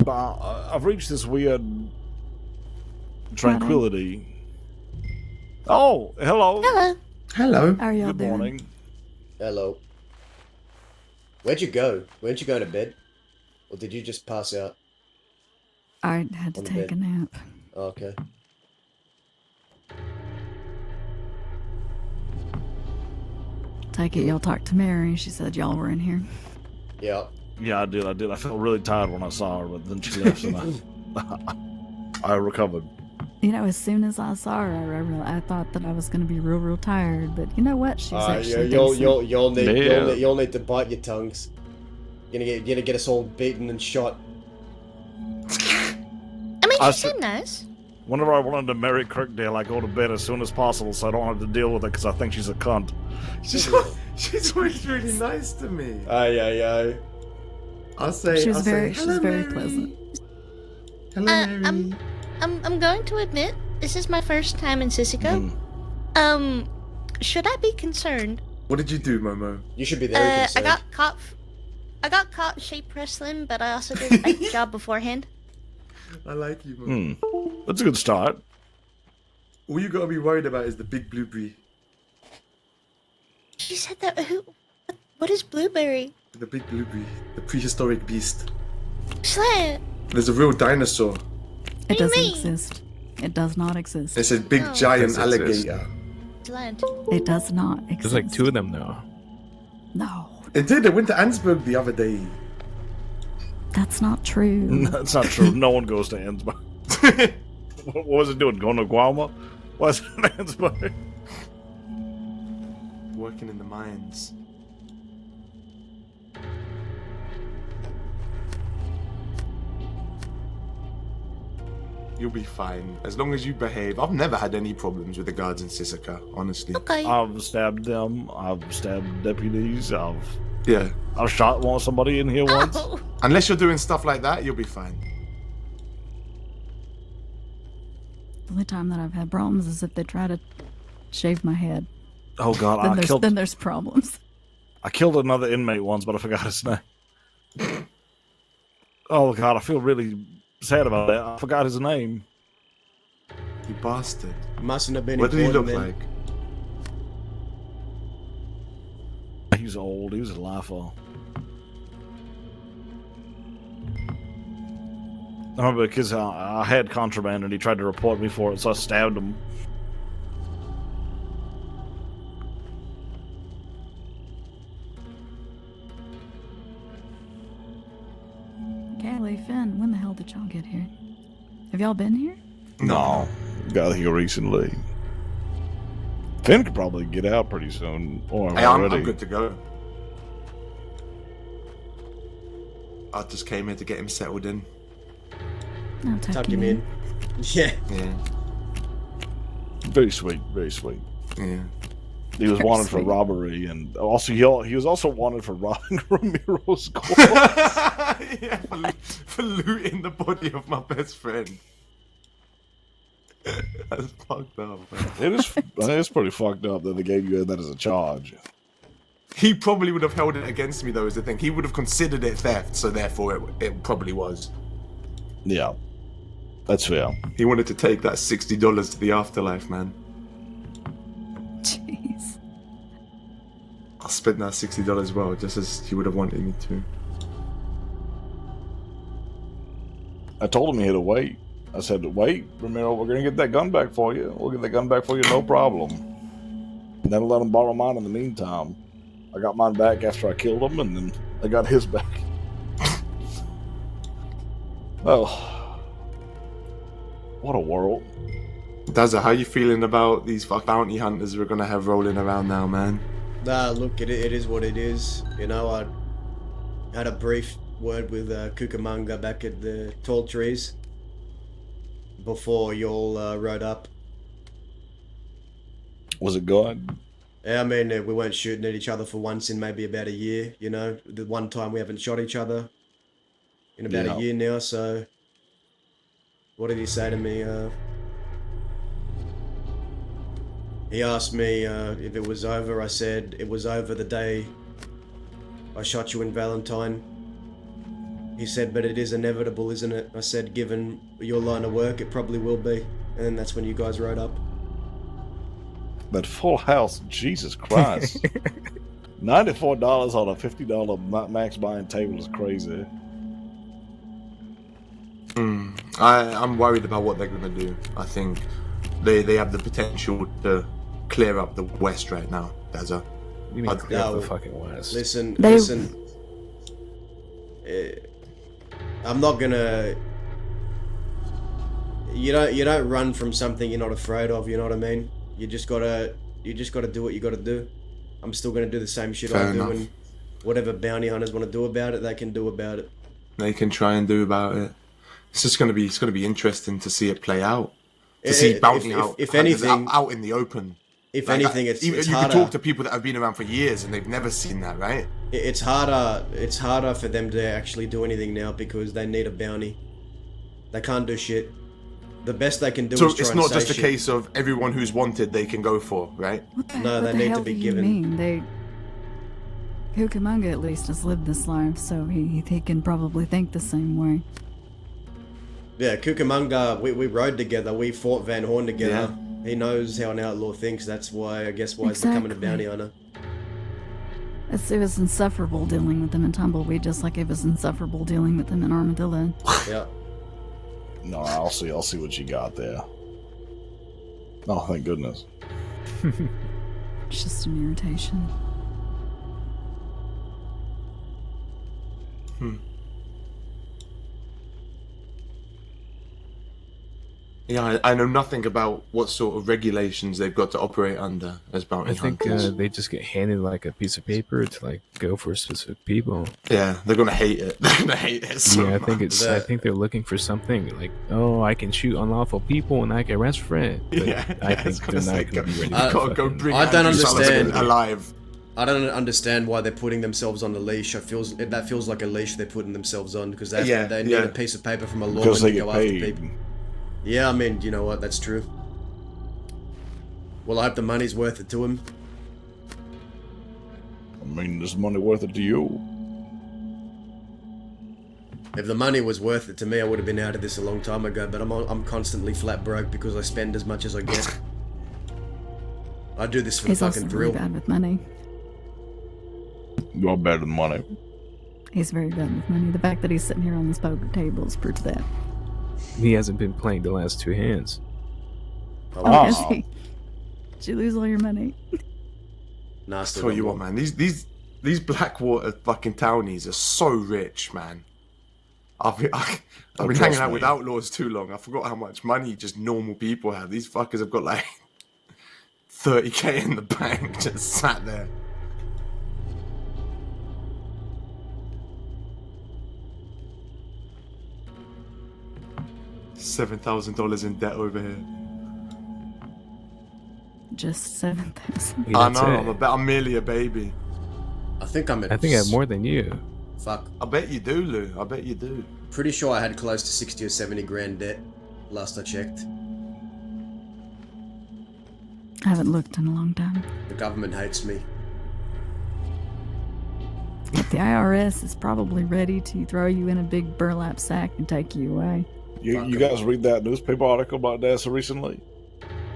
But I've reached this weird tranquility. Oh, hello. Hello. Hello. How are y'all Good doing? morning. Hello. Where'd you go? Weren't you going to bed? Or did you just pass out? I had to On the take bed. a nap. Oh, okay. Take it y'all talked to Mary. She said y'all were in here. Yeah. Yeah, I did. I felt really tired when I saw her, but then she left and I recovered. You know, as soon as I saw her, I thought that I was going to be real tired. But you know what? She was actually decent. You'll need to bite your tongues. You're gonna get us all beaten and shot. I mean, she seemed nice. Whenever I wanted to marry Kirkdale, I go to bed as soon as possible so I don't have to deal with it because I think she's a cunt. She's always really nice to me. Aye. I'll say. She was I'll very, say, she's "Hello, very Mary." pleasant. Hello, Mary. I'm going to admit this is my first time in Sissiko. Should I be concerned? What did you do, Momo? You should be very concerned. I got caught shape wrestling, but I also did a nice job beforehand. I like you, Momo. That's a good start. All you gotta be worried about is the big blueberry. You said that. What is blueberry? The big blueberry, the prehistoric beast. Slant. There's a real dinosaur. It doesn't exist. It does not exist. It's a big giant alligator. Slant. It does not exist. There's like 2 of them now. No, It did. It went to Ansburg the other day. that's not true. That's not true. No one goes to Ansbach. What was it doing? Going to Guam? Why is it in Ansbach? Working in the mines. You'll be fine. As long as you behave. I've never had any problems with the guards in Sissika, honestly. Okay. I've stabbed them. I've stabbed deputies. I've Yeah. shot somebody in here once. Oh. Unless you're doing stuff like that, you'll be fine. The only time that I've had problems is if they try to shave my head. Oh god, Then there's problems. I killed another inmate once, but I forgot his name. Oh god, I feel really sad about that. I forgot his name. You bastard. Mustn't have been What did he look important like? He was old. He was a lifer. I remember because I had contraband and he tried to report me for it, so I stabbed him. Callie, Finn, when the hell did y'all get here? Have y'all been here? No, got here recently. Finn could probably get out pretty soon. Or Hey, I'm already. good to go. I just came here to get him settled in. No, Tuck him in. Yeah. Yeah. Very sweet, very sweet. Yeah. He was Very wanted for sweet. robbery, and also he was also wanted for robbing Ramiro's corpse. Yeah, for looting the body of my best friend. That's fucked up, man. It's pretty fucked up that they gave you that as a charge. He probably would have held it against me, though, is the thing. He would have considered it theft, so therefore it probably was. Yeah, that's fair. He wanted to take that $60 to the afterlife, man. Jeez. I spent that $60 well, just as he would have wanted me to. I told him he had to wait. I said, wait, Ramiro, we're gonna get that gun back for you. We'll get that gun back for you, no problem. And then let him borrow mine in the meantime. I got mine back after I killed him, and then I got his back. Well, what a world. Dazza, how you feeling about these bounty hunters we're gonna have rolling around now, man? Nah, look, it is what it is. You know, I had a brief word with Cucamonga back at the Tall Trees before you all rode up. Was it good? Yeah, I mean, we weren't shooting at each other for once in maybe about a year, you know. The one time we haven't shot each other in about Yeah. a year now, so... What did he say to me? He asked me if it was over. I said it was over the day I shot you in Valentine. He said, but it is inevitable, isn't it? I said, given your line of work, it probably will be. And then that's when you guys rode up. That full house, Jesus Christ. $94 on a $50 max buying table is crazy. I'm worried about what they're going to do. I think they have the potential to clear up the West right now. That's a... You mean clear up the fucking West? Listen, They- listen. I'm not gonna... You don't run from something you're not afraid of, you know what I mean? You just gotta do what you gotta do. I'm still gonna do the same shit Fair I do, enough. and whatever bounty hunters want to do about it, they can do about it. They can try and do about it. It's just going to be interesting to see it play out. To see bounty if hunters anything, out in the open. If Like, anything, it's you harder. can talk to people that have been around for years and they've never seen that, right? It's harder for them to actually do anything now because they need a bounty. They can't do shit. The best they can do So is try it's and not say just a shit. case of everyone who's wanted they can go for, right? No, they What the need hell to be do given. You mean? Cucamonga at least has lived this life, so he can probably think the same way. Yeah, Cucamonga, we rode together. We fought Van Horn together. He knows how an outlaw thinks. That's why, I guess, why he's becoming a bounty hunter. It was insufferable dealing with them in Tumbleweed, just like it was insufferable dealing with them in Armadillo. Yeah. No, I'll see what you got there. Oh, thank goodness. It's just an irritation. Yeah, I know nothing about what sort of regulations they've got to operate under as bounty I think hunters. they just get handed like a piece of paper to like go for specific people. Yeah, they're gonna hate it. They're gonna hate it so Yeah, I think much. I think they're looking for something like, oh, I can shoot unlawful people and I can arrest for it. But I think they're not going to be ready. I don't understand. alive. I don't understand why they're putting themselves on the leash. That feels like a leash they're putting themselves on because they need a piece of paper from a lawman Because they to get go paid. after people. Yeah, I mean, you know what? That's true. Well, I hope the money's worth it to him. I mean, is money worth it to you? If the money was worth it to me, I would have been out of this a long time ago. But I'm constantly flat broke because I spend as much as I get. I do this for He's the also fucking very thrill. bad with money. You're better than money. He's very bad with money. The fact that he's sitting here on this poker table is proof of that. He hasn't been playing the last two hands. Oh, has he? Did you lose all your money? Nah, Tell you what, man, these Blackwater fucking townies are so rich, man. I've been hanging out with outlaws too long. I forgot how much money just normal people have. These fuckers have got like 30k in the bank just sat there. $7,000 in debt over here. Just 7,000. Yeah, I that's know, it. I'm merely a baby. I think I'm at... I think I have more than you. Fuck. I bet you do, Lou. I bet you do. Pretty sure I had close to 60 or 70 grand debt last I checked. I haven't looked in a long time. The government hates me. But the IRS is probably ready to throw you in a big burlap sack and take you away. You guys read that newspaper article about Dessa recently?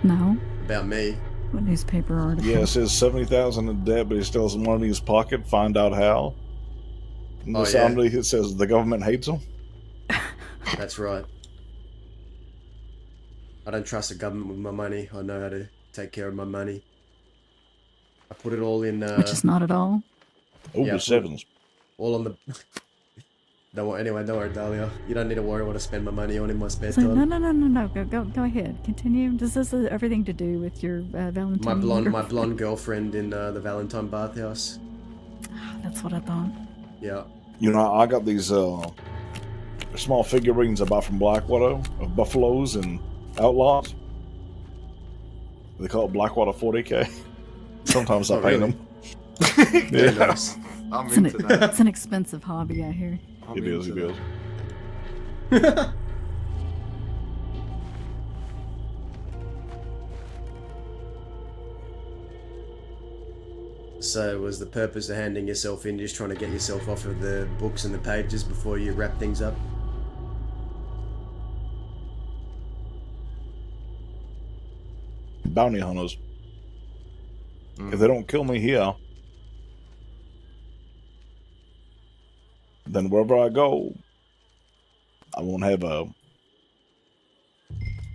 No? About me. What newspaper article? Yeah, it says 70,000 in debt, but he still has money in his pocket. Find out how. And Oh, this yeah. underneath it says the government hates him. That's right. I don't trust the government with my money. I know how to take care of my money. I put it all in... Which is not at all. Oh, Yeah, the sevens. all on the... Don't worry, anyway, don't worry, Dahlia. You don't need to worry what I spend my money on in my spare So, time. no. Go ahead. Continue. Does this have everything to do with your Valentine? My blonde girlfriend in the Valentine bathhouse. That's what I thought. Yeah. You know, I got these small figurines I bought from Blackwater of buffaloes and outlaws. They call it Blackwater 40K. Sometimes I Oh, paint really? them. Very Yeah. nice. I'm It's an, into that. it's an expensive hobby, I hear. I'm It is, into it that. is. So was the purpose of handing yourself in just trying to get yourself off of the books and the pages before you wrap things up? Bounty hunters. If they don't kill me here, then wherever I go, I won't have a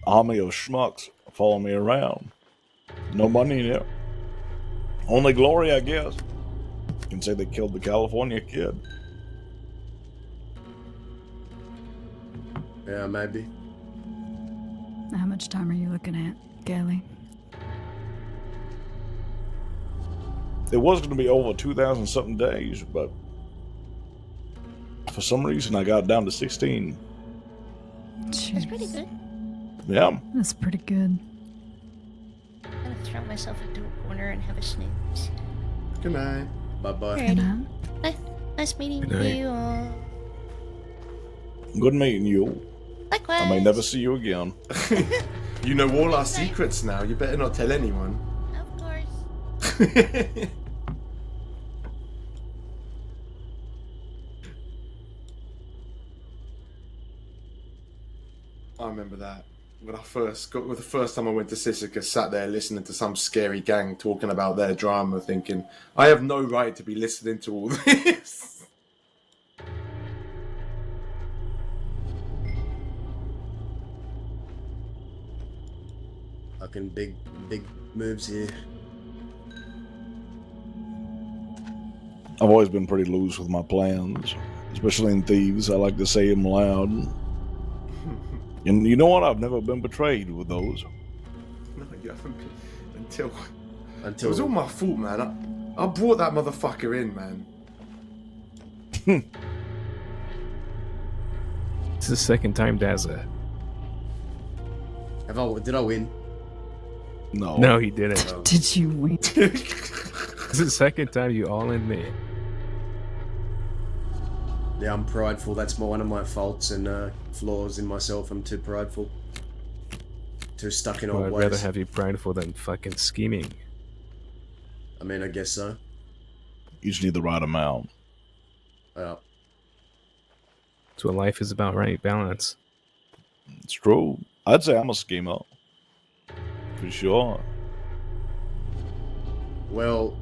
army of schmucks following me around. No money in it. Only glory, I guess. You can say they killed the California kid. Yeah, maybe. How much time are you looking at, Gailey? It was going to be over 2,000 something days, but for some reason I got down to 16. That's pretty good. Yeah. That's pretty good. I'm gonna throw myself into a corner and have a snooze. Good night. Bye-bye. Alrighty. Nice meeting Good night. you all. Good meeting you. Likewise. I may never see you again. You know all our secrets now. You better not tell anyone. Of course. I remember that. When I first got, well, the first time I went to Sisika, sat there listening to some scary gang talking about their drama, thinking, I have no right to be listening to all this. Fucking big moves here. I've always been pretty loose with my plans, especially in Thieves. I like to say them loud. And you know what? I've never been betrayed with those. No, you haven't been until Until it was all my fault, man. I brought that motherfucker in, man. It's the second time Dazza. Did I win? No. No, he didn't. Did you win? It's the second time you all in me. Yeah, I'm prideful. That's one of my faults and flaws in myself. I'm too prideful. Too stuck in Well, old I'd ways. rather have you prideful than fucking scheming. I mean, I guess so. You just need the right amount. Yeah. That's what life is about, right? Balance. It's true. I'd say I'm a schemer. For sure. Well,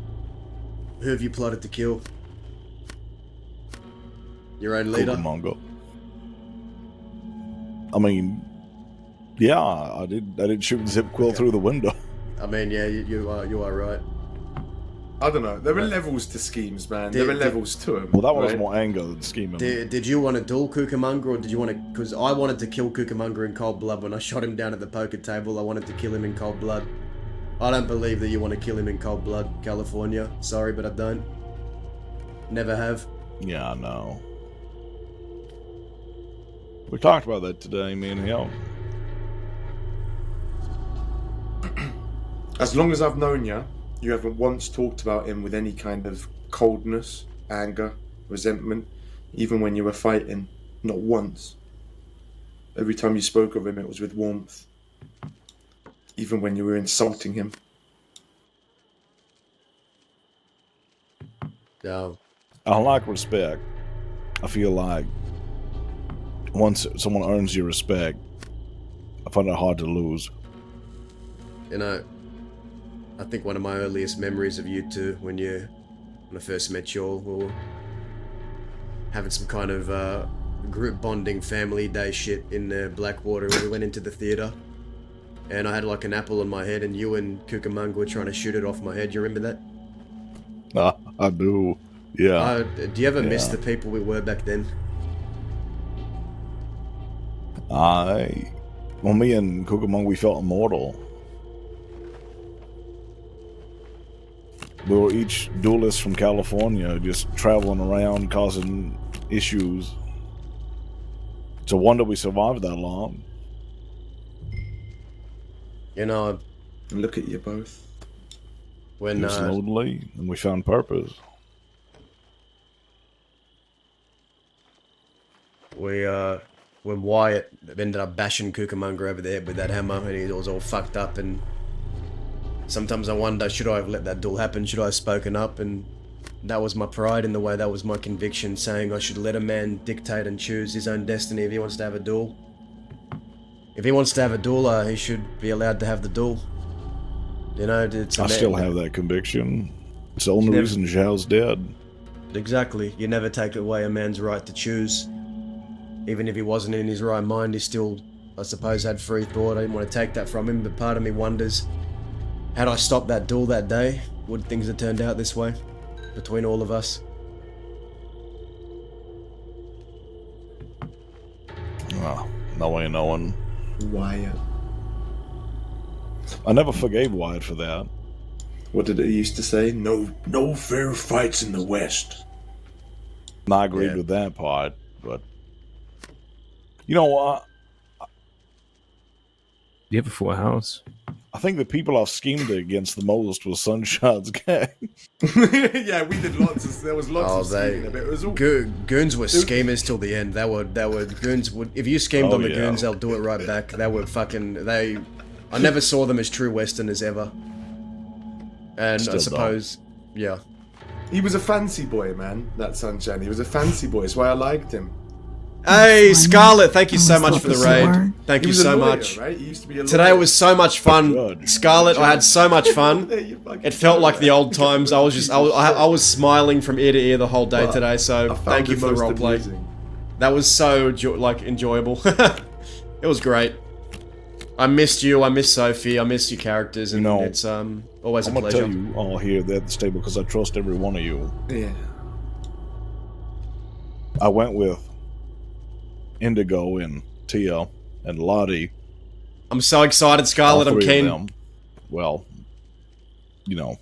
who have you plotted to kill? Your own leader? Cucamonga. I mean, yeah, I did shoot Zip Quill through the window. I mean, yeah, you are right. I don't know. There are levels to schemes, man. There are levels to them. Well, that was more anger than scheming. Did you want to duel Cucamonga, or did you want to... Because I wanted to kill Cucamonga in cold blood when I shot him down at the poker table. I wanted to kill him in cold blood. I don't believe that you want to kill him in cold blood, California. Sorry, but I don't. Never have. Yeah, I know. We talked about that today, me and him. As long as I've known you, you haven't once talked about him with any kind of coldness, anger, resentment, even when you were fighting. Not once. Every time you spoke of him, it was with warmth. Even when you were insulting him. No. I like respect. I feel like once someone earns your respect, I find it hard to lose. You know, I think one of my earliest memories of you two, when I first met you all, we were having some kind of group bonding family day shit in Blackwater. We went into the theater, and I had like an apple on my head, and you and Cucamonga were trying to shoot it off my head. Do you remember that? I do. Yeah. Do you ever miss the people we were back then? Well, me and Cucamonga, we felt immortal. We were each duelists from California, just traveling around, causing issues. It's a wonder we survived that long. You know, look at you both. When it was lonely, and we found purpose. When Wyatt ended up bashing Cucamonga over the head with that hammer, and he was all fucked up, and sometimes I wonder, should I have let that duel happen? Should I have spoken up? And that was my pride in the way, that was my conviction, saying I should let a man dictate and choose his own destiny if he wants to have a duel. If he wants to have a duel, he should be allowed to have the duel. You know, it's I still have that conviction. It's the only reason Zhao's dead. Exactly. You never take away a man's right to choose. Even if he wasn't in his right mind, he still, I suppose, had free thought. I didn't want to take that from him, but part of me wonders, had I stopped that duel that day, would things have turned out this way? Between all of us? Oh, no way knowing. Wyatt. I never forgave Wyatt for that. What did it used to say? No fair fights in the West. And I agreed with that part, but you know what? You have a full house. I think the people I've schemed against the most was Sunshine's gang. Yeah, we did lots of. There was lots of scheming. It was all. Goons were schemers till the end. They were goons. Would if you schemed on the goons, they'll do it right back. They were fucking. I never saw them as true Westerners ever. And Still I suppose, yeah. He was a fancy boy, man. That Sunshine. He was a fancy boy. That's why I liked him. Hey, Scarlett, thank you so much for the raid. Thank He you was a so lawyer, much. right? He used to be a Today lawyer. was so much fun. Scarlett, I had so much fun. It felt like the old times. I was smiling from ear to ear the whole day But today, so I found thank you it for the most roleplay. amusing. That was so, enjoyable. It was great. I missed you, I missed Sophie, I missed your characters, and it's always a I'm gonna pleasure. tell you all here at this table because I trust every one of you. Yeah. I went with Indigo and Tia and Lottie. I'm so excited, Scarlett, All I'm three of keen. them. Well, you know,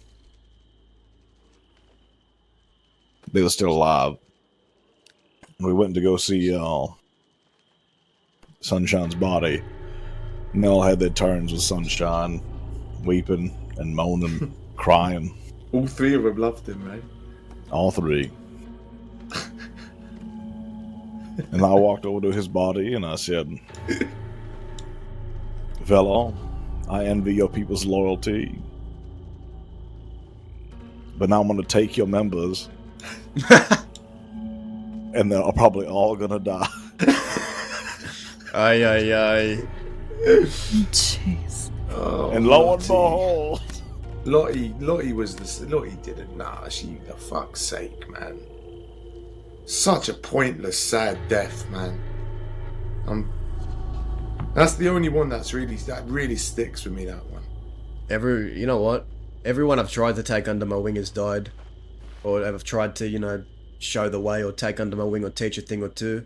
they were still alive. We went to go see Sunshine's body. And they all had their turns with Sunshine, weeping and moaning, crying. All three of them loved him, right? All three. And I walked over to his body and I said, Velo, I envy your people's loyalty. But now I'm going to take your members. And they're probably all going to die. Aye, aye, aye. Jeez. Oh, And lo and behold, Lottie didn't. Nah, she, the fuck's sake, man. Such a pointless, sad death, man. That's the only one that really sticks with me. That one. You know what? Everyone I've tried to take under my wing has died, or I've tried to, show the way or take under my wing or teach a thing or two.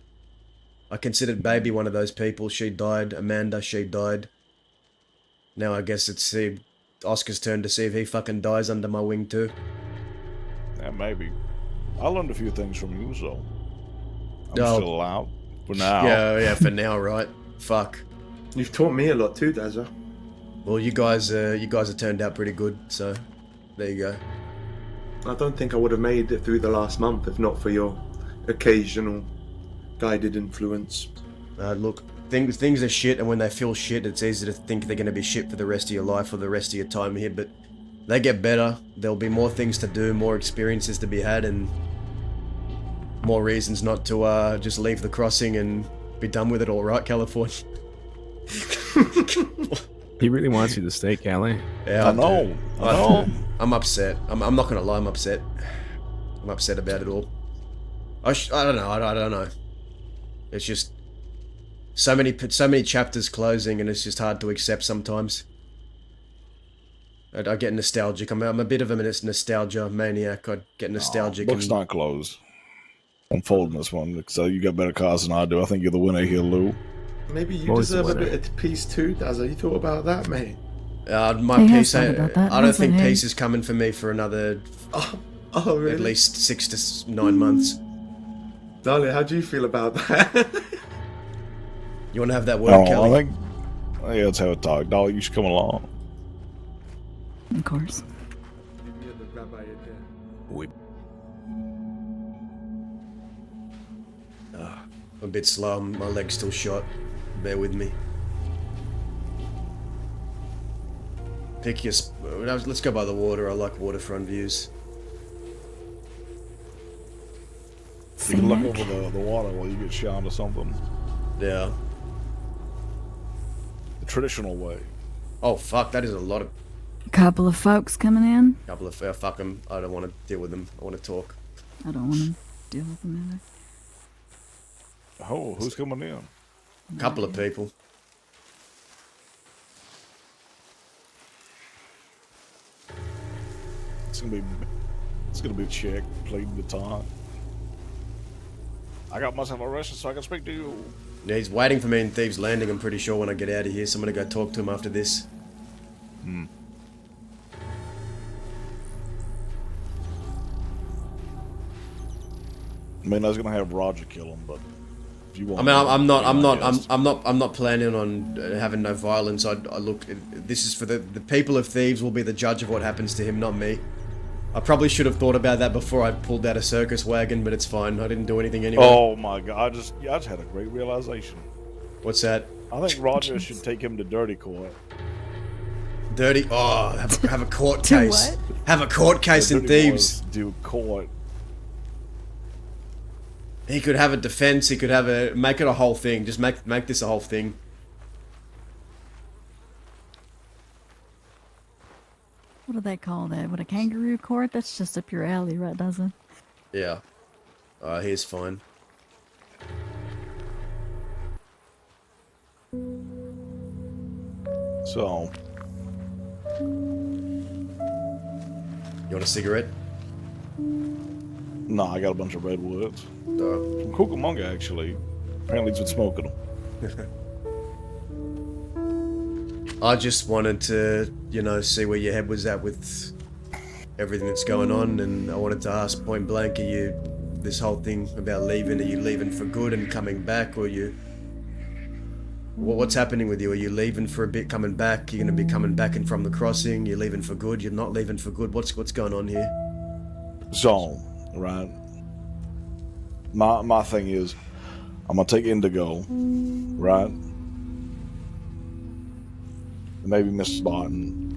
I considered Baby one of those people. She died. Amanda, she died. Now I guess it's Oscar's turn to see if he fucking dies under my wing too. yeah, maybe. I learned a few things from you, so I'm Oh. still alive for now. Yeah, for now, right? Fuck. You've taught me a lot too, Dazza. Well, you guys have turned out pretty good, so there you go. I don't think I would have made it through the last month if not for your occasional guided influence. Look, things are shit, and when they feel shit, it's easy to think they're going to be shit for the rest of your life or the rest of your time here, but they get better. There'll be more things to do, more experiences to be had, and more reasons not to just leave the crossing and be done with it all, right, California? He really wants you to stay, Callie. Yeah, I know. I know. I'm upset. I'm not gonna lie. I'm upset. I'm upset about it all. I don't know. I don't know. It's just so many chapters closing, and it's just hard to accept sometimes. I get nostalgic. I'm a bit of a nostalgia maniac. I get nostalgic. Book's not closed. I'm folding this one, so you got better cards than I do. I think you're the winner here, Lou. Maybe you What was deserve the a winner? bit of peace too, Dazza. You thought about that, mate? My He has peace. thought about that, I don't think hasn't he? peace is coming for me for another Oh, really? at least 6 to 9 months. Darling, how do you feel about that? You want to have that word, Oh, Kelly? I think. Yeah, let's have a talk. Dog, you should come along. Of course. You're the rabbi in here. I'm a bit slow. My leg's still shot. Bear with me. Pick your... Let's go by the water. I like waterfront views. You can look over the water while you get shot or something. Yeah. The traditional way. Oh, fuck. That is a lot of... Couple of folks coming in. Couple of... fuck them. I don't want to deal with them. I want to talk. I don't want to deal with them either. Oh, who's coming in? Couple of people. It's gonna be chick playing guitar. I got myself arrested so I can speak to you. Yeah, he's waiting for me in Thieves Landing, I'm pretty sure, when I get out of here, so I'm gonna go talk to him after this. Hmm. I mean, I was gonna have Roger kill him, but if you want, I mean, I'm not planning on having no violence. I look, this is for the people of Thieves will be the judge of what happens to him, not me. I probably should have thought about that before I pulled out a circus wagon, but it's fine. I didn't do anything anyway. Oh my god! I just had a great realization. What's that? I think Roger should take him to dirty court. Dirty? Oh, have a court case. Have a court case in Thieves. Do court. He could have a defense. He could have make it a whole thing. Just make this a whole thing. What do they call that? What, a kangaroo court? That's just up your alley, right, doesn't it? Yeah. He's fine. So. You want a cigarette? No, I got a bunch of redwoods. From Cucamonga, actually. Apparently he's been smoking them. I just wanted to, you know, see where your head was at with everything that's going on, and I wanted to ask point blank, are you, this whole thing about leaving, are you leaving for good and coming back, or what's happening with you? Are you leaving for a bit, coming back? You're going to be coming back and from the crossing? You're leaving for good? You're not leaving for good? What's going on here? So, right, my thing is, I'm gonna take Indigo, right? Maybe Mrs. Barton.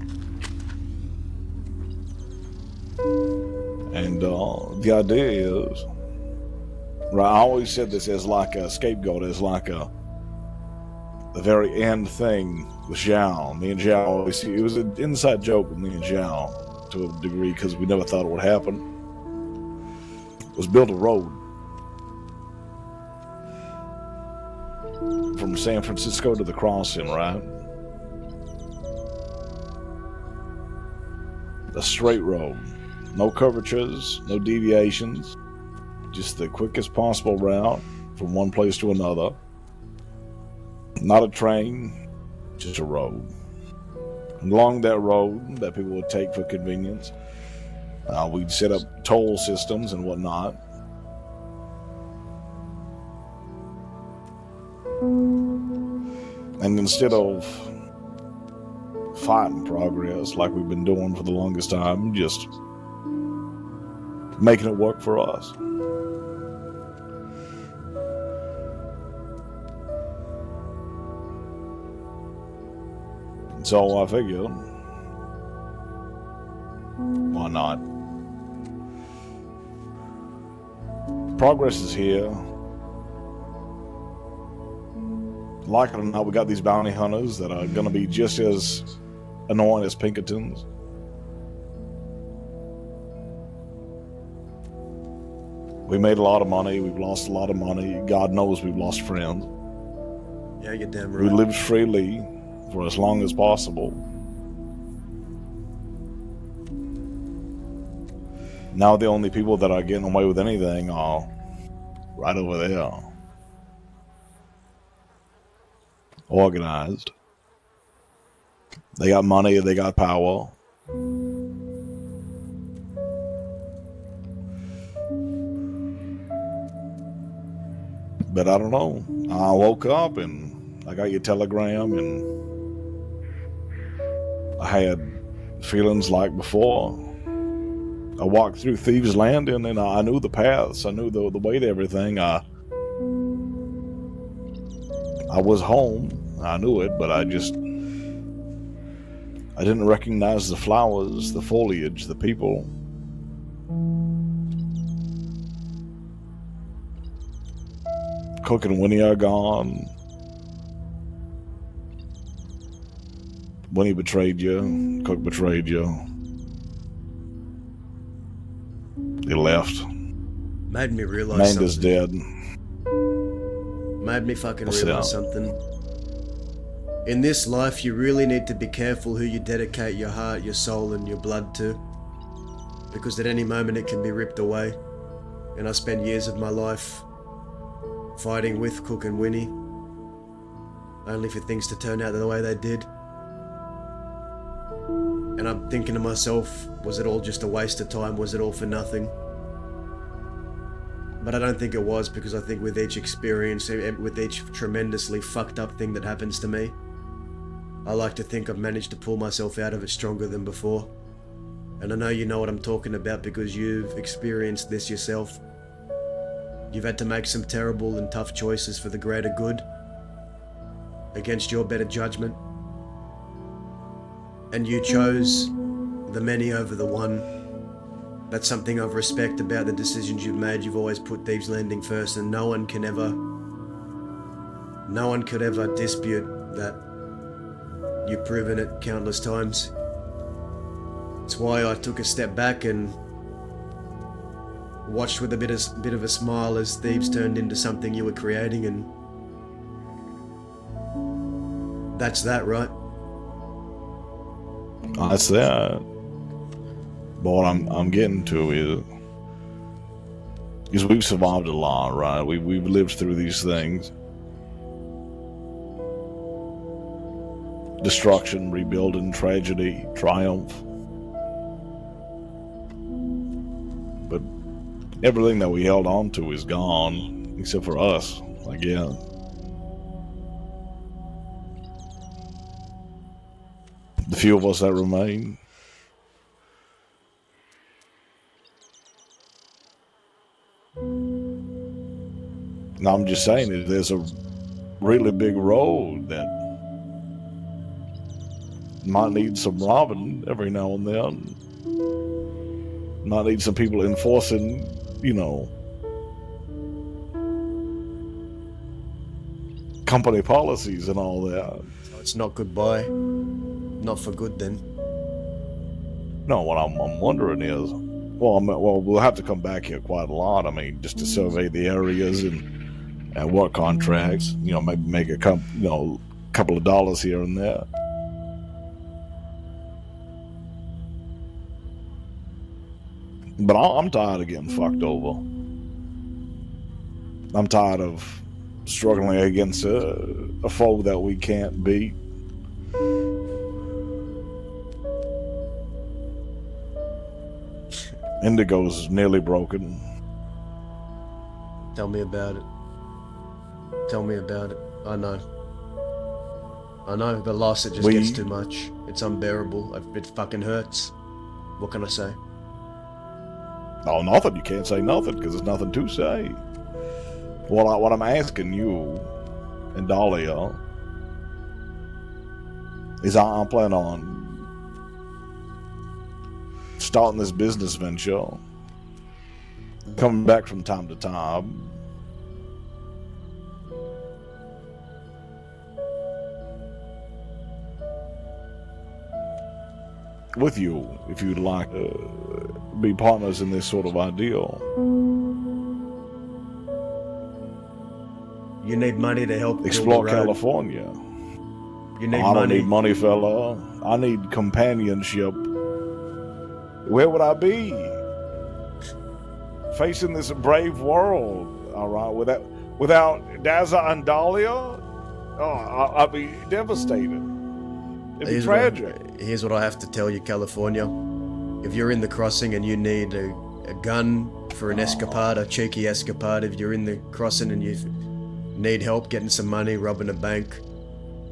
And the idea is, right, I always said this as like a scapegoat, as like the very end thing with Zhao. Me and Zhao always, it was an inside joke with me and Zhao to a degree because we never thought it would happen. Was build a road from San Francisco to the crossing, right? A straight road, no curvatures, no deviations, just the quickest possible route from one place to another. Not a train, just a road. And along that road that people would take for convenience, we'd set up toll systems and whatnot. And instead of fighting progress like we've been doing for the longest time, just making it work for us. So I figured, why not? Progress is here. Like it or not, we got these bounty hunters that are going to be just as annoying as Pinkertons. We made a lot of money. We've lost a lot of money. God knows we've lost friends. Yeah, you're damn We right. lived freely for as long as possible. Now the only people that are getting away with anything are right over there. Organized. They got money, they got power. But I don't know. I woke up and I got your telegram and I had feelings like before. I walked through Thieves Landing and I knew the paths. I knew the way to everything. I was home. I knew it, but I I didn't recognize the flowers, the foliage, the people. Cook and Winnie are gone. Winnie betrayed you. Cook betrayed you. They left. Made me realize Amanda's something. dead. Made me fucking What's realize that? something. In this life, you really need to be careful who you dedicate your heart, your soul, and your blood to. Because at any moment it can be ripped away. And I spent years of my life fighting with Cook and Winnie, only for things to turn out the way they did. And I'm thinking to myself, was it all just a waste of time? Was it all for nothing? But I don't think it was, because I think with each experience, with each tremendously fucked up thing that happens to me, I like to think I've managed to pull myself out of it stronger than before. And I know you know what I'm talking about because you've experienced this yourself. You've had to make some terrible and tough choices for the greater good, against your better judgment. And you chose the many over the one. That's something I've respect about the decisions you've made. You've always put Thieves Landing first, and no one could ever dispute that. You've proven it countless times. It's why I took a step back and watched with a bit of a smile as Thieves turned into something you were creating, and that's that, right? That's that. But what I'm getting to is we've survived a lot, right? We've lived through these things. Destruction, rebuilding, tragedy, triumph. But everything that we held on to is gone, except for us, again. The few of us that remain. Now I'm just saying that there's a really big road that might need some robbing every now and then. Might need some people enforcing, company policies and all that. So it's not goodbye. Not for good then. No, what I'm wondering is, we'll have to come back here quite a lot. I mean, just to survey the areas and work contracts. Maybe make a couple of dollars here and there. But I'm tired of getting fucked over. I'm tired of struggling against a foe that we can't beat. Indigo's nearly broken. Tell me about it. Tell me about it. I know. The loss, it just gets too much. It's unbearable. It fucking hurts. What can I say? Oh, nothing. You can't say nothing because there's nothing to say. What I'm asking you and Dahlia is I plan on starting this business venture, coming back from time to time, with you if you'd like to be partners in this sort of ideal. You need money to help explore California. You need I don't money. need money, fella. I need companionship. Where would I be? Facing this brave world, all right, without Daza and Dahlia? Oh, I'd be devastated. It'd be tragic. Here's what I have to tell you, California. If you're in the crossing and you need a gun for an escapade, a cheeky escapade, if you're in the crossing and you need help getting some money, robbing a bank,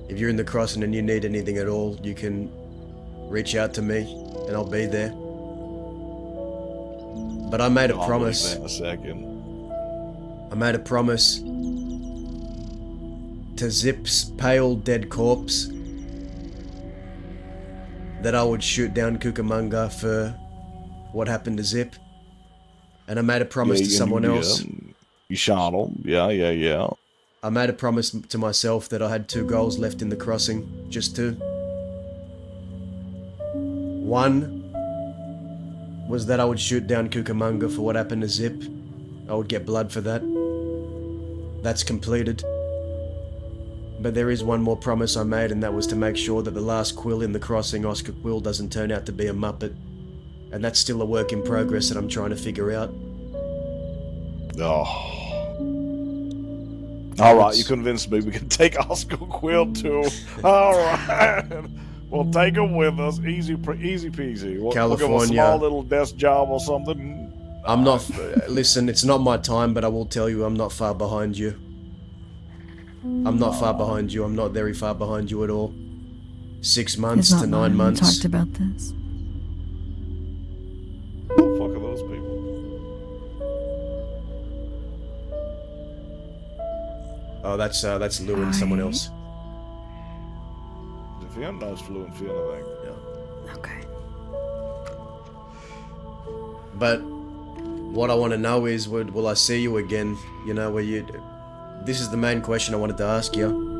if you're in the crossing and you need anything at all, you can reach out to me and I'll be there. But I made a promise. In a second. I made a promise to Zip's pale dead corpse that I would shoot down Cucamonga for what happened to Zip. And I made a promise to someone else. You shot him. Yeah. I made a promise to myself that I had 2 goals left in the crossing. Just 2. One was that I would shoot down Cucamonga for what happened to Zip. I would get blood for that. That's completed. But there is one more promise I made, and that was to make sure that the last Quill in the crossing, Oscar Quill, doesn't turn out to be a Muppet. And that's still a work in progress that I'm trying to figure out. Oh. Alright, you convinced me. We can take Oscar Quill too. Alright. We'll take him with us. Easy peasy. We'll give him a small little desk job or something. I'm not... listen, it's not my time, but I will tell you I'm not far behind you. I'm not far behind you. I'm not very far behind you at all. 6 months to 9 months. We talked about this. Who the fuck are those people? Oh, that's Lou and someone else. If him knows Flu and feel anything. Yeah. Okay. But what I want to know is, will I see you again? You know, this is the main question I wanted to ask you.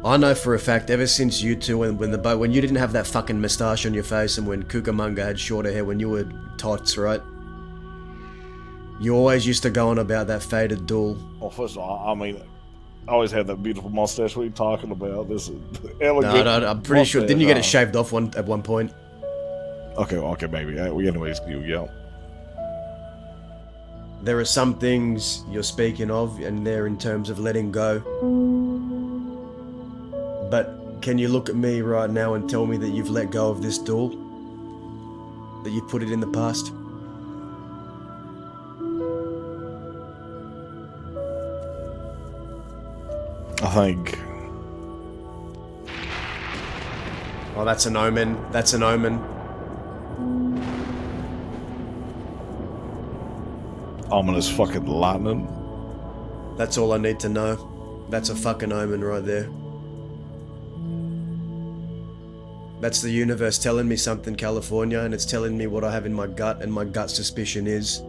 I know for a fact, ever since you two, when you didn't have that fucking moustache on your face, and when Cucamonga had shorter hair when you were tots, right? You always used to go on about that faded duel. Well, first of all, I mean, I always had that beautiful mustache. What are you talking about? This is elegant. No, I'm pretty sure. Didn't you get it shaved off at one point? Okay, maybe. Anyways, yeah. There are some things you're speaking of, and they're in terms of letting go. But can you look at me right now and tell me that you've let go of this duel? That you've put it in the past? I think. Oh, that's an omen. That's an omen. Ominous fucking lightning. That's all I need to know. That's a fucking omen right there. That's the universe telling me something, California, and it's telling me what I have in my gut, and my gut suspicion is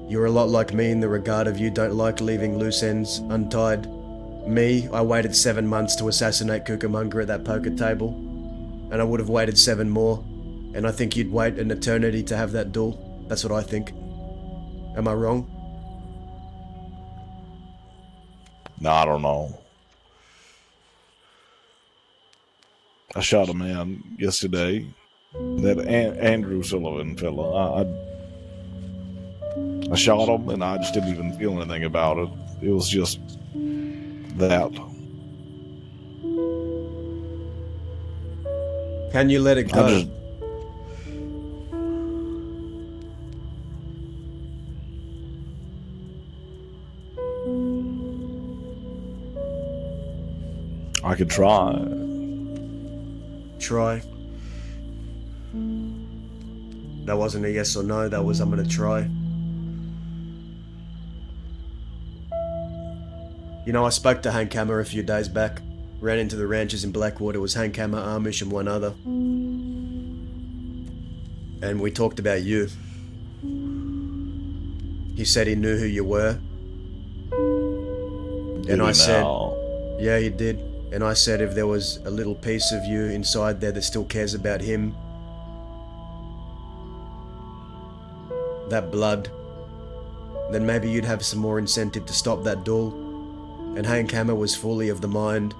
you're a lot like me in the regard of you don't like leaving loose ends untied. Me, I waited 7 months to assassinate Cucamonga at that poker table, and I would have waited 7 more, and I think you'd wait an eternity to have that duel. That's what I think. Am I wrong? No, I don't know. I shot a man yesterday. That Andrew Sullivan fella. I shot him, and I just didn't even feel anything about it. It was just that. Can you let it go? I could try. Try. That wasn't a yes or no, that was I'm gonna try. You know, I spoke to Hank Hammer a few days back. Ran into the ranches in Blackwater. It was Hank Hammer, Amish, and one other. And we talked about you. He said he knew who you were. And I said, yeah, he did. And I said if there was a little piece of you inside there that still cares about him, that blood, then maybe you'd have some more incentive to stop that duel. And Hank Hammer was fully of the mind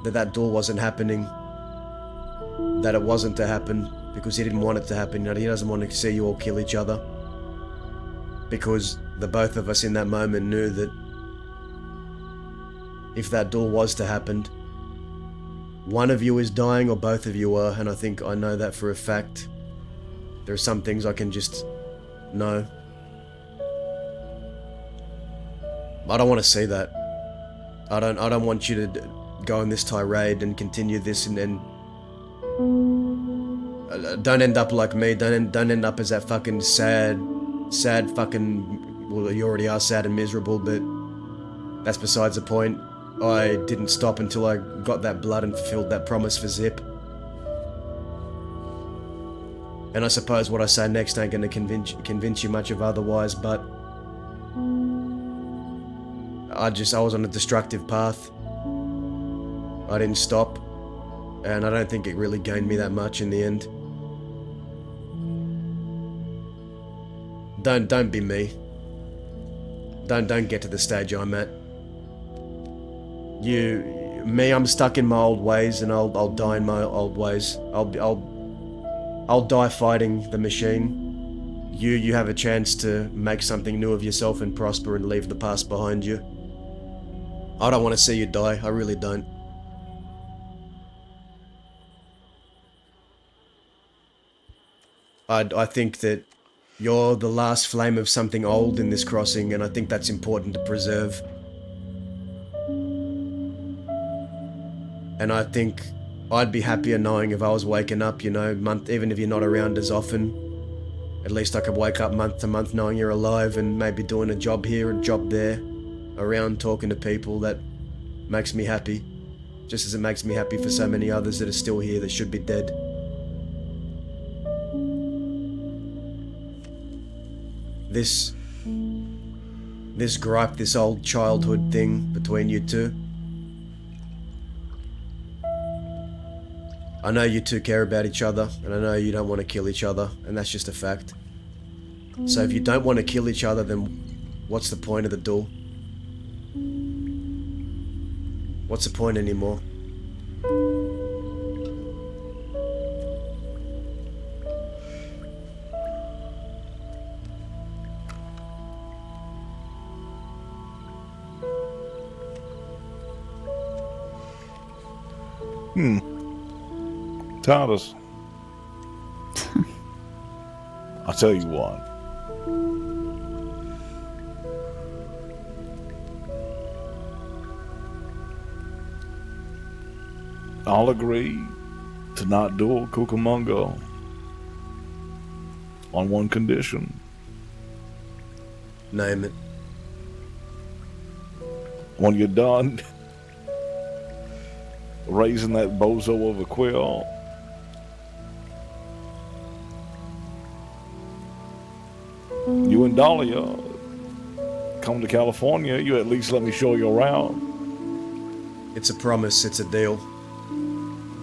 that that duel wasn't happening, that it wasn't to happen because he didn't want it to happen. You know, he doesn't want to see you all kill each other, because the both of us in that moment knew that if that duel was to happen, one of you is dying or both of you are, and I think I know that for a fact. There are some things I can just know. I don't want to see that. I don't want you to go on this tirade and continue this and then don't end up like me. Don't end up as that fucking sad fucking. Well, you already are sad and miserable, but that's besides the point. I didn't stop until I got that blood and fulfilled that promise for Zip. And I suppose what I say next ain't going to convince you much of otherwise, but I was on a destructive path. I didn't stop, and I don't think it really gained me that much in the end. Don't be me. Don't get to the stage I'm at. I'm stuck in my old ways, and I'll die in my old ways. I'll die fighting the machine. You have a chance to make something new of yourself and prosper and leave the past behind you. I don't want to see you die. I really don't. I think that you're the last flame of something old in this crossing, and I think that's important to preserve. And I think I'd be happier knowing if I was waking up, even if you're not around as often. At least I could wake up month to month knowing you're alive and maybe doing a job here, a job there, around talking to people. That makes me happy. Just as it makes me happy for so many others that are still here that should be dead. This gripe, this old childhood thing between you two. I know you two care about each other, and I know you don't want to kill each other, and that's just a fact. So if you don't want to kill each other, then what's the point of the duel? What's the point anymore? Titus. I'll tell you what. I'll agree to not duel Cucamonga on one condition. Name it. When you're done raising that bozo of a quill, you and Dahlia come to California, you at least let me show you around. It's a promise, it's a deal.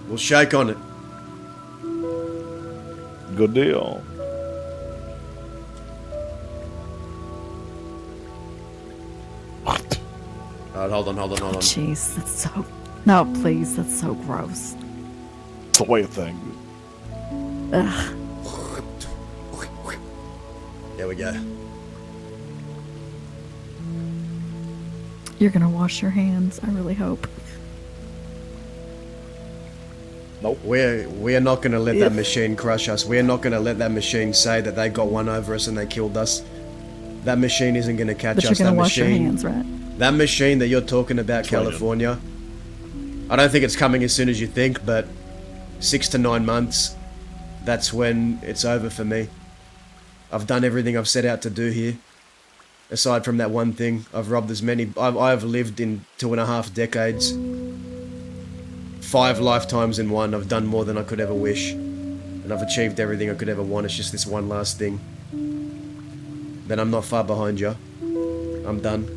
We'll shake on it. Good deal. What? Hold on. Jeez, that's so... No, please, that's so gross. It's the way of things. Ugh. There we go. You're gonna wash your hands, I really hope. Nope. We're not gonna let that machine crush us. We're not gonna let that machine say that they got one over us and they killed us. That machine isn't gonna catch But us. you're gonna That wash your machine, hands, right? That machine that you're talking about, California, I don't think it's coming as soon as you think, but 6 to 9 months, that's when it's over for me. I've done everything I've set out to do here. Aside from that one thing, I've robbed as many... I've lived in 2.5 decades. 5 lifetimes in one. I've done more than I could ever wish. And I've achieved everything I could ever want. It's just this one last thing. Then I'm not far behind you. I'm done.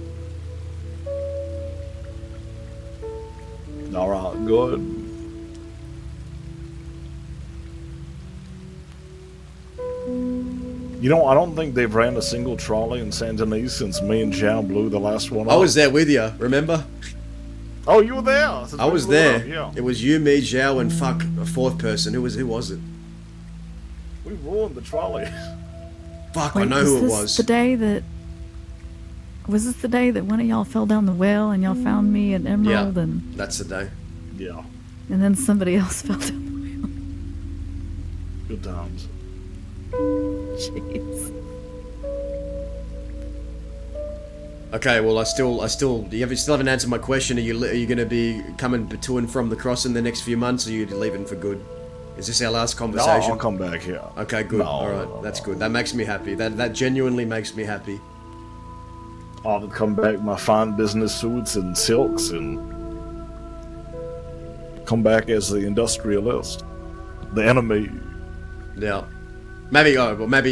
Alright, good. You know, I don't think they've ran a single trolley in San Denis since me and Zhao blew the last one up. I was there with you, remember? Oh, you were there? I was there. Yeah. It was you, me, Zhao, and fuck, a 4th person. Who was it? We ruined the trolley. Fuck, Wait, I know who it was was. this the day that... Was this the day that one of y'all fell down the well and y'all found me an emerald Yeah, and... that's the day. Yeah. And then somebody else fell down the well. Good times. Jeez. Okay, well, I still, you still haven't answered my question. Are you going to be coming to and from the cross in the next few months, or are you leaving for good? Is this our last conversation? No, I'll come back here. Okay, good. No, Alright, that's good. That makes me happy. That genuinely makes me happy. I'll come back in my fine business suits and silks and come back as the industrialist. The enemy. Yeah. Maybe,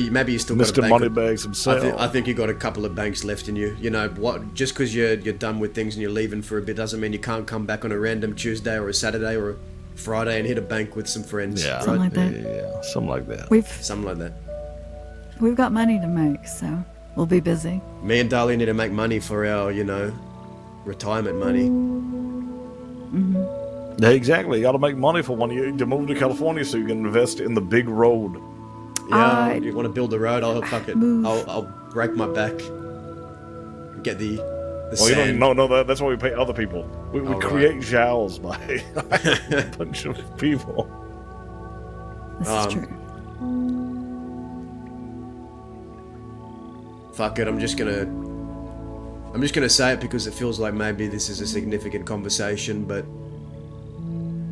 maybe you still got a Mr. bank. Moneybags himself. I think you got a couple of banks left in you. You know what? Just because you're done with things and you're leaving for a bit doesn't mean you can't come back on a random Tuesday or a Saturday or a Friday and hit a bank with some friends. Yeah, right? Something like that. Yeah, something like that. Something like that. We've got money to make, so we'll be busy. Me and Darlene need to make money for our, retirement money. Yeah, exactly. You got to make money for when you move to California so you can invest in the big road. Yeah, you want to build the road? I'll fuck it. I'll break my back. Get the sand. That's why we pay other people. We create Zhaos by a bunch of people. This is true. Fuck it. I'm just gonna say it because it feels like maybe this is a significant conversation, but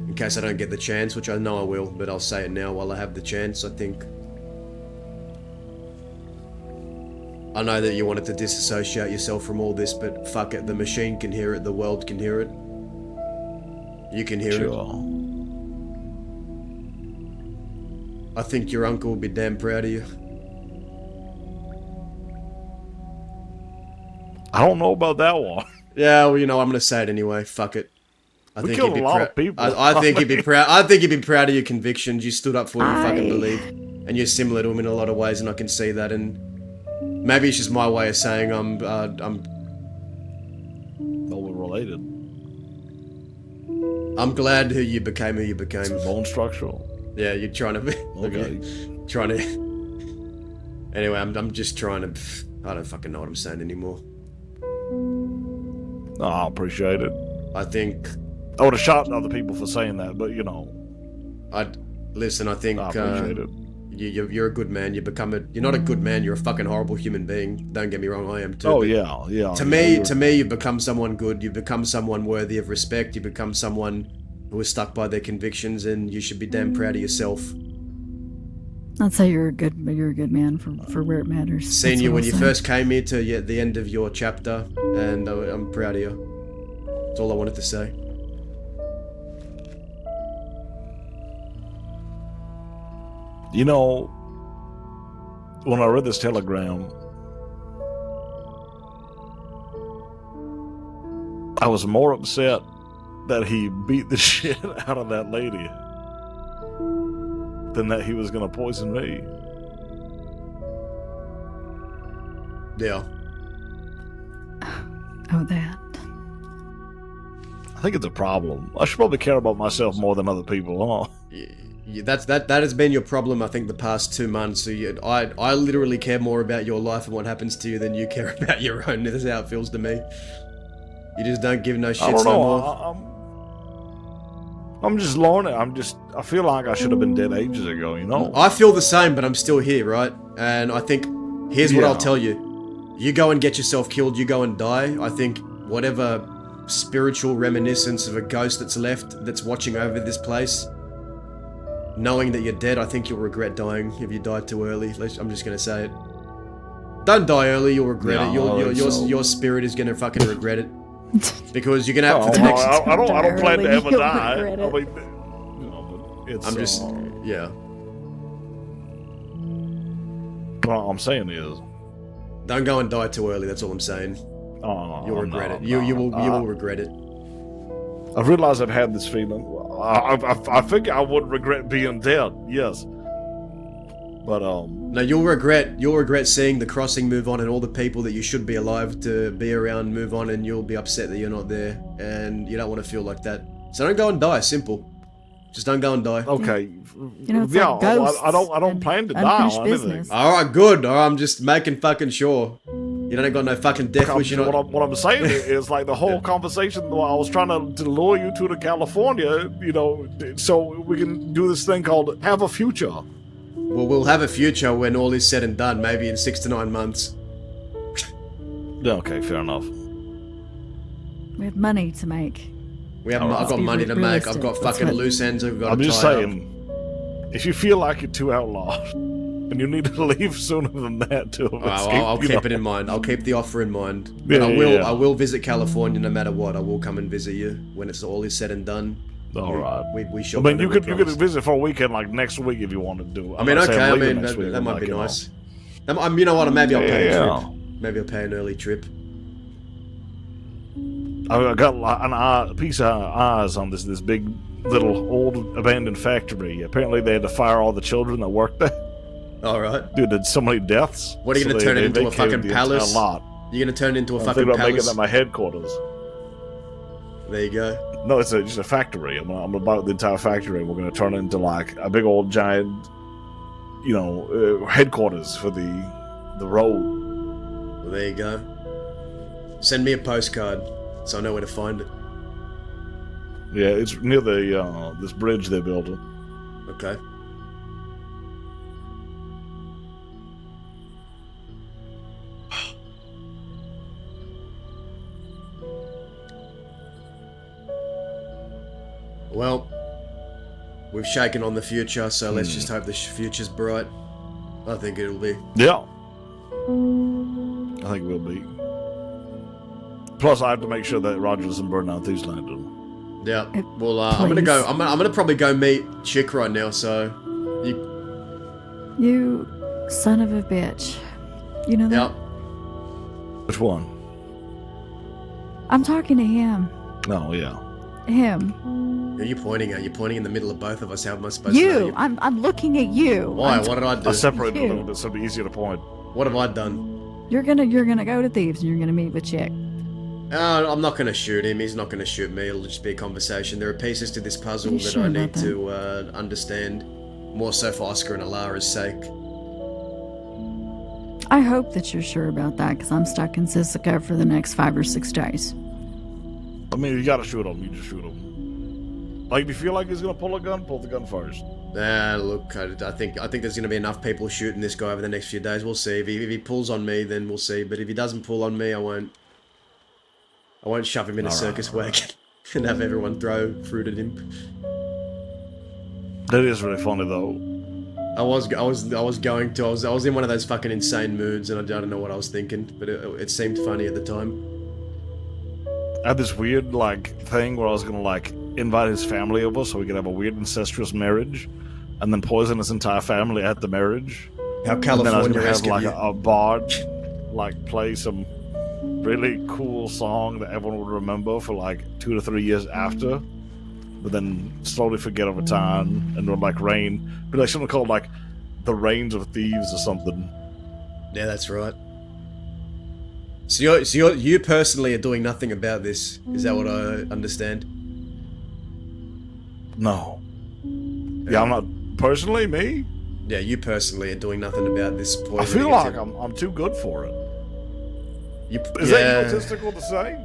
in case I don't get the chance, which I know I will, but I'll say it now while I have the chance. I know that you wanted to disassociate yourself from all this, but fuck it, the machine can hear it, the world can hear it. You can hear it. I think your uncle will be damn proud of you. I don't know about that one. Yeah, well, I'm gonna say it anyway. Fuck it. We killed a lot of people. I think he'd be proud. I think he'd be proud of your convictions. You stood up for what you fucking believe, and you're similar to him in a lot of ways, and I can see that. And maybe it's just my way of saying I'm. Well, we're related. I'm glad you became who you became. It's bone structural. Yeah, you're trying to. Okay. Trying to. Anyway, I'm just trying to. I don't fucking know what I'm saying anymore. No, I appreciate it. I think I would have shot other people for saying that, but listen. I think I appreciate it. You're a good man. You're not a good man. You're a fucking horrible human being. Don't get me wrong. I am too. Oh but yeah. To me, you've become someone good. You've become someone worthy of respect. You've become someone who is stuck by their convictions, and you should be damn proud of yourself. I'd say you're a good man for where it matters. Seen you when you first came here to the end of your chapter, and I'm proud of you. That's all I wanted to say. When I read this telegram, I was more upset that he beat the shit out of that lady than that he was going to poison me. Yeah. Oh, that. I think it's a problem. I should probably care about myself more than other people, huh? That has been your problem, I think, the past 2 months. So I literally care more about your life and what happens to you than you care about your own. This is how it feels to me. You just don't give no shits no more. I'm just learning. I feel like I should have been dead ages ago, I feel the same, but I'm still here, right? And I think, here's what I'll tell you. You go and get yourself killed, you go and die. I think whatever spiritual reminiscence of a ghost that's left, that's watching over this place, knowing that you're dead, I think you'll regret dying if you die too early. I'm just gonna say it. Don't die early, you'll regret it. Your spirit is gonna fucking regret it. Because you're gonna have for the next... I don't plan to ever die. Yeah. What I'm saying is, don't go and die too early. That's all I'm saying. You'll regret it. You will regret it. I've realized I've had this feeling. I think I would regret being dead. Yes. But no, you'll regret seeing the crossing move on and all the people that you should be alive to be around move on, and you'll be upset that you're not there, and you don't want to feel like that. So don't go and die. Simple. Just don't go and die. Okay. It's like ghosts I don't plan to die or anything. All right, good. All right, I'm just making fucking sure. You don't got no fucking death wish. What I'm saying is like the whole conversation. I was trying to lure you to California, so we can do this thing called have a future. Well, we'll have a future when all is said and done, maybe in 6 to 9 months. Yeah, okay, fair enough. We have money to make. I've got money to make. I've got fucking loose ends. I've got. I'm just saying, if you feel like you're too outlawed and you need to leave sooner than that to escape, I'll keep it in mind. I'll keep the offer in mind. But I will visit California no matter what. I will come and visit you when it's all is said and done. All right. We I shot. mean, you whatever could we promised. visit for a weekend like next week if you wanted to. I mean, okay. I mean, next week, that might like, be you know. nice. You know what? Maybe I'll pay a Yeah. trip. Maybe I'll pay an early trip. I got a piece of eyes on this big little old abandoned factory. Apparently, they had to fire all the children that worked there. All right. Dude, there's so many deaths. What are you so gonna turn it into a vacated fucking the entire palace? lot. You're gonna turn it into a I'm fucking thinking about making palace. that my headquarters. There you go. No, it's just a factory. I'm gonna buy the entire factory. We're gonna turn it into like a big old giant, headquarters for the road. Well, there you go. Send me a postcard so I know where to find it. Yeah, it's near the this bridge they're building. Okay. Well, we've shaken on the future, so let's just hope the future's bright. I think it'll be. Yeah. I think it will be. Plus, I have to make sure that Roger doesn't burn out these landing. Yeah. Well, I'm gonna go. I'm gonna probably go meet Chick right now. So, You son of a bitch. You know that? Yep. Which one? I'm talking to him. No, yeah. Him. Who are you pointing at? You're pointing in the middle of both of us. How am I supposed to know You. I'm looking at you. Why? What did I do? I separated You. a little bit so it'll be easier to point. What have I done? You're gonna go to Thieves and you're gonna meet with Chick. I'm not gonna shoot him. He's not gonna shoot me. It'll just be a conversation. There are pieces to this puzzle You that sure I about need that? to understand. More so for Oscar and Alara's sake. I hope that you're sure about that, because I'm stuck in Sisika for the next 5 or 6 days. I mean, you gotta shoot him. You just shoot him. Like, if you feel like he's gonna pull the gun first. Look, I think there's gonna be enough people shooting this guy over the next few days. We'll see. If he pulls on me, then we'll see. But if he doesn't pull on me, I won't shove him in a circus wagon and have everyone throw fruit at him. That is really funny though. I was in one of those fucking insane moods, and I don't know what I was thinking, but it seemed funny at the time. I had this weird thing where I was gonna invite his family over so we could have a weird incestuous marriage, and then poison his entire family at the marriage. How And then I was gonna California-esque have of you. a bard play some really cool song that everyone would remember for 2 to 3 years after, but then slowly forget over time, and would rain. Be something called the Rains of Thieves or something. Yeah, that's right. So you personally are doing nothing about this. Is that what I understand? No. Yeah, I'm not personally me. Yeah, you personally are doing nothing about this poisoning. I feel like activity. I'm too good for it. Is that egotistical to say?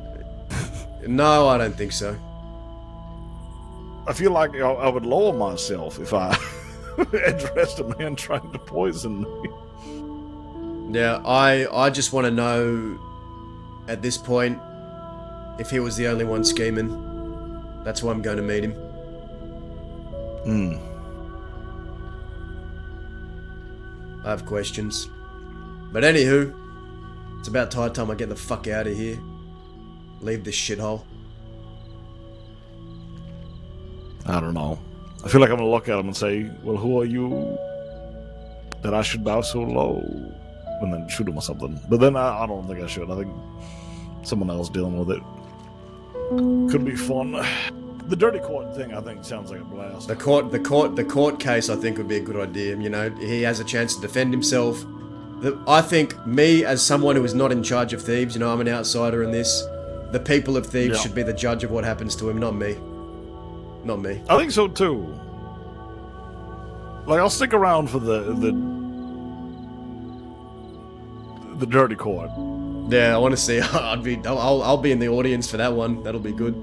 No, I don't think so. I feel like I would lower myself if I addressed a man trying to poison me. Yeah, I just want to know at this point if he was the only one scheming. That's why I'm going to meet him. I have questions. But anywho, it's about time I get the fuck out of here. Leave this shithole. I don't know. I feel like I'm gonna look at him and say, well, who are you that I should bow so low? And then shoot him or something. But then I don't think I should. I think someone else dealing with it could be fun. The dirty court thing, I think, sounds like a blast. The court case, I think, would be a good idea. You know, he has a chance to defend himself. I think me, as someone who is not in charge of Thieves, I'm an outsider in this. The people of Thieves should be the judge of what happens to him, not me. Not me. I think so too. I'll stick around for the dirty court. Yeah, I want to see. I'll be in the audience for that one. That'll be good.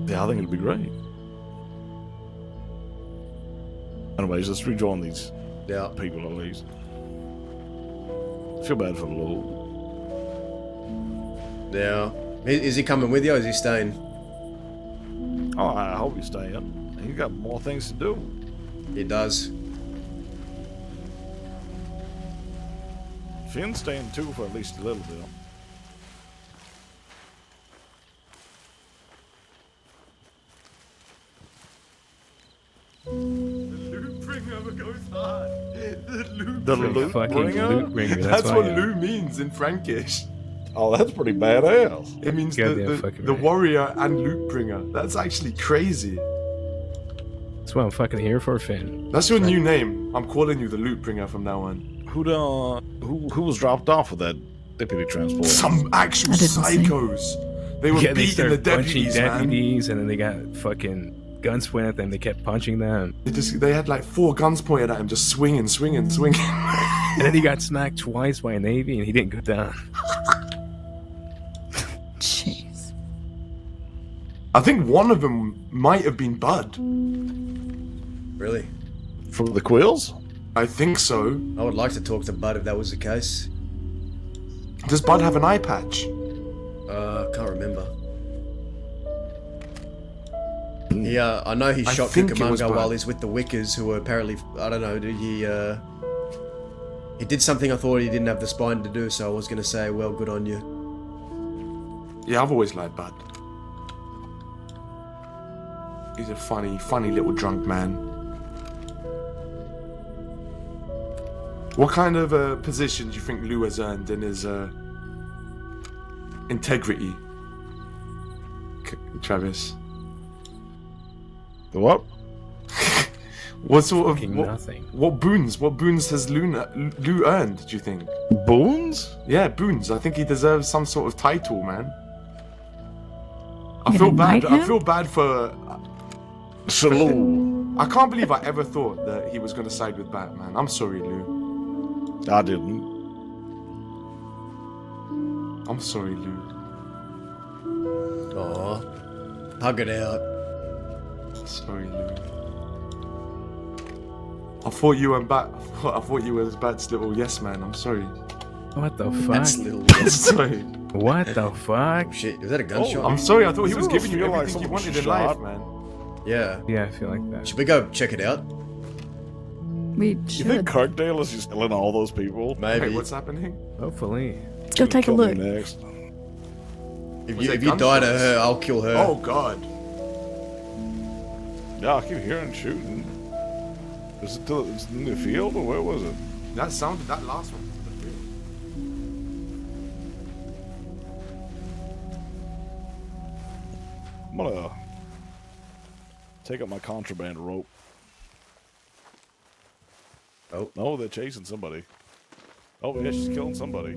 Yeah, I think it'd be great. Anyways, let's rejoin these people at least. I feel bad for Lou. Yeah. Is he coming with you or is he staying? Oh, I hope he's staying. He's got more things to do. He does. Finn's staying too for at least a little bit. The The loot fucking bringer? loot bringer, That's that's what why, yeah. Lou means in Frankish. Oh, that's pretty badass. It means Goddamn the fucking right. warrior and loot bringer. That's actually crazy. That's what I'm fucking here for, Finn. That's your new name. I'm calling you the loot bringer from now on. Who was dropped off with that deputy transport? Some actual psychos. They were Yeah, they beating started the deputies, punching man. deputies, and then they got fucking guns pointed at them. They kept punching them. They had like 4 guns pointed at him, just swinging. And then he got smacked twice by a Navy, and he didn't go down. Jeez. I think one of them might have been Bud. Really? From the Quills? I think so. I would like to talk to Bud if that was the case. Does Bud have an eye patch? Can't remember. Yeah, I know he I shot think it was Cucamonga Bud. while he's with the Wickers, who were apparently, I don't know, he did something I thought he didn't have the spine to do, so I was going to say, well, good on you. Yeah, I've always liked Bud. He's a funny little drunk man. What kind of position do you think Lou has earned in his integrity, Travis? The what? What sort of Fucking nothing. What boons has Lou earned? Do you think? Boons? Yeah, boons. I think he deserves some sort of title, man. I You feel gonna bad. knight I him? feel bad for. Salute. I can't believe I ever thought that he was gonna side with Batman. I'm sorry, Lou. I didn't. I'm sorry, Lou. Aw. Hug it out. Sorry, Lou. I thought you and Bat. I thought you were Bat's little yes man. I'm sorry. What the fuck? That's little. Sorry. What the fuck? Shit, is that a gunshot? I'm sorry. I thought he was Doesn't it giving you feel like everything you someone wanted in shot? life, man. Yeah. Yeah, I feel like that. Should we go check it out? We You think should. Kirkdale is just killing all those people? Maybe. Hey, what's happening? Hopefully. Go take a Kill me look. next. If Was you, that if you die to gunshots? her, I'll kill her. Oh God. Yeah, I keep hearing shooting. Is it it's in the field or where was it? That sounded that last one. I'm gonna take up my contraband rope. Oh. No, they're chasing somebody. Oh yeah, she's killing somebody.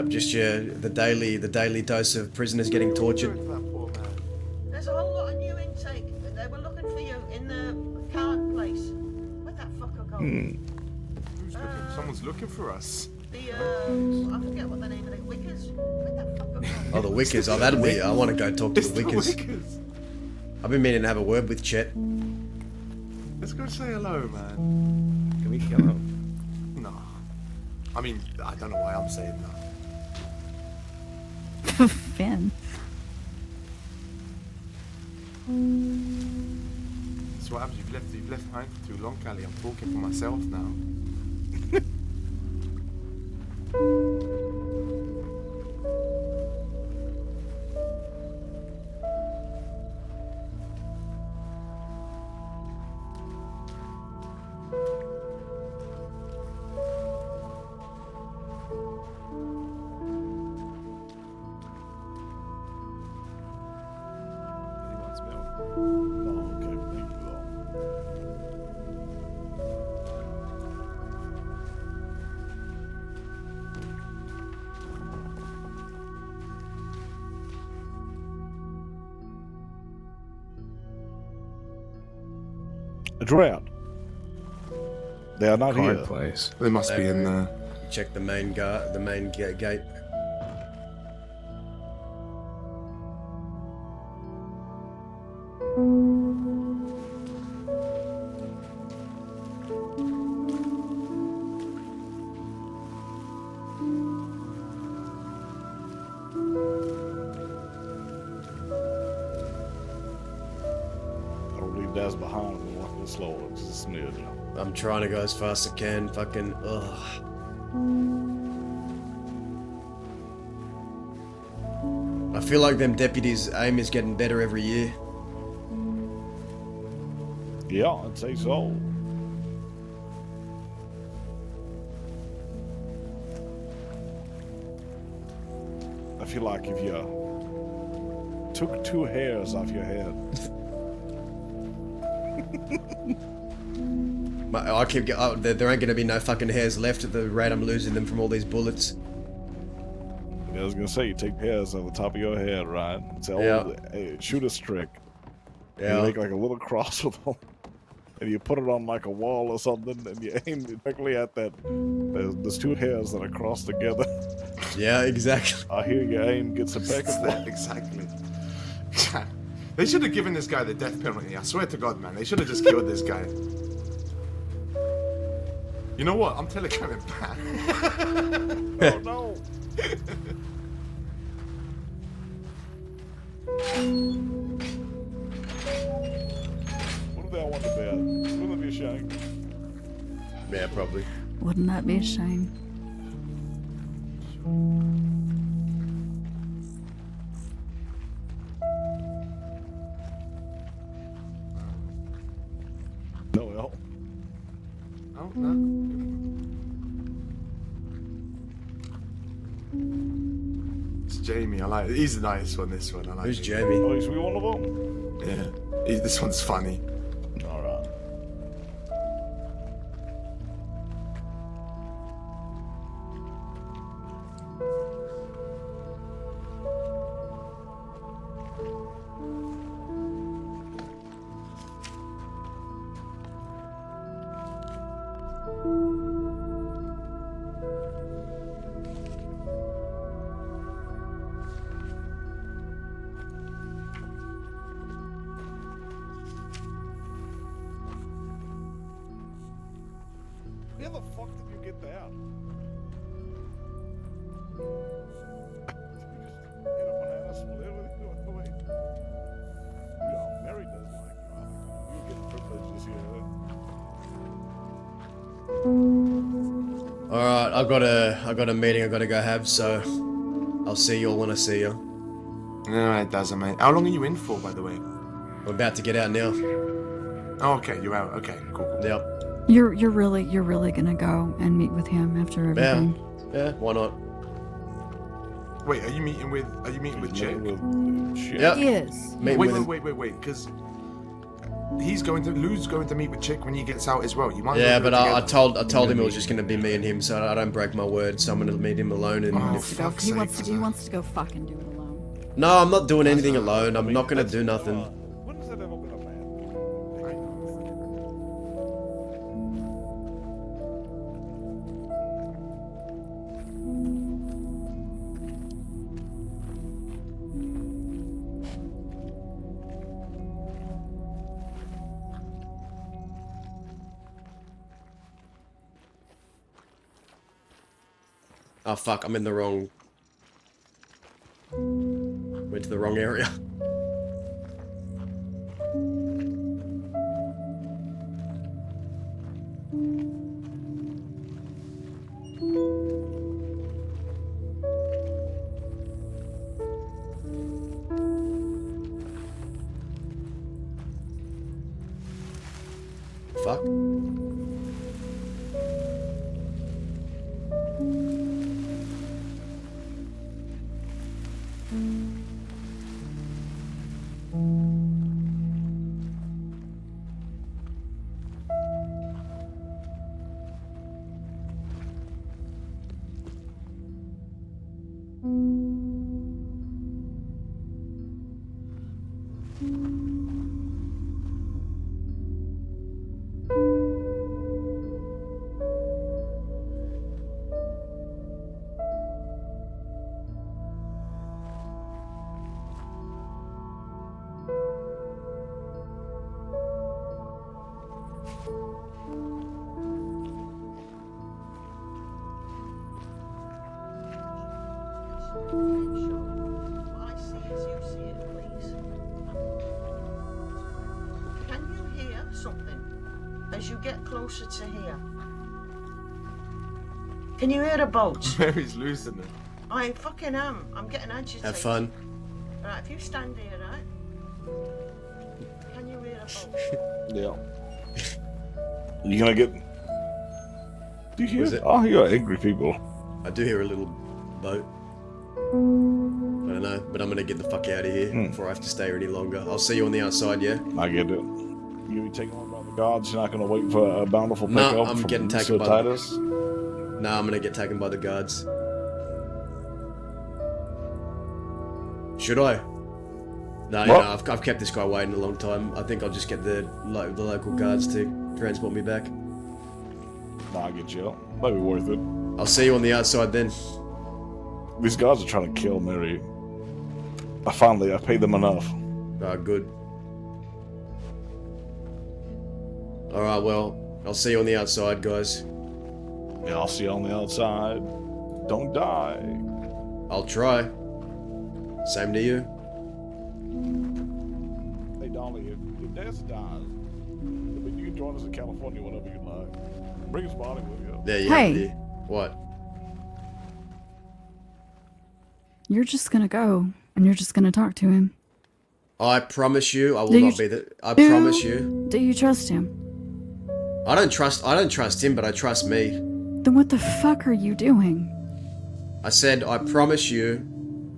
Just the daily dose of prisoners getting tortured. There's a whole lot of new intake. They were looking for you in the card place. Where'd that fucker go? Who's looking? Someone's looking for us. The I forget what the name of the Wickers. Where'd that fucker go? Oh, the Wickers. Oh, that'll be. I want to go talk to It's the the Wickers. Wickers. I've been meaning to have a word with Chet. Let's go say hello, man. Can we kill him? No. I mean, I don't know why I'm saying that. Finn. That's what happens. You've left behind for too long, Callie. I'm talking for myself now. He wants milk. Oh, okay, thank you though. A drought. They are not Hard here. place. They must be in there. Check the main gate. I'll leave Daz behind and walk a little slower, just a smidge. I'm trying to go as fast as I can. Fucking ugh. I feel like them deputies' aim is getting better every year. Yeah, I'd say so. I feel like if you took 2 hairs off your head. I keep there ain't gonna be no fucking hairs left at the rate I'm losing them from all these bullets. I was gonna say, you take hairs on the top of your head, right? It's an old shooter's trick. Yeah. You make like a little cross with them, and you put it on like a wall or something, and you aim directly at that. There's 2 hairs that are crossed together. Yeah, exactly. I hear your aim gets impeccable. Exactly. They should have given this guy the death penalty. I swear to God, man. They should have just killed this guy. You know what? I'm telegramming back. Oh no! What if they all want to bed? Wouldn't it be a shame? Yeah, probably. Wouldn't that be a shame? No, well. Oh, no. It's Jamie. I like it. He's a nice one, this one. I like Who's it. Jamie? Oh, is we one of them? Yeah. This one's funny. Alright. Where the fuck did you get that? Did you just hit a banana split with you? Wait. Yeah, Mary doesn't like you. You're getting privileges here. Alright, I've got a meeting I gotta go have, so I'll see you all when I see you. No, it doesn't, mate. How long are you in for, by the way? I'm about to get out now. Oh, okay, you're out. Okay, cool. Yep. You're really gonna go and meet with him after everything? Yeah, why not? Wait, are you meeting with Chick? Yep. He is. Wait, because Lou's going to meet with Chick when he gets out as well. You might. Yeah, but I told him it was just gonna be me and him, so I don't break my word. So I'm gonna meet him alone. And He wants to go fucking do it alone. no, I'm not doing anything alone. I'm not gonna do nothing. When has that ever been a man? Oh fuck, I'm in the wrong... Went to the wrong area. Fuck. What I see as you see it, please. Can you hear something as you get closer to here? Can you hear a boat? Mary's losing it. I fucking am. I'm getting agitated. Have fun. Right, if you stand here, right? Can you hear a boat? Yeah. You gonna get? Do you hear? Oh, you got angry people. I do hear a little boat. I don't know, but I'm gonna get the fuck out of here before I have to stay here any longer. I'll see you on the outside, yeah? I get it. You be taken on by the gods. You're not gonna wait for a bountiful No, pickup I'm from getting taken Sir by Titus? No, I'm gonna get taken by the guards. Should I? No, you know, I've kept this guy waiting a long time. I think I'll just get the local guards to transport me back. Nah, I get you. Might be worth it. I'll see you on the outside then. These guards are trying to kill Mary. I paid them enough. Ah, good. Alright, well, I'll see you on the outside, guys. Yeah, I'll see you on the outside. Don't die. I'll try. Same to you. Hey, Dolly, if Des dies, you can join us in California whenever you like. Bring his body with you. There you Hey. have it. What? You're just gonna go, and you're just gonna talk to him. I promise you, I will Do you- not be the. I promise you. Do you trust him? I don't trust him, but I trust me. Then what the fuck are you doing? I said, I promise you,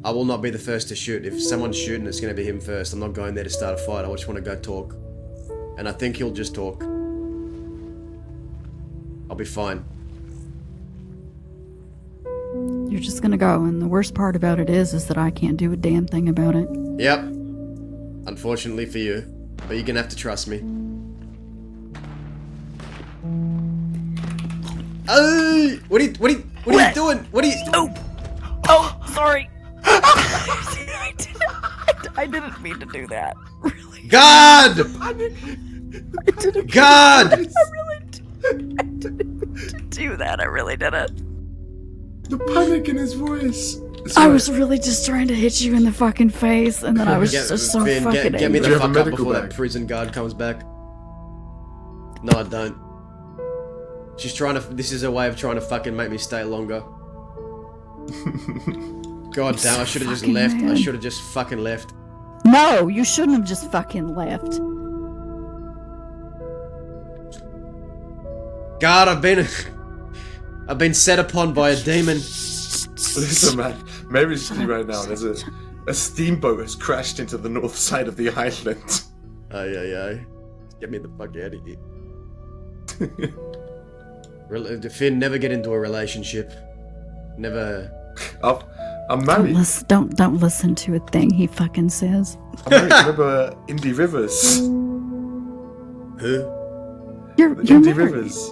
I will not be the first to shoot. If someone's shooting, it's going to be him first. I'm not going there to start a fight. I just want to go talk. And I think he'll just talk. I'll be fine. You're just gonna go, and the worst part about it is that I can't do a damn thing about it. Yep. Unfortunately for you. But you're going to have to trust me. Oh! What are you doing? What are you... Oh, sorry. I didn't mean to do that. Really. God! God! I didn't mean to do that. I really didn't. The panic in his voice. I was really just trying to hit you in the fucking face, and then I was just so Finn, fucking get me angry. the fuck up before that prison guard comes back. No, I don't. She's trying to. This is a way of trying to fucking make me stay longer. God damn! I should have just fucking left. I mad. should have just fucking left. No, you shouldn't have just fucking left. God, I've been set upon by a demon. Listen, man. Mary's telling you right now. There's a steamboat has crashed into the north side of the island. Aye. Get me the fuck out of here. Finn, never get into a relationship. Never. I'm married. Don't listen to a thing he fucking says. I'm married. Remember Indy Rivers? Who? You're Indy married. Rivers.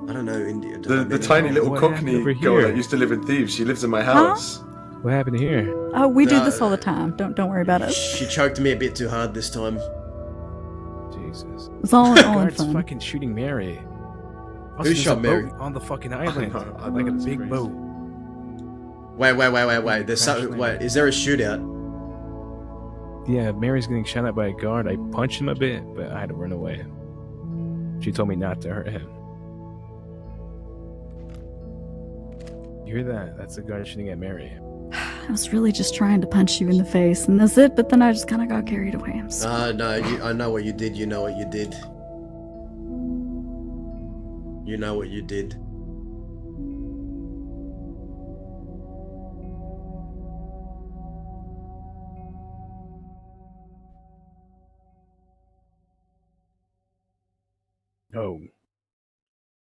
I don't know India. The tiny little What Cockney happened over girl here? that used to live in Thieves. She lives in my house. What happened here? Oh, we do this all the time. Don't worry about it. She choked me a bit too hard this time. Jesus. It's all in Guards fun. fucking shooting Mary. Who There's shot a Mary? boat on the fucking island, I know, like a it's big crazy. boat. Wait. There's wait. Is there a shootout? Yeah, Mary's getting shot at by a guard. I punched him a bit, but I had to run away. She told me not to hurt him. You hear that? That's the guard shooting at Mary. I was really just trying to punch you in the face, and that's it. But then I just kind of got carried away. I'm sorry. No, I know what you did. You know what you did. You know what you did. Oh.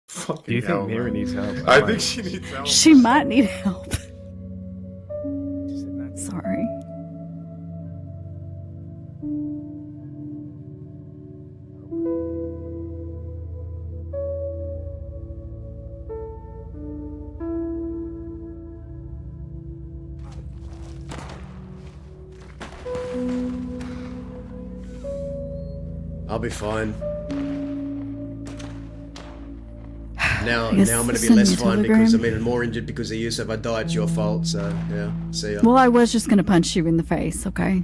Fucking Do you think hell, Mary man. needs help? I Why? think she needs help. She might need help. Sorry. I'll be fine. Now I guess I'm gonna be send less me a fine because I'm telegram. even more injured because of you. So if I die, it's your fault. So yeah, see ya. Well, I was just gonna punch you in the face. Okay.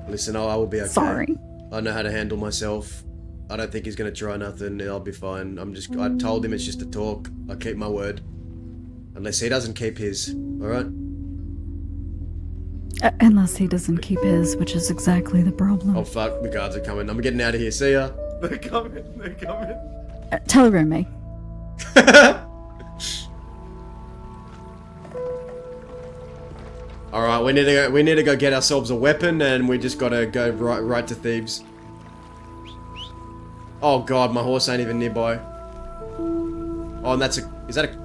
Listen, I will be okay. Sorry. I know how to handle myself. I don't think he's gonna try nothing. I'll be fine. I told him it's just a talk. I keep my word. Unless he doesn't keep his. Alright? Unless he doesn't keep his, which is exactly the problem. Oh fuck, the guards are coming. I'm getting out of here. See ya. They're coming. They're coming. Telegram me. All right, we need to go get ourselves a weapon, and we just gotta go right to Thebes. Oh god, my horse ain't even nearby. Oh, and that's a... Is that a...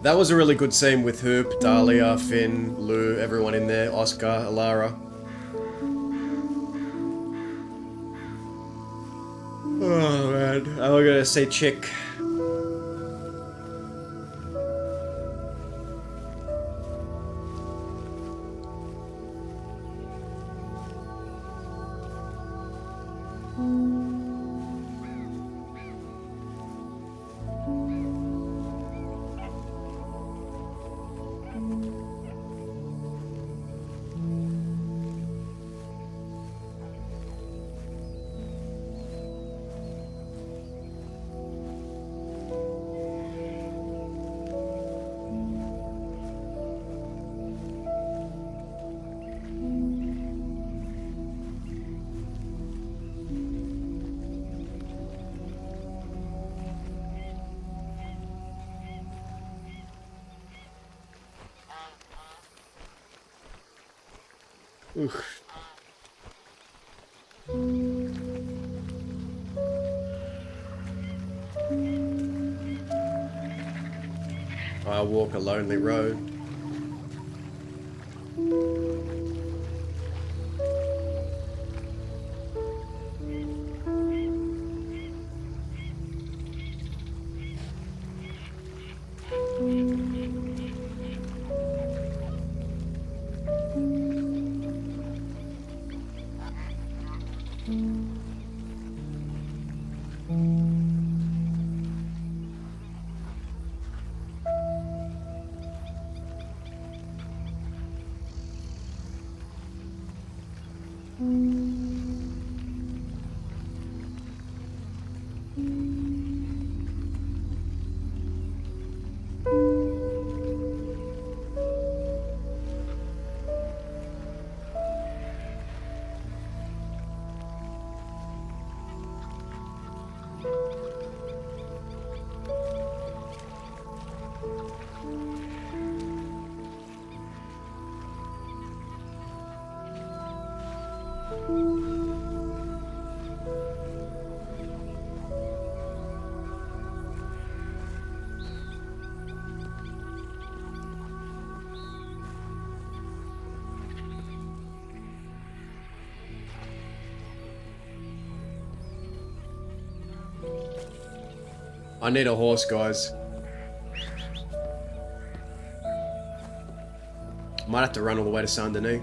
That was a really good scene with Hoop, Dahlia, Finn, Lou, everyone in there, Oscar, Alara. Oh man, we're gonna say chick. Oof. I walk a lonely road. I need a horse, guys. Might have to run all the way to Saint Denis.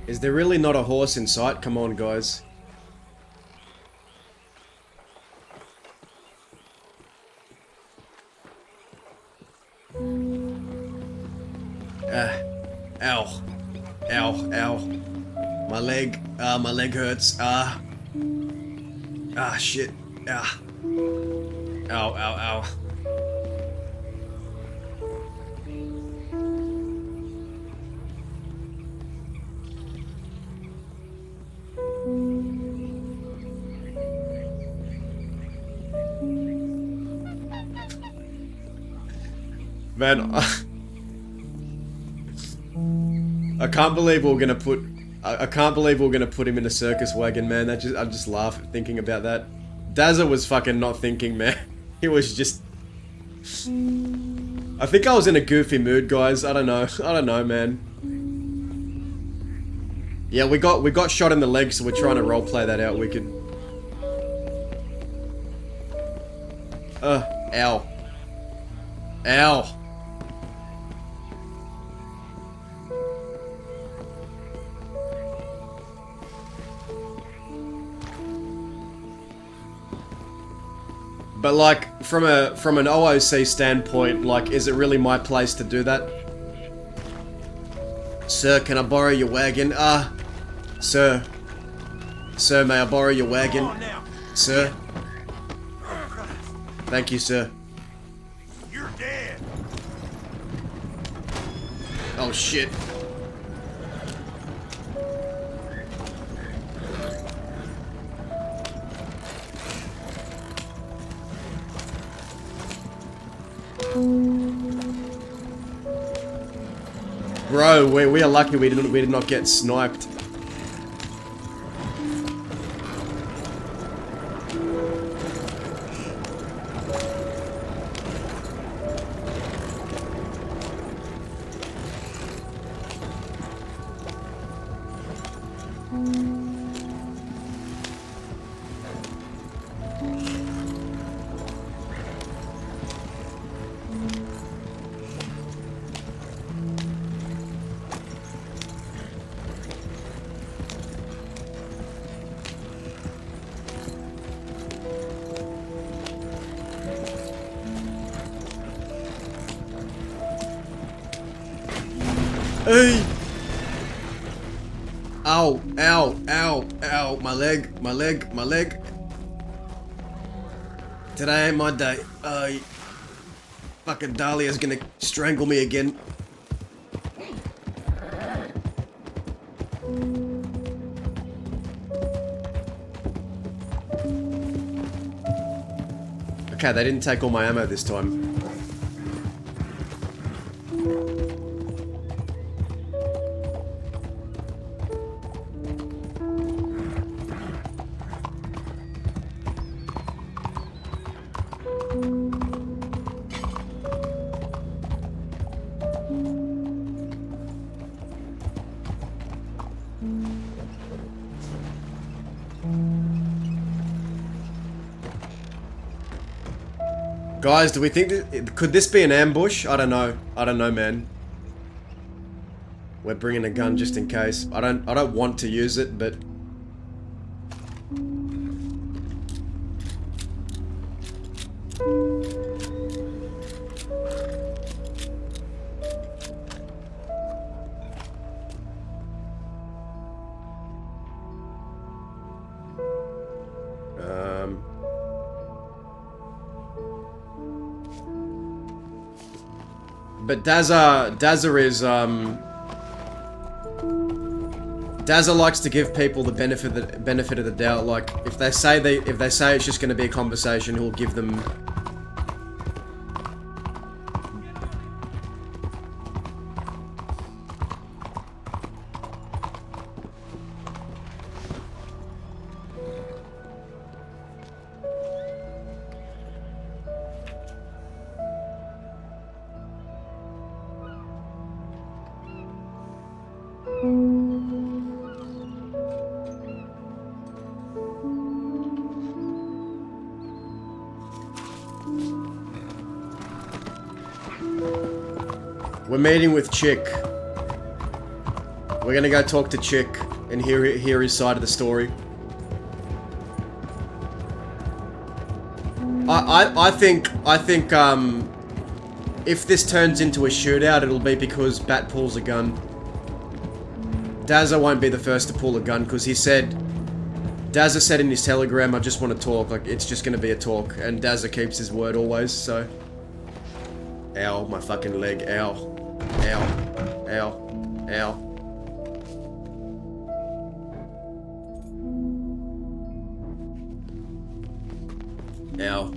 Is there really not a horse in sight? Come on, guys. Ow. Ow, ow. My leg hurts. Shit. Ow, ow, ow. Man, I can't believe we're gonna put. I can't believe we're gonna put him in a circus wagon, man. I just laugh thinking about that. Dazza was fucking not thinking, man. He was just. I think I was in a goofy mood, guys. I don't know, man. Yeah, we got shot in the leg, so we're trying to roleplay that out. We could. Ow. Ow. But like, from an OOC standpoint, like, is it really my place to do that? Sir, can I borrow your wagon? Sir. Sir, may I borrow your wagon? Sir? Thank you, sir. You're dead. Oh, shit. Bro, we are lucky we did not get sniped. Hey! Ow, ow, ow, ow, my leg, my leg, my leg. Today ain't my day. Fucking Dahlia's gonna strangle me again. Okay, they didn't take all my ammo this time. Guys, do we think could this be an ambush? I don't know. I don't know, man. We're bringing a gun just in case. I don't want to use it, but But Dazza is Dazza likes to give people the benefit of the doubt. Like if they say it's just going to be a conversation, he'll give them. We're meeting with Chick. We're gonna go talk to Chick and hear his side of the story. I think if this turns into a shootout, it'll be because Bat pulls a gun. Dazza won't be the first to pull a gun because Dazza said in his telegram, I just want to talk, like it's just gonna be a talk, and Dazza keeps his word always, so. Ow, my fucking leg, ow. Ow. Ow. Ow. Ow.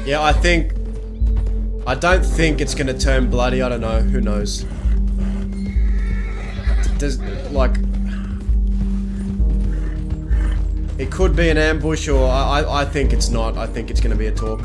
Yeah, I don't think it's gonna turn bloody. I don't know. Who knows? Does, like... It could be an ambush, or I think it's not. I think it's gonna be a talk.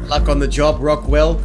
Luck on the job, Rockwell.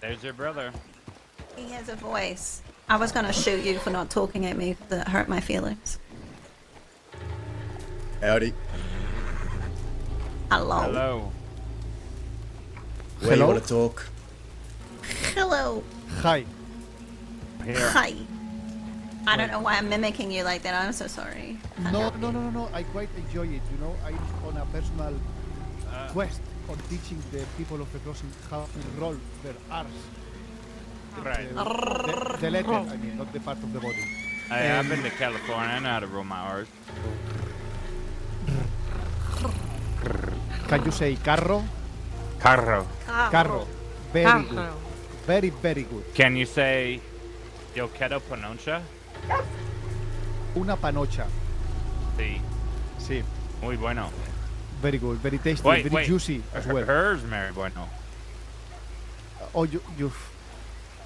There's your brother. He has a voice. I was gonna shoot you for not talking at me. That hurt my feelings. Howdy. Hello. Hello. Where you want to talk? Hello. Hi. Hi. I don't know why I'm mimicking you like that. I'm so sorry. No. I quite enjoy it. You know, I'm on a personal quest on teaching the people of the crossing how to roll their R's. Right. The letter, I mean, not the part of the body. I've been to California. I know how to roll my R's. Can you say carro? Carro. Carro. Very good. Very, very good. Can you say yo quiero panocha? Una panocha. Sí. Sí. Muy bueno. Very good. Very tasty. Wait, very juicy as well. Hers very bueno. Oh, you.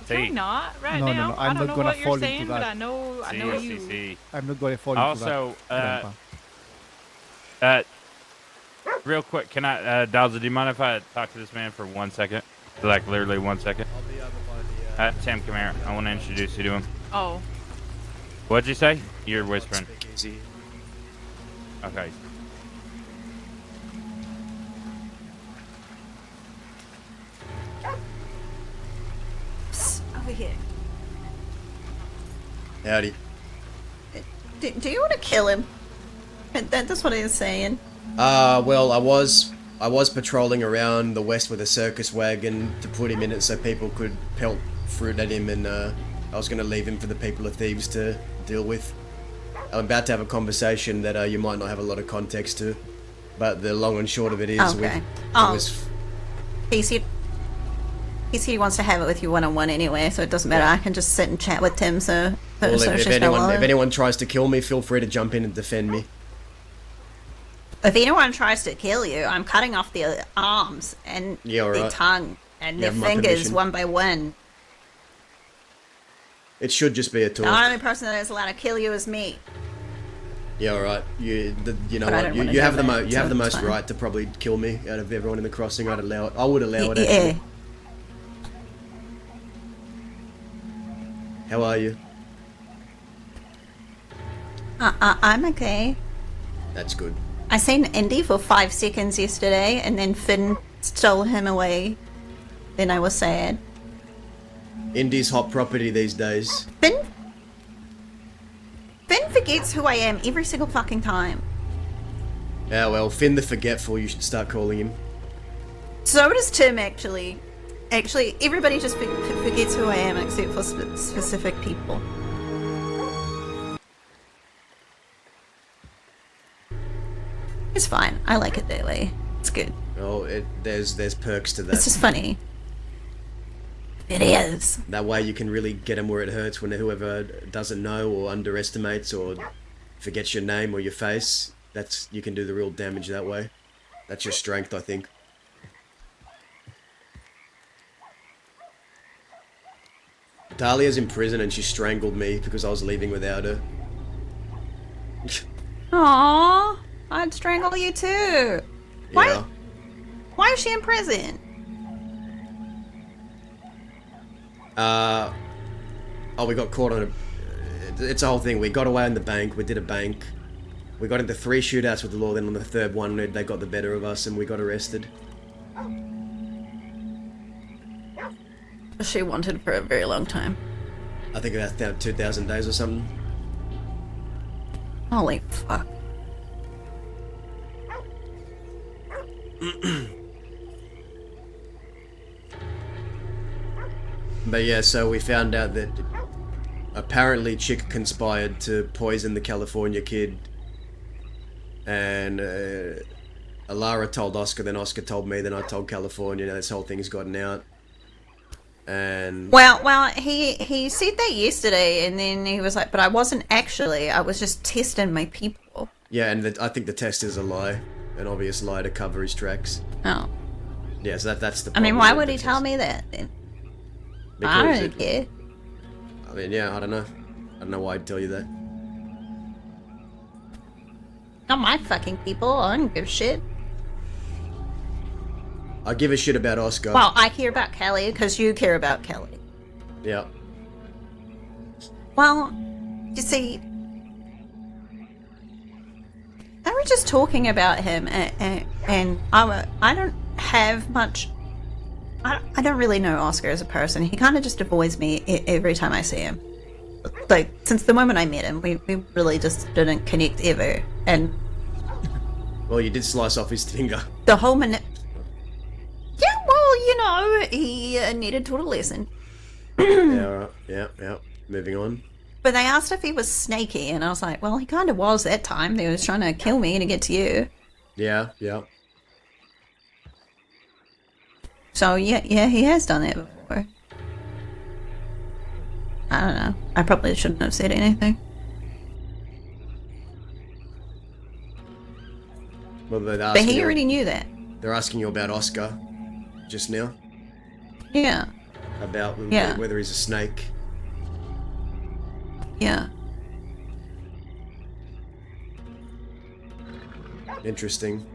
Sí. Not right No, now. no, I I'm don't not know gonna what you're fall saying, into but that. I know you. Sí. I'm not going to fall into that. Also, Grandpa. real quick, can I, Dowser, do you mind if I talk to this man for 1 second? Like, literally 1 second? Tim, come here. I want to introduce you to him. Oh. What'd you say? You're whispering. Easy. Okay. Psst, over here. Howdy. Do you want to kill him? That's what he was saying. Well, I was patrolling around the west with a circus wagon to put him in it so people could pelt fruit at him, and I was going to leave him for the people of Thieves to deal with. I'm about to have a conversation that you might not have a lot of context to, but the long and short of it is, Okay. He said he wants to have it with you one-on-one anyway, so it doesn't matter. I can just sit and chat with Tim, so well, so if she's no if worry. anyone tries to kill me, feel free to jump in and defend me. If anyone tries to kill you, I'm cutting off their arms and Yeah, all their right. tongue and You their have my fingers permission. one by one. It should just be a talk. The only person that is allowed to kill you is me. Yeah, all right. You know But I what? don't You wanna have do the that, you have so the it's most fine. right to probably kill me out of everyone in the crossing. I would allow it. Yeah. Actually. How are you? I'm okay. That's good. I seen Indy for 5 seconds yesterday, and then Finn stole him away. Then I was sad. Indy's hot property these days. Finn forgets who I am every single fucking time. Yeah, well, Finn the Forgetful, you should start calling him. So does Tim, actually. Actually, everybody just forgets who I am except for specific people. It's fine. I like it that way. It's good. Oh, there's perks to that. It's just funny. It is. That way you can really get them where it hurts when whoever doesn't know or underestimates or forgets your name or your face. You can do the real damage that way. That's your strength, I think. Dahlia's in prison and she strangled me because I was leaving without her. Aww, I'd strangle you too. Yeah. Why is she in prison? Oh, we got caught on it's a whole thing. We got away in the bank. We did a bank. We got into 3 shootouts with the law. Then on the 3rd one, they got the better of us and we got arrested. She wanted for a very long time. I think about 2,000 days or something. Holy fuck. But yeah, so we found out that apparently Chick conspired to poison the California kid. And Alara told Oscar, then Oscar told me, then I told California. Now this whole thing's gotten out. And well, he said that yesterday, and then he was like, "But I wasn't actually. I was just testing my people." Yeah, and I think the test is a lie, an obvious lie to cover his tracks. Oh. Yeah, so that's the. I mean, problem why with would the he test. tell me that then? Because I don't care. I mean, yeah, I don't know. I don't know why I'd tell you that. Not my fucking people. I don't give a shit. I give a shit about Oscar. Well, I care about Kelly because you care about Kelly. Yeah. Well, you see, they were just talking about him, and I don't have much. I don't really know Oscar as a person. He kind of just avoids me every time I see him. Like, since the moment I met him, we really just didn't connect ever. And Well, you did slice off his finger. the whole minute. Yeah, well, you know, he needed to a lesson. Yeah, alright. Yeah. Moving on. But they asked if he was snaky, and I was like, well, he kind of was that time. He was trying to kill me to get to you. Yeah. So, yeah, he has done that before. I don't know. I probably shouldn't have said anything. Well, But he already knew that. They're asking you about Oscar just now. Yeah. About Yeah. whether he's a snake. Yeah. Interesting.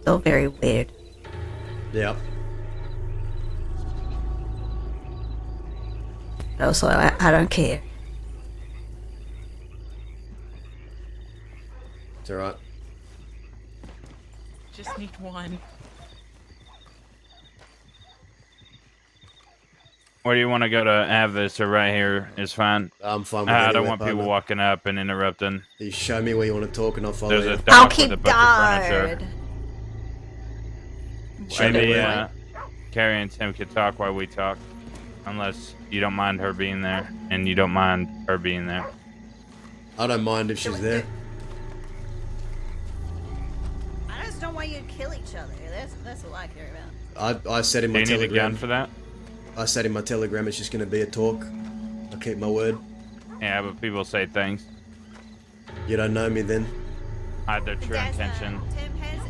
Still very weird. Yeah. Also, I don't care. It's alright. Just need one. Where do you want to go to have this, or right here is fine? I'm fine with I don't anywhere, want people partner. walking up and interrupting. You show me where you want to talk and I'll follow There's you. a dock with a bunch of furniture. Show me Maybe where. Carrie and Tim could talk while we talk. Unless you don't mind her being there, and you don't mind her being there. I don't mind if she's there. I just don't want you to kill each other. That's all I care about. I said in my Do you need a telegram. gun for that? I said in my telegram it's just going to be a talk. I'll keep my word. Yeah, but people say things. You don't know me then. Hide their true intention. Tim has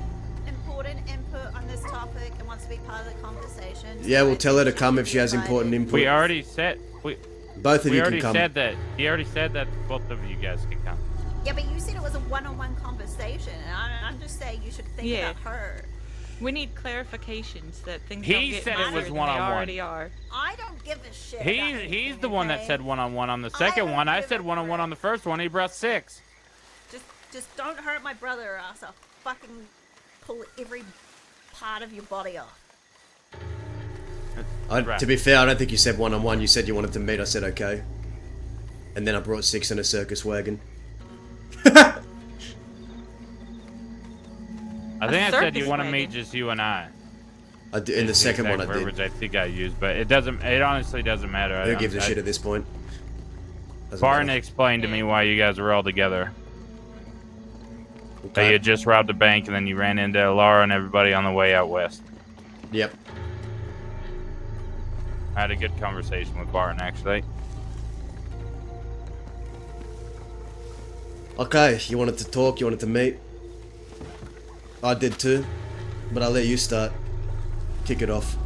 important input on this topic and wants to be part of the conversation. Yeah, we'll tell her to come if she has important input. We already said Both of we you already can come. said that. He already said that both of you guys can come. Yeah, but you said it was a one-on-one conversation, and I'm just saying you should think about her. We need clarifications that things He don't get said it messier was than one-on-one. They already are. I don't give a shit. He's the one that said one-on-one on the second one. I said one-on-one on the first one. He brought 6. Just don't hurt my brother, or else I'll fucking pull every part of your body off. To be fair, I don't think you said one-on-one. You said you wanted to meet. I said okay. And then I brought 6 in a circus wagon. I think I said you want to meet just you and I. In the second one I did. Verbiage I think I used, but it doesn't. It honestly doesn't matter. Who gives a shit at this point? Barton explained to me why you guys were all together. That you had just robbed a bank and then you ran into Laura and everybody on the way out west. Yep. I had a good conversation with Barton actually. Okay, you wanted to talk, you wanted to meet. I did too, but I'll let you start. Kick it off.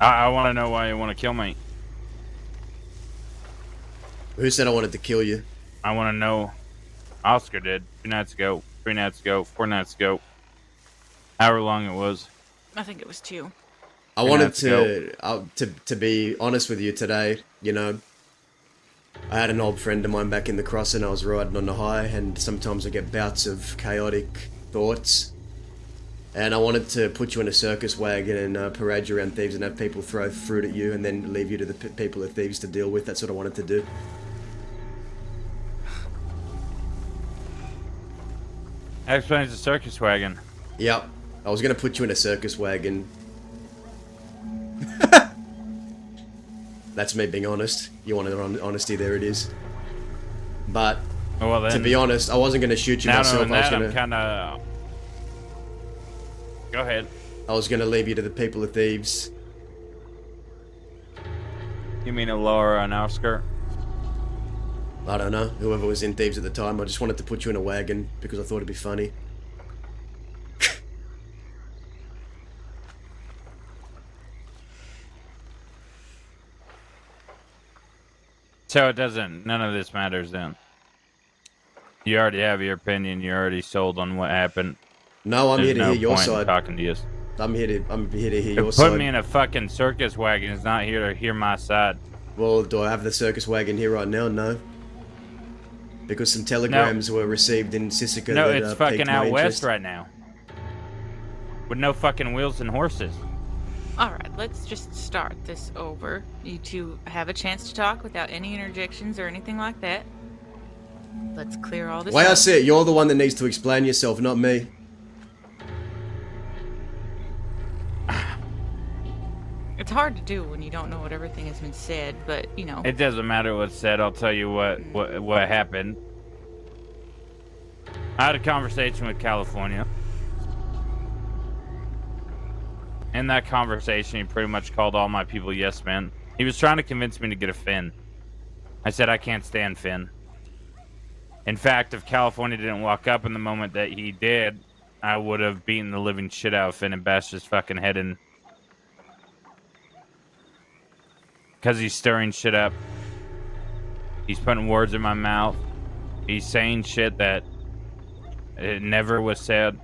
I want to know why you want to kill me. Who said I wanted to kill you? I want to know. Oscar did 2 nights ago, 3 nights ago, 4 nights ago. However long it was. I think it was 2. I wanted to be honest with you today, you know. I had an old friend of mine back in the cross and I was riding on the high and sometimes I get bouts of chaotic thoughts. And I wanted to put you in a circus wagon and parade you around thieves and have people throw fruit at you and then leave you to the people of thieves to deal with. That's what I wanted to do. That explains the circus wagon. Yep. I was going to put you in a circus wagon. That's me being honest. You wanted honesty, there it is. But, well, then, to be honest, I wasn't going to shoot you myself. I was I'm kind of... Go ahead. I was going to leave you to the people of thieves. You mean a Laura and Oscar? I don't know. Whoever was in thieves at the time. I just wanted to put you in a wagon because I thought it'd be funny. So it doesn't... None of this matters then. You already have your opinion. You're already sold on what happened. No, I'm here to hear your side. Talking to you. I'm here to hear your side. Put me in a fucking circus wagon is not here to hear my side. Well, do I have the circus wagon here right now? No. Because some telegrams were received in Sisika. No, it's fucking out west right now. With no fucking wheels and horses. Alright, let's just start this over. You two have a chance to talk without any interjections or anything like that. Let's clear all this Way up. I see it, you're the one that needs to explain yourself, not me. It's hard to do when you don't know what everything has been said, but, you know. It doesn't matter what's said. I'll tell you what happened. I had a conversation with California. In that conversation, he pretty much called all my people yes men. He was trying to convince me to get a Finn. I said I can't stand Finn. In fact, if California didn't walk up in the moment that he did, I would have beaten the living shit out of Finn and bashed his fucking head in. Because he's stirring shit up. He's putting words in my mouth. He's saying shit that it never was said.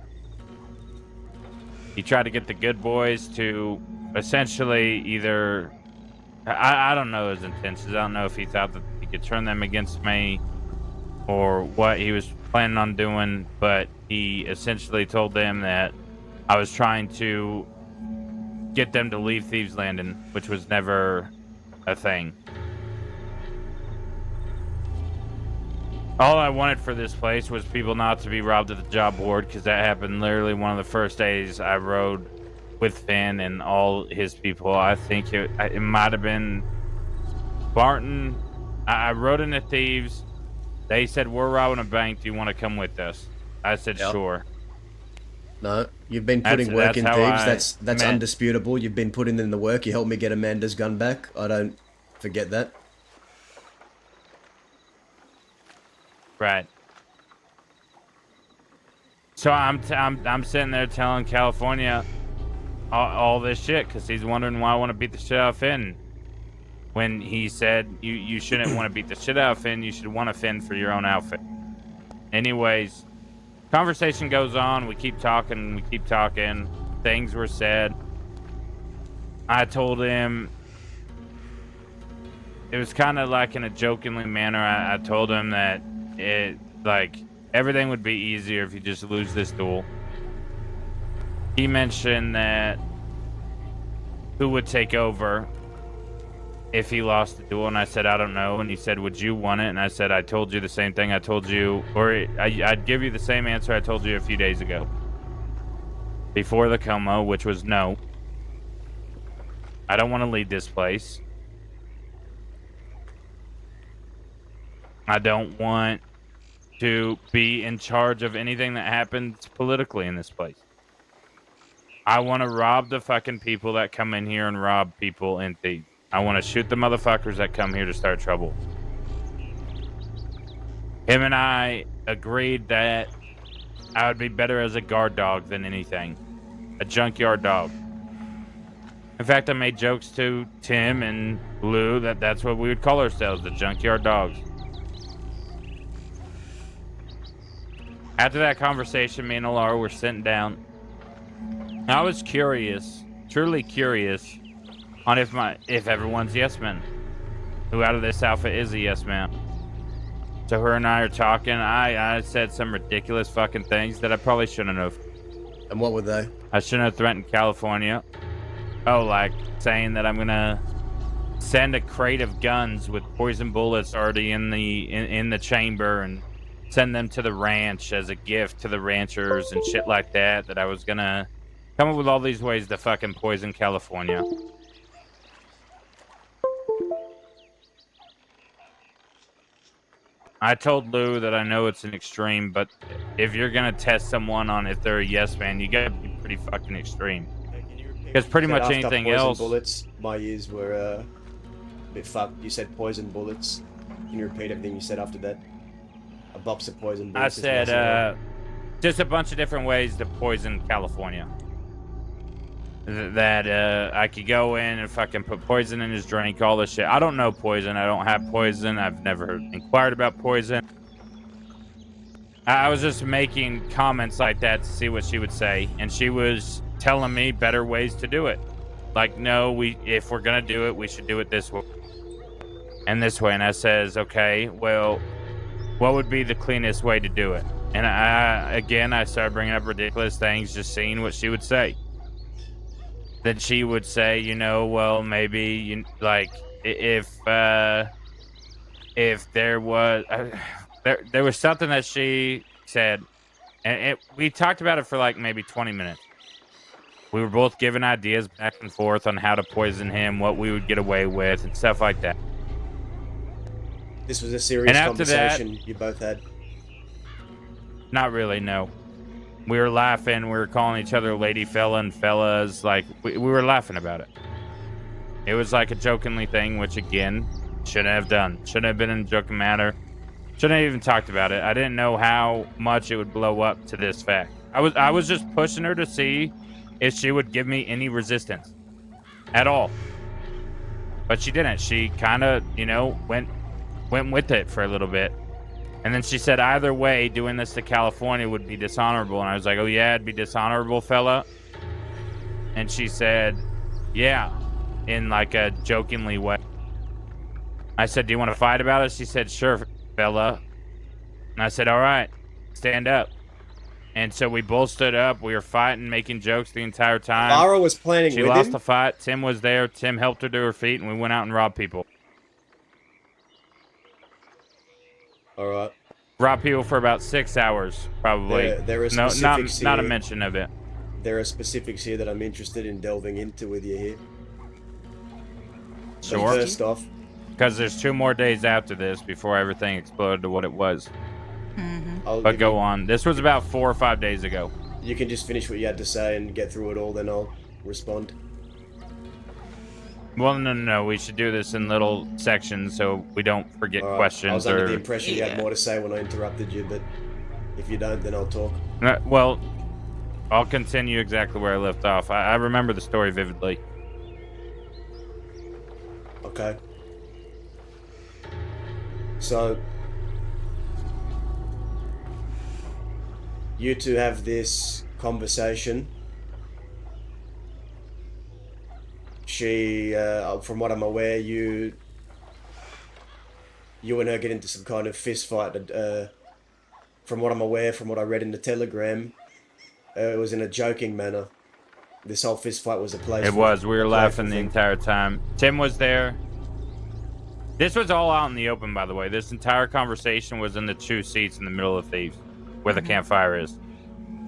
He tried to get the good boys to essentially either... I don't know his intentions. I don't know if he thought that he could turn them against me or what he was planning on doing, but he essentially told them that I was trying to get them to leave Thieves Landing, which was never a thing. All I wanted for this place was people not to be robbed at the job board, because that happened literally one of the first days I rode with Finn and all his people. I think it might have been Barton. I rode into Thieves. They said, we're robbing a bank. Do you want to come with us? I said, sure. No, you've been putting work in Thieves. That's undisputable. You've been putting in the work. You helped me get Amanda's gun back. I don't forget that. Right. So I'm sitting there telling California all this shit because he's wondering why I want to beat the shit out of Finn. When he said you shouldn't want to beat the shit out of Finn, you should want a Finn for your own outfit. Anyways, conversation goes on. We keep talking. Things were said. I told him, it was kind of like in a jokingly manner. I told him that everything would be easier if you just lose this duel. he mentioned that who would take over if he lost the duel, and I said, I don't know. And he said, would you want it? And I said, I told you the same thing I told you, or I'd give you the same answer I told you a few days ago. Before the coma, which was no. I don't want to lead this place. I don't want to be in charge of anything that happens politically in this place. I want to rob the fucking people that come in here and rob people and thieves. I want to shoot the motherfuckers that come here to start trouble. Him and I agreed that I would be better as a guard dog than anything. A junkyard dog. In fact, I made jokes to Tim and Lou that that's what we would call ourselves, the junkyard dogs. After that conversation, me and Alara were sitting down. I was curious, truly curious, on if everyone's yes men. Who out of this outfit is a yes man? So her and I are talking. I said some ridiculous fucking things that I probably shouldn't have. And what were they? I shouldn't have threatened California. Oh, like saying that I'm gonna send a crate of guns with poison bullets already in the chamber and send them to the ranch as a gift to the ranchers and shit like that. That I was gonna come up with all these ways to fucking poison California. I told Lou that I know it's an extreme, but if you're gonna test someone on if they're a yes man, you gotta be pretty fucking extreme. Because pretty much anything else. Bullets, my ears were a bit fucked. You said poison bullets. Can you repeat everything you said after that? A box of poison bullets. I said just a bunch of different ways to poison California. That I could go in and fucking put poison in his drink, all this shit. I don't know poison. I don't have poison. I've never inquired about poison. I was just making comments like that to see what she would say, and she was telling me better ways to do it. Like, no, if we're gonna do it, we should do it this way and this way. And I says, okay, well, what would be the cleanest way to do it? And I started bringing up ridiculous things, just seeing what she would say. Then she would say, you know, well, maybe like if there was there was something that she said, and we talked about it for like maybe 20 minutes. We were both giving ideas back and forth on how to poison him, what we would get away with, and stuff like that. This was a serious conversation you both had. Not really, no. We were laughing. We were calling each other lady fella and fellas. Like, we were laughing about it. It was like a jokingly thing, which, again, shouldn't have done. Shouldn't have been in a joking manner. Shouldn't have even talked about it. I didn't know how much it would blow up to this fact. I was just pushing her to see if she would give me any resistance at all. But she didn't. She kind of, went with it for a little bit. And then she said, either way, doing this to California would be dishonorable. And I was like, oh, yeah, it'd be dishonorable, fella. And she said, yeah, in like a jokingly way. I said, do you want to fight about it? She said, sure, fella. And I said, all right, stand up. And so we both stood up. We were fighting, making jokes the entire time. Lara was planning She with lost him. the fight. Tim was there. Tim helped her to her feet, and we went out and robbed people. All right. Robbed people for about 6 hours, probably. There are No, specifics not a here. mention of it. There are specifics here that I'm interested in delving into with you here. Sure. But first off, Because there's 2 more days after this before everything exploded to what it was. But go on. This was about 4 or 5 days ago. you can just finish what you had to say and get through it all, then I'll respond. Well, no. We should do this in little sections so we don't forget All right. questions. I was under or... the impression you had more to say when I interrupted you, but if you don't, then I'll talk. Well, I'll continue exactly where I left off. I remember the story vividly. Okay. So, you two have this conversation. She, from what I'm aware, you and her get into some kind of fist fight. From what I'm aware, from what I read in the telegram, it was in a joking manner. this whole fist fight was a play. It was. We were laughing the entire time. Tim was there. This was all out in the open, by the way. This entire conversation was in the 2 seats in the middle of Thieves, where the campfire is.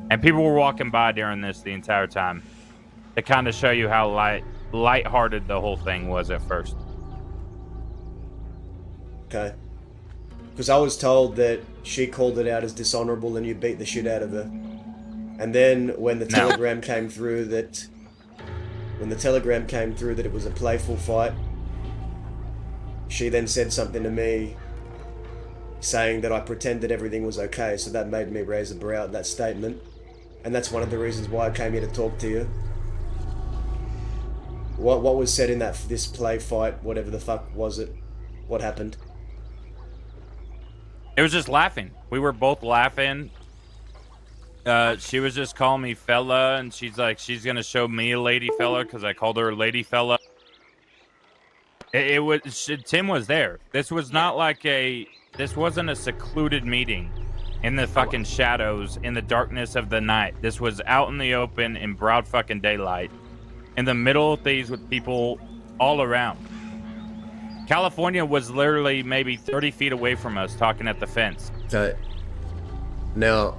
And people were walking by during this the entire time. To kind of show you how lighthearted the whole thing was at first. Okay. Because I was told that she called it out as dishonorable and you beat the shit out of her. And then when the telegram came through that... When the telegram came through that it was a playful fight, she then said something to me saying that I pretended everything was okay, so that made me raise a brow at that statement. And that's one of the reasons why I came here to talk to you. What was said in this play fight, whatever the fuck was it? What happened? It was just laughing. We were both laughing. She was just calling me fella, and she's like, she's gonna show me a lady fella because I called her a lady fella. Tim was there. This was not like this wasn't a secluded meeting in the fucking shadows in the darkness of the night. This was out in the open in broad fucking daylight in the middle of things with people all around. California was literally maybe 30 feet away from us talking at the fence. Okay. Now,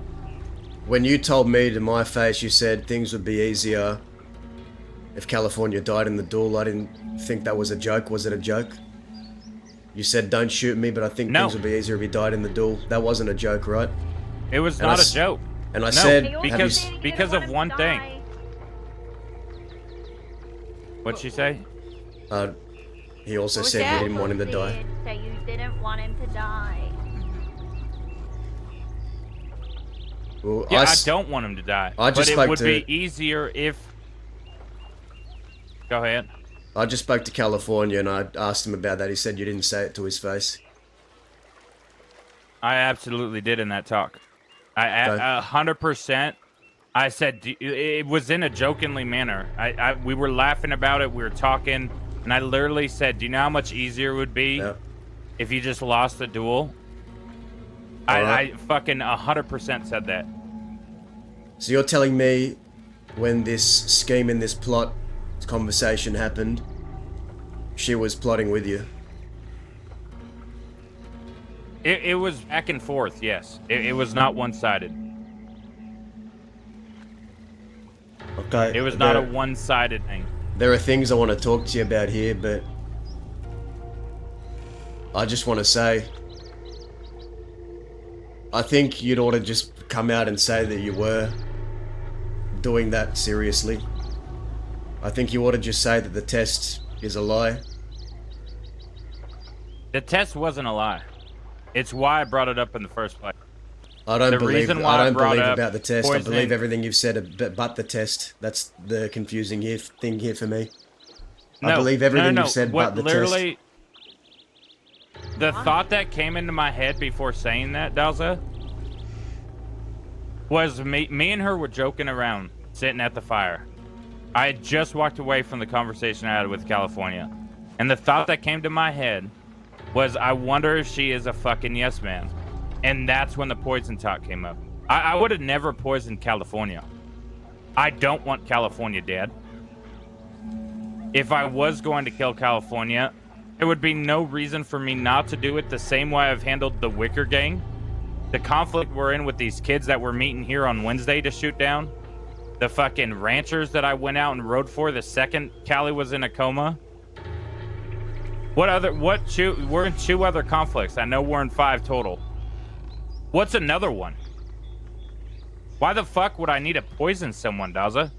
when you told me to my face, you said things would be easier if California died in the duel. I didn't think that was a joke. Was it a joke? You said don't shoot me, but I think things would be easier if he died in the duel. That wasn't a joke, right? It was not a joke. And I said because of one thing. What'd she say? He also said he didn't want him to die. So you didn't want him to die. Well, Yeah, I don't want him to die. I just but it spoke would to- be easier if... Go ahead. I just spoke to California and I asked him about that. He said you didn't say it to his face. I absolutely did in that talk. I 100%. I said it was in a jokingly manner. We were laughing about it. We were talking, and I literally said, "Do you know how much easier it would be if you just lost the duel?" I fucking 100% said that. So you're telling me when this scheme and this plot conversation happened, she was plotting with you? It was back and forth, yes. It was not one-sided. Okay. It was not a one-sided thing. There are things I want to talk to you about here, but I just want to say, I think you'd ought to just come out and say that you were doing that seriously. I think you ought to just say that the test is a lie. The test wasn't a lie. It's why I brought it up in the first place. I don't believe up about the test. I poisoning- believe everything you've said but the test. That's the confusing thing here for me. I believe everything you've said but the test. The thought that came into my head before saying that, Dalza, was me and her were joking around, sitting at the fire. I had just walked away from the conversation I had with California. And the thought that came to my head was, I wonder if she is a fucking yes man. And that's when the poison talk came up. I would have never poisoned California. I don't want California dead. If I was going to kill California, there would be no reason for me not to do it the same way I've handled the Wicker Gang. The conflict we're in with these kids that we're meeting here on Wednesday to shoot down. The fucking ranchers that I went out and rode for the second Callie was in a coma. We're in 2 other conflicts. I know we're in 5 total. What's another one? Why the fuck would I need to poison someone, Daza?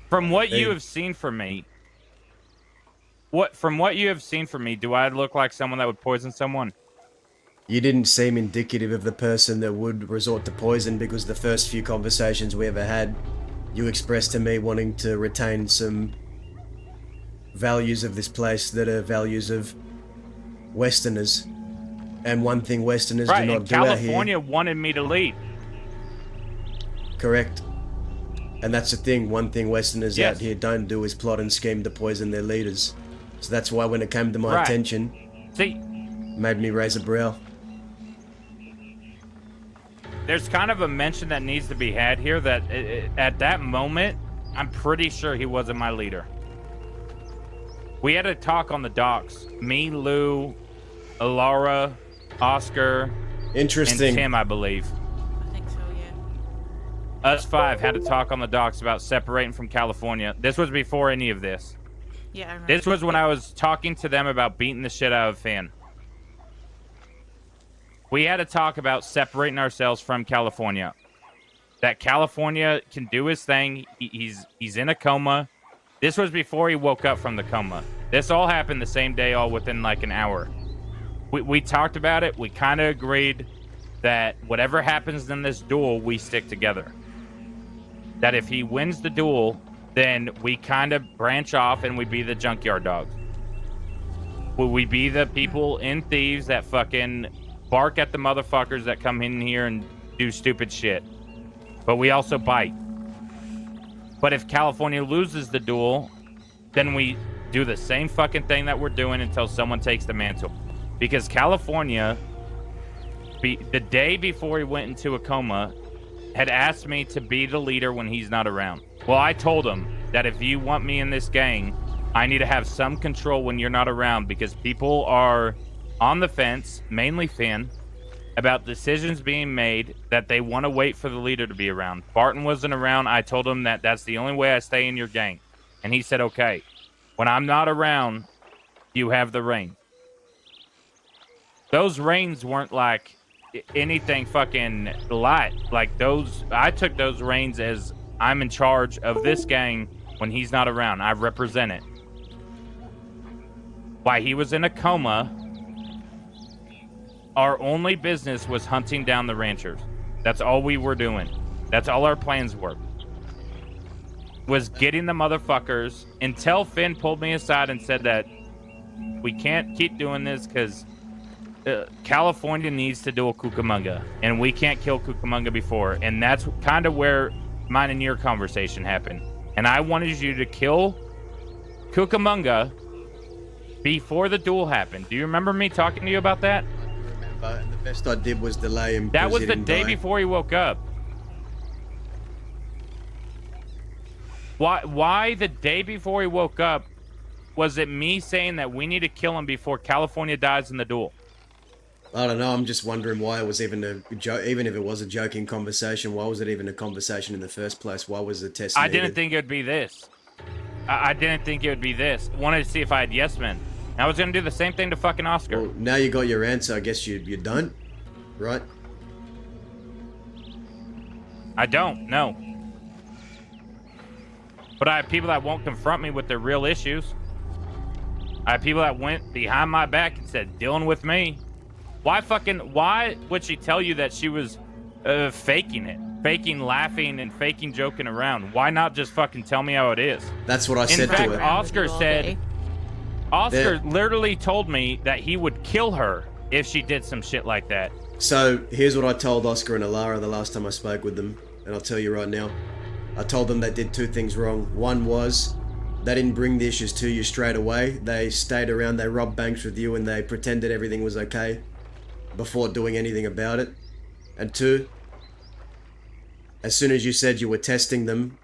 From what you have seen from me, do I look like someone that would poison someone? You didn't seem indicative of the person that would resort to poison, because the first few conversations we ever had, you expressed to me wanting to retain some values of this place that are values of Westerners. And one thing Westerners do not do out here. California wanted me to lead. Correct. And that's the thing, one thing Westerners out here don't do is plot and scheme to poison their leaders. So that's why when it came to my attention, made me raise a brow. there's kind of a mention that needs to be had here that at that moment, I'm pretty sure he wasn't my leader. We had a talk on the docks. Me, Lou, Alara, Oscar, Interesting. and Tim, I believe. I think so, yeah. Us 5 had a talk on the docks about separating from California. This was before any of this. Yeah, I remember. This was when I was talking to them about beating the shit out of Finn. We had to talk about separating ourselves from California. That California can do his thing. He's in a coma. This was before he woke up from the coma. This all happened the same day, all within like an hour. We talked about it. We kind of agreed that whatever happens in this duel, we stick together. That if he wins the duel, then we kind of branch off and we be the junkyard dogs. We be the people in Thieves that fucking bark at the motherfuckers that come in here and do stupid shit. But we also bite. But if California loses the duel, then we do the same fucking thing that we're doing until someone takes the mantle. Because California, the day before he went into a coma, had asked me to be the leader when he's not around. Well, I told him that if you want me in this gang, I need to have some control when you're not around, because people are on the fence, mainly Finn, about decisions being made that they want to wait for the leader to be around. Barton wasn't around. I told him that that's the only way I stay in your gang. And he said, okay, when I'm not around, you have the reign. Those reigns weren't like anything fucking light. Like those, I took those reigns as I'm in charge of this gang when he's not around. I represent it. While he was in a coma, our only business was hunting down the ranchers. That's all we were doing. That's all our plans were. Was getting the motherfuckers until Finn pulled me aside and said that we can't keep doing this because California needs to do a Cucamonga, and we can't kill Cucamonga before. And that's kind of where mine and your conversation happened. And I wanted you to kill Cucamonga before the duel happened. Do you remember me talking to you about that? And the best I did was delay him. That was the day before he woke up. Why the day before he woke up was it me saying that we need to kill him before California dies in the duel? I don't know. I'm just wondering why it was even a joke. Even if it was a joking conversation, why was it even a conversation in the first place? Why was the test needed? I didn't think it would be this. I didn't think it would be this. Wanted to see if I had yes men. I was gonna do the same thing to fucking Oscar. Well, now you got your answer. I guess you don't, right? I don't. No. But I have people that won't confront me with their real issues. I have people that went behind my back and said, dealing with me. Why would she tell you that she was faking it? Faking laughing and faking joking around? Why not just fucking tell me how it is? That's what I said to her. In fact, Oscar said... Oscar literally told me that he would kill her if she did some shit like that. So, here's what I told Oscar and Alara the last time I spoke with them, and I'll tell you right now. I told them they did two things wrong. One was, they didn't bring the issues to you straight away. They stayed around, they robbed banks with you, and they pretended everything was okay before doing anything about it. And two, as soon as you said you were testing them,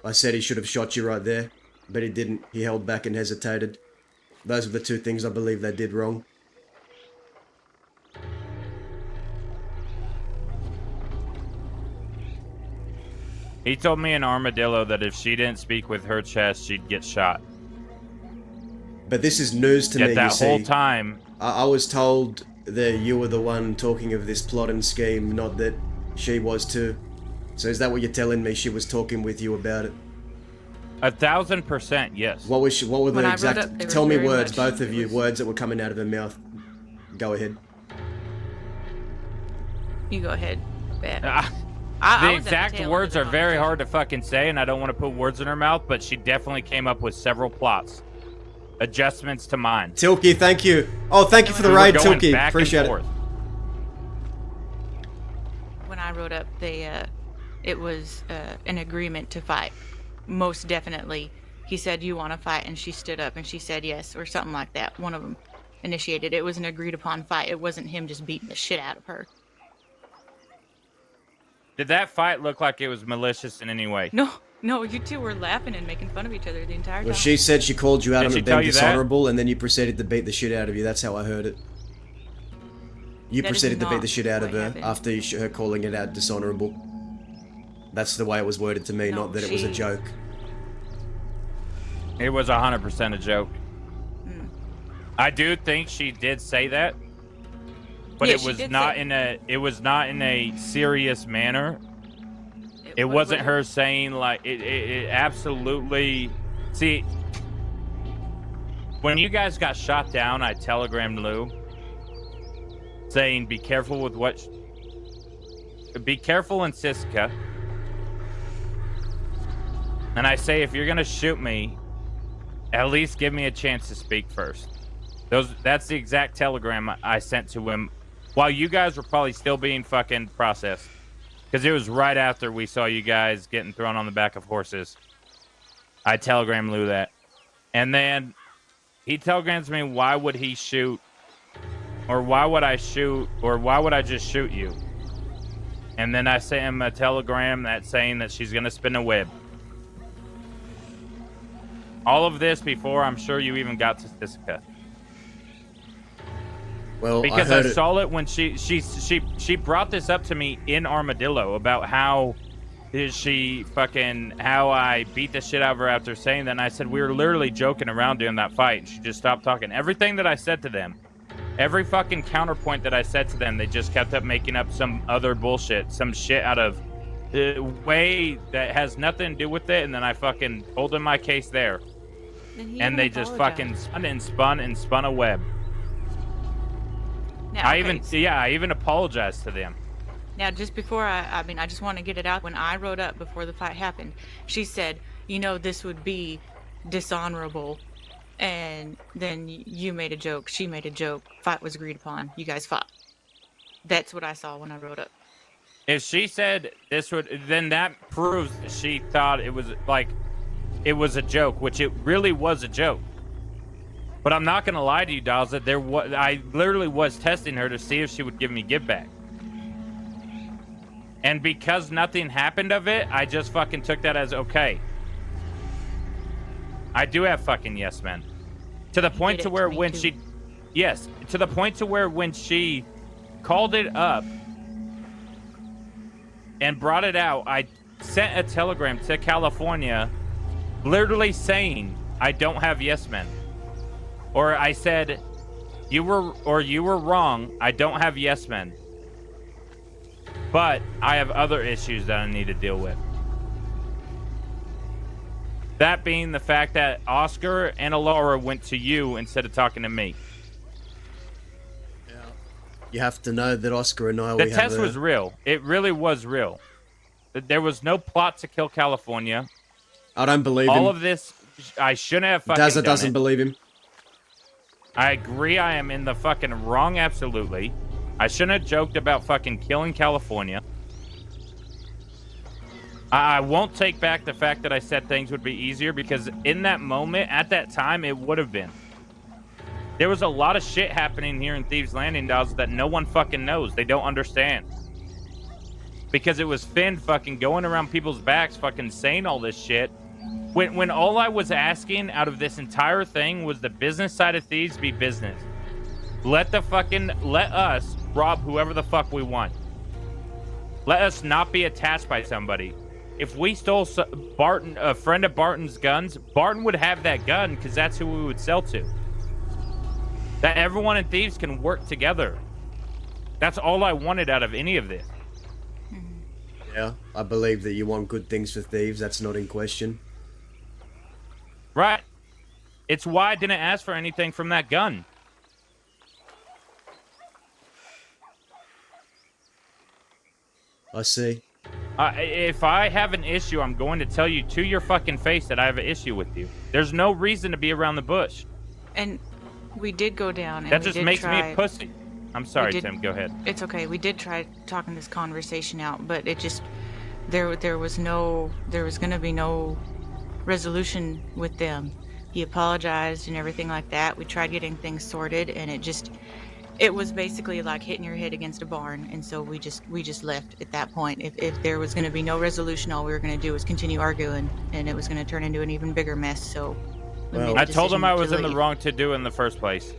I said he should have shot you right there, but he didn't. He held back and hesitated. Those are the two things I believe they did wrong. He told me in Armadillo that if she didn't speak with her chest, she'd get shot. But this is news to me, that you see. whole time... I was told that you were the one talking of this plot and scheme, not that she was too. So is that what you're telling me? She was talking with you about it? 1,000%, yes. What were the exact... Tell me words, both of you, words that were coming out of her mouth. Go ahead. You go ahead, Ben. The exact words are very hard to fucking say, and I don't want to put words in her mouth, but she definitely came up with several plots. Adjustments to mine. Tilky, thank you. Oh, thank you for the raid, Tilky. Appreciate it. When I wrote up, it was an agreement to fight. Most definitely. He said, you want to fight? And she stood up and she said yes, or something like that. One of them initiated. It was an agreed upon fight. It wasn't him just beating the shit out of her. Did that fight look like it was malicious in any way? No, you two were laughing and making fun of each other the entire time. Well, she said she called you out Did on she it tell being you that? dishonorable, and then you proceeded to beat the shit out of you. That's how I heard it. You That is proceeded to beat not the shit out of what her happened. after her calling it out dishonorable. That's the way it was worded to me, No, not that it was a she- joke. It was 100% a joke. Hmm. I do think she did say that, but Yeah, it she was did not say- in a. It was not in a serious manner. It what- wasn't what- her saying like it absolutely. See, when you guys got shot down, I telegrammed Lou saying, "Be careful with what. Be careful in Siska." And I say, if you're gonna shoot me, at least give me a chance to speak first. That's the exact telegram I sent to him while you guys were probably still being fucking processed. Because it was right after we saw you guys getting thrown on the back of horses. I telegrammed Lou that. And then he telegrams me, why would he shoot? Or why would I shoot? Or why would I just shoot you? And then I sent him a telegram that's saying that she's going to spin a web. All of this before I'm sure you even got to Siska. Well, Because I I heard it. saw it when she brought this up to me in Armadillo about how how I beat the shit out of her after saying that. And I said we were literally joking around during that fight. And she just stopped talking. Everything that I said to them, every fucking counterpoint that I said to them, they just kept up making up some other bullshit, some shit out of way that has nothing to do with it. And then I fucking told them my case there. And they just fucking spun and spun a web. Now, I okay, even apologized to them. Now, just before I just want to get it out. When I wrote up before the fight happened, she said, this would be dishonorable. And then you made a joke. She made a joke. Fight was agreed upon. You guys fought. That's what I saw when I wrote up. If she said this would, then that proves that she thought it was a joke, which it really was a joke. But I'm not gonna lie to you, Daza. I literally was testing her to see if she would give me give back. And because nothing happened of it, I just fucking took that as okay. I do have fucking yes men. To the point to where when she, yes, to the point to where when she called it up and brought it out, I sent a telegram to California, literally saying I don't have yes men. Or I said, you were wrong. I don't have yes men. But I have other issues that I need to deal with. That being the fact that Oscar and Alora went to you instead of talking to me. You have to know that Oscar and I, The test was real. It really was real. There was no plot to kill California. I don't believe him. All of this, I shouldn't have fucking Daza done doesn't it. believe him. I agree I am in the fucking wrong, absolutely. I shouldn't have joked about fucking killing California. I won't take back the fact that I said things would be easier, because in that moment, at that time, it would have been. There was a lot of shit happening here in Thieves Landing, Dawes, that no one fucking knows. They don't understand. Because it was Finn fucking going around people's backs fucking saying all this shit. When all I was asking out of this entire thing was the business side of Thieves be business. Let us rob whoever the fuck we want. Let us not be attached by somebody. If we stole a friend of Barton's guns, Barton would have that gun because that's who we would sell to. That everyone in Thieves can work together. That's all I wanted out of any of this. Yeah, I believe that you want good things for Thieves. That's not in question. Right. It's why I didn't ask for anything from that gun. I see. If I have an issue, I'm going to tell you to your fucking face that I have an issue with you. There's no reason to be around the bush. And we did go down. And That we just did makes me try- a pussy. I'm sorry, did- Tim. Go ahead. It's okay. We did try talking this conversation out, but it just there was going to be no resolution with them. He apologized and everything like that. We tried getting things sorted, and it just It was basically like hitting your head against a barn, and so we just left at that point. If there was going to be no resolution, all we were going to do was continue arguing, and it was going to turn into an even bigger mess. So we made the I told him decision I to was in the leave. wrong to do in the first place,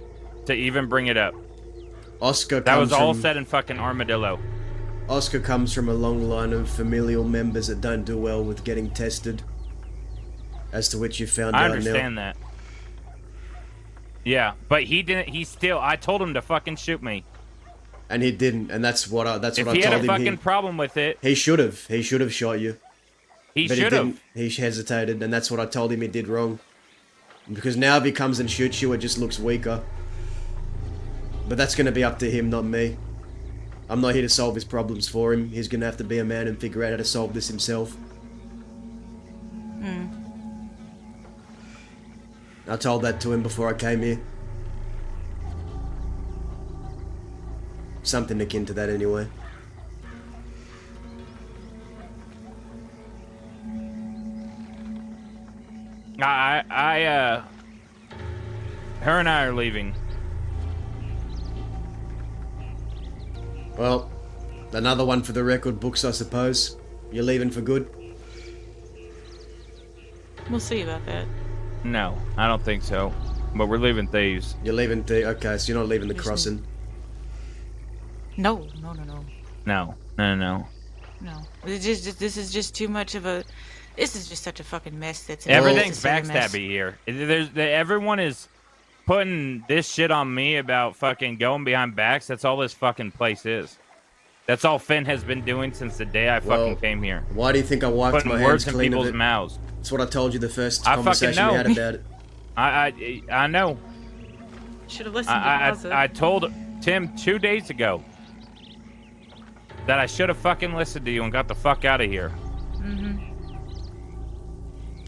to even bring it up. Oscar That was comes all from- said in fucking Armadillo. Oscar comes from a long line of familial members that don't do well with getting tested. As to which you found I out understand now. that. Yeah, but he didn't. He still. I told him to fucking shoot me. And he didn't, and that's what I If told him. he had a fucking problem with it, He should have. He should have shot you. He But should didn't. have. He hesitated, and that's what I told him he did wrong. Because now if he comes and shoots you, it just looks weaker. But that's going to be up to him, not me. I'm not here to solve his problems for him. He's going to have to be a man and figure out how to solve this himself. I told that to him before I came here. Something akin to that anyway. Her and I are leaving. Well, another one for the record books, I suppose. You're leaving for good? We'll see about that. No, I don't think so. But we're leaving Thieves. You're leaving okay, so you're not leaving the crossing. No. No. This is just too much of a. This is just such a fucking mess. That's Everything's unnecessary mess. backstabby here. Everyone is putting this shit on me about fucking going behind backs. That's all this fucking place is. That's all Finn has been doing since the day I fucking came here. Why do you think I wiped Putting my words hands in clean of people's it? mouths. That's what I told you the first I fucking conversation know. we had about it. I know. Should have listened to Gaza. I told Tim 2 days ago that I should have fucking listened to you and got the fuck out of here.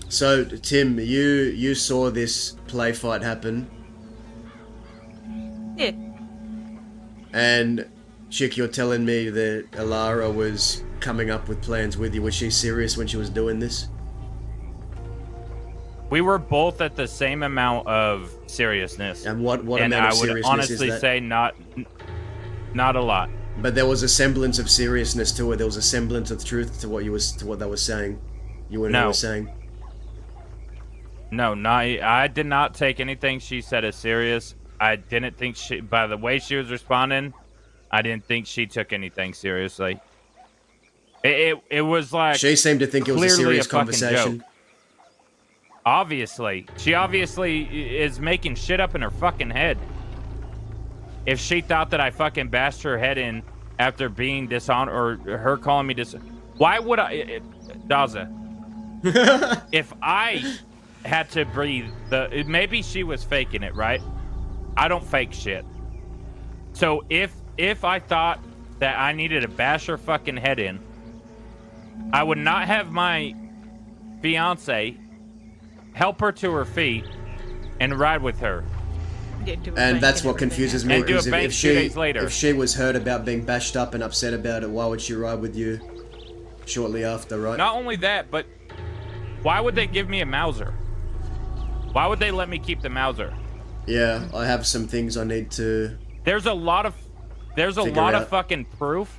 So, Tim, you saw this play fight happen, Yeah. and Chick, you're telling me that Alara was coming up with plans with you. Was she serious when she was doing this? We were both at the same amount of seriousness. And what and amount of I would seriousness honestly is that? say not a lot. But there was a semblance of seriousness to it. There was a semblance of truth to what they were saying. You and I were saying. No, I did not take anything she said as serious. I didn't think by the way she was responding, I didn't think she took anything seriously. It was like She seemed to think it was a clearly serious fucking conversation. joke. Obviously. She obviously is making shit up in her fucking head. If she thought that I fucking bashed her head in after being dishonored, or her calling me why would I... Daza. If I had to breathe maybe she was faking it, right? I don't fake shit. So if I thought that I needed to bash her fucking head in, I would not have my fiance help her to her feet and ride with her. And that's what confuses me. And do a Because bank if 2 days later. if she was hurt about being bashed up and upset about it, why would she ride with you shortly after, right? Not only that, but why would they give me a Mauser? Why would they let me keep the Mauser? Yeah, I have some things I need to... There's a lot of Figure out. fucking proof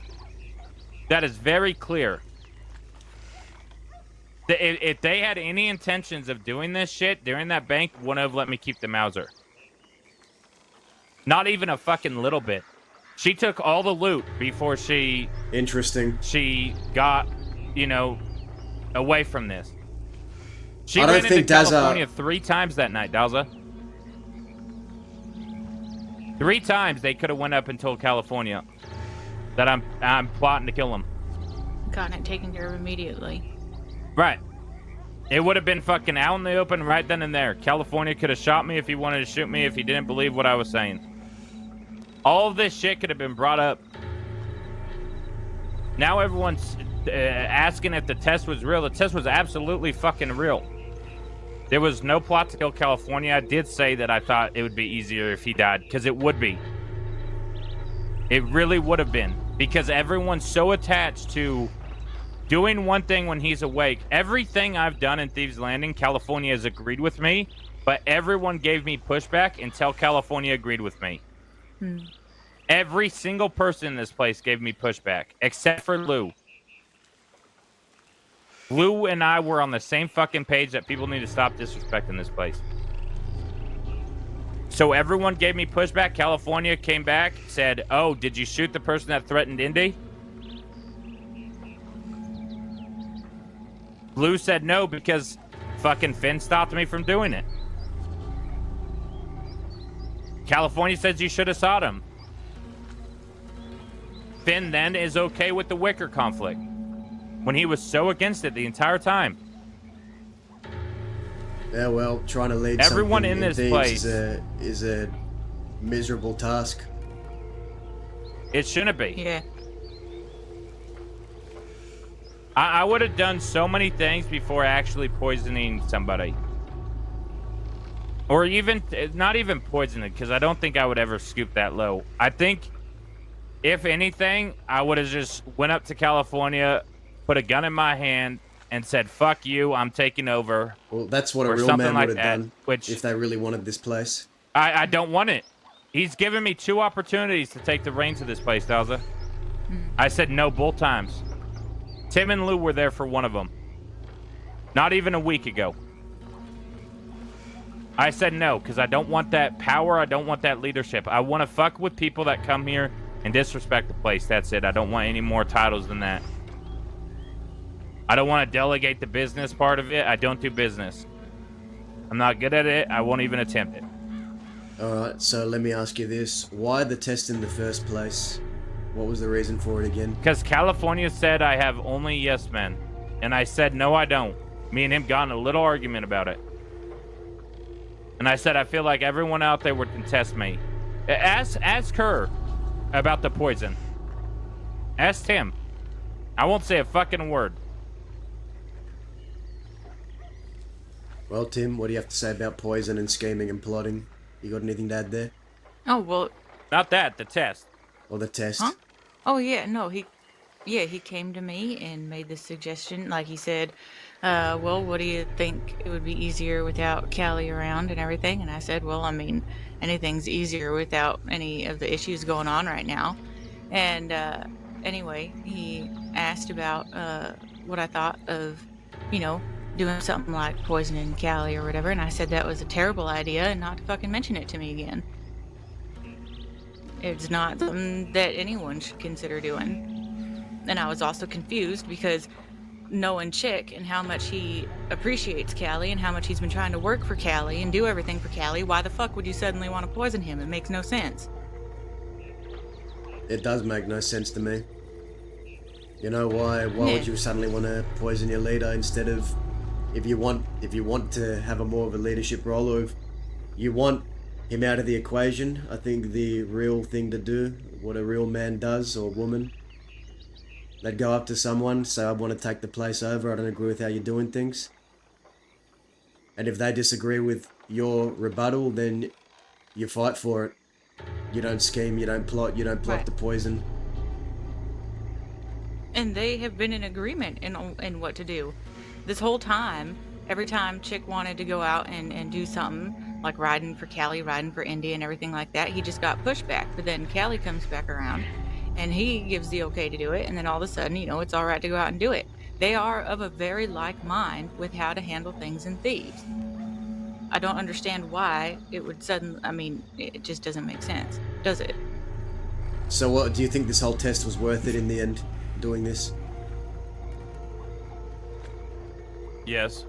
that is very clear. If they had any intentions of doing this shit during that bank, wouldn't have let me keep the Mauser. Not even a fucking little bit. She took all the loot before she... Interesting. She got, away from this. She I don't ran think into Daza- California 3 times that night, Daza. 3 times they could have went up and told California that I'm plotting to kill him. Gotten it taken care of immediately. Right. It would have been fucking out in the open right then and there. California could have shot me if he wanted to shoot me if he didn't believe what I was saying. All of this shit could have been brought up. Now everyone's asking if the test was real. The test was absolutely fucking real. There was no plot to kill California. I did say that I thought it would be easier if he died, because it would be. It really would have been, because everyone's so attached to doing one thing when he's awake. Everything I've done in Thieves Landing, California has agreed with me, but everyone gave me pushback until California agreed with me. Every single person in this place gave me pushback, except for Lou. Lou and I were on the same fucking page that people need to stop disrespecting this place. So everyone gave me pushback. California came back, said, "Oh, did you shoot the person that threatened Indy?" Lou said no because fucking Finn stopped me from doing it. California says you should have shot him. Finn then is okay with the Wicker conflict when he was so against it the entire time. Yeah, well, trying to lead everyone something in this Thieves place is a miserable task. It shouldn't be. Yeah. I would have done so many things before actually poisoning somebody. Or even, not even poisoning, because I don't think I would ever scoop that low. I think, if anything, I would have just went up to California, put a gun in my hand, and said, "Fuck you, I'm taking over." Well, that's what a or real something man like would have that, done which if they really wanted this place. I don't want it. He's given me 2 opportunities to take the reins of this place, Dalza. I said no both times. Tim and Lou were there for one of them. Not even a week ago. I said no, because I don't want that power. I don't want that leadership. I want to fuck with people that come here and disrespect the place. That's it. I don't want any more titles than that. I don't want to delegate the business part of it. I don't do business. I'm not good at it. I won't even attempt it. Alright, so let me ask you this. Why the test in the first place? What was the reason for it again? Because California said I have only yes men. And I said, no, I don't. Me and him got in a little argument about it. And I said, I feel like everyone out there would contest me. Ask her about the poison. Ask Tim. I won't say a fucking word. Well, Tim, what do you have to say about poison and scheming and plotting? You got anything to add there? Oh, well. Not that, the test. Or the test? Huh? Oh, yeah, no, he came to me and made this suggestion. Like he said, well, what do you think it would be easier without Callie around and everything? And I said, well, I mean, anything's easier without any of the issues going on right now. And anyway, he asked about what I thought of, doing something like poisoning Callie or whatever. And I said that was a terrible idea and not to fucking mention it to me again. It's not something that anyone should consider doing. And I was also confused because knowing Chick and how much he appreciates Callie and how much he's been trying to work for Callie and do everything for Callie, why the fuck would you suddenly want to poison him? It makes no sense. It does make no sense to me. You know why? Why would you suddenly want to poison your leader instead of, if you want to have a more of a leadership role, or if you want him out of the equation, I think the real thing to do, what a real man does, or woman, they'd go up to someone, say, I want to take the place over, I don't agree with how you're doing things. And if they disagree with your rebuttal, then you fight for it. You don't scheme, you don't plot Right. the poison. And they have been in agreement in what to do. This whole time, every time Chick wanted to go out and do something, like riding for Callie, riding for Indy and everything like that, he just got pushed back. But then Callie comes back around, and he gives the okay to do it, and then all of a sudden, it's all right to go out and do it. They are of a very like mind with how to handle things in Thieves. I don't understand why it would it just doesn't make sense, does it? So what, do you think this whole test was worth it in the end, doing this? Yes.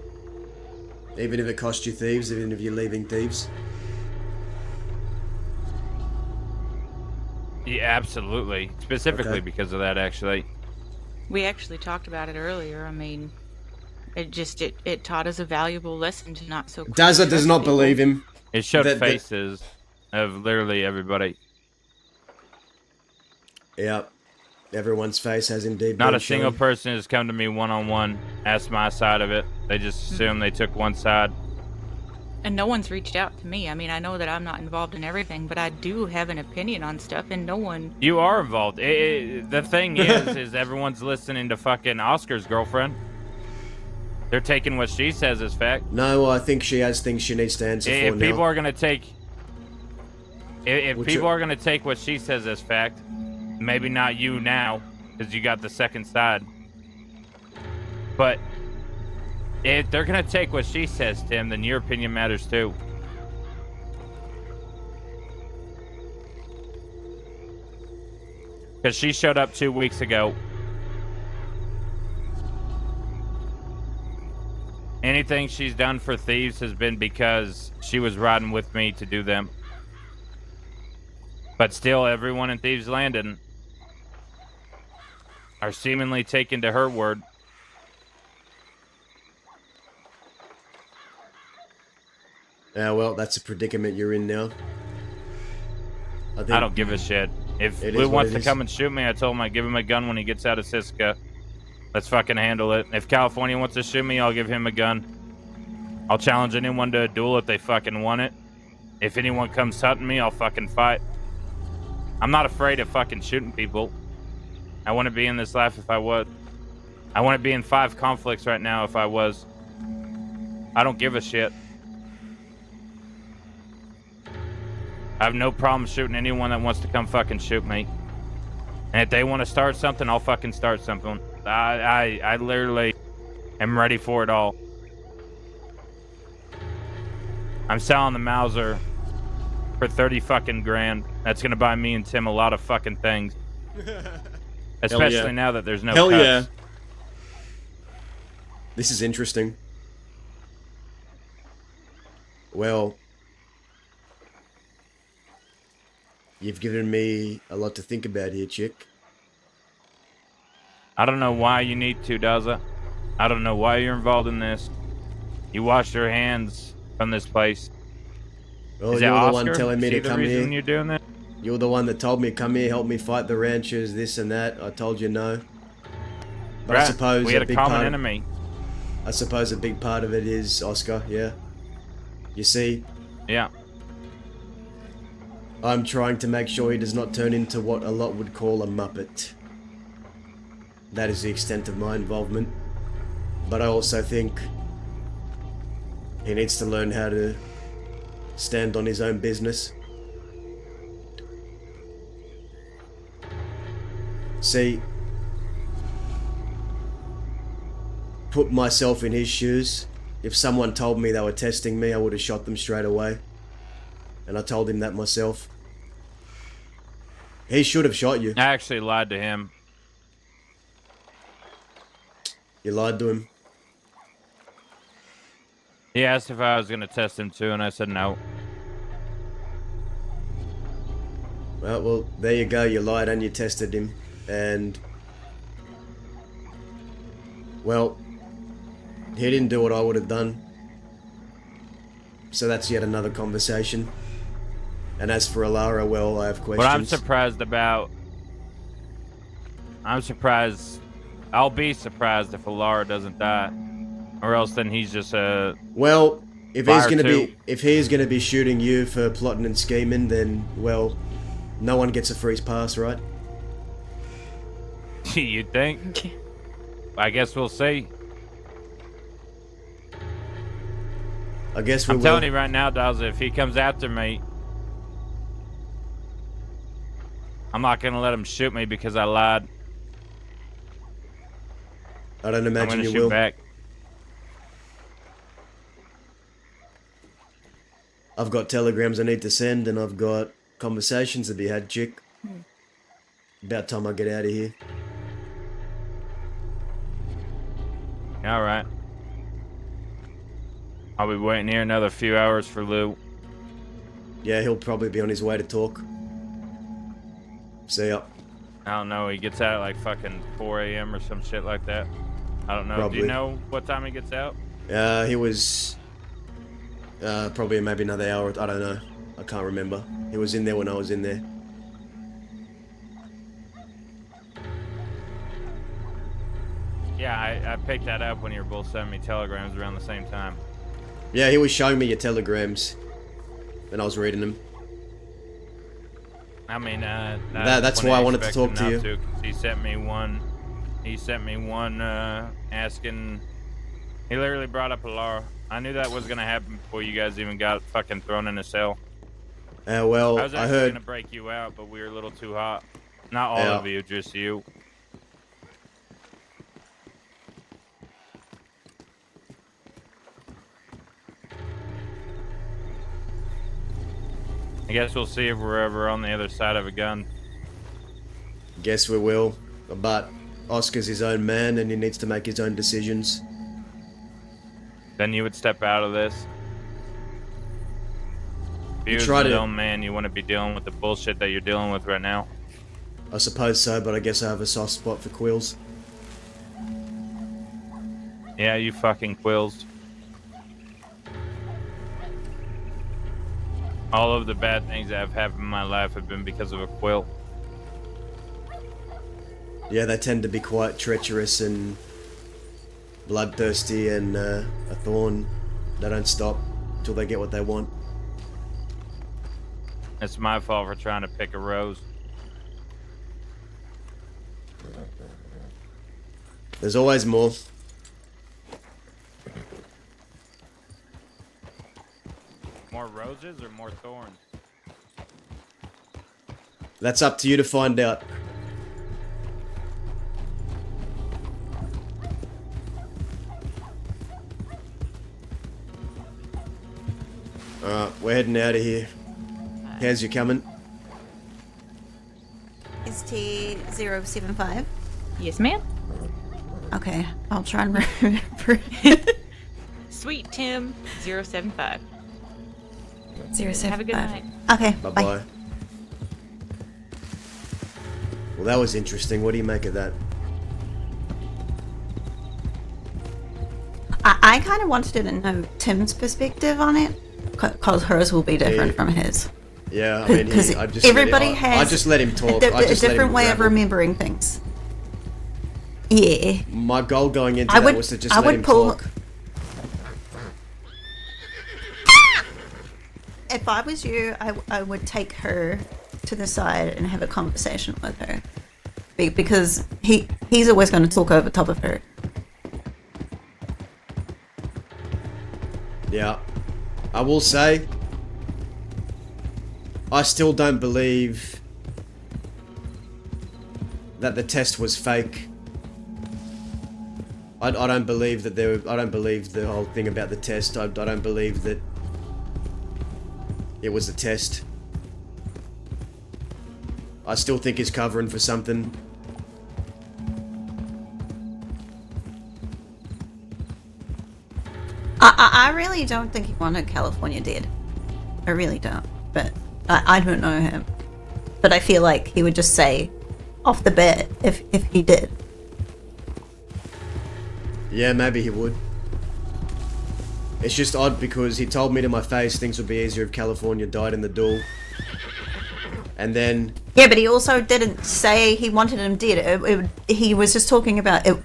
Even if it cost you Thieves, even if you're leaving Thieves? Yeah, absolutely. Specifically because of that, actually. We actually talked about it earlier. I mean, it taught us a valuable lesson to not so quickly Dazza does trust not people. believe him. It showed faces of literally everybody. Yeah. Everyone's face has indeed Not been a single shown. person has come to me one-on-one, asked my side of it. They just assume they took one side. And no one's reached out to me. I mean, I know that I'm not involved in everything, but I do have an opinion on stuff, and no one... You are involved. The thing is everyone's listening to fucking Oscar's girlfriend. They're taking what she says as fact. No, I think she has things she needs to answer for If people now. are going to take... If people are gonna take what she says as fact, maybe not you now, because you got the second side. But if they're gonna take what she says, Tim, then your opinion matters too. Because she showed up 2 weeks ago. Anything she's done for thieves has been because she was riding with me to do them. But still, everyone in Thieves Landing are seemingly taken to her word. Well, that's a predicament you're in now. I don't give a shit. If Lou wants to come and shoot me, I told him I'd give him a gun when he gets out of Siska. Let's fucking handle it. If California wants to shoot me, I'll give him a gun. I'll challenge anyone to a duel if they fucking want it. If anyone comes hunting me, I'll fucking fight. I'm not afraid of fucking shooting people. I wouldn't be in this life if I was. I wouldn't be in 5 conflicts right now if I was. I don't give a shit. I have no problem shooting anyone that wants to come fucking shoot me. And if they want to start something, I'll fucking start something. I literally am ready for it all. I'm selling the Mauser for 30 fucking grand. That's gonna buy me and Tim a lot of fucking things. Especially now that there's no cuts. Yeah. This is interesting. Well, you've given me a lot to think about here, chick. I don't know why you need to, Daza. I don't know why you're involved in this. You washed your hands from this place. Well, Is you're it the Oscar? one telling me Is to he the come reason here. you're doing that? You're the one that told me, come here, help me fight the ranchers, this and that. I told you no. But I Right. suppose We had a big common part enemy. I suppose a big part of it is Oscar, yeah. You see, Yeah. I'm trying to make sure he does not turn into what a lot would call a muppet. That is the extent of my involvement. But I also think he needs to learn how to stand on his own business. See, put myself in his shoes. If someone told me they were testing me, I would have shot them straight away. And I told him that myself. He should have shot you. I actually lied to him. You lied to him. He asked if I was going to test him too, and I said no. Well, there you go. You lied and you tested him. And, well, he didn't do what I would have done. So that's yet another conversation. And as for Alara, well, I have questions. What I'm surprised about... I'm surprised... I'll be surprised if Alara doesn't die. Or else then he's just a... Well, if he's gonna be shooting you for plotting and scheming, then, well, no one gets a free pass, right? You'd think? I guess we'll see. I guess we I'm will. telling you right now, Dowza, if he comes after me, I'm not gonna let him shoot me because I lied. I don't imagine I'm gonna you shoot will. back. I've got telegrams I need to send, and I've got conversations to be had, chick. About time I get out of here. All right. I'll be waiting here another few hours for Lou. Yeah, he'll probably be on his way to talk. See ya. I don't know. He gets out at like fucking 4 a.m. or some shit like that. I don't know. Probably. Do you know what time he gets out? He was probably maybe another hour. I don't know. I can't remember. He was in there when I was in there. Yeah, I picked that up when you were both sending me telegrams around the same time. Yeah, he was showing me your telegrams, and I was reading them. I mean, that's why I wanted to talk to you. 'Cause he sent me one. He sent me one asking. He literally brought up Alara. I knew that was gonna happen before you guys even got fucking thrown in a cell. Well, I was I actually heard. gonna break you out, but we were a little too hot. Not all Yeah. of you, just you. I guess we'll see if we're ever on the other side of a gun. Guess we will. But Oscar's his own man and he needs to make his own decisions. Then you would step out of this. If you was try his to- own man, you wouldn't be dealing with the bullshit that you're dealing with right now. I suppose so, but I guess I have a soft spot for Quills. Yeah, you fucking quills. All of the bad things that have happened in my life have been because of a quill. Yeah, they tend to be quite treacherous and bloodthirsty and a thorn. They don't stop until they get what they want. It's my fault for trying to pick a rose. There's always more. More roses or more thorns? That's up to you to find out. Alright, we're heading out of here. How's you coming? Is T075? Yes, ma'am. Okay, I'll try and remember. Sweet Tim 075. 075. Have a good night. Okay, Bye bye. bye. Well, that was interesting. What do you make of that? I kind of wanted to know Tim's perspective on it, because hers will be different Yeah. from his. Yeah, I mean, Because I just everybody I has just let him talk. a I just let different him way of rabble. remembering things. Yeah. My goal going into I that would- was to just I let would him pull- talk. If I was you, I would take her to the side and have a conversation with her. Because he's always going to talk over top of her. Yeah. I will say, I still don't believe that the test was fake. I don't believe that I don't believe the whole thing about the test. I don't believe that it was a test. I still think he's covering for something. I really don't think he wanted California dead. I really don't. But I don't know him. But I feel like he would just say off the bat if he did. Yeah, maybe he would. It's just odd because he told me to my face things would be easier if California died in the duel. And then... Yeah, but he also didn't say he wanted him dead. He was just talking about it.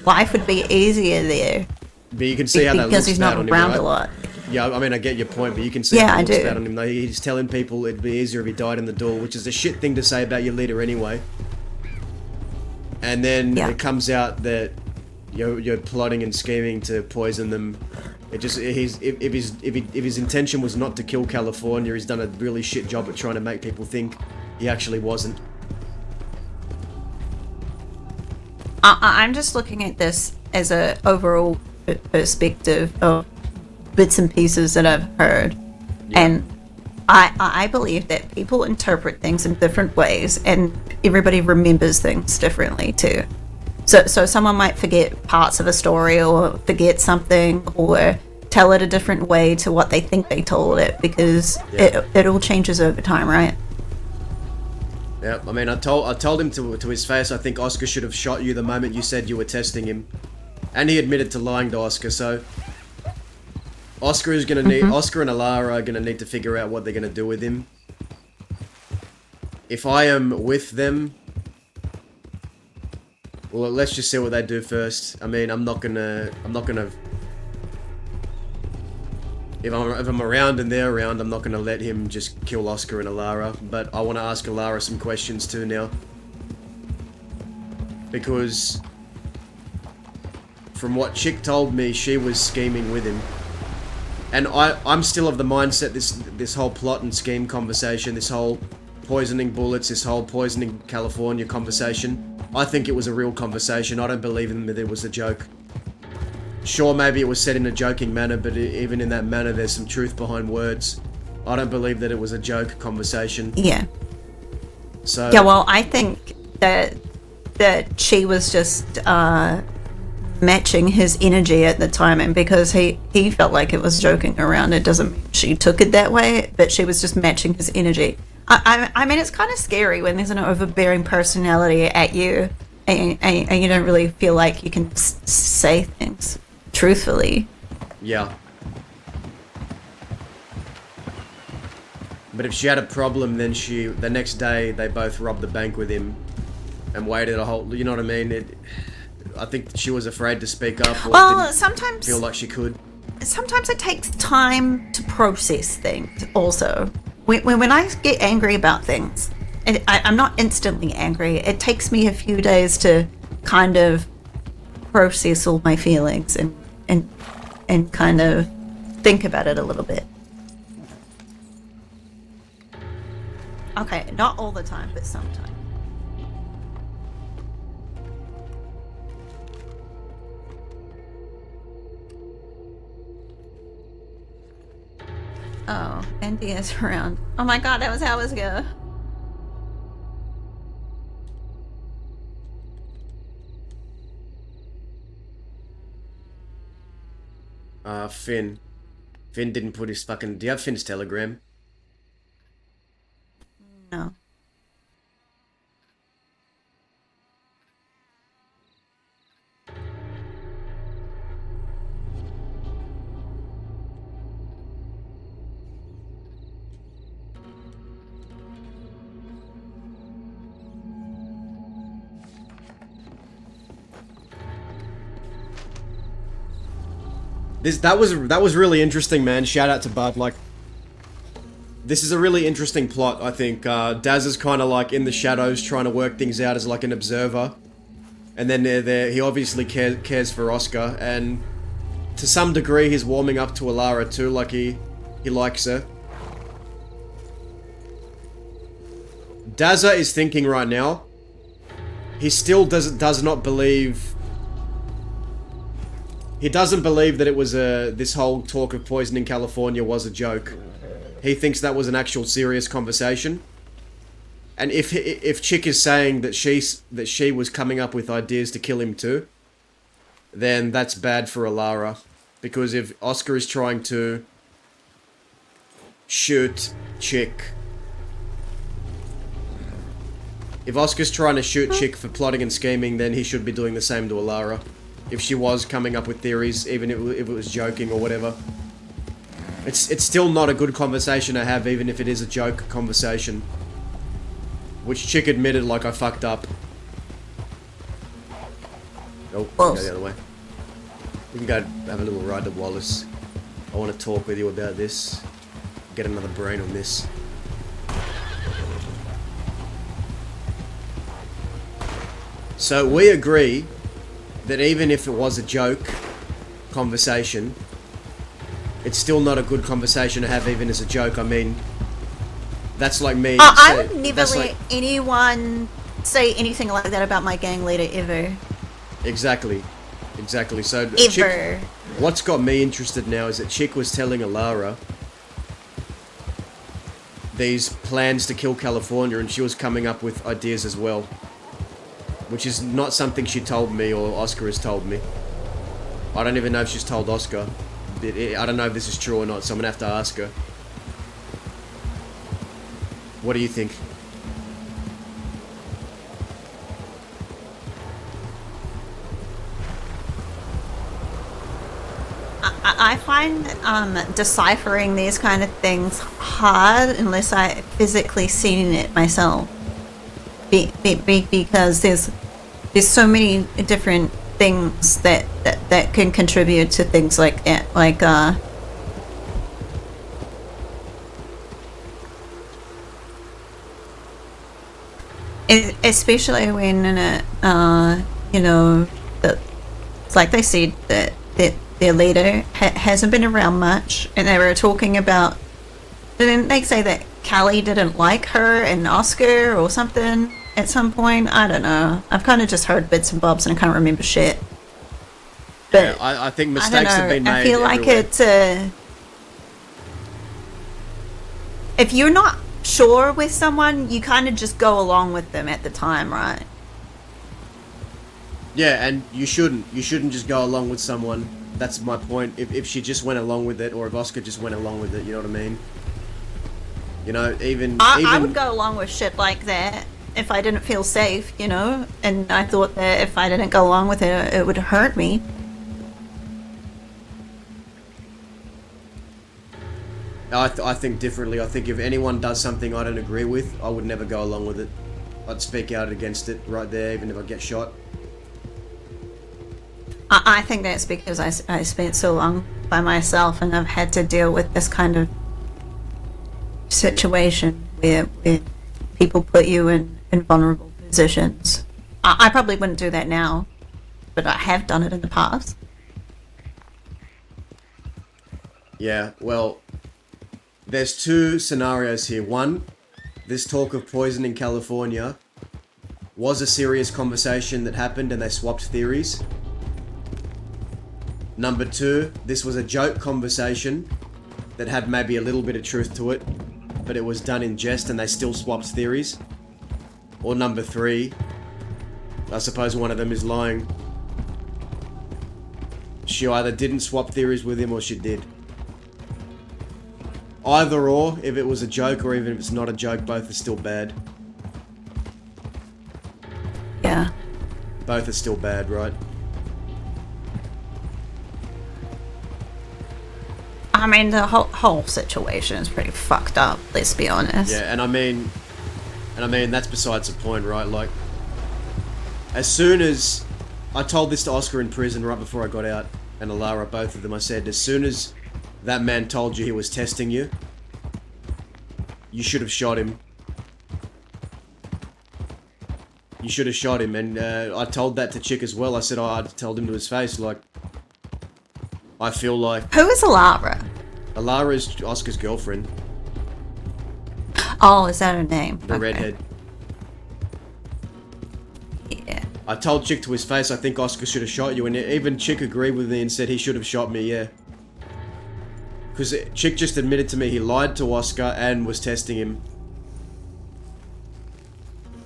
Life would be easier there. But you can see how that because looks he's bad not on him, around right? a lot. Yeah, I mean, I get your point, but you can see Yeah, how I it looks do. bad on him. Though. He's telling people it'd be easier if he died in the duel, which is a shit thing to say about your leader anyway. And then it comes out that you're plotting and scheming to poison them. It just if his intention was not to kill California, he's done a really shit job at trying to make people think he actually wasn't. I'm just looking at this as a overall perspective of bits and pieces that I've heard, and I believe that people interpret things in different ways, and everybody remembers things differently too. So someone might forget parts of a story, or forget something, or tell it a different way to what they think they told it, because it all changes over time, right? Yeah, I mean, I told him to his face, I think Oscar should have shot you the moment you said you were testing him. And he admitted to lying to Oscar, so... Oscar is gonna need... Oscar and Alara are gonna need to figure out what they're gonna do with him. If I am with them... Well, let's just see what they do first. I mean, I'm not gonna... If I'm around and they're around, I'm not gonna let him just kill Oscar and Alara. But I want to ask Alara some questions too now. Because... From what Chick told me, she was scheming with him. And I'm still of the mindset this whole plot and scheme conversation, this whole poisoning bullets, this whole poisoning California conversation, I think it was a real conversation. I don't believe that it was a joke. Sure, maybe it was said in a joking manner, but even in that manner, there's some truth behind words. I don't believe that it was a joke conversation. Yeah. So yeah, well, I think that she was just matching his energy at the time, and because he felt like it was joking around, it doesn't mean she took it that way, but she was just matching his energy. I mean, it's kind of scary when there's an overbearing personality at you, and you don't really feel like you can say things truthfully. Yeah. But if she had a problem, then the next day they both robbed the bank with him and waited a whole, you know what I mean? I think she was afraid to speak up. Or Well, didn't sometimes feel like she could. Sometimes it takes time to process things also. When I get angry about things, I'm not instantly angry. It takes me a few days to kind of process all my feelings and kind of think about it a little bit. Okay, not all the time, but sometimes. Oh, NDS around. Oh my god, that was hours ago. Finn. Finn didn't put his fucking... Do you have Finn's Telegram? No. That was really interesting, man. Shout out to Bud. Like, this is a really interesting plot, I think. Daz is kind of like in the shadows trying to work things out as like an observer. And then he obviously cares for Oscar, and to some degree he's warming up to Alara too, like he likes her. Dazza is thinking right now, he still does not believe... He doesn't believe that it was this whole talk of poisoning California was a joke. He thinks that was an actual serious conversation. And if Chick is saying that she was coming up with ideas to kill him too, then that's bad for Alara. Because if Oscar is trying to shoot Chick... If Oscar's trying to shoot Chick for plotting and scheming, then he should be doing the same to Alara. If she was coming up with theories, even if it was joking or whatever. It's still not a good conversation to have, even if it is a joke conversation. Which Chick admitted, like, I fucked up. Oh, we can go the other way. We can go have a little ride to Wallace. I want to talk with you about this. Get another brain on this. So we agree that even if it was a joke conversation, it's still not a good conversation to have even as a joke. I mean, that's like me. I would never let anyone say anything like that about my gang leader ever. Exactly. So Ever. Chick, what's got me interested now is that Chick was telling Alara these plans to kill California, and she was coming up with ideas as well. Which is not something she told me or Oscar has told me. I don't even know if she's told Oscar. I don't know if this is true or not, so I'm gonna have to ask her. What do you think? I find deciphering these kind of things hard unless I physically seen it myself. Because there's so many different things that can contribute to things like that, like especially when you know, it's like they said that their leader, hasn't been around much, and they were talking about. Didn't they say that Callie didn't like her and Oscar or something at some point? I don't know. I've kind of just heard bits and bobs and I can't remember shit. But Yeah, I think I mistakes don't know. have been made I feel like everywhere. it's if you're not sure with someone, you kind of just go along with them at the time, right? Yeah, and you shouldn't. You shouldn't just go along with someone. That's my point. If she just went along with it, or if Oscar just went along with it, you know what I mean? You know, I would go along with shit like that if I didn't feel safe, you know? And I thought that if I didn't go along with it, it would hurt me. I think differently. I think if anyone does something I don't agree with, I would never go along with it. I'd speak out against it right there, even if I get shot. I think that's because I spent so long by myself and I've had to deal with this kind of situation where people put you in vulnerable positions. I probably wouldn't do that now, but I have done it in the past. Yeah, well, there's two scenarios here. One, this talk of poison in California was a serious conversation that happened and they swapped theories. Number two, this was a joke conversation that had maybe a little bit of truth to it, but it was done in jest and they still swapped theories. Or number three, I suppose one of them is lying. She either didn't swap theories with him or she did. Either or, if it was a joke or even if it's not a joke, both are still bad. Yeah. Both are still bad, right? I mean, the whole situation is pretty fucked up, let's be honest. Yeah, and I mean, that's besides the point, right? Like, as soon as I told this to Oscar in prison right before I got out, and Alara, both of them, I said, as soon as that man told you he was testing you, you should have shot him. You should have shot him, and I told that to Chick as well. I said, I told him to his face, like, I feel like... Who is Alara? Alara is Oscar's girlfriend. Oh, is that her name? The redhead. Yeah. I told Chick to his face, I think Oscar should have shot you, and even Chick agreed with me and said he should have shot me, yeah. Because Chick just admitted to me he lied to Oscar and was testing him.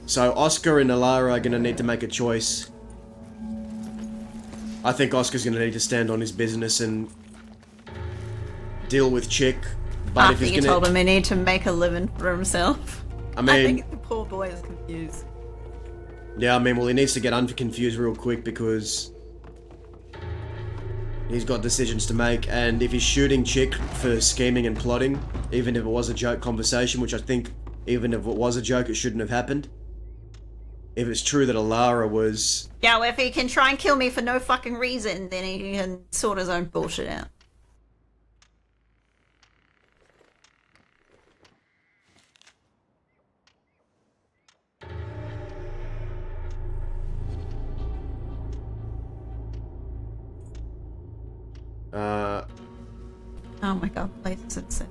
So Oscar and Alara are going to need to make a choice. I think Oscar's going to need to stand on his business and deal with Chick. But After you told him he needed to make a living for himself. I mean... I think the poor boy is confused. Yeah, I mean, well, he needs to get unconfused real quick because he's got decisions to make, and if he's shooting Chick for scheming and plotting, even if it was a joke conversation, which I think, even if it was a joke, it shouldn't have happened. If it's true that Alara was... Yeah, well, if he can try and kill me for no fucking reason, then he can sort his own bullshit out. Oh my god, places it says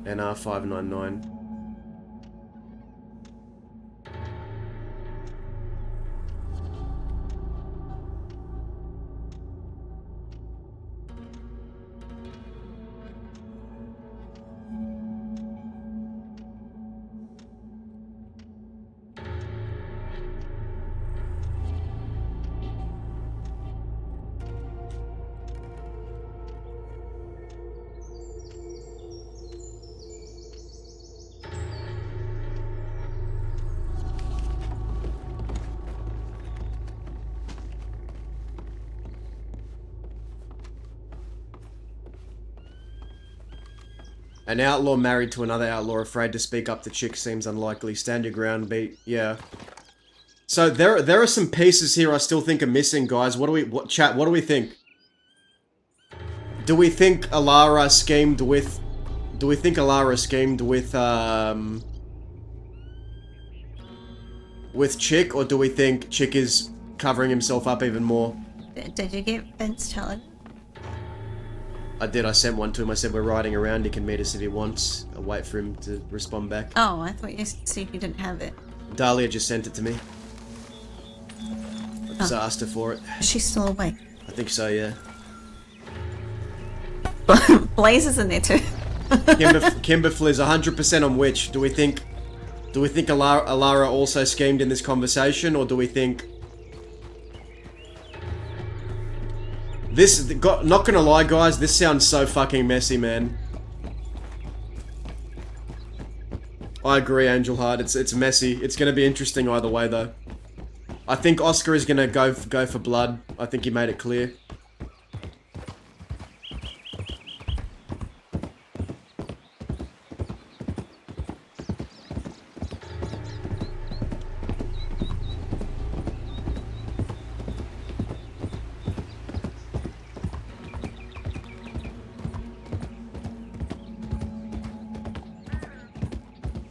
NR599. An outlaw married to another outlaw afraid to speak up to Chick seems unlikely. Stand your ground, beat. Yeah. So there are some pieces here I still think are missing, guys. What do we think? Do we think Alara schemed with... with Chick, or do we think Chick is covering himself up even more? Did you get Vince telling? I did. I sent one to him. I said we're riding around. He can meet us if he wants. I'll wait for him to respond back. Oh, I thought you said you didn't have it. Dahlia just sent it to me. I just asked her for it. Is she still awake? I think so, yeah. Blaze is in there too. Kimber Fliz, 100% on which? Do we think Alara also schemed in this conversation, or do we think... Not gonna lie, guys, this sounds so fucking messy, man. I agree, Angel Heart. It's messy. It's gonna be interesting either way, though. I think Oscar is gonna go for blood. I think he made it clear.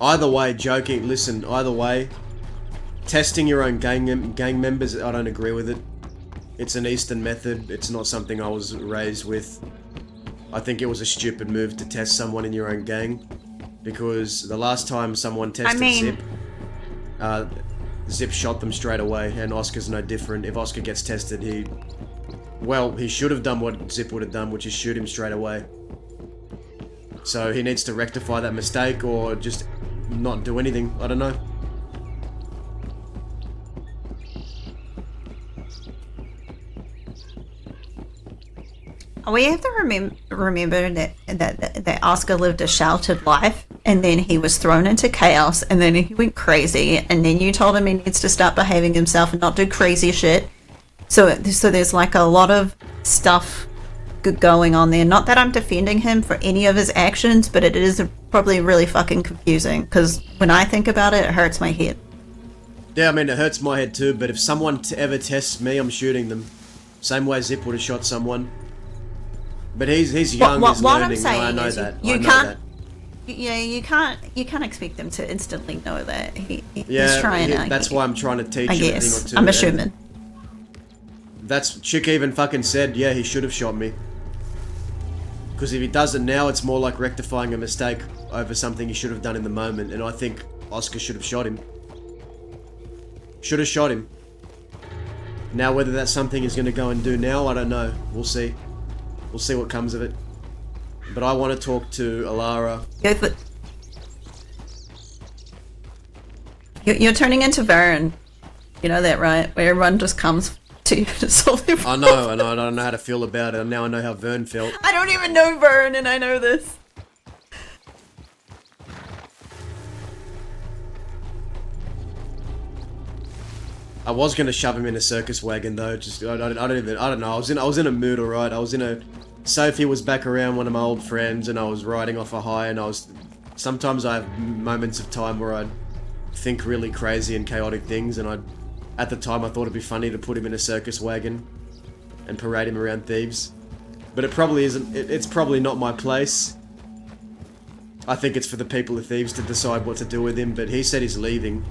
Either way, joking, listen, either way, testing your own gang members, I don't agree with it. It's an Eastern method, it's not something I was raised with. I think it was a stupid move to test someone in your own gang, because the last time someone tested Zip shot them straight away, and Oscar's no different. If Oscar gets tested, he should have done what Zip would have done, which is shoot him straight away. So he needs to rectify that mistake, or just not do anything. I don't know. We have to remember that Oscar lived a sheltered life, and then he was thrown into chaos, and then he went crazy, and then you told him he needs to start behaving himself and not do crazy shit. So there's like a lot of stuff going on there. Not that I'm defending him for any of his actions, but it is probably really fucking confusing, because when I think about it, it hurts my head. Yeah, I mean, it hurts my head too, but if someone ever tests me, I'm shooting them. Same way Zip would have shot someone. But he's young, he's what learning, I'm saying I know is that. you I know can't. that. Yeah, you can't expect them to instantly know that he's Yeah, trying to. that's why I'm trying to teach I him a guess thing or two. I'm assuming. That's Chick even fucking said, yeah, he should have shot me. Because if he does it now, it's more like rectifying a mistake over something he should have done in the moment, and I think Oscar should have shot him. Should have shot him. Now, whether that's something he's going to go and do now, I don't know. We'll see. We'll see what comes of it. But I want to talk to Alara. You're turning into Darren. You know that, right? Where everyone just comes to you to solve their I know, I don't know how to feel about it. Now I know how Vern felt. I don't even know Vern, and I know this. I was gonna shove him in a circus wagon though. Just I don't know. I was in a mood, alright. I was in a. Sophie was back around, one of my old friends, and I was riding off a high, and I was. Sometimes I have moments of time where I'd think really crazy and chaotic things, and at the time I thought it'd be funny to put him in a circus wagon and parade him around Thieves. But it probably isn't. It's probably not my place. I think it's for the people of Thieves to decide what to do with him. But he said he's leaving,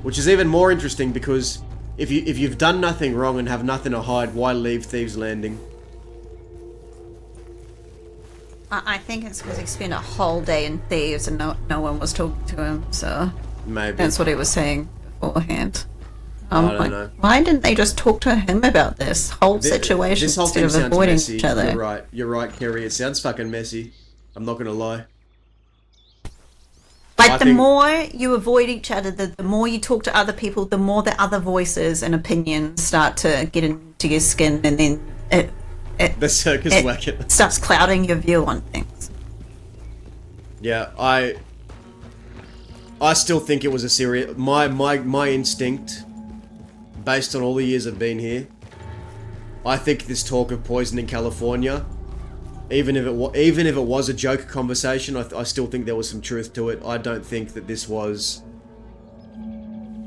which is even more interesting because. If you've done nothing wrong and have nothing to hide, why leave Thieves Landing? I think it's because he spent a whole day in Thieves and no one was talking to him, so maybe that's what he was saying beforehand. I don't know. Why didn't they just talk to him about this whole situation This whole instead thing of sounds avoiding messy. each other? You're right, Kerry. It sounds fucking messy. I'm not gonna lie. Like, the more you avoid each other, the more you talk to other people, the more the other voices and opinions start to get into your skin, and then the circus wagon starts clouding your view on things. Yeah, I still think it was a serious. My instinct, based on all the years I've been here, I think this talk of poisoning California. Even if it was a joke conversation, I still think there was some truth to it. I don't think that this was.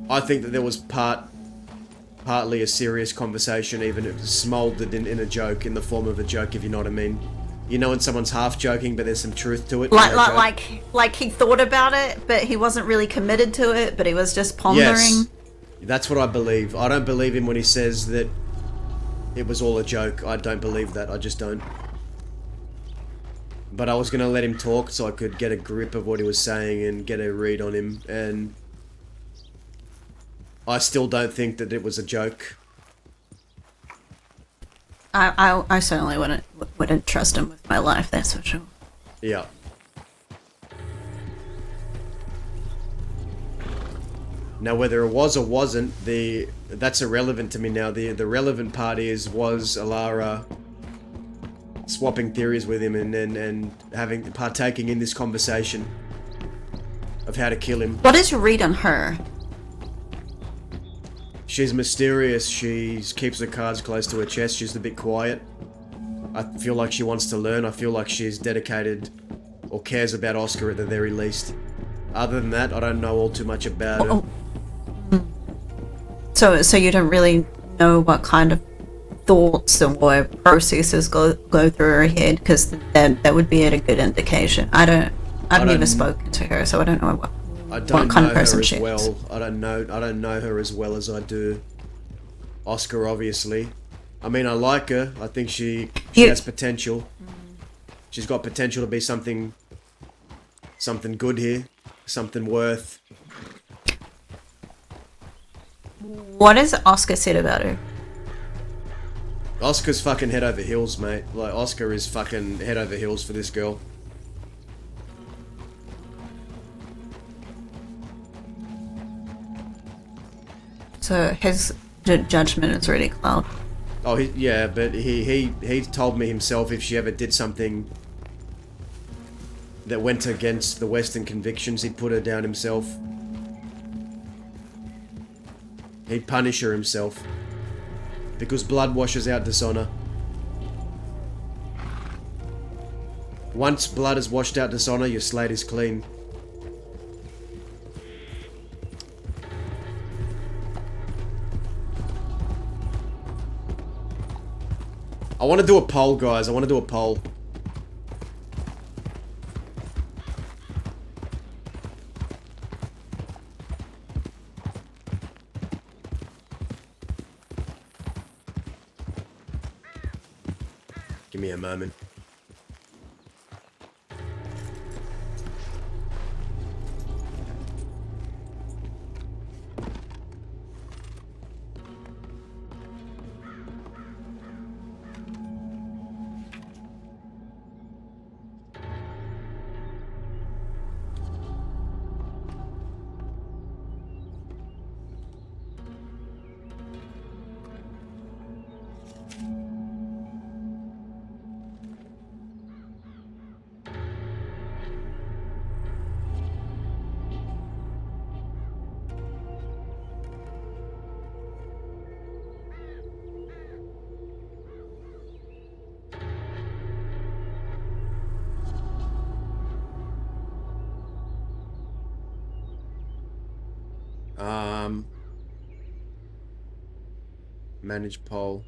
I think that there was partly a serious conversation, even if it was smoldered in a joke, in the form of a joke, if you know what I mean. You know when someone's half joking, but there's some truth to it. Like he thought about it, but he wasn't really committed to it, but he was just pondering. Yes, that's what I believe. I don't believe him when he says that it was all a joke. I don't believe that. I just don't. But I was gonna let him talk so I could get a grip of what he was saying and get a read on him, and I still don't think that it was a joke. I certainly wouldn't trust him with my life, that's for sure. Yeah. Now, whether it was or wasn't, that's irrelevant to me now. The relevant part is, was Alara swapping theories with him and partaking in this conversation of how to kill him. What is your read on her? She's mysterious. She keeps her cards close to her chest. She's a bit quiet. I feel like she wants to learn. I feel like she's dedicated or cares about Oscar at the very least. Other than that, I don't know all too much about her. So you don't really know what kind of thoughts or processes go through her head, because that would be a good indication. I've never spoken to her, so I don't know what kind of person she is. I don't know her as well as I do Oscar, obviously. I mean, I like her. I think she has potential. She's got potential to be something good here, something worth. What has Oscar said about her? Oscar's fucking head over heels, mate. Like, Oscar is fucking head over heels for this girl. So his judgment is really clouded. Oh, yeah, but he told me himself if she ever did something that went against the Western convictions, he'd put her down himself. He'd punish her himself. Because blood washes out dishonor. Once blood has washed out dishonor, your slate is clean. I want to do a poll, guys. I want to do a poll. Give me a moment. Manage poll.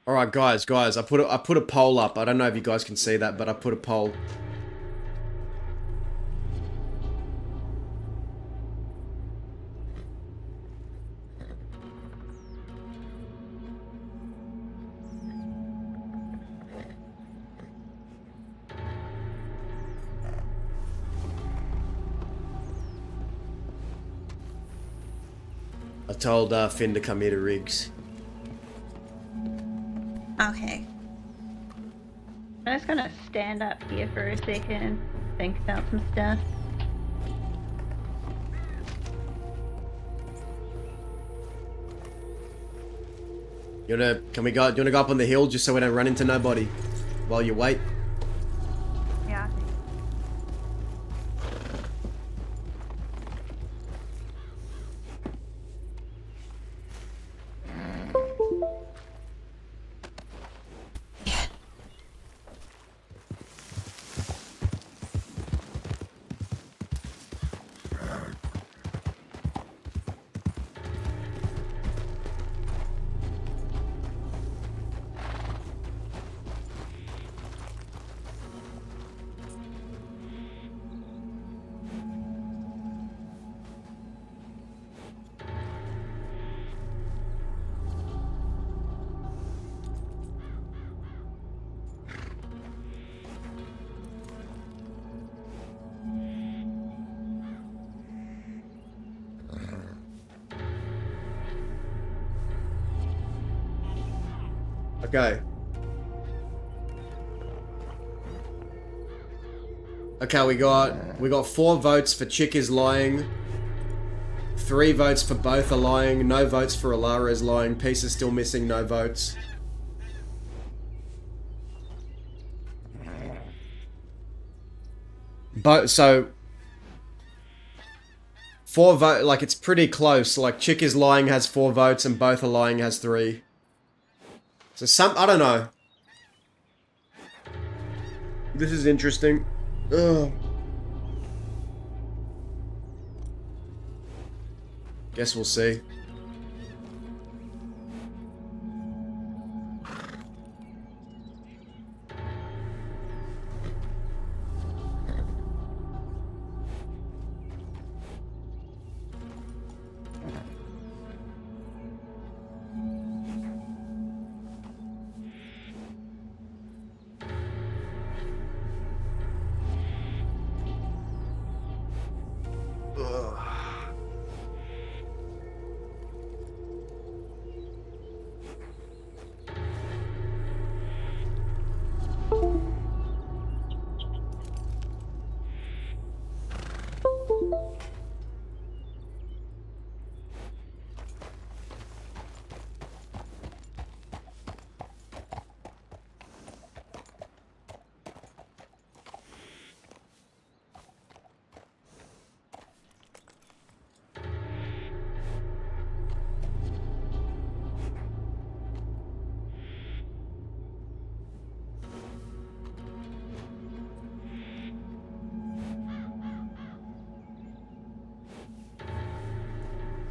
All right, guys, I put a poll up. I don't know if you guys can see that, but I put a poll. I told Finn to come here to Riggs. Okay. I'm just gonna stand up here for a second, think about some stuff. You wanna go up on the hill just so we don't run into nobody while you wait? Yeah. Okay. Okay, we got 4 votes for Chick is lying. 3 votes for both are lying. No votes for Alara is lying. Peace is still missing. No votes. So 4 vote, like it's pretty close. Like Chick is lying has 4 votes and both are lying has 3. So I don't know. This is interesting. Ugh. Guess we'll see.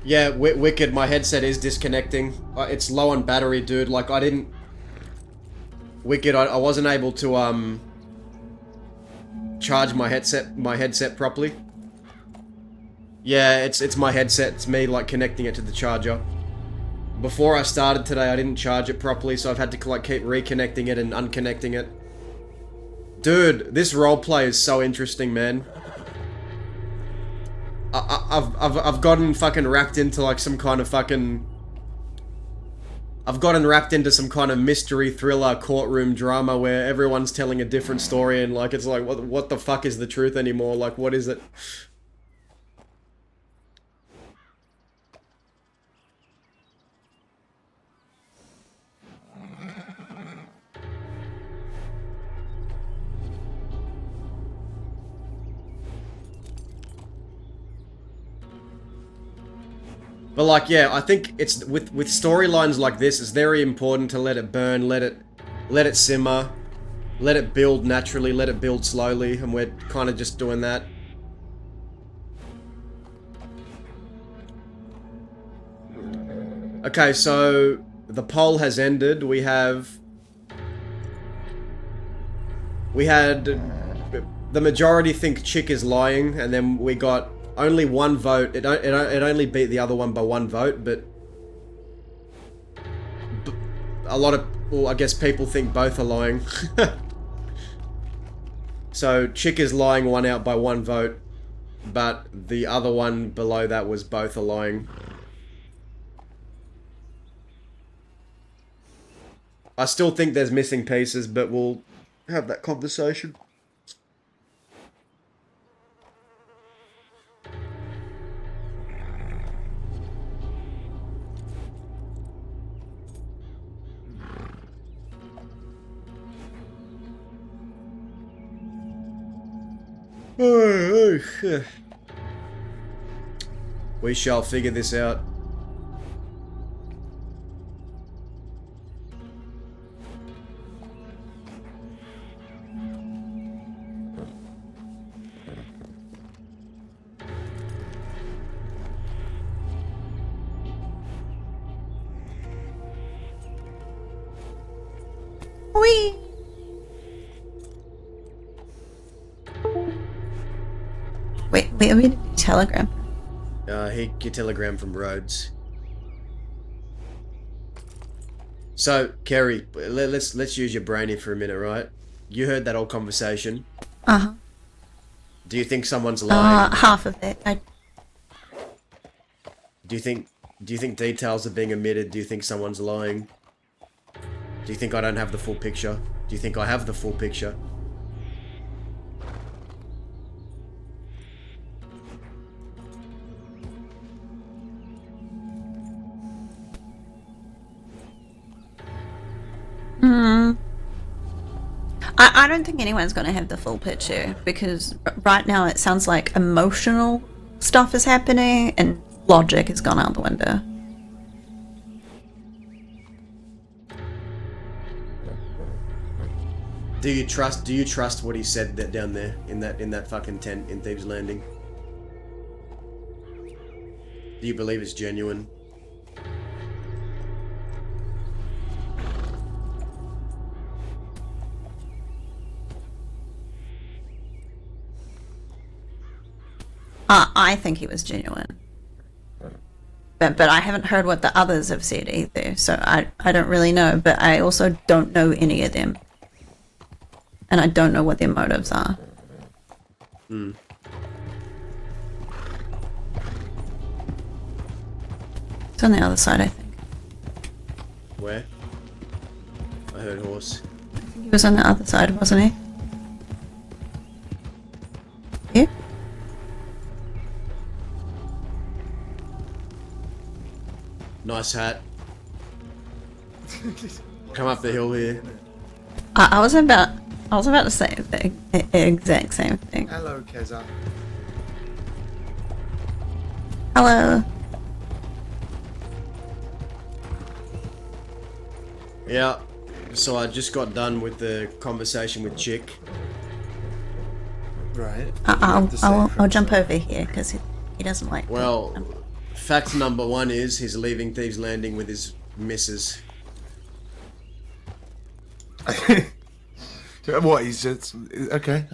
Yeah, Wicked, my headset is disconnecting. It's low on battery, dude. Like, I didn't... Wicked, I wasn't able to, charge my headset properly. Yeah, it's my headset. It's me, like, connecting it to the charger. Before I started today, I didn't charge it properly, so I've had to, like, keep reconnecting it and unconnecting it. Dude, this roleplay is so interesting, man. I've gotten fucking wrapped into like some kind of fucking... I've gotten wrapped into some kind of mystery thriller courtroom drama where everyone's telling a different story and like it's like what the fuck is the truth anymore? Like what is it? But like, yeah, I think it's with storylines like this, it's very important to let it burn, let it simmer, let it build naturally, let it build slowly, and we're kind of just doing that. Okay, so the poll has ended. We had the majority think Chick is lying, and then we got only 1 vote. It only beat the other one by 1 vote, but a lot of, well, I guess people think both are lying. So Chick is lying, 1 out by 1 vote, but the other one below that was both are lying. I still think there's missing pieces, but we'll have that conversation. We shall figure this out. Whee! Wait, we did a telegram. He get telegram from Rhodes. So, Kerry, let's use your brain here for a minute, right? You heard that whole conversation. Uh-huh. Do you think someone's lying? Half of it. Do you think details are being omitted? Do you think someone's lying? Do you think I don't have the full picture? Do you think I have the full picture? I don't think anyone's going to have the full picture because right now it sounds like emotional stuff is happening and logic has gone out the window. Do you trust what he said that down there in that fucking tent in Thieves Landing? Do you believe it's genuine? I think he was genuine. But I haven't heard what the others have said either, so I don't really know, but I also don't know any of them. And I don't know what their motives are. Hmm. It's on the other side, I think. Where? I heard horse. I think he was on the other side, wasn't he? Yeah? Nice hat. Come up the hill here. I was about to say the exact same thing. Hello, Keza. Hello. Yeah. So I just got done with the conversation with Chick. Right. I'll jump over here because he doesn't like. Well, fact number one is he's leaving Thieves Landing with his missus. What? He's just okay.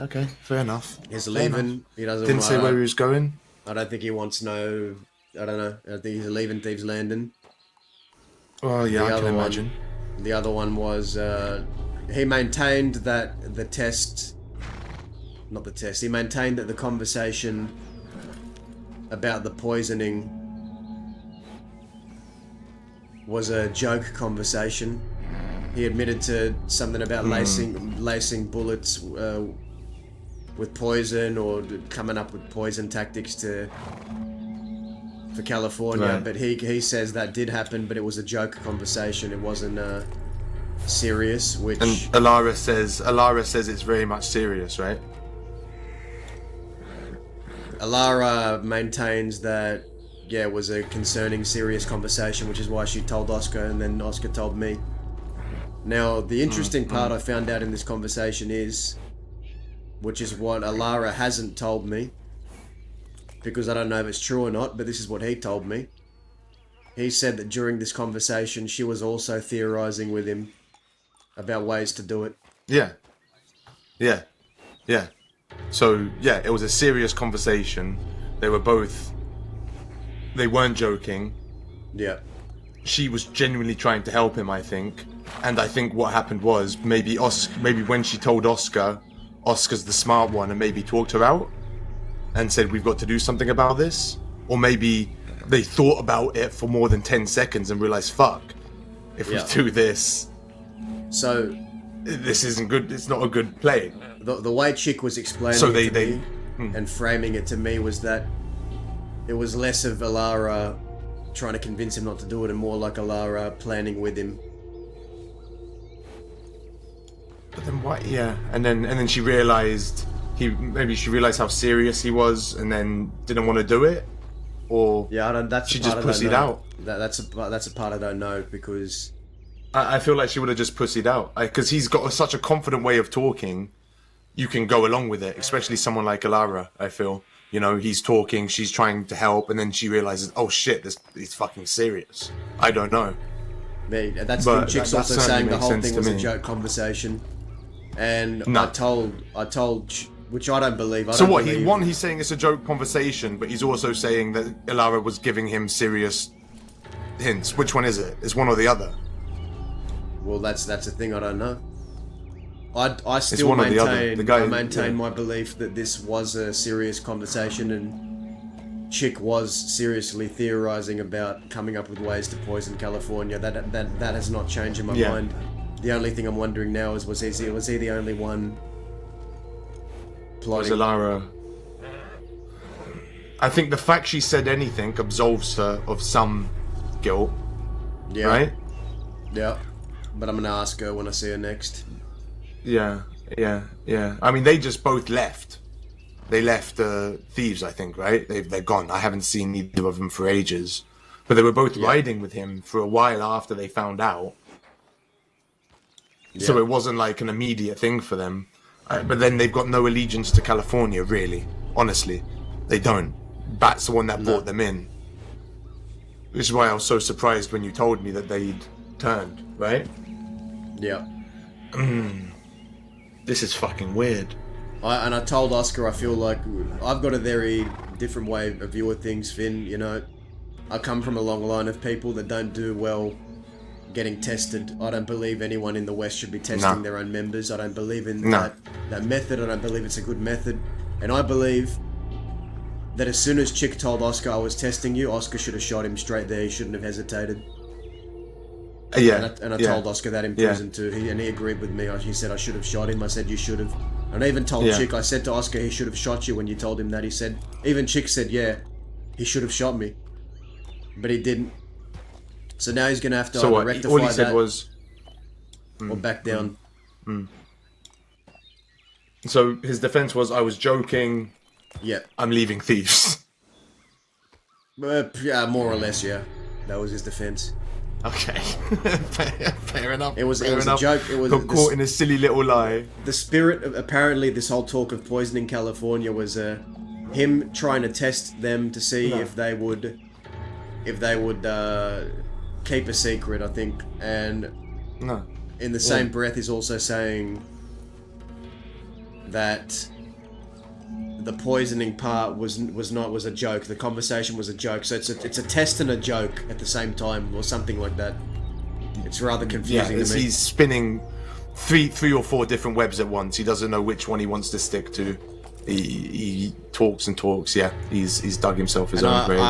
Fair enough. He's leaving. He doesn't. Didn't say where he was going. I don't think he wants no. I don't know. I think he's leaving Thieves Landing. Well, yeah, I can imagine. The other one was he maintained that the test. Not the test. He maintained that the conversation about the poisoning was a joke conversation. He admitted to something about lacing bullets with poison or coming up with poison tactics for California. Right. But he says that did happen, but it was a joke conversation. It wasn't serious. Which And Alara says it's very much serious, right? Alara maintains that it was a concerning, serious conversation, which is why she told Oscar, and then Oscar told me. Now, the interesting part I found out in this conversation is, which is what Alara hasn't told me, because I don't know if it's true or not, but this is what he told me. He said that during this conversation, she was also theorizing with him about ways to do it. Yeah. So, yeah, it was a serious conversation. They weren't joking. Yeah. She was genuinely trying to help him, I think. And I think what happened was maybe when she told Oscar, Oscar's the smart one and maybe talked her out and said, we've got to do something about this. Or maybe they thought about it for more than 10 seconds and realized, fuck, if we do this, So this isn't good. It's not a good play. The way Chick was explaining So it to me and framing it to me was that it was less of Alara trying to convince him not to do it and more like Alara planning with him. But then what? Yeah, and then she realized she realized how serious he was, and then didn't want to do it, or yeah, I don't. That's she the part just I don't pussied know. out. That's a part I don't know because I feel like she would have just pussied out because he's got such a confident way of talking. You can go along with it, especially someone like Alara. I feel, he's talking, she's trying to help, and then she realizes, oh shit, he's fucking serious. I don't know. That's the Chick's also saying the whole thing was a joke conversation, and I told, which I don't believe. So what? He's saying it's a joke conversation, but he's also saying that Alara was giving him serious hints. Which one is it? It's one or the other. Well, that's the thing. I don't know. I still maintain my belief that this was a serious conversation, and Chick was seriously theorizing about coming up with ways to poison California. That has not changed in my mind. The only thing I'm wondering now is was he the only one plotting? Was Alara? I think the fact she said anything absolves her of some guilt. Yeah. Right? Yeah. But I'm gonna ask her when I see her next. Yeah. I mean, they just both left. They left Thieves, I think, right? They're gone. I haven't seen either of them for ages. But they were both riding with him for a while after they found out. Yeah. So it wasn't like an immediate thing for them. But then they've got no allegiance to California, really. Honestly. They don't. Bat's the one that brought them in. Which is why I was so surprised when you told me that they'd turned, right? Yeah. This is fucking weird. I told Oscar I feel like I've got a very different way of view of things, Finn. I come from a long line of people that don't do well getting tested. I don't believe anyone in the West should be testing their own members. I don't believe in that method. I don't believe it's a good method. And I believe that as soon as Chick told Oscar I was testing you, Oscar should have shot him straight there. He shouldn't have hesitated. Yeah. And I told Oscar that in prison too. He agreed with me. He said I should have shot him. I said you should have. And I even told Chick, I said to Oscar he should have shot you when you told him that. He said, even Chick said, yeah, he should have shot me. But he didn't. So now he's going to have to either rectify all he said was... or back down. So his defense was, I was joking. Yeah. I'm leaving Thieves. Yeah, more or less, yeah. That was his defense. Okay. Fair enough. It was a joke. It was got caught in a silly little lie. The spirit of, apparently this whole talk of poisoning California was him trying to test them to see if they would keep a secret, I think. And in the same breath he's also saying that the poisoning part was a joke. The conversation was a joke. So it's a test and a joke at the same time, or something like that. It's rather confusing to me. He's spinning three or four different webs at once. He doesn't know which one he wants to stick to. He talks and talks. Yeah, he's dug himself his own grave.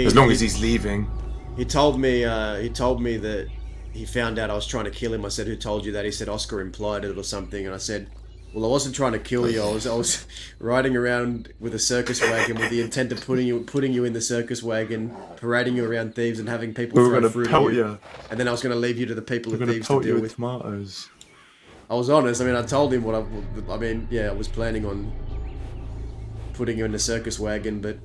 As long as he's leaving. He told me that he found out I was trying to kill him. I said, "Who told you that?" He said, "Oscar implied it or something." And I said, well, I wasn't trying to kill you. I was riding around with a circus wagon with the intent of putting you in the circus wagon, parading you around Thieves, and having people throw fruit at you. And then I was going to leave you to the people of Thieves to deal with. Tomatoes. I was honest. I mean, I told him I was planning on putting you in the circus wagon, but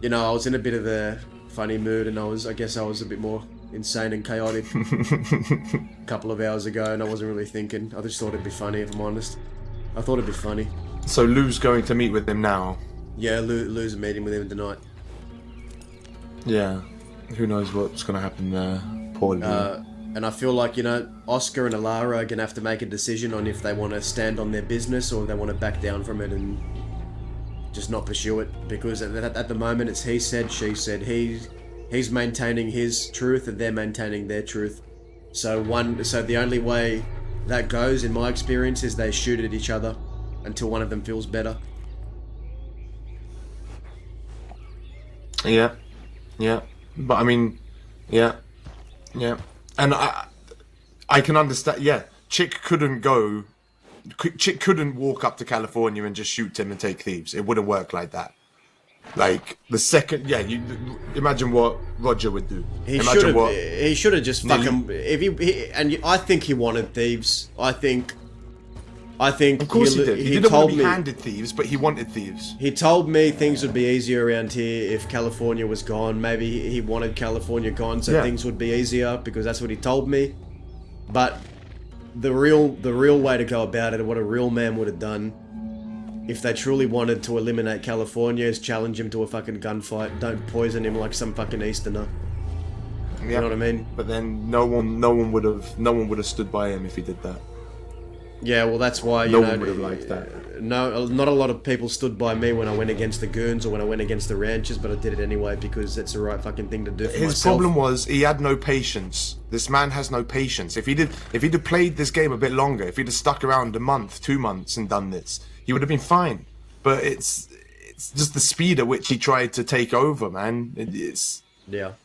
I was in a bit of a funny mood, and I guess I was a bit more insane and chaotic a couple of hours ago, and I wasn't really thinking. I just thought it'd be funny, if I'm honest. I thought it'd be funny. So Lou's going to meet with him now? Yeah, Lou's meeting with him tonight. Yeah. Who knows what's going to happen there. Poor Lou. And I feel like, Oscar and Alara are going to have to make a decision on if they want to stand on their business or if they want to back down from it and just not pursue it. Because at the moment it's he said, she said. He's maintaining his truth and they're maintaining their truth. So the only way that goes, in my experience, is they shoot at each other until one of them feels better. Yeah. But I mean, yeah. And I can understand, Chick couldn't walk up to California and just shoot Tim and take thieves. It wouldn't work like that. Like the second, you imagine what Roger would do. He should have just fucking. I think he wanted thieves. I think. Of course he did. He didn't want to be handed thieves, but he wanted thieves. He told me things would be easier around here if California was gone. Maybe he wanted California gone so things would be easier because that's what he told me. But the real way to go about it, what a real man would have done, if they truly wanted to eliminate California, is challenge him to a fucking gunfight. Don't poison him like some fucking Easterner. You know what I mean? But then no one would have stood by him if he did that. Yeah, well, that's why no one would have liked that. No, not a lot of people stood by me when I went against the goons or when I went against the ranchers, but I did it anyway because it's the right fucking thing to do for myself. His problem was he had no patience. This man has no patience. If he'd have played this game a bit longer, if he'd have stuck around a month, 2 months, and done this, he would have been fine. But it's just the speed at which he tried to take over, man. It's the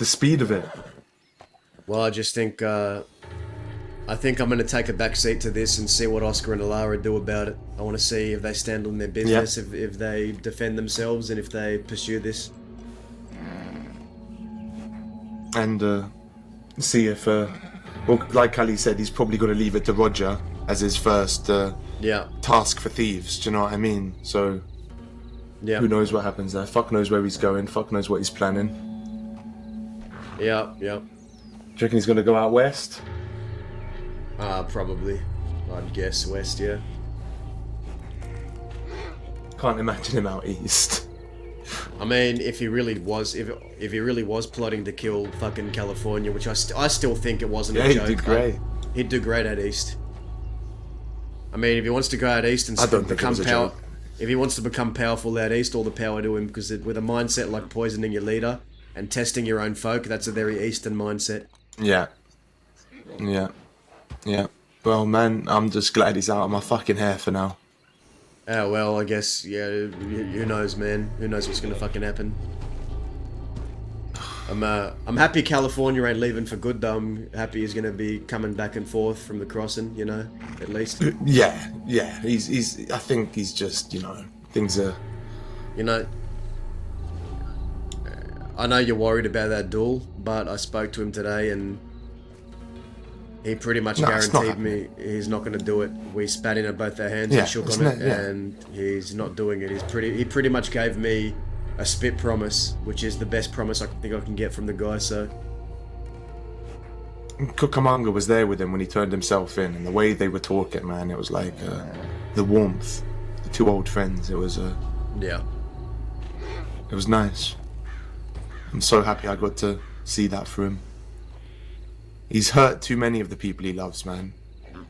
speed of it. Well, I just think. I think I'm going to take a back seat to this and see what Oscar and Alara do about it. I want to see if they stand on their business, if they defend themselves, and if they pursue this. And see if, well, like Kali said, he's probably going to leave it to Roger as his first task for thieves. Do you know what I mean? So, who knows what happens there? Fuck knows where he's going. Fuck knows what he's planning. Yeah. Do you reckon he's going to go out west? Probably. I'd guess west, yeah. Can't imagine him out east. I mean, if he really was plotting to kill fucking California, which I still think it wasn't a joke. He'd do great. He'd do great out east. I mean, if he wants to go out east and become powerful, if he wants to become powerful out east, all the power to him. Because with a mindset like poisoning your leader and testing your own folk, that's a very Eastern mindset. Yeah. Well, man, I'm just glad he's out of my fucking hair for now. Oh, well, I guess, who knows, man? Who knows what's gonna fucking happen? I'm happy California ain't leaving for good, though. I'm happy he's gonna be coming back and forth from the crossing, at least. Yeah. I think he's just, things are... I know you're worried about that duel, but I spoke to him today and he pretty much guaranteed me he's not going to do it. We spat in at both our hands and shook on it, and he's not doing it. He pretty much gave me a spit promise, which is the best promise I think I can get from the guy, so... Cucamonga was there with him when he turned himself in, and the way they were talking, man, it was like the warmth. The two old friends, it was... Yeah. It was nice. I'm so happy I got to see that for him. He's hurt too many of the people he loves, man.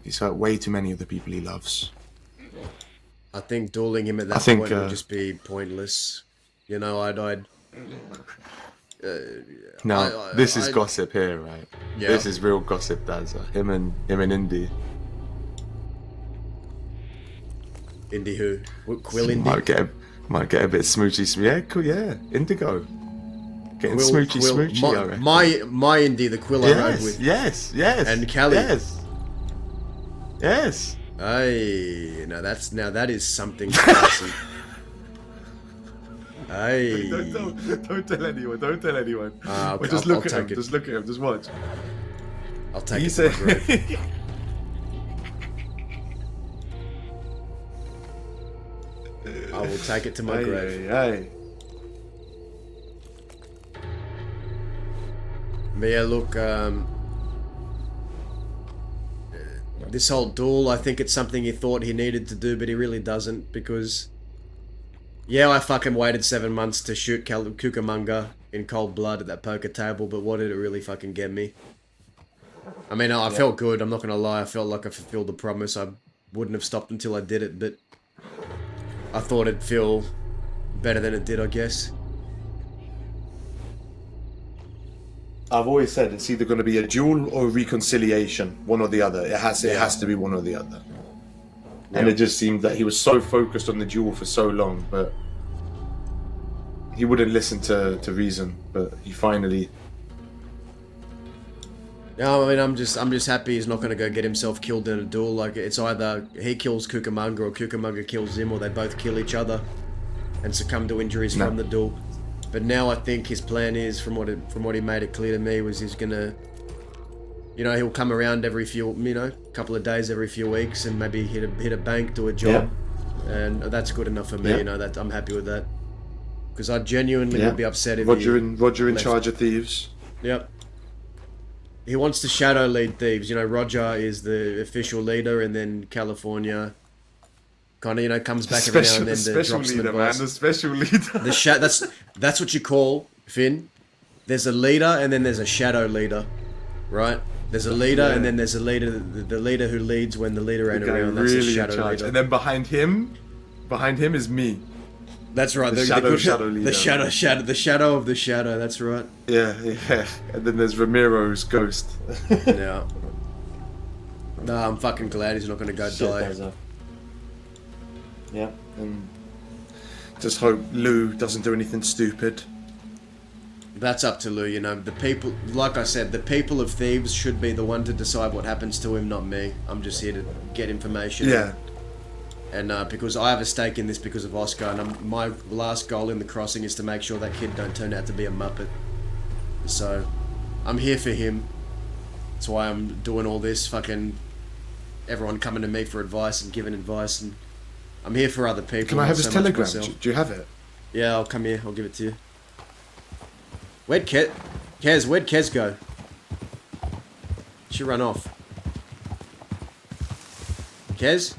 He's hurt way too many of the people he loves. I think dueling him at that point would just be pointless. This is gossip here, right? Yeah. This is real gossip, Dazza. Him and Indy. Indy who? Quill Indy? Might get a bit smoochy. Yeah, cool, yeah. Indigo. Getting smoochy, I reckon. My Indy, the Quill I rode with. Yes. And Callie. Yes. Hey, that is something spicy. Hey. Don't tell anyone. Okay, Just look at him. Just watch. I'll take it to my grave. I will take it to my grave. Hey. But yeah, look, this whole duel, I think it's something he thought he needed to do, but he really doesn't, because... Yeah, I fucking waited 7 months to shoot Cucamonga in cold blood at that poker table, but what did it really fucking get me? I mean, I felt good, I'm not gonna lie, I felt like I fulfilled the promise. I wouldn't have stopped until I did it, but... I thought it'd feel better than it did, I guess. I've always said it's either going to be a duel or a reconciliation, one or the other. It has to be one or the other. And it just seemed that he was so focused on the duel for so long, but he wouldn't listen to reason. But he finally No, I mean, I'm just happy he's not going to go get himself killed in a duel. Like, it's either he kills Cucamonga or Cucamonga kills him, or they both kill each other and succumb to injuries from the duel. But now I think his plan is, from what he made it clear to me, was he's gonna, you know, he'll come around every few, you know, couple of days, every few weeks, and maybe hit a bank, do a job, and that's good enough for me. You know, that I'm happy with that, because I genuinely would be upset if Roger in left. charge of thieves. Yep. He wants to shadow lead thieves. You know, Roger is the official leader, and then California kind of, you know, comes back every now and then to special drop some leader, advice. man. The special leader. That's what you call, Finn. There's a leader, and then there's a shadow leader, right? There's a leader, and then there's a leader. The leader who leads when the leader ain't The guy around. That's really a shadow in charge. leader. And then behind him is me. That's right. The shadow leader. The shadow of the shadow. That's right. Yeah. And then there's Ramiro's ghost. Yeah. No, I'm fucking glad he's not going to go die. Yeah. And just hope Lou doesn't do anything stupid. That's up to Lou, you know. The people, like I said, the people of Thieves should be the one to decide what happens to him, not me. I'm just here to get information. Yeah. And because I have a stake in this because of Oscar, and my last goal in the crossing is to make sure that kid don't turn out to be a muppet. So, I'm here for him. That's why I'm doing all this. Fucking everyone coming to me for advice and giving advice, and I'm here for other people. Can I have not his so much telegram? myself. Do you have it? Yeah, I'll come here. I'll give it to you. Where'd Kez go? She run off. Kez?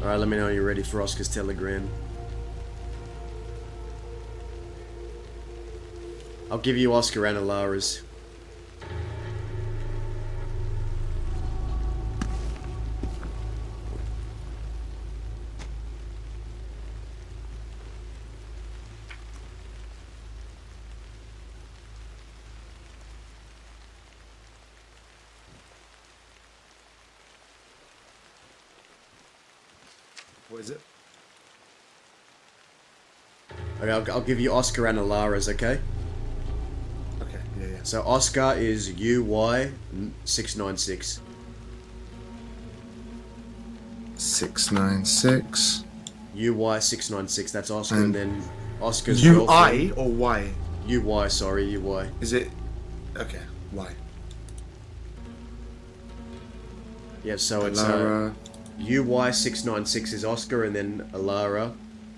Alright, let me know when you're ready for Oscar's telegram. I'll give you Oscar and Alara's. What is it? Okay, I'll give you Oscar and Alara's, okay? Okay, yeah. So Oscar is UY696. 696. UY696, that's Oscar, and then Oscar's UI girlfriend. or Y? UY, sorry, UY. Is it? Okay, Y. Yeah, so it's Alara. UY696 is Oscar, and then Alara.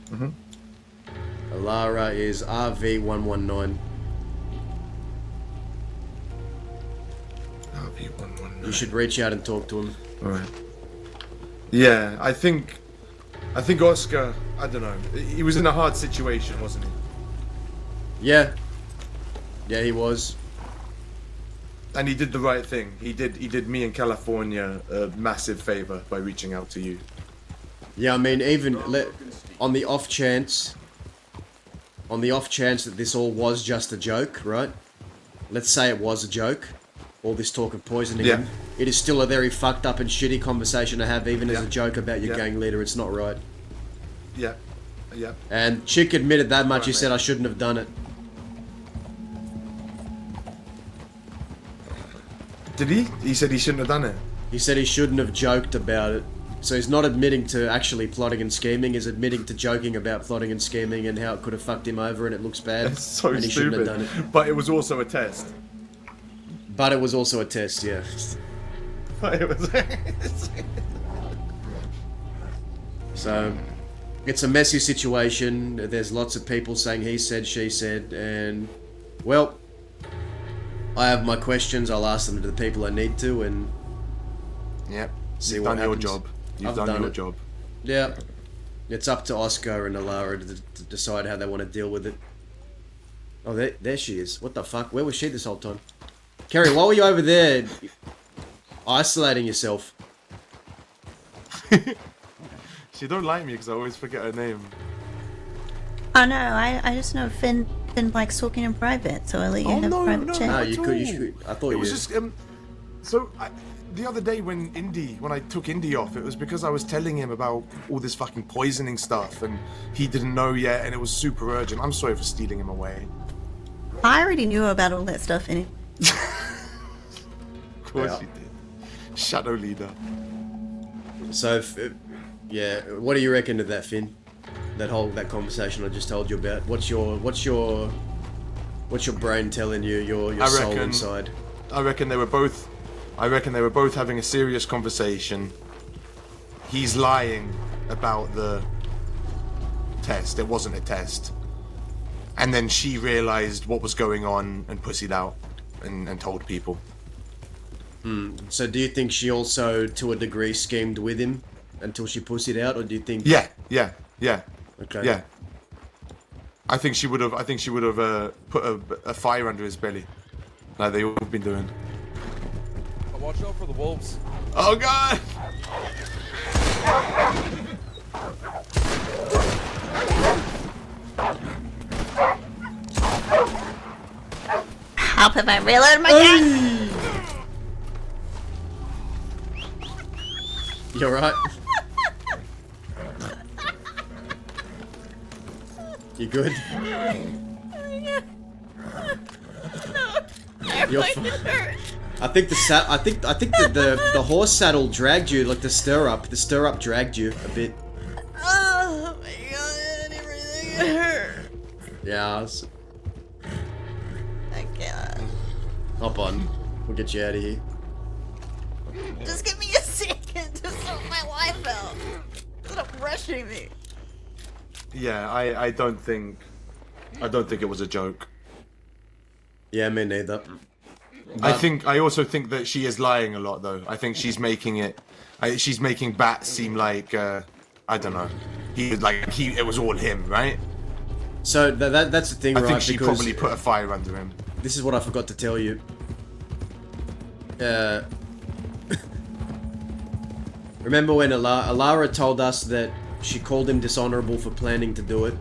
Mm-hmm. Alara is RV119. RV119. You should reach out and talk to him. Alright. Yeah, I think Oscar, I don't know. He was in a hard situation, wasn't he? Yeah. Yeah, he was. And he did the right thing. He did me and California a massive favor by reaching out to you. Yeah, I mean, even on the off chance that this all was just a joke, right? Let's say it was a joke. All this talk of poisoning him. It is still a very fucked up and shitty conversation to have, even as a joke about your gang leader. It's not right. Yeah. Yeah. And Chick admitted that much. He said I shouldn't have done it. Did he? He said he shouldn't have done it. He said he shouldn't have joked about it. So he's not admitting to actually plotting and scheming. He's admitting to joking about plotting and scheming and how it could have fucked him over and it looks bad. That's so and he shouldn't have done it. But it was also a test. But it was also a test, yeah. But it was. So, it's a messy situation. There's lots of people saying he said, she said, and, well, I have my questions. I'll ask them to the people I need to, and yep. See You've what done your happens. job. You've I've done your it. job. Yeah. It's up to Oscar and Alara to decide how they want to deal with it. Oh, there she is. What the fuck? Where was she this whole time? Kerry, why were you over there isolating yourself? She don't like me because I always forget her name. Oh no, I just know Finn likes talking in private, so I'll let you have a private chat. No, you could. I thought it you. was just the other day when I took Indy off, it was because I was telling him about all this fucking poisoning stuff, and he didn't know yet, and it was super urgent. I'm sorry for stealing him away. I already knew about all that stuff in it. Of course you did. Shadow leader. So, yeah, what do you reckon of that, Finn? That conversation I just told you about. What's your brain telling you? Your soul inside. I reckon they were both having a serious conversation. He's lying about the test. It wasn't a test. And then she realized what was going on and pussied out and told people. So do you think she also, to a degree, schemed with him until she pussied out, or do you think? Yeah. Okay. Yeah. I think she would have put a fire under his belly, like they all been doing. Watch out for the wolves. Oh god! Help if I reload my gun! You're right. You good? You're fine. I think the horse saddle dragged you, like the stirrup. The stirrup dragged you a bit. Oh my god, everything hurt. Yeah. I can't. Hop on. We'll get you out of here. Just give me a second to sort my life out. Stop rushing me. Yeah, I don't think it was a joke. Yeah, me neither. I also think that she is lying a lot, though. I think she's making she's making Bat seem like I don't know. It was all him, right? So that's the thing, right? I think she because probably put a fire under him. This is what I forgot to tell you. Remember when Alara told us that she called him dishonorable for planning to do it?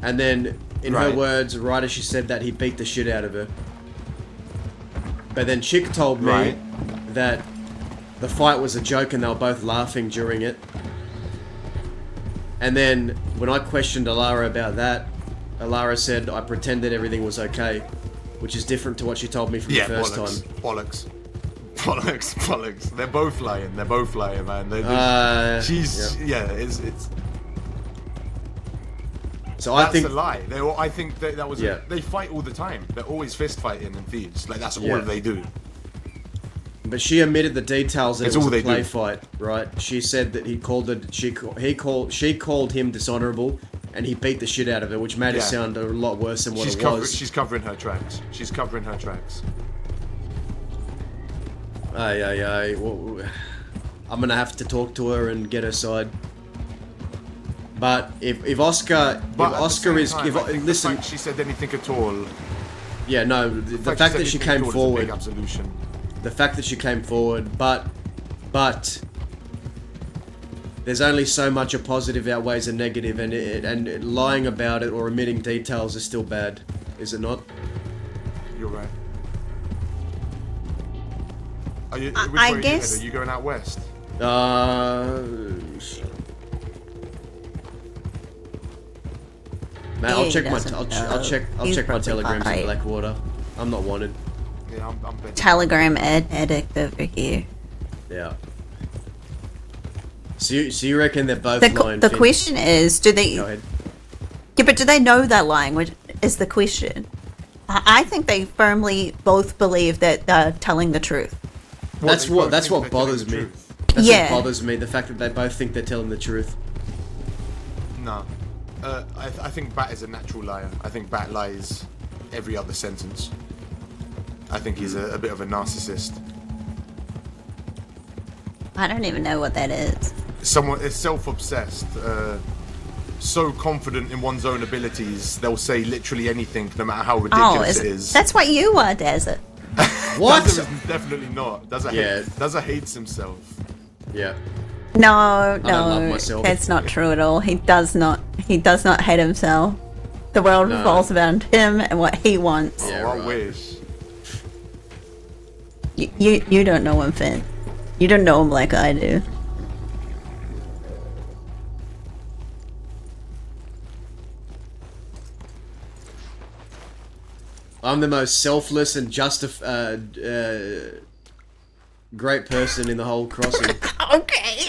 And then, in her words, right as she said that, he beat the shit out of her. But then Chick told me that the fight was a joke and they were both laughing during it. And then, when I questioned Alara about that, Alara said I pretended everything was okay, which is different to what she told me from the first time. Bollocks. They're both lying, man. It's... So I think that's a lie. I think that was. They fight all the time. They're always fist fighting and thieves. Like that's all they do. But she omitted the details that It's it was all a they play do. fight, right? She said that she called him dishonorable, and he beat the shit out of her, which made it sound a lot worse than what it was. She's covering her tracks. Well, I'm gonna have to talk to her and get her side. But if Oscar is listen, the fact she said anything at all. Yeah, no, the fact that she came forward. Absolution. The fact that she came forward, but there's only so much a positive outweighs a negative, and lying about it or omitting details is still bad, is it not? You're right. I guess. Are you going out west? Man, I'll check my telegrams in Blackwater. I'm not wanted. Yeah, I'm betting. Telegram addict over here. Yeah. So you reckon they're both lying? The question is, do they? Go ahead. Yeah, but do they know they're lying? Which is the question. I think they firmly both believe that they're telling the truth. That's what bothers me. That's what bothers me. The fact that they both think they're telling the truth. No. I think Bat is a natural liar. I think Bat lies every other sentence. I think he's a bit of a narcissist. I don't even know what that is. Someone is self-obsessed. so confident in one's own abilities, they'll say literally anything, no matter how Oh, ridiculous it is. that's what you are, Desert. What? Daza is definitely not. Yeah. Daza hates himself. Yeah. No, don't love no, myself. that's not true at all. He does not hate himself. The world No. revolves around him and what he wants. Yeah, I right. wish. You don't know him, Finn. You don't know him like I do. I'm the most selfless and great person in the whole crossing. Okay.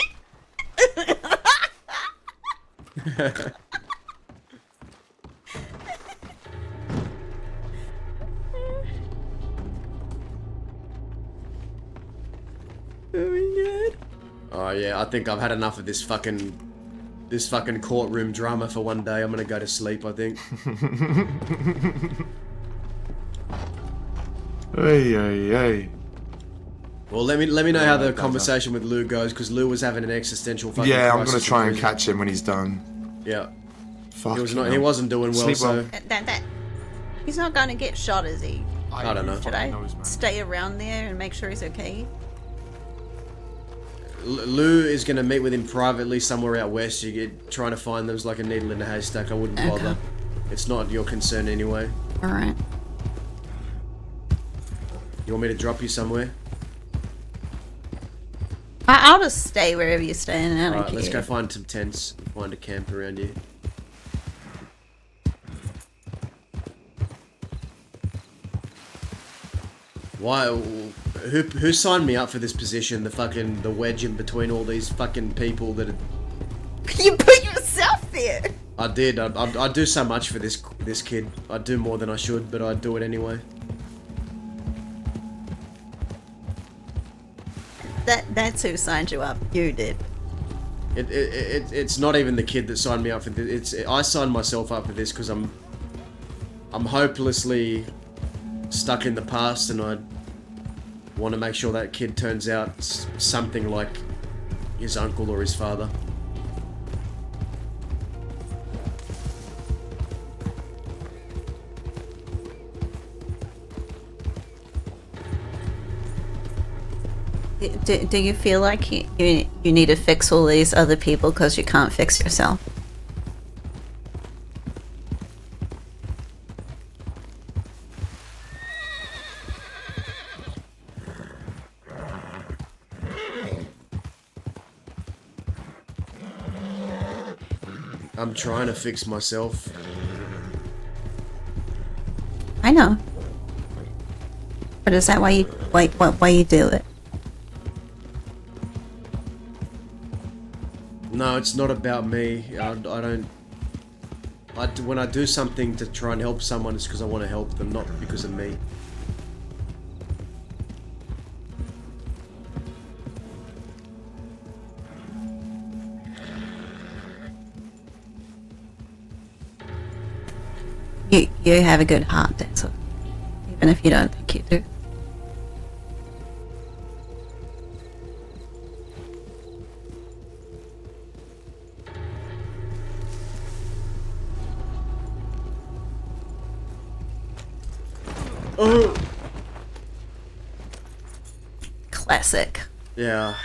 Oh yeah, I think I've had enough of this fucking courtroom drama for one day. I'm gonna go to sleep, I think. Hey. Well, let me know how the conversation with Lou goes, because Lou was having an existential fucking Yeah, I'm crisis gonna try in and prison. catch him when he's done. Yeah. Fuck. He wasn't doing well, Sleep well. so He's not going to get shot, is he? I don't know. Should I stay around there and make sure he's okay? Lou is gonna meet with him privately somewhere out west. You get trying to find them's like a needle in a haystack. I wouldn't bother. It's not your concern anyway. All right. You want me to drop you somewhere? I'll just stay wherever you're staying. I don't Alright, care. let's go find some tents. Find a camp around here. Why? Who signed me up for this position? The wedge in between all these fucking people that. You put yourself there. I did. I do so much for this kid. I do more than I should, but I do it anyway. That's who signed you up. You did. It's not even the kid that signed me up for this. I signed myself up for this because I'm hopelessly stuck in the past, and I want to make sure that kid turns out something like his uncle or his father. Do you feel like you need to fix all these other people because you can't fix yourself? I'm trying to fix myself. I know. But is that why you do it? No, it's not about me. When I do something to try and help someone, it's because I want to help them, not because of me. You have a good heart, Denzel. Even if you don't think you do. Oh. Classic. Yeah.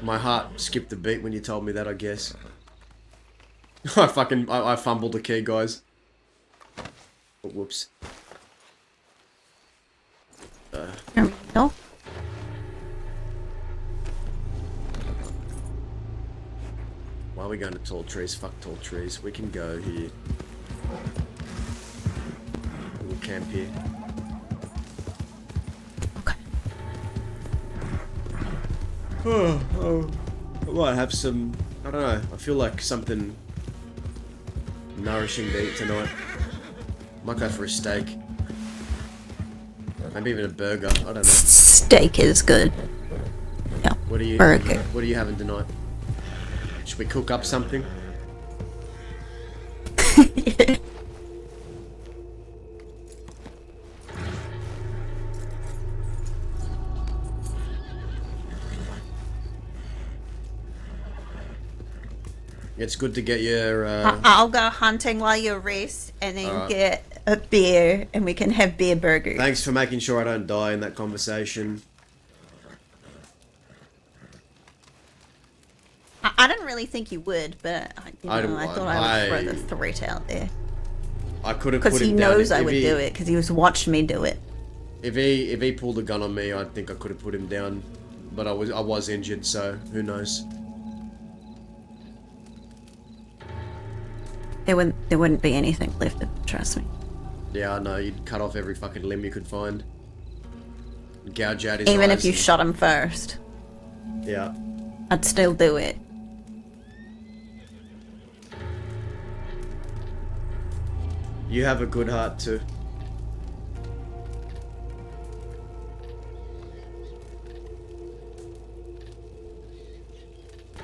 My heart skipped a beat when you told me that, I guess. I fumbled the key, guys. Oh, whoops. There we go. Why are we going to tall trees? Fuck tall trees. We can go here. We'll camp here. Oh, I might have some. I don't know. I feel like something nourishing to eat tonight. Might go for a steak. Maybe even a burger. I don't know. Steak is good. Yeah. What are you? Burger. What are you having tonight? Should we cook up something? It's good to get your. I'll go hunting while you rest, and then Alright. get a beer, and we can have beer burgers. Thanks for making sure I don't die in that conversation. I didn't really think you would, but I thought I would throw the threat out there. I could have put Because he him down. knows I If would he- do it, because he was watching me do it. If he pulled a gun on me, I think I could have put him down. But I was injured, so who knows? There wouldn't be anything left of it, trust me. Yeah, I know. You'd cut off every fucking limb you could find. Gouge out his Even eyes if you and- shot him first, Yeah. I'd still do it. You have a good heart too.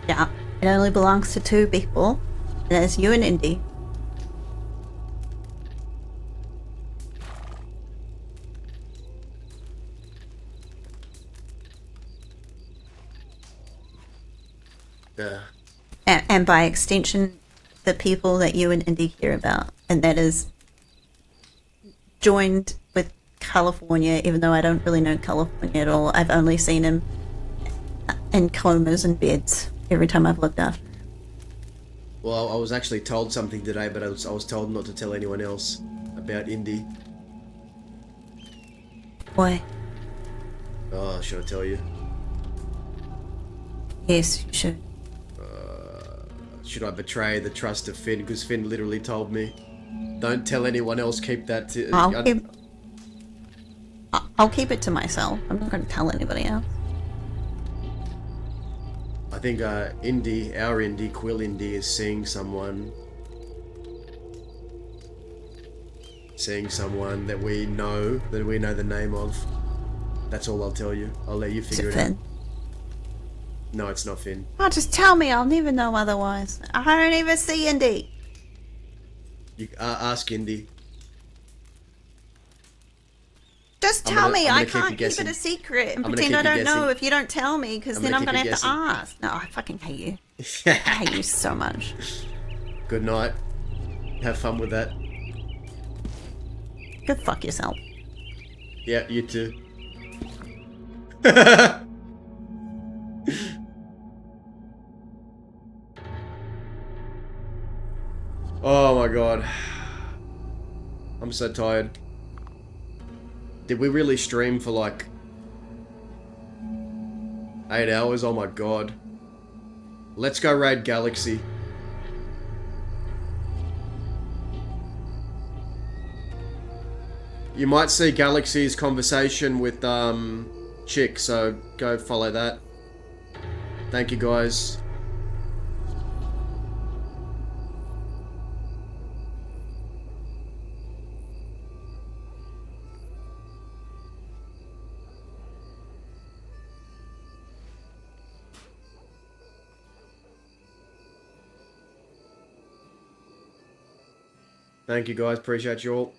Yeah, it only belongs to two people. And there's you and Indy. Yeah. And by extension, the people that you and Indy care about. And that is joined with California, even though I don't really know California at all. I've only seen him in comas and beds every time I've looked after him. Well, I was actually told something today, but I was told not to tell anyone else about Indy. Why? Oh, should I tell you? Yes, you should. Should I betray the trust of Finn? Because Finn literally told me, don't tell anyone else, keep that to... I'll keep it to myself. I'm not going to tell anybody else. I think Indy, our Indy, Quill Indy, is seeing someone that we know the name of. That's all I'll tell you. I'll let you figure it out. No, it's not Finn. Oh, just tell me. I'll never know otherwise. I don't even see Indy. You ask Indy. Just I'm tell gonna- me. I'm I gonna keep you can't keep it guessing. a secret and I'm gonna pretend keep I you don't know guessing. if you don't tell me, because I'm then gonna I'm keep going you to have to ask. No, I fucking hate you. I hate you so much. Good night. Have fun with that. Go fuck yourself. Yeah, you too. Oh my god. I'm so tired. Did we really stream for like 8 hours? Oh my god. Let's go raid Galaxy. You might see Galaxy's conversation with Chick, so go follow that. Thank you guys. Thank you guys, appreciate you all.